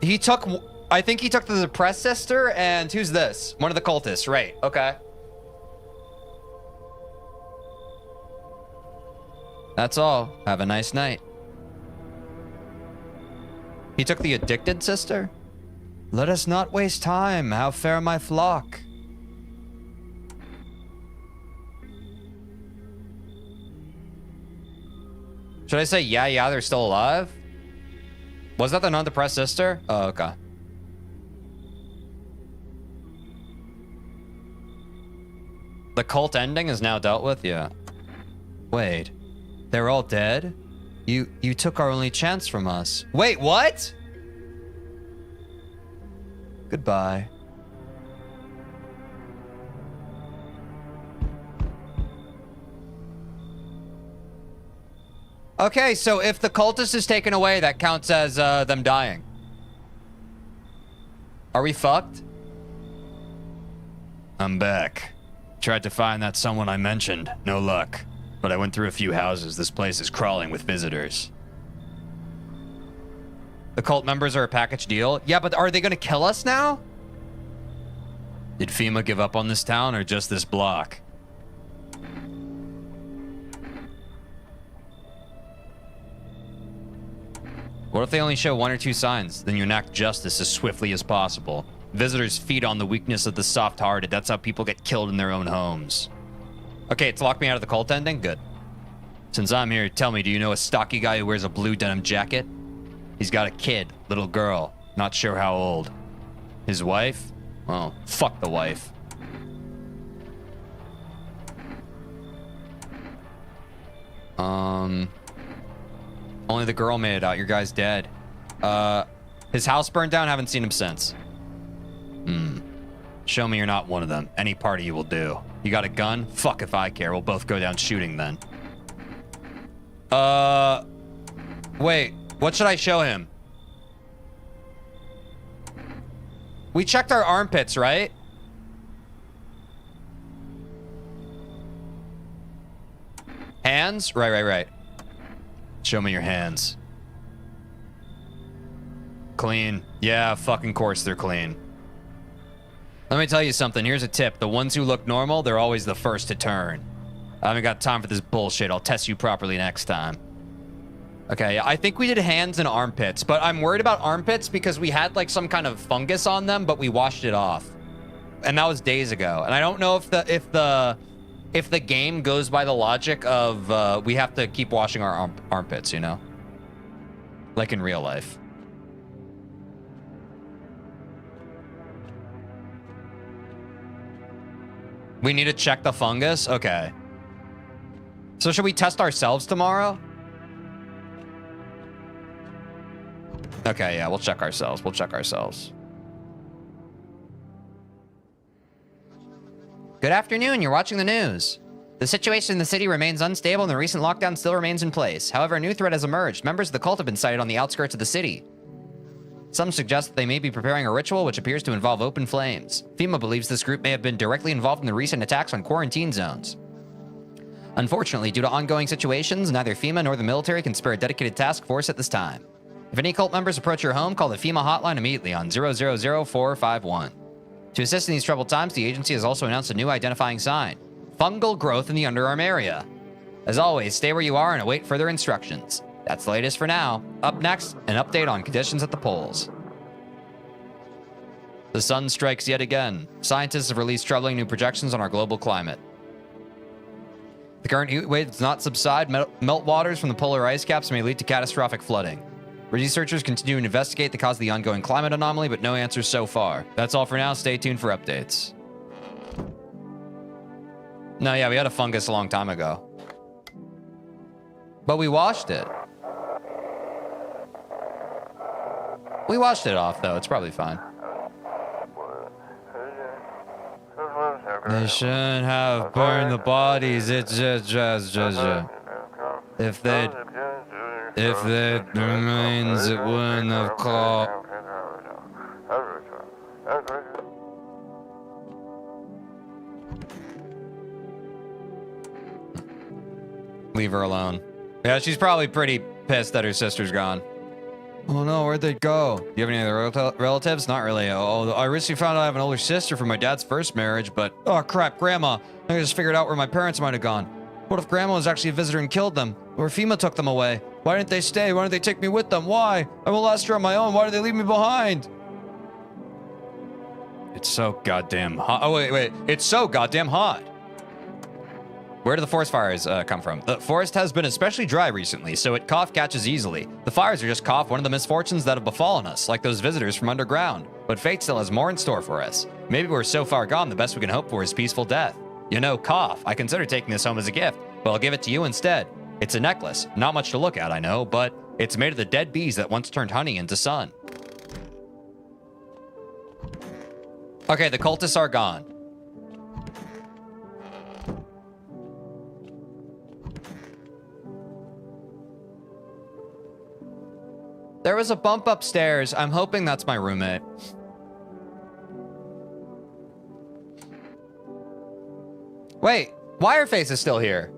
He took, I think he took the depressed sister, and who's this? One of the cultists, right, okay. That's all. Have a nice night. He took the addicted sister? Let us not waste time. How fare my flock? Should I say, yeah, they're still alive? Was that the non-depressed sister? Oh, okay. The cult ending is now dealt with? Yeah. Wait. They're all dead? You took our only chance from us. Wait, what? Goodbye. Okay, so if the cultist is taken away, that counts as them dying. Are we fucked? I'm back. Tried to find that someone I mentioned. No luck. But I went through a few houses. This place is crawling with visitors. The cult members are a package deal? Yeah, but are they gonna kill us now? Did FEMA give up on this town or just this block? What if they only show 1 or 2 signs? Then you enact justice as swiftly as possible. Visitors feed on the weakness of the soft-hearted. That's how people get killed in their own homes. Okay, it's locked me out of the cult ending? Good. Since I'm here, tell me, do you know a stocky guy who wears a blue denim jacket? He's got a kid, little girl, not sure how old. His wife? Well, fuck the wife. Only the girl made it out. Your guy's dead. His house burned down. Haven't seen him since. Show me you're not one of them. Any party you will do. You got a gun? Fuck if I care. We'll both go down shooting then. Wait. What should I show him? We checked our armpits, right? Hands? Right. Show me your hands. Clean. Yeah, fucking course they're clean. Let me tell you something. Here's a tip. The ones who look normal, they're always the first to turn. I haven't got time for this bullshit. I'll test you properly next time. Okay, I think we did hands and armpits, but I'm worried about armpits because we had like some kind of fungus on them, but we washed it off. and that was days ago. And I don't know if the game goes by the logic of we have to keep washing our armpits, you know, like in real life. We need to check the fungus. Okay. So should we test ourselves tomorrow? Okay, yeah, we'll check ourselves. We'll check ourselves. Good afternoon, you're watching the news. The situation in the city remains unstable and the recent lockdown still remains in place. However, a new threat has emerged. Members of the cult have been sighted on the outskirts of the city. Some suggest that they may be preparing a ritual which appears to involve open flames. FEMA believes this group may have been directly involved in the recent attacks on quarantine zones. Unfortunately, due to ongoing situations, neither FEMA nor the military can spare a dedicated task force at this time. If any cult members approach your home, call the FEMA hotline immediately on 000-451. To assist in these troubled times, the agency has also announced a new identifying sign: fungal growth in the underarm area. As always, stay where you are and await further instructions. That's the latest for now. Up next, an update on conditions at the poles. The sun strikes yet again. Scientists have released troubling new projections on our global climate. The current heat wave does not subside. Meltwaters from the polar ice caps may lead to catastrophic flooding. Researchers continue to investigate the cause of the ongoing climate anomaly, but no answers so far. That's all for now. Stay tuned for updates. No, yeah, we had a fungus a long time ago. But we washed it. We washed it off, though. It's probably fine. They shouldn't have burned the bodies. It's just. If that remains, it wouldn't have called. Leave her alone. Yeah, she's probably pretty pissed that her sister's gone. Oh no, where'd they go? Do you have any other relatives? Not really. Oh, I recently found out I have an older sister from my dad's first marriage, but oh crap, Grandma. I just figured out where my parents might have gone. What if Grandma was actually a visitor and killed them? Or FEMA took them away? Why didn't they stay? Why didn't they take me with them? Why? I'm a lost on my own. Why did they leave me behind? It's so goddamn hot. Oh, wait. It's so goddamn hot. Where do the forest fires come from? The forest has been especially dry recently, so cough catches easily. The fires are just one of the misfortunes that have befallen us, like those visitors from underground. But fate still has more in store for us. Maybe we're so far gone, the best we can hope for is peaceful death. You know, cough. I considered taking this home as a gift, but I'll give it to you instead. It's a necklace. Not much to look at, I know, but it's made of the dead bees that once turned honey into sun. Okay, the cultists are gone. There was a bump upstairs. I'm hoping that's my roommate. Wait, Wireface is still here.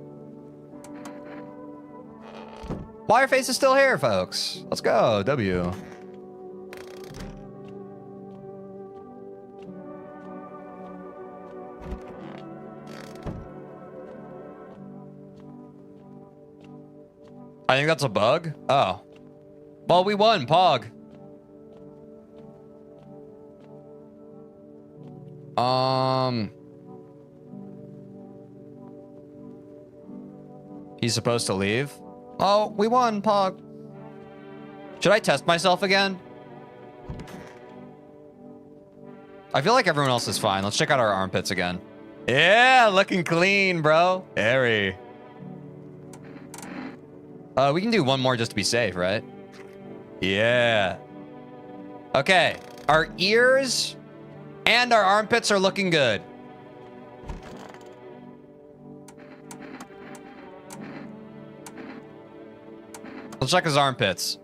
Wireface is still here, folks. Let's go, W. I think that's a bug. Oh. Well, we won, Pog. He's supposed to leave? Oh, we won, Pog. Should I test myself again? I feel like everyone else is fine. Let's check out our armpits again. Yeah, looking clean, bro. Airy. We can do one more just to be safe, right? Yeah. Okay. Our ears and our armpits are looking good. Let's check his armpits.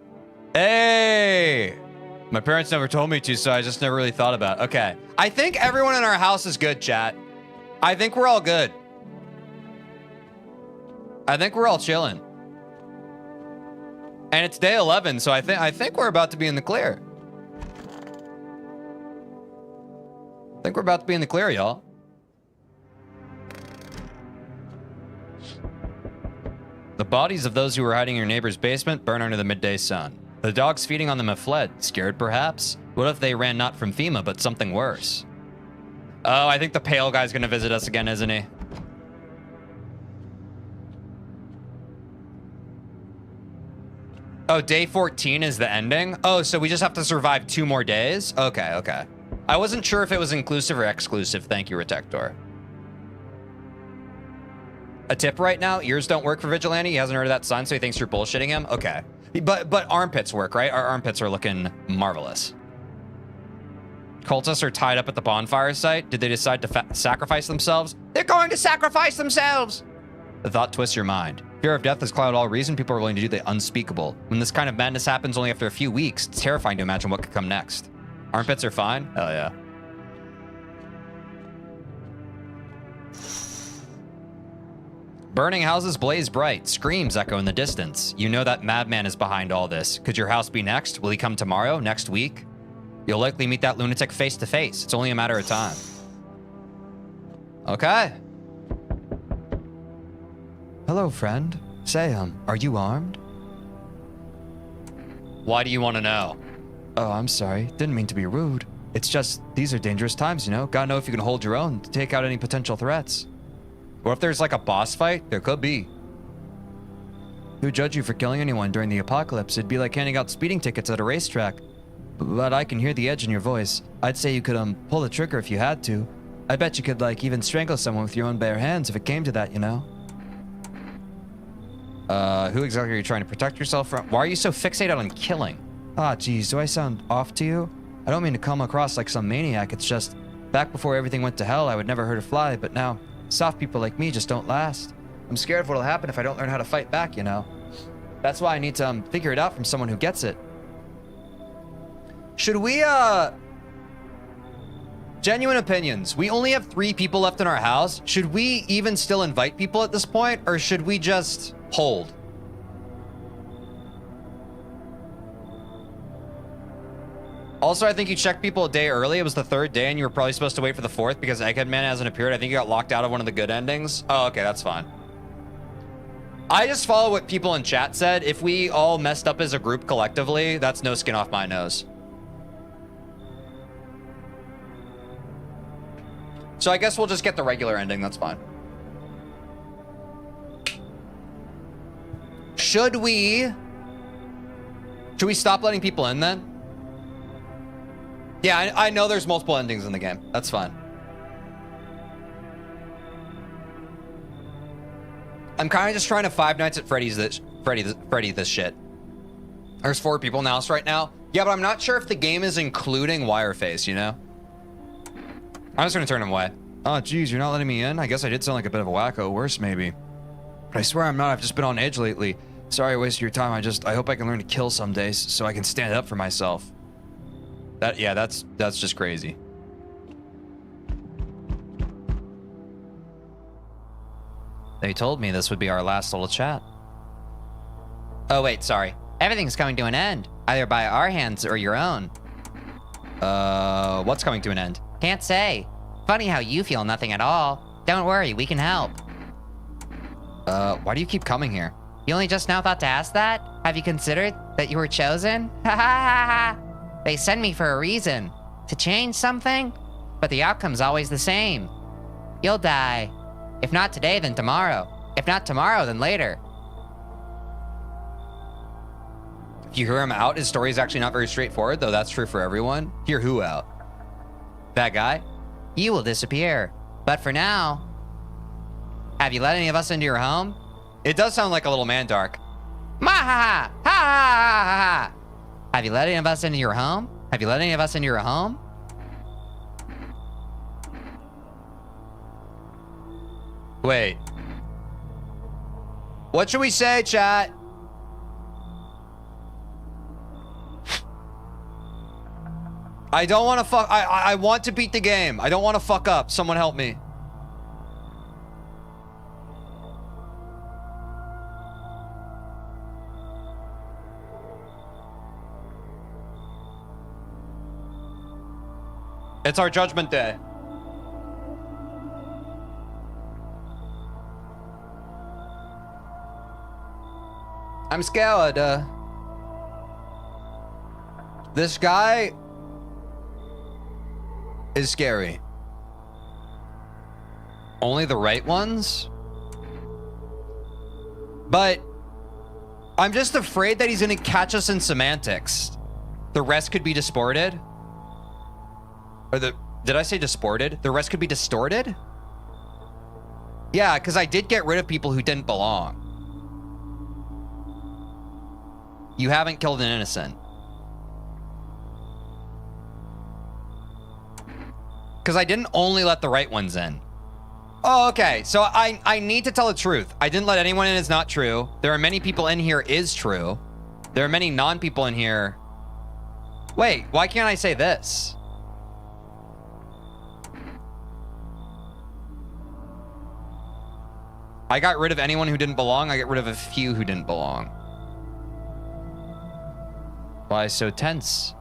Hey! My parents never told me to, so I just never really thought about it. Okay. I think everyone in our house is good, chat. I think we're all good. I think we're all chilling. And it's day 11, so I think we're about to be in the clear. I think we're about to be in the clear, y'all. The bodies of those who were hiding in your neighbor's basement burn under the midday sun. The dogs feeding on them have fled, scared perhaps? What if they ran not from FEMA, but something worse? Oh, I think the pale guy's gonna visit us again, isn't he? Oh, day 14 is the ending? Oh, so we just have to survive 2 more days? Okay, okay. I wasn't sure if it was inclusive or exclusive. Thank you, Retector. A tip right now, ears don't work for Vigilante. He hasn't heard of that sign, so he thinks you're bullshitting him. Okay. But armpits work, right? Our armpits are looking marvelous. Cultists are tied up at the bonfire site. Did they decide to sacrifice themselves? They're going to sacrifice themselves! The thought twists your mind. Fear of death has clouded all reason. People are willing to do the unspeakable. When this kind of madness happens only after a few weeks, it's terrifying to imagine what could come next. Armpits are fine? Hell yeah. Burning houses blaze bright. Screams echo in the distance. You know that madman is behind all this. Could your house be next? Will he come tomorrow? Next week? You'll likely meet that lunatic face to face. It's only a matter of time. Okay. Hello, friend. Say, are you armed? Why do you want to know? Oh, I'm sorry. Didn't mean to be rude. It's just, these are dangerous times, you know? Gotta know if you can hold your own to take out any potential threats. What if there's like a boss fight? There could be. Who'd judge you for killing anyone during the apocalypse? It'd be like handing out speeding tickets at a racetrack. But I can hear the edge in your voice. I'd say you could, pull the trigger if you had to. I bet you could, like, even strangle someone with your own bare hands if it came to that, you know? Who exactly are you trying to protect yourself from? Why are you so fixated on killing? Ah, geez, do I sound off to you? I don't mean to come across like some maniac, it's just, back before everything went to hell, I would never hurt a fly, but now, soft people like me just don't last. I'm scared of what'll happen if I don't learn how to fight back, you know? That's why I need to, figure it out from someone who gets it. Should we, genuine opinions. We only have 3 people left in our house. Should we even still invite people at this point, or should we just hold? Also, I think you checked people a day early. It was the 3rd day, and you were probably supposed to wait for the 4th because Egghead Man hasn't appeared. I think you got locked out of one of the good endings. Oh, okay, that's fine. I just follow what people in chat said. If we all messed up as a group collectively, that's no skin off my nose. So I guess we'll just get the regular ending. That's fine. Should we stop letting people in then? Yeah, I know there's multiple endings in the game. That's fine. I'm kind of just trying to Five Nights at Freddy's Freddy this shit. There's 4 people in the house right now. Yeah, but I'm not sure if the game is including Wireface, you know? I'm just gonna turn him away. Oh, geez, you're not letting me in? I guess I did sound like a bit of a wacko. Worse, maybe. But I swear I'm not. I've just been on edge lately. Sorry I wasted your time. I hope I can learn to kill some days so I can stand up for myself. That's just crazy. They told me this would be our last little chat. Oh, wait, sorry. Everything's coming to an end, either by our hands or your own. What's coming to an end? Can't say. Funny how you feel nothing at all. Don't worry, we can help. Why do you keep coming here? You only just now thought to ask that? Have you considered that you were chosen? Ha ha ha ha! They send me for a reason. To change something? But the outcome's always the same. You'll die. If not today, then tomorrow. If not tomorrow, then later. If you hear him out, his story is actually not very straightforward, though that's true for everyone. Hear who out? That guy? You will disappear. But for now... Have you let any of us into your home? It does sound like a little man dark. Ma ha ha! Ha ha ha ha! Have you let any of us into your home? Have you let any of us into your home? Wait. What should we say, chat? I don't want to fuck. I want to beat the game. I don't want to fuck up. Someone help me. It's our judgment day. I'm scared. This guy is scary. Only the right ones? But I'm just afraid that he's gonna catch us in semantics. The rest could be disported. Or did I say disported? The rest could be distorted? Yeah, because I did get rid of people who didn't belong. You haven't killed an innocent. Because I didn't only let the right ones in. Oh, okay. So I need to tell the truth. I didn't let anyone in is not true. There are many people in here is true. There are many non-people in here. Wait, why can't I say this? I got rid of anyone who didn't belong. I got rid of a few who didn't belong. Why so tense?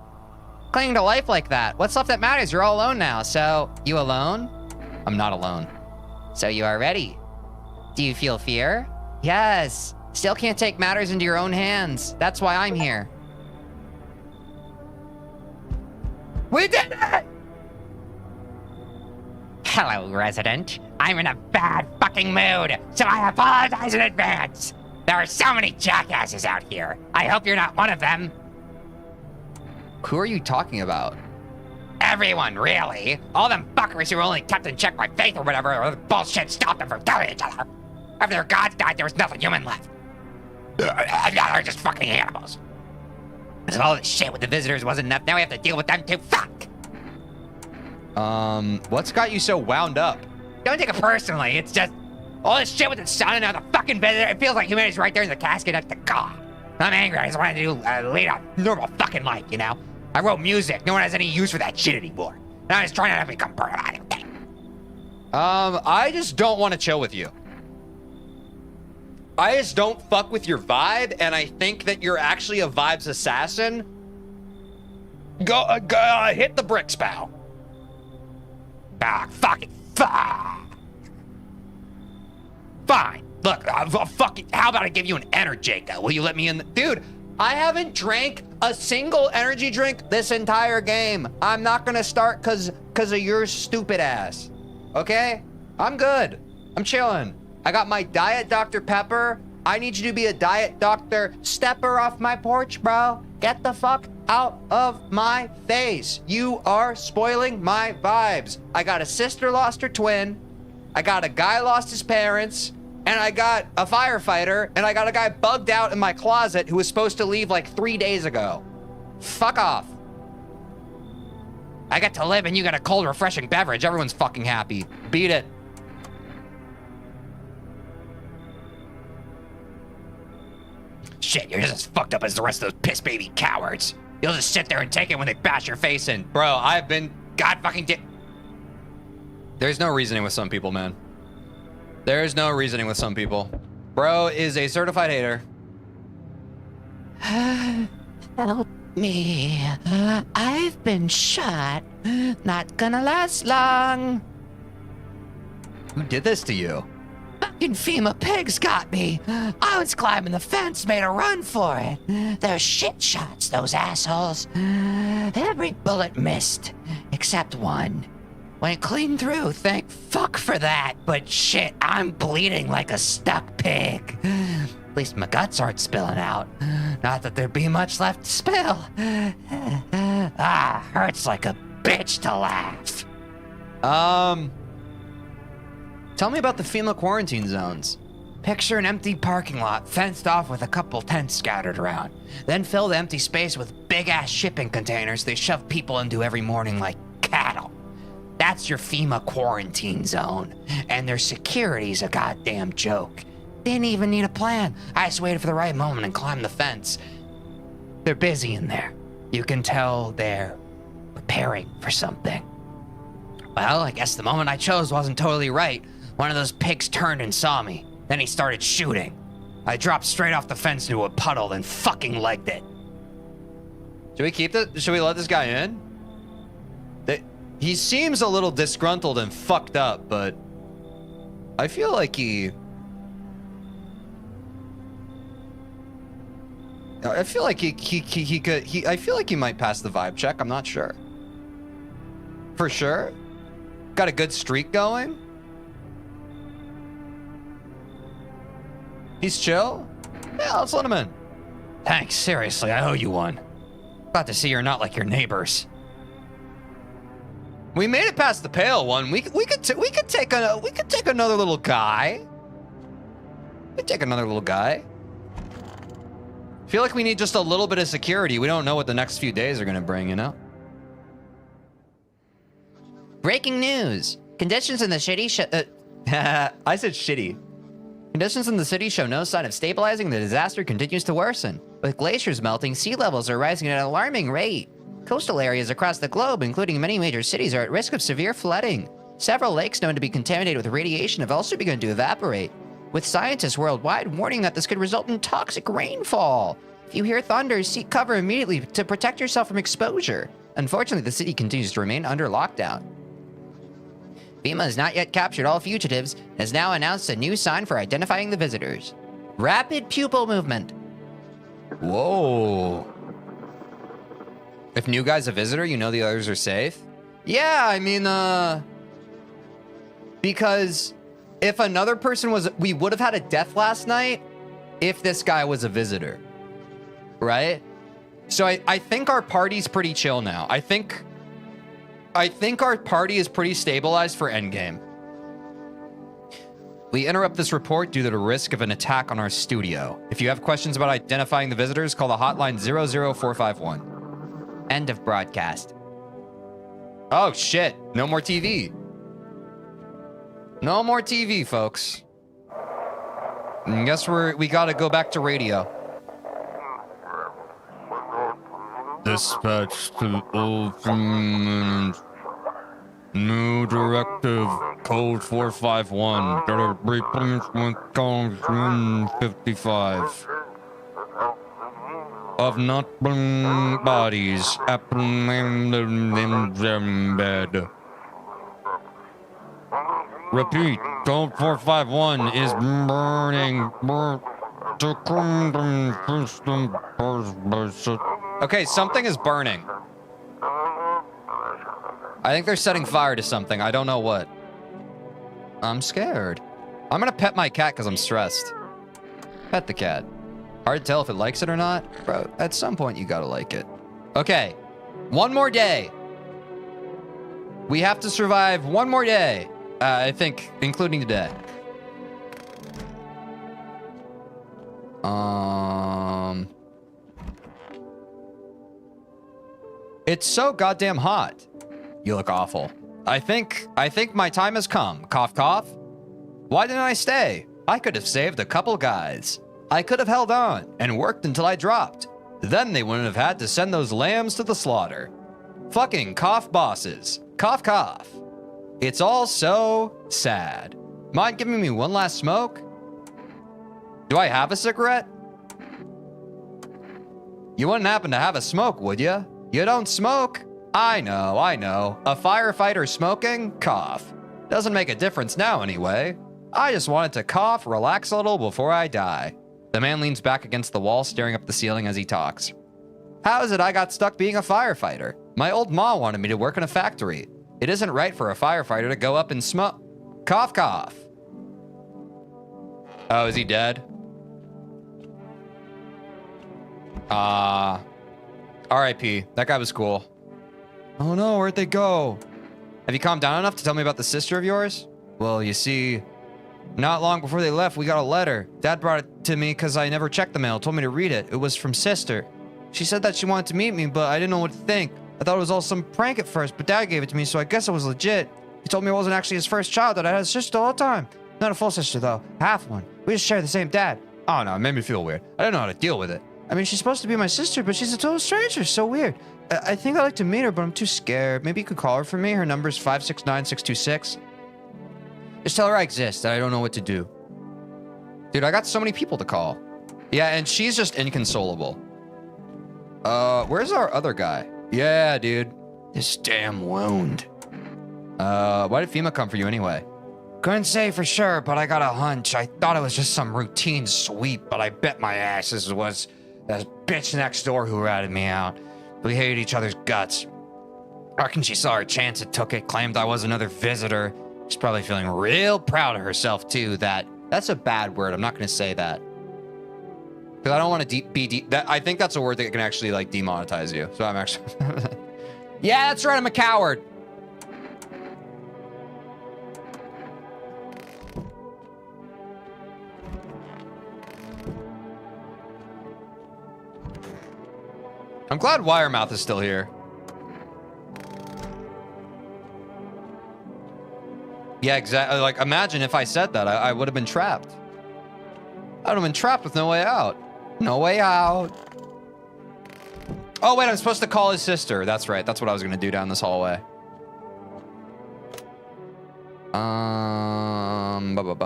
Clinging to life like that. What's left that matters? You're all alone now. So, you alone? I'm not alone. So you are ready. Do you feel fear? Yes. Still can't take matters into your own hands. That's why I'm here. We did it! Hello, resident. I'm in a bad fucking mood, so I apologize in advance. There are so many jackasses out here. I hope you're not one of them. Who are you talking about? Everyone, really. All them fuckers who only kept in check my faith or whatever, or the bullshit stopped them from killing each other. After their gods died, there was nothing human left. They're just fucking animals. Because all this shit with the visitors wasn't enough, now we have to deal with them too. Fuck! What's got you so wound up? Don't take it personally, it's just... all this shit with the sun and now the fucking visitor, it feels like humanity's right there in the casket next to God. I'm angry, I just wanted to lead a normal fucking life, you know? I wrote music. No one has any use for that shit anymore. And I'm just trying not to become part of anything. I just don't want to chill with you. I just don't fuck with your vibe, and I think that you're actually a vibes assassin. Go, hit the bricks, pal. Ah, fuck it. Fuck. Fine. Look, fuck it. How about I give you an Energica? Will you let me in? Dude, I haven't drank a single energy drink this entire game. I'm not gonna start cause of your stupid ass. Okay? I'm good. I'm chilling. I got my Diet Dr. Pepper. I need you to be a Diet Dr. Stepper off my porch, bro. Get the fuck out of my face. You are spoiling my vibes. I got a sister lost her twin. I got a guy lost his parents. And I got a firefighter, and I got a guy bugged out in my closet who was supposed to leave like 3 days ago. Fuck off. I get to live and you got a cold, refreshing beverage. Everyone's fucking happy. Beat it. Shit, you're just as fucked up as the rest of those piss baby cowards. You'll just sit there and take it when they bash your face in. Bro, I've been... God fucking There's no reasoning with some people, man. There's no reasoning with some people. Bro is a certified hater. Help me. I've been shot. Not gonna last long. Who did this to you? Fucking FEMA pigs got me. I was climbing the fence, made a run for it. They're shit shots, those assholes. Every bullet missed, except one. Went clean through, thank fuck for that. But shit, I'm bleeding like a stuck pig. At least my guts aren't spilling out. Not that there'd be much left to spill. Hurts like a bitch to laugh. Tell me about the FEMA quarantine zones. Picture an empty parking lot, fenced off with a couple tents scattered around. Then fill the empty space with big-ass shipping containers they shove people into every morning like cattle. That's your FEMA quarantine zone. And their security's a goddamn joke. Didn't even need a plan. I just waited for the right moment and climbed the fence. They're busy in there. You can tell they're preparing for something. Well, I guess the moment I chose wasn't totally right. One of those pigs turned and saw me. Then he started shooting. I dropped straight off the fence into a puddle, then fucking legged it. Should we let this guy in? He seems a little disgruntled and fucked up, but I feel like he might pass the vibe check. I'm not sure. For sure. Got a good streak going. He's chill? Yeah, let's let him in. Thanks, seriously, I owe you one. Glad to see you're not like your neighbors. We made it past the pale one. We could take another little guy. We could take another little guy. Feel like we need just a little bit of security. We don't know what the next few days are gonna bring, you know? Breaking news. Conditions in the city I said shitty. Conditions in the city show no sign of stabilizing. The disaster continues to worsen. With glaciers melting, sea levels are rising at an alarming rate. Coastal areas across the globe, including many major cities, are at risk of severe flooding. Several lakes known to be contaminated with radiation have also begun to evaporate, with scientists worldwide warning that this could result in toxic rainfall. If you hear thunder, seek cover immediately to protect yourself from exposure. Unfortunately, the city continues to remain under lockdown. FEMA has not yet captured all fugitives and has now announced a new sign for identifying the visitors. Rapid pupil movement. Whoa. If new guy's a visitor, you know the others are safe? Yeah, I mean, because if another person was, we would have had a death last night if this guy was a visitor, right? So I think our party's pretty chill now. I think our party is pretty stabilized for endgame. We interrupt this report due to the risk of an attack on our studio. If you have questions about identifying the visitors, call the hotline 00451. End of broadcast. Oh shit, no more TV. No more TV, folks. I guess we gotta go back to radio. Dispatch to Old New directive, code 451. Replacement code 55. Of not bodies in bed. Repeat, code 451 is burning. Okay, something is burning. I think they're setting fire to something. I don't know what. I'm scared. I'm gonna pet my cat because I'm stressed. Pet the cat. Hard to tell if it likes it or not. Bro, at some point you gotta like it. Okay, one more day. We have to survive one more day. I think, including today. It's so goddamn hot. You look awful. I think my time has come. Cough, cough. Why didn't I stay? I could have saved a couple guys. I could have held on and worked until I dropped. Then they wouldn't have had to send those lambs to the slaughter. Fucking cough bosses. Cough, cough. It's all so sad. Mind giving me one last smoke? Do I have a cigarette? You wouldn't happen to have a smoke, would you? You don't smoke? I know. A firefighter smoking? Cough. Doesn't make a difference now anyway. I just wanted to cough, relax a little before I die. The man leans back against the wall, staring up the ceiling as he talks. How is it I got stuck being a firefighter? My old ma wanted me to work in a factory. It isn't right for a firefighter to go up and smoke. Cough, cough. Oh, is he dead? R.I.P. That guy was cool. Oh no, where'd they go? Have you calmed down enough to tell me about the sister of yours? Well, you see, not long before they left, we got a letter. Dad brought it to me because I never checked the mail, told me to read it. It was from sister. She said that she wanted to meet me, but I didn't know what to think. I thought it was all some prank at first, but Dad gave it to me, so I guess it was legit. He told me it wasn't actually his first child, that I had a sister all the time. Not a full sister, though. Half one. We just share the same dad. Oh, no, it made me feel weird. I didn't know how to deal with it. I mean, she's supposed to be my sister, but she's a total stranger. So weird. I think I'd like to meet her, but I'm too scared. Maybe you could call her for me. Her number's 569-626. Just tell her I exist, that I don't know what to do. Dude, I got so many people to call. Yeah, and she's just inconsolable. Where's our other guy? Yeah, dude. This damn wound. Why did FEMA come for you anyway? Couldn't say for sure, but I got a hunch. I thought it was just some routine sweep, but I bet my ass this was that bitch next door who ratted me out. We hated each other's guts. I reckon she saw her chance and took it, claimed I was another visitor. She's probably feeling real proud of herself, too. That's a bad word. I'm not going to say that. Because I don't want to I think that's a word that can actually like demonetize you. So I'm actually... Yeah, that's right. I'm a coward. I'm glad Wiremouth is still here. Yeah, exactly. Like, imagine if I said that. I would have been trapped. I would have been trapped with no way out. No way out. Oh, wait, I'm supposed to call his sister. That's right. That's what I was going to do down this hallway.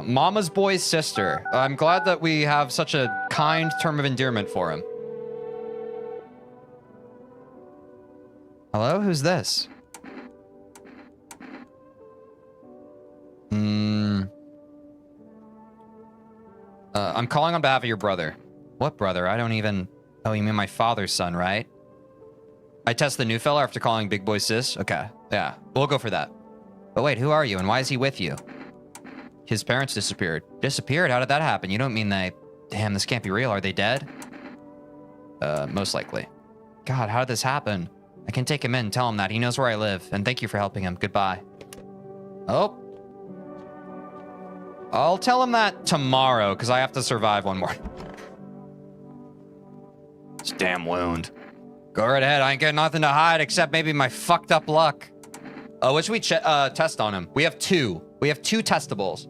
Mama's boy's sister. I'm glad that we have such a kind term of endearment for him. Hello? Who's this? I'm calling on behalf of your brother. What brother? I don't even... Oh, you mean my father's son, right? I test the new fella after calling Big Boy Sis. Okay, yeah, we'll go for that. But wait, who are you and why is he with you? His parents disappeared. Disappeared? How did that happen? You don't mean they... Damn, this can't be real. Are they dead? Most likely. God, how did this happen? I can take him in, tell him that. He knows where I live. And thank you for helping him. Goodbye. Oh. I'll tell him that tomorrow, because I have to survive one more. This damn wound. Go right ahead. I ain't got nothing to hide except maybe my fucked up luck. What should we test on him? We have two. We have two testables.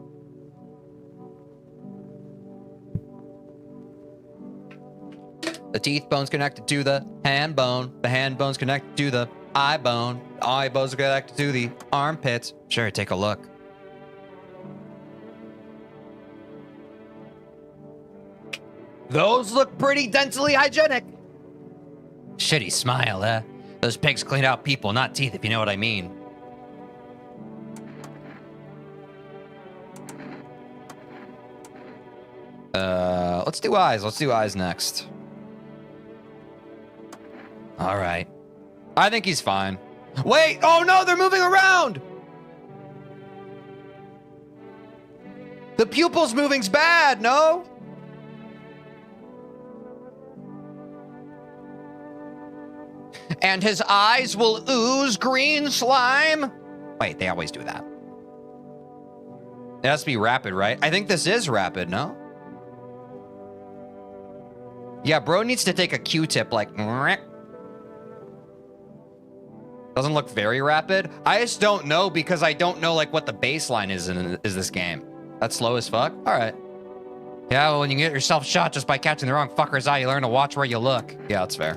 The teeth bone's connected to the hand bone. The hand bone's connected to the eye bone. The eye bone's connected to the armpits. Sure, take a look. Those look pretty dentally hygienic. Shitty smile, eh? Those pigs clean out people, not teeth, if you know what I mean. Let's do eyes. Let's do eyes next. All right. I think he's fine. Wait! Oh no, they're moving around! The pupils moving's bad, no? And his eyes will ooze green slime? Wait, they always do that. It has to be rapid, right? I think this is rapid, no? Yeah, bro needs to take a Q-tip like... Doesn't look very rapid. I just don't know because I don't know like what the baseline is this game. That's slow as fuck? All right. Yeah, well, when you get yourself shot just by catching the wrong fucker's eye, you learn to watch where you look. Yeah, that's fair.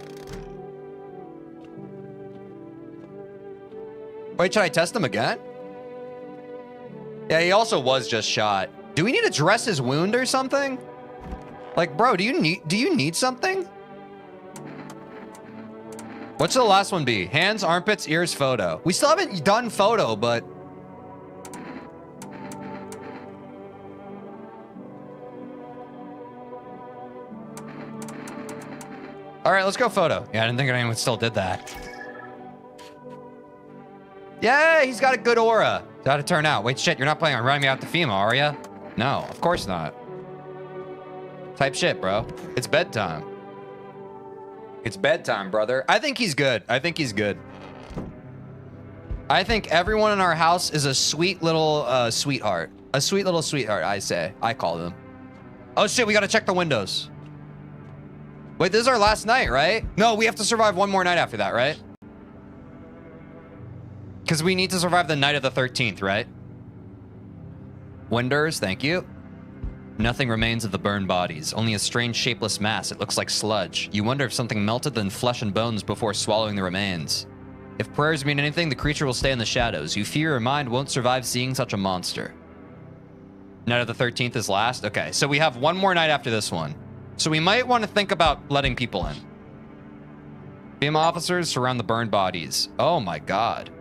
Wait, should I test him again? Yeah, he also was just shot. Do we need to dress his wound or something? Like, bro, do you need something? What should the last one be? Hands, armpits, ears, photo. We still haven't done photo, but... All right, let's go photo. Yeah, I didn't think anyone still did that. Yeah, he's got a good aura. How'd it turn out? Wait, shit, you're not planning on running me out to FEMA, are you? No, of course not. Type shit, bro. It's bedtime. It's bedtime, brother. I think he's good. I think he's good. I think everyone in our house is a sweet little sweetheart. A sweet little sweetheart, I say. I call them. Oh shit, we gotta check the windows. Wait, this is our last night, right? No, we have to survive one more night after that, right? Because we need to survive the night of the 13th, right? Windows, thank you. Nothing remains of the burned bodies, only a strange shapeless mass. It looks like sludge. You wonder if something melted than flesh and bones before swallowing the remains. If prayers mean anything, the creature will stay in the shadows. You fear your mind won't survive seeing such a monster. Night of the 13th is last? Okay, so we have one more night after this one. So we might want to think about letting people in. FEMA officers surround the burned bodies. Oh my god.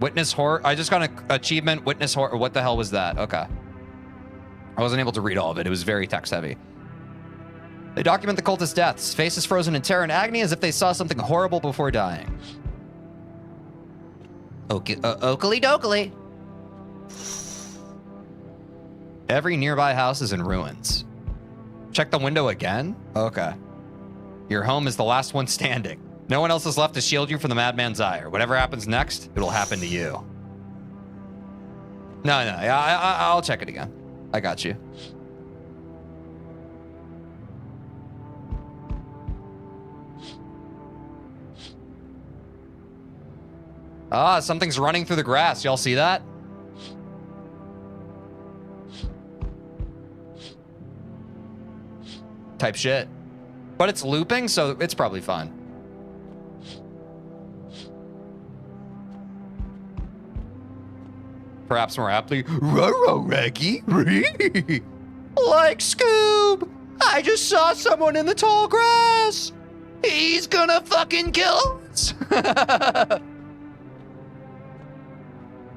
Witness horror. I just got an achievement. Witness horror. What the hell was that? Okay. I wasn't able to read all of it. It was very text heavy. They document the cultist deaths. Faces frozen in terror and agony as if they saw something horrible before dying. Oakley dokley. Every nearby house is in ruins. Check the window again? Okay. Your home is the last one standing. No one else is left to shield you from the madman's ire. Whatever happens next, it'll happen to you. No, I'll check it again. I got you. Ah, something's running through the grass. Y'all see that? Type shit. But it's looping, so it's probably fine. Perhaps more aptly, Roro Reggie. Like Scoob, I just saw someone in the tall grass. He's gonna fucking kill us.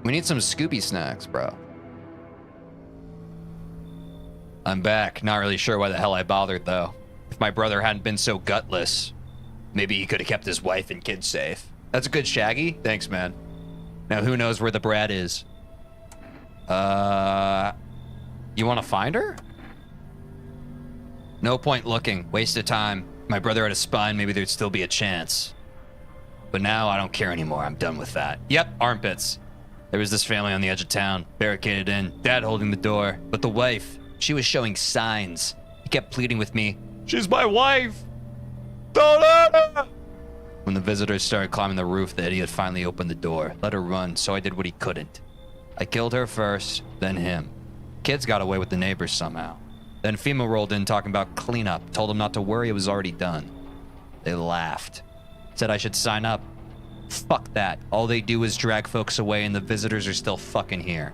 We need some Scooby snacks, bro. I'm back. Not really sure why the hell I bothered, though. If my brother hadn't been so gutless, maybe he could have kept his wife and kids safe. That's a good Shaggy. Thanks, man. Now, who knows where the brat is? You want to find her? No point looking. Waste of time. My brother had a spine. Maybe there'd still be a chance. But now I don't care anymore. I'm done with that. Yep, armpits. There was this family on the edge of town, barricaded in, dad holding the door. But the wife, she was showing signs. He kept pleading with me, "She's my wife! Don't hurt her!" When the visitors started climbing the roof, the idiot finally opened the door, let her run, so I did what he couldn't. I killed her first, then him. Kids got away with the neighbors somehow. Then FEMA rolled in talking about cleanup, told them not to worry, it was already done. They laughed. Said I should sign up. Fuck that. All they do is drag folks away and the visitors are still fucking here.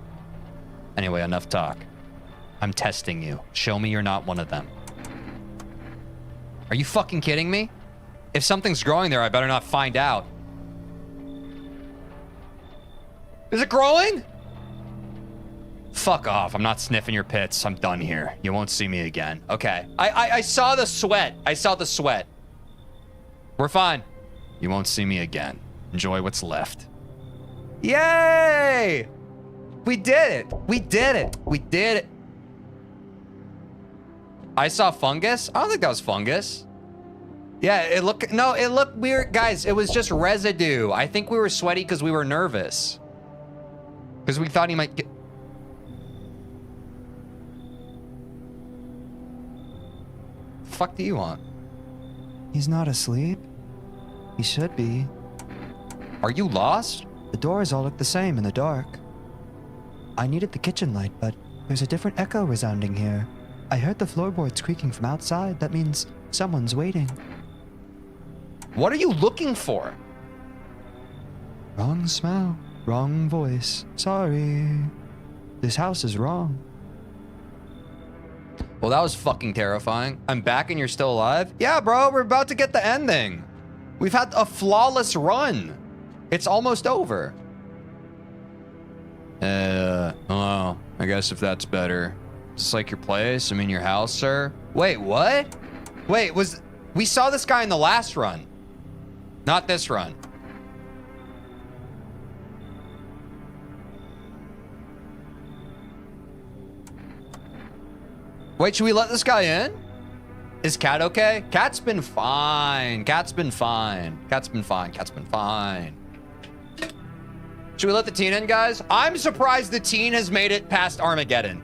Anyway, enough talk. I'm testing you. Show me you're not one of them. Are you fucking kidding me? If something's growing there, I better not find out. Is it growing? Fuck off. I'm not sniffing your pits. I'm done here. You won't see me again. Okay. I saw the sweat. I saw the sweat. We're fine. You won't see me again. Enjoy what's left. Yay! We did it. We did it. We did it. I saw fungus. I don't think that was fungus. Yeah, it looked weird. Guys, it was just residue. I think we were sweaty because we were nervous. Because we thought he might get... The fuck do you want? He's not asleep. He should be. Are you lost? The doors all look the same in the dark. I needed the kitchen light, but there's a different echo resounding here. I heard the floorboards creaking from outside. That means someone's waiting. What are you looking for? Wrong smell, wrong voice. Sorry. This house is wrong. Well, that was fucking terrifying. I'm back and you're still alive? Yeah, bro, we're about to get the ending. We've had a flawless run. It's almost over. Oh, I guess if that's better. Is this like your place? I mean, your house, sir? Wait, what? Wait, we saw this guy in the last run. Not this run. Wait, should we let this guy in? Is Cat okay? Cat's been fine. Cat's been fine. Cat's been fine. Cat's been fine. Should we let the teen in, guys? I'm surprised the teen has made it past Armageddon.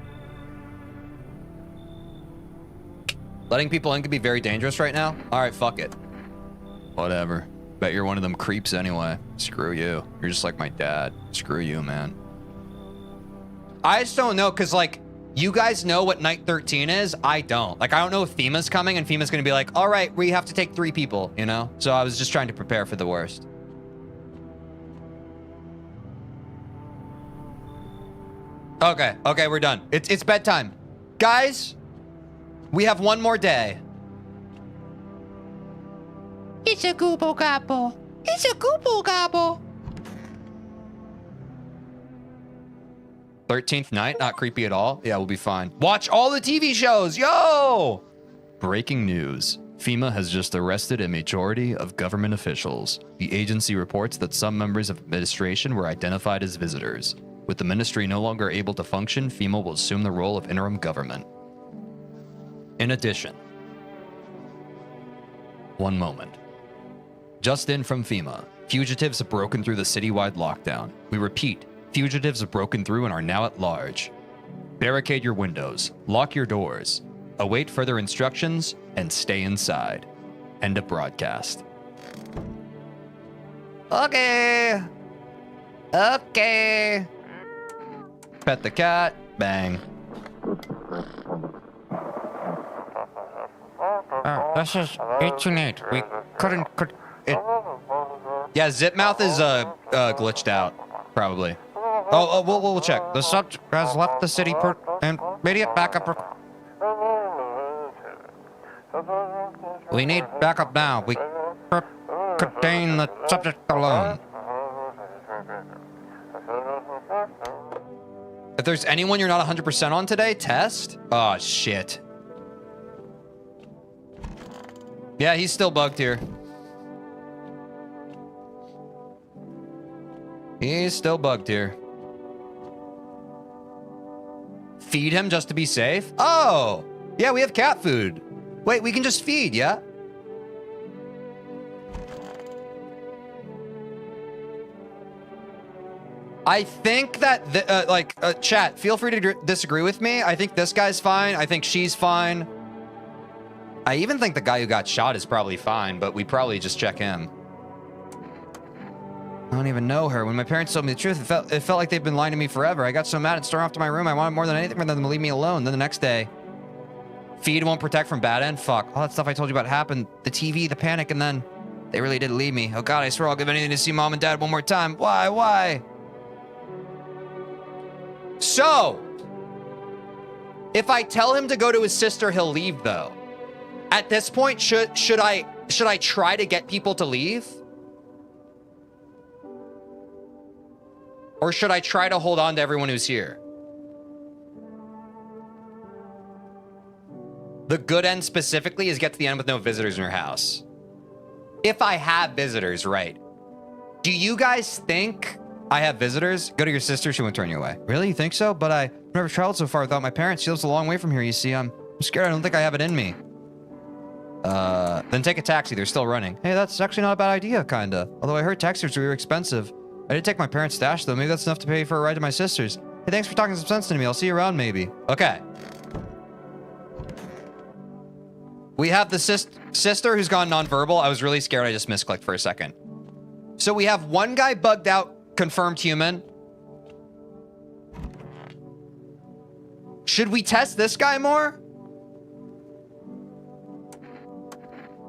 Letting people in could be very dangerous right now. All right, fuck it. Whatever. Bet you're one of them creeps anyway. Screw you. You're just like my dad. Screw you, man. I just don't know, because, like, you guys know what night 13 is? I don't. Like, I don't know if FEMA's coming and FEMA's going to be like, all right, we have to take 3 people, you know? So I was just trying to prepare for the worst. Okay, we're done. It's bedtime. Guys, we have one more day. It's a goobo gobble. It's a goobo gobble. 13th night, not creepy at all. Yeah, we'll be fine. Watch all the TV shows, yo! Breaking news. FEMA has just arrested a majority of government officials. The agency reports that some members of administration were identified as visitors. With the ministry no longer able to function, FEMA will assume the role of interim government. In addition, one moment. Just in from FEMA, fugitives have broken through the citywide lockdown. We repeat, fugitives have broken through and are now at large. Barricade your windows, lock your doors, await further instructions, and stay inside. End of broadcast. Okay. Okay. Pet the cat, bang. This is 18-8. We could it. Yeah, Zipmouth is glitched out, probably. Oh, we'll check. The subject has left the city and immediate backup. We need backup now. We contain the subject alone. If there's anyone you're not 100% on today, test. Oh, shit. Yeah, he's still bugged here. He's still bugged here. Feed him just to be safe? Oh! Yeah, we have cat food. Wait, we can just feed, yeah? I think that, chat, feel free to disagree with me. I think this guy's fine. I think she's fine. I even think the guy who got shot is probably fine, but we probably just check him. I don't even know her. When my parents told me the truth, it felt like they've been lying to me forever. I got so mad and stormed off to my room. I wanted more than anything for them to leave me alone. Then the next day, feed won't protect from bad end. Fuck. All that stuff I told you about happened. The TV, the panic, and then they really did leave me. Oh God, I swear I'll give anything to see mom and dad one more time. Why? So, if I tell him to go to his sister, he'll leave though. At this point, should I try to get people to leave? Or should I try to hold on to everyone who's here? The good end specifically is get to the end with no visitors in your house. If I have visitors, right? Do you guys think I have visitors? Go to your sister, she won't turn you away. Really? You think so? But I've never traveled so far without my parents. She lives a long way from here, you see. I'm scared. I don't think I have it in me. Then take a taxi. They're still running. Hey, that's actually not a bad idea, kinda. Although I heard taxis were expensive. I did take my parents' stash, though. Maybe that's enough to pay for a ride to my sister's. Hey, thanks for talking some sense to me. I'll see you around, maybe. Okay. We have the sister who's gone nonverbal. I was really scared. I just misclicked for a second. So we have one guy bugged out, confirmed human. Should we test this guy more?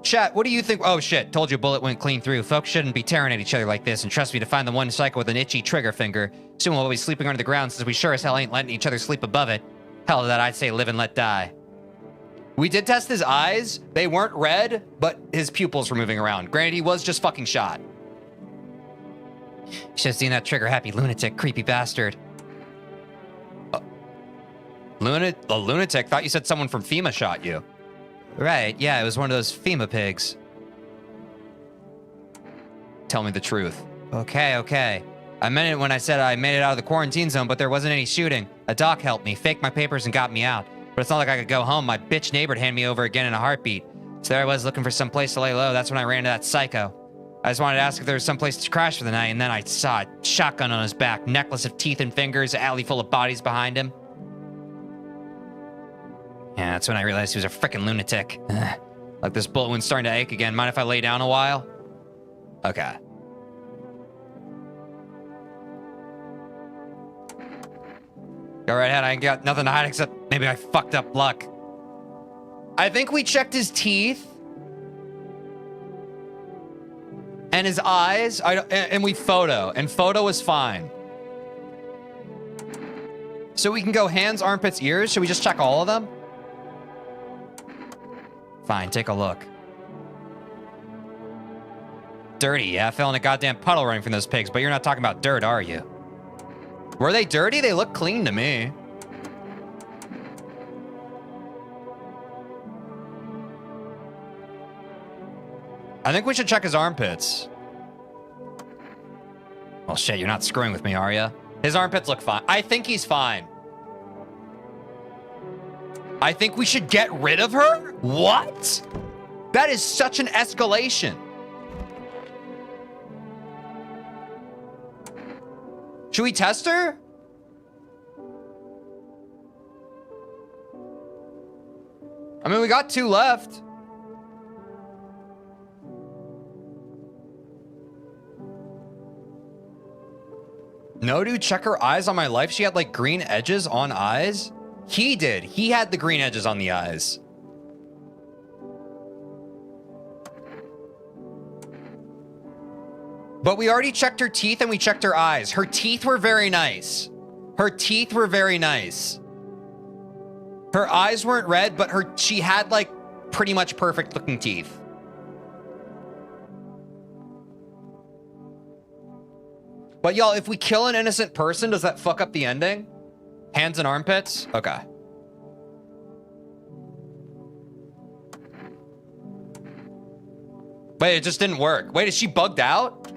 Chat, what do you think? Oh shit, told you a bullet went clean through. Folks shouldn't be tearing at each other like this, and trust me, to find the one psycho with an itchy trigger finger. Soon we'll be sleeping under the ground since we sure as hell ain't letting each other sleep above it. Hell, that I'd say live and let die. We did test his eyes. They weren't red, but his pupils were moving around. Granted, he was just fucking shot. Should have seen that trigger-happy lunatic, creepy bastard. A lunatic? Thought you said someone from FEMA shot you. Right, yeah, it was one of those FEMA pigs. Tell me the truth. Okay. I meant it when I said I made it out of the quarantine zone, but there wasn't any shooting. A doc helped me, faked my papers, and got me out. But it's not like I could go home. My bitch neighbor'd hand me over again in a heartbeat. So there I was looking for some place to lay low. That's when I ran into that psycho. I just wanted to ask if there was some place to crash for the night, and then I saw a shotgun on his back, necklace of teeth and fingers, an alley full of bodies behind him. Yeah, that's when I realized he was a frickin' lunatic. Like this bullet wound's starting to ache again. Mind if I lay down a while? Okay. Go right ahead. I ain't got nothing to hide except maybe I fucked up luck. I think we checked his teeth. And his eyes. And we photo. And photo was fine. So we can go hands, armpits, ears. Should we just check all of them? Fine, take a look. Dirty, yeah? Fell in a goddamn puddle running from those pigs, but you're not talking about dirt, are you? Were they dirty? They look clean to me. I think we should check his armpits. Well, shit, you're not screwing with me, are you? His armpits look fine. I think he's fine. I think we should get rid of her? What? That is such an escalation. Should we test her? I mean, we got 2 left. No, dude, check her eyes on my life. She had like green edges on eyes. He did. He had the green edges on the eyes. But we already checked her teeth and we checked her eyes. Her teeth were very nice. Her teeth were very nice. Her eyes weren't red, but she had like pretty much perfect looking teeth. But y'all, if we kill an innocent person, does that fuck up the ending? Hands and armpits? Okay. Wait, it just didn't work. Wait, is she bugged out?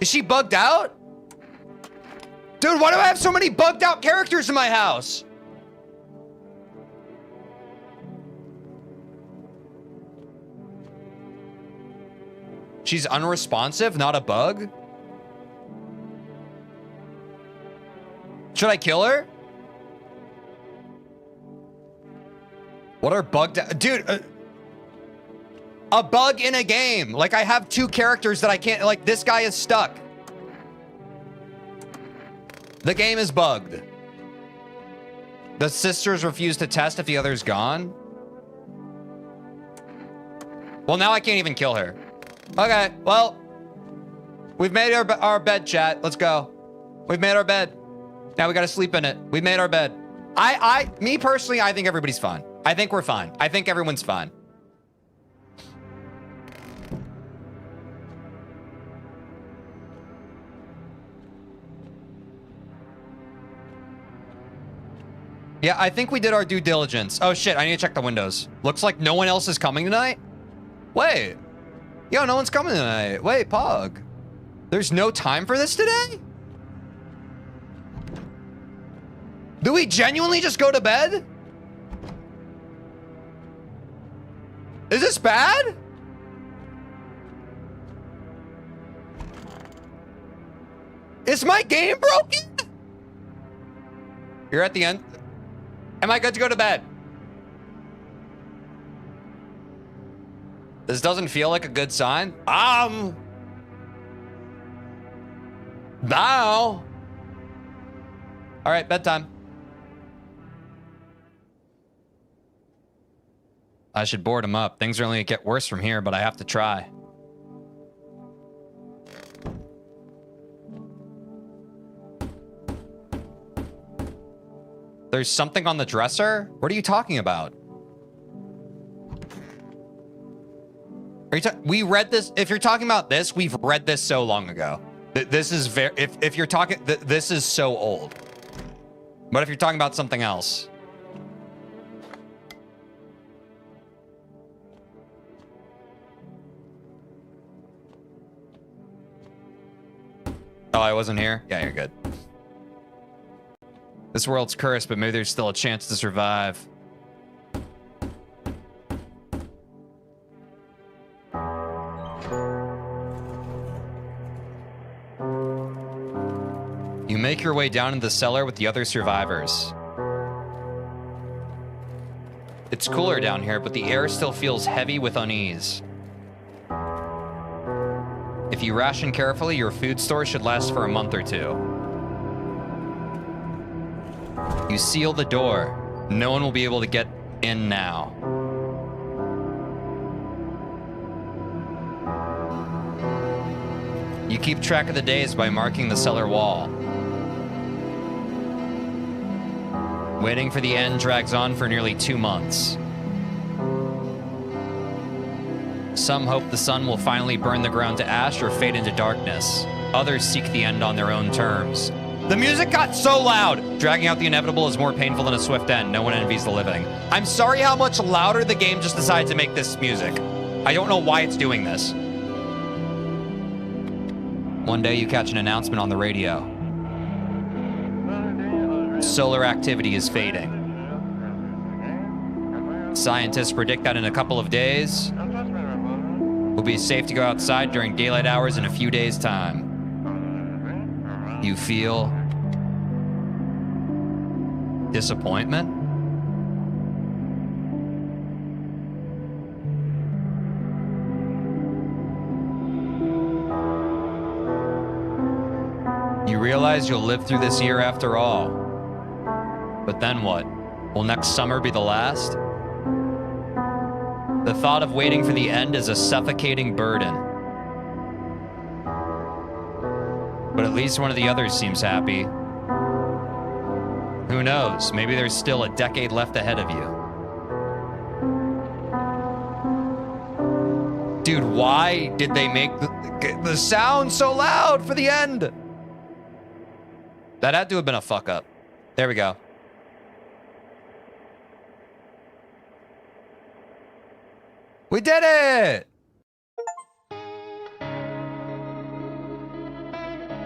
Is she bugged out? Dude, why do I have so many bugged out characters in my house? She's unresponsive, not a bug? Should I kill her? What are bugged out? Dude, a bug in a game. Like, I have 2 characters that I can't, like, this guy is stuck. The game is bugged. The sisters refuse to test if the other's gone. Well, now I can't even kill her. Okay, well, we've made our bed, chat. Let's go. We've made our bed. Now we gotta sleep in it. We've made our bed. Me personally, I think everybody's fine. I think we're fine. I think everyone's fine. Yeah, I think we did our due diligence. Oh shit, I need to check the windows. Looks like no one else is coming tonight? Wait. Yo, no one's coming tonight. Wait, Pog. There's no time for this today? Do we genuinely just go to bed? Is this bad? Is my game broken? You're at the end. Am I good to go to bed? This doesn't feel like a good sign. Now. All right, bedtime. I should board him up. Things are only gonna get worse from here, but I have to try. There's something on the dresser? What are you talking about? Are you we read this. If you're talking about this, we've read this so long ago. This is very, if you're talking, this is so old. But if you're talking about something else. Oh, I wasn't here? Yeah, you're good. This world's cursed, but maybe there's still a chance to survive. You make your way down into the cellar with the other survivors. It's cooler down here, but the air still feels heavy with unease. If you ration carefully, your food store should last for a month or 2. You seal the door. No one will be able to get in now. You keep track of the days by marking the cellar wall. Waiting for the end drags on for nearly 2 months. Some hope the sun will finally burn the ground to ash or fade into darkness. Others seek the end on their own terms. The music got so loud! Dragging out the inevitable is more painful than a swift end. No one envies the living. I'm sorry how much louder the game just decided to make this music. I don't know why it's doing this. One day you catch an announcement on the radio. solar activity is fading. Scientists predict that in a couple of days, we'll be safe to go outside during daylight hours in a few days' time. You feel disappointment? You realize you'll live through this year after all. But then what? Will next summer be the last? The thought of waiting for the end is a suffocating burden. But at least one of the others seems happy. Who knows? Maybe there's still a decade left ahead of you. Dude, why did they make the sound so loud for the end? That had to have been a fuck up. There we go. We did it!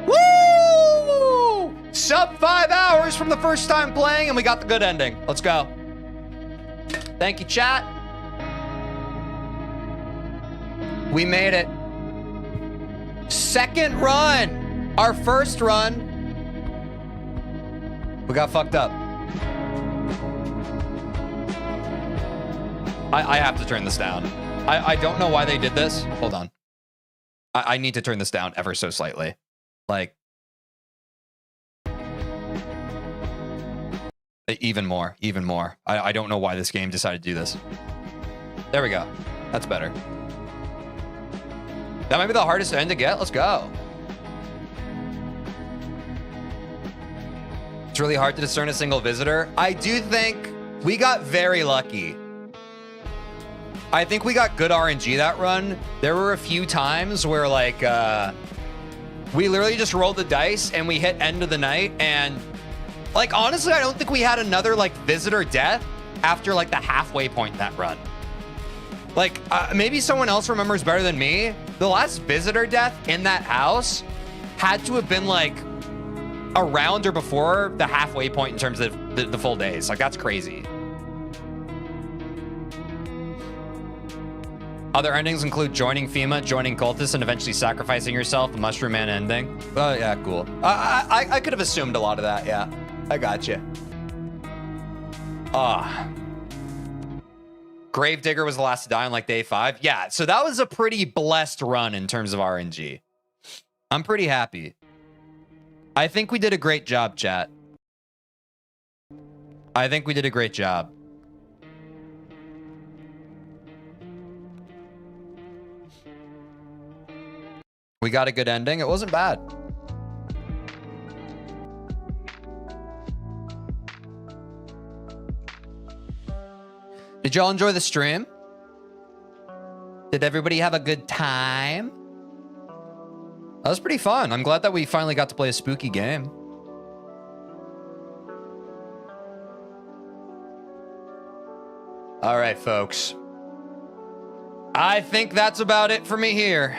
Woo! Sub 5 hours from the first time playing, and we got the good ending. Let's go. Thank you, chat. We made it. Second run. Our first run. We got fucked up. I have to turn this down. I don't know why they did this. Hold on. I need to turn this down ever so slightly. Like, even more. I don't know why this game decided to do this. There we go. That's better. That might be the hardest end to get. Let's go. It's really hard to discern a single visitor. I do think we got very lucky. I think we got good RNG that run. There were a few times where like we literally just rolled the dice and we hit end of the night, and like honestly I don't think we had another like visitor death after like the halfway point in that run. Like maybe someone else remembers better than me. The last visitor death in that house had to have been like around or before the halfway point in terms of the full days. Like that's crazy. Other endings include joining FEMA, joining cultists, and eventually sacrificing yourself, the Mushroom Man ending. Oh, yeah, cool. I could have assumed a lot of that, yeah. I got you. Gravedigger was the last to die on like day 5. Yeah, so that was a pretty blessed run in terms of RNG. I'm pretty happy. I think we did a great job, chat. I think we did a great job. We got a good ending. It wasn't bad. Did y'all enjoy the stream? Did everybody have a good time? That was pretty fun. I'm glad that we finally got to play a spooky game. All right, folks. I think that's about it for me here.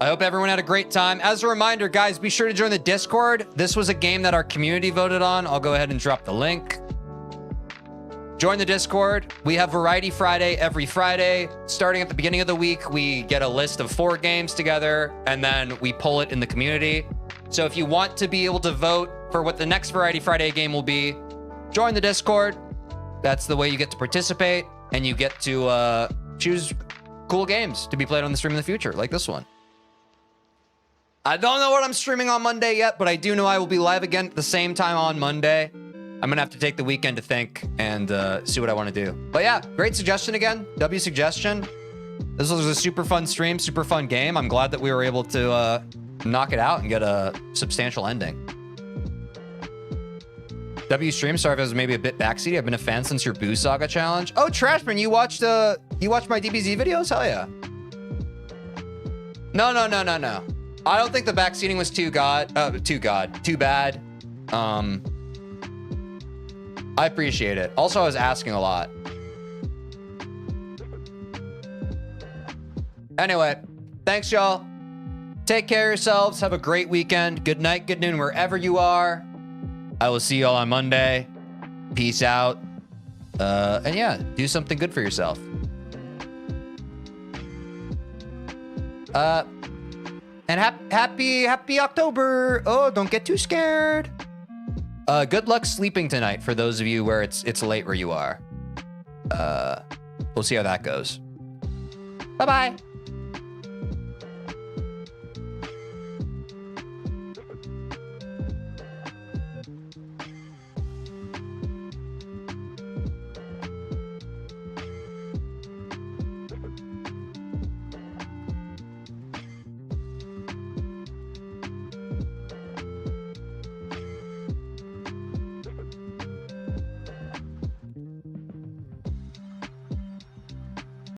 I hope everyone had a great time. As a reminder, guys, be sure to join the Discord. This was a game that our community voted on. I'll go ahead and drop the link. Join the Discord. We have Variety Friday every Friday. Starting at the beginning of the week, we get a list of 4 games together, and then we pull it in the community. So if you want to be able to vote for what the next Variety Friday game will be, join the Discord. That's the way you get to participate, and you get to choose cool games to be played on the stream in the future, like this one. I don't know what I'm streaming on Monday yet, but I do know I will be live again at the same time on Monday. I'm gonna have to take the weekend to think and see what I want to do. But yeah, great suggestion again. W suggestion. This was a super fun stream, super fun game. I'm glad that we were able to knock it out and get a substantial ending. W stream, sorry if I was maybe a bit backseaty. I've been a fan since your Boo Saga challenge. Oh, Trashman, you watched my DBZ videos? Hell yeah. No. I don't think the backseating was too bad. I appreciate it. Also, I was asking a lot. Anyway, thanks, y'all. Take care of yourselves. Have a great weekend. Good night, good noon, wherever you are. I will see y'all on Monday. Peace out. And yeah, do something good for yourself. And happy October. Oh, don't get too scared. Good luck sleeping tonight for those of you where it's late where you are. We'll see how that goes. Bye-bye.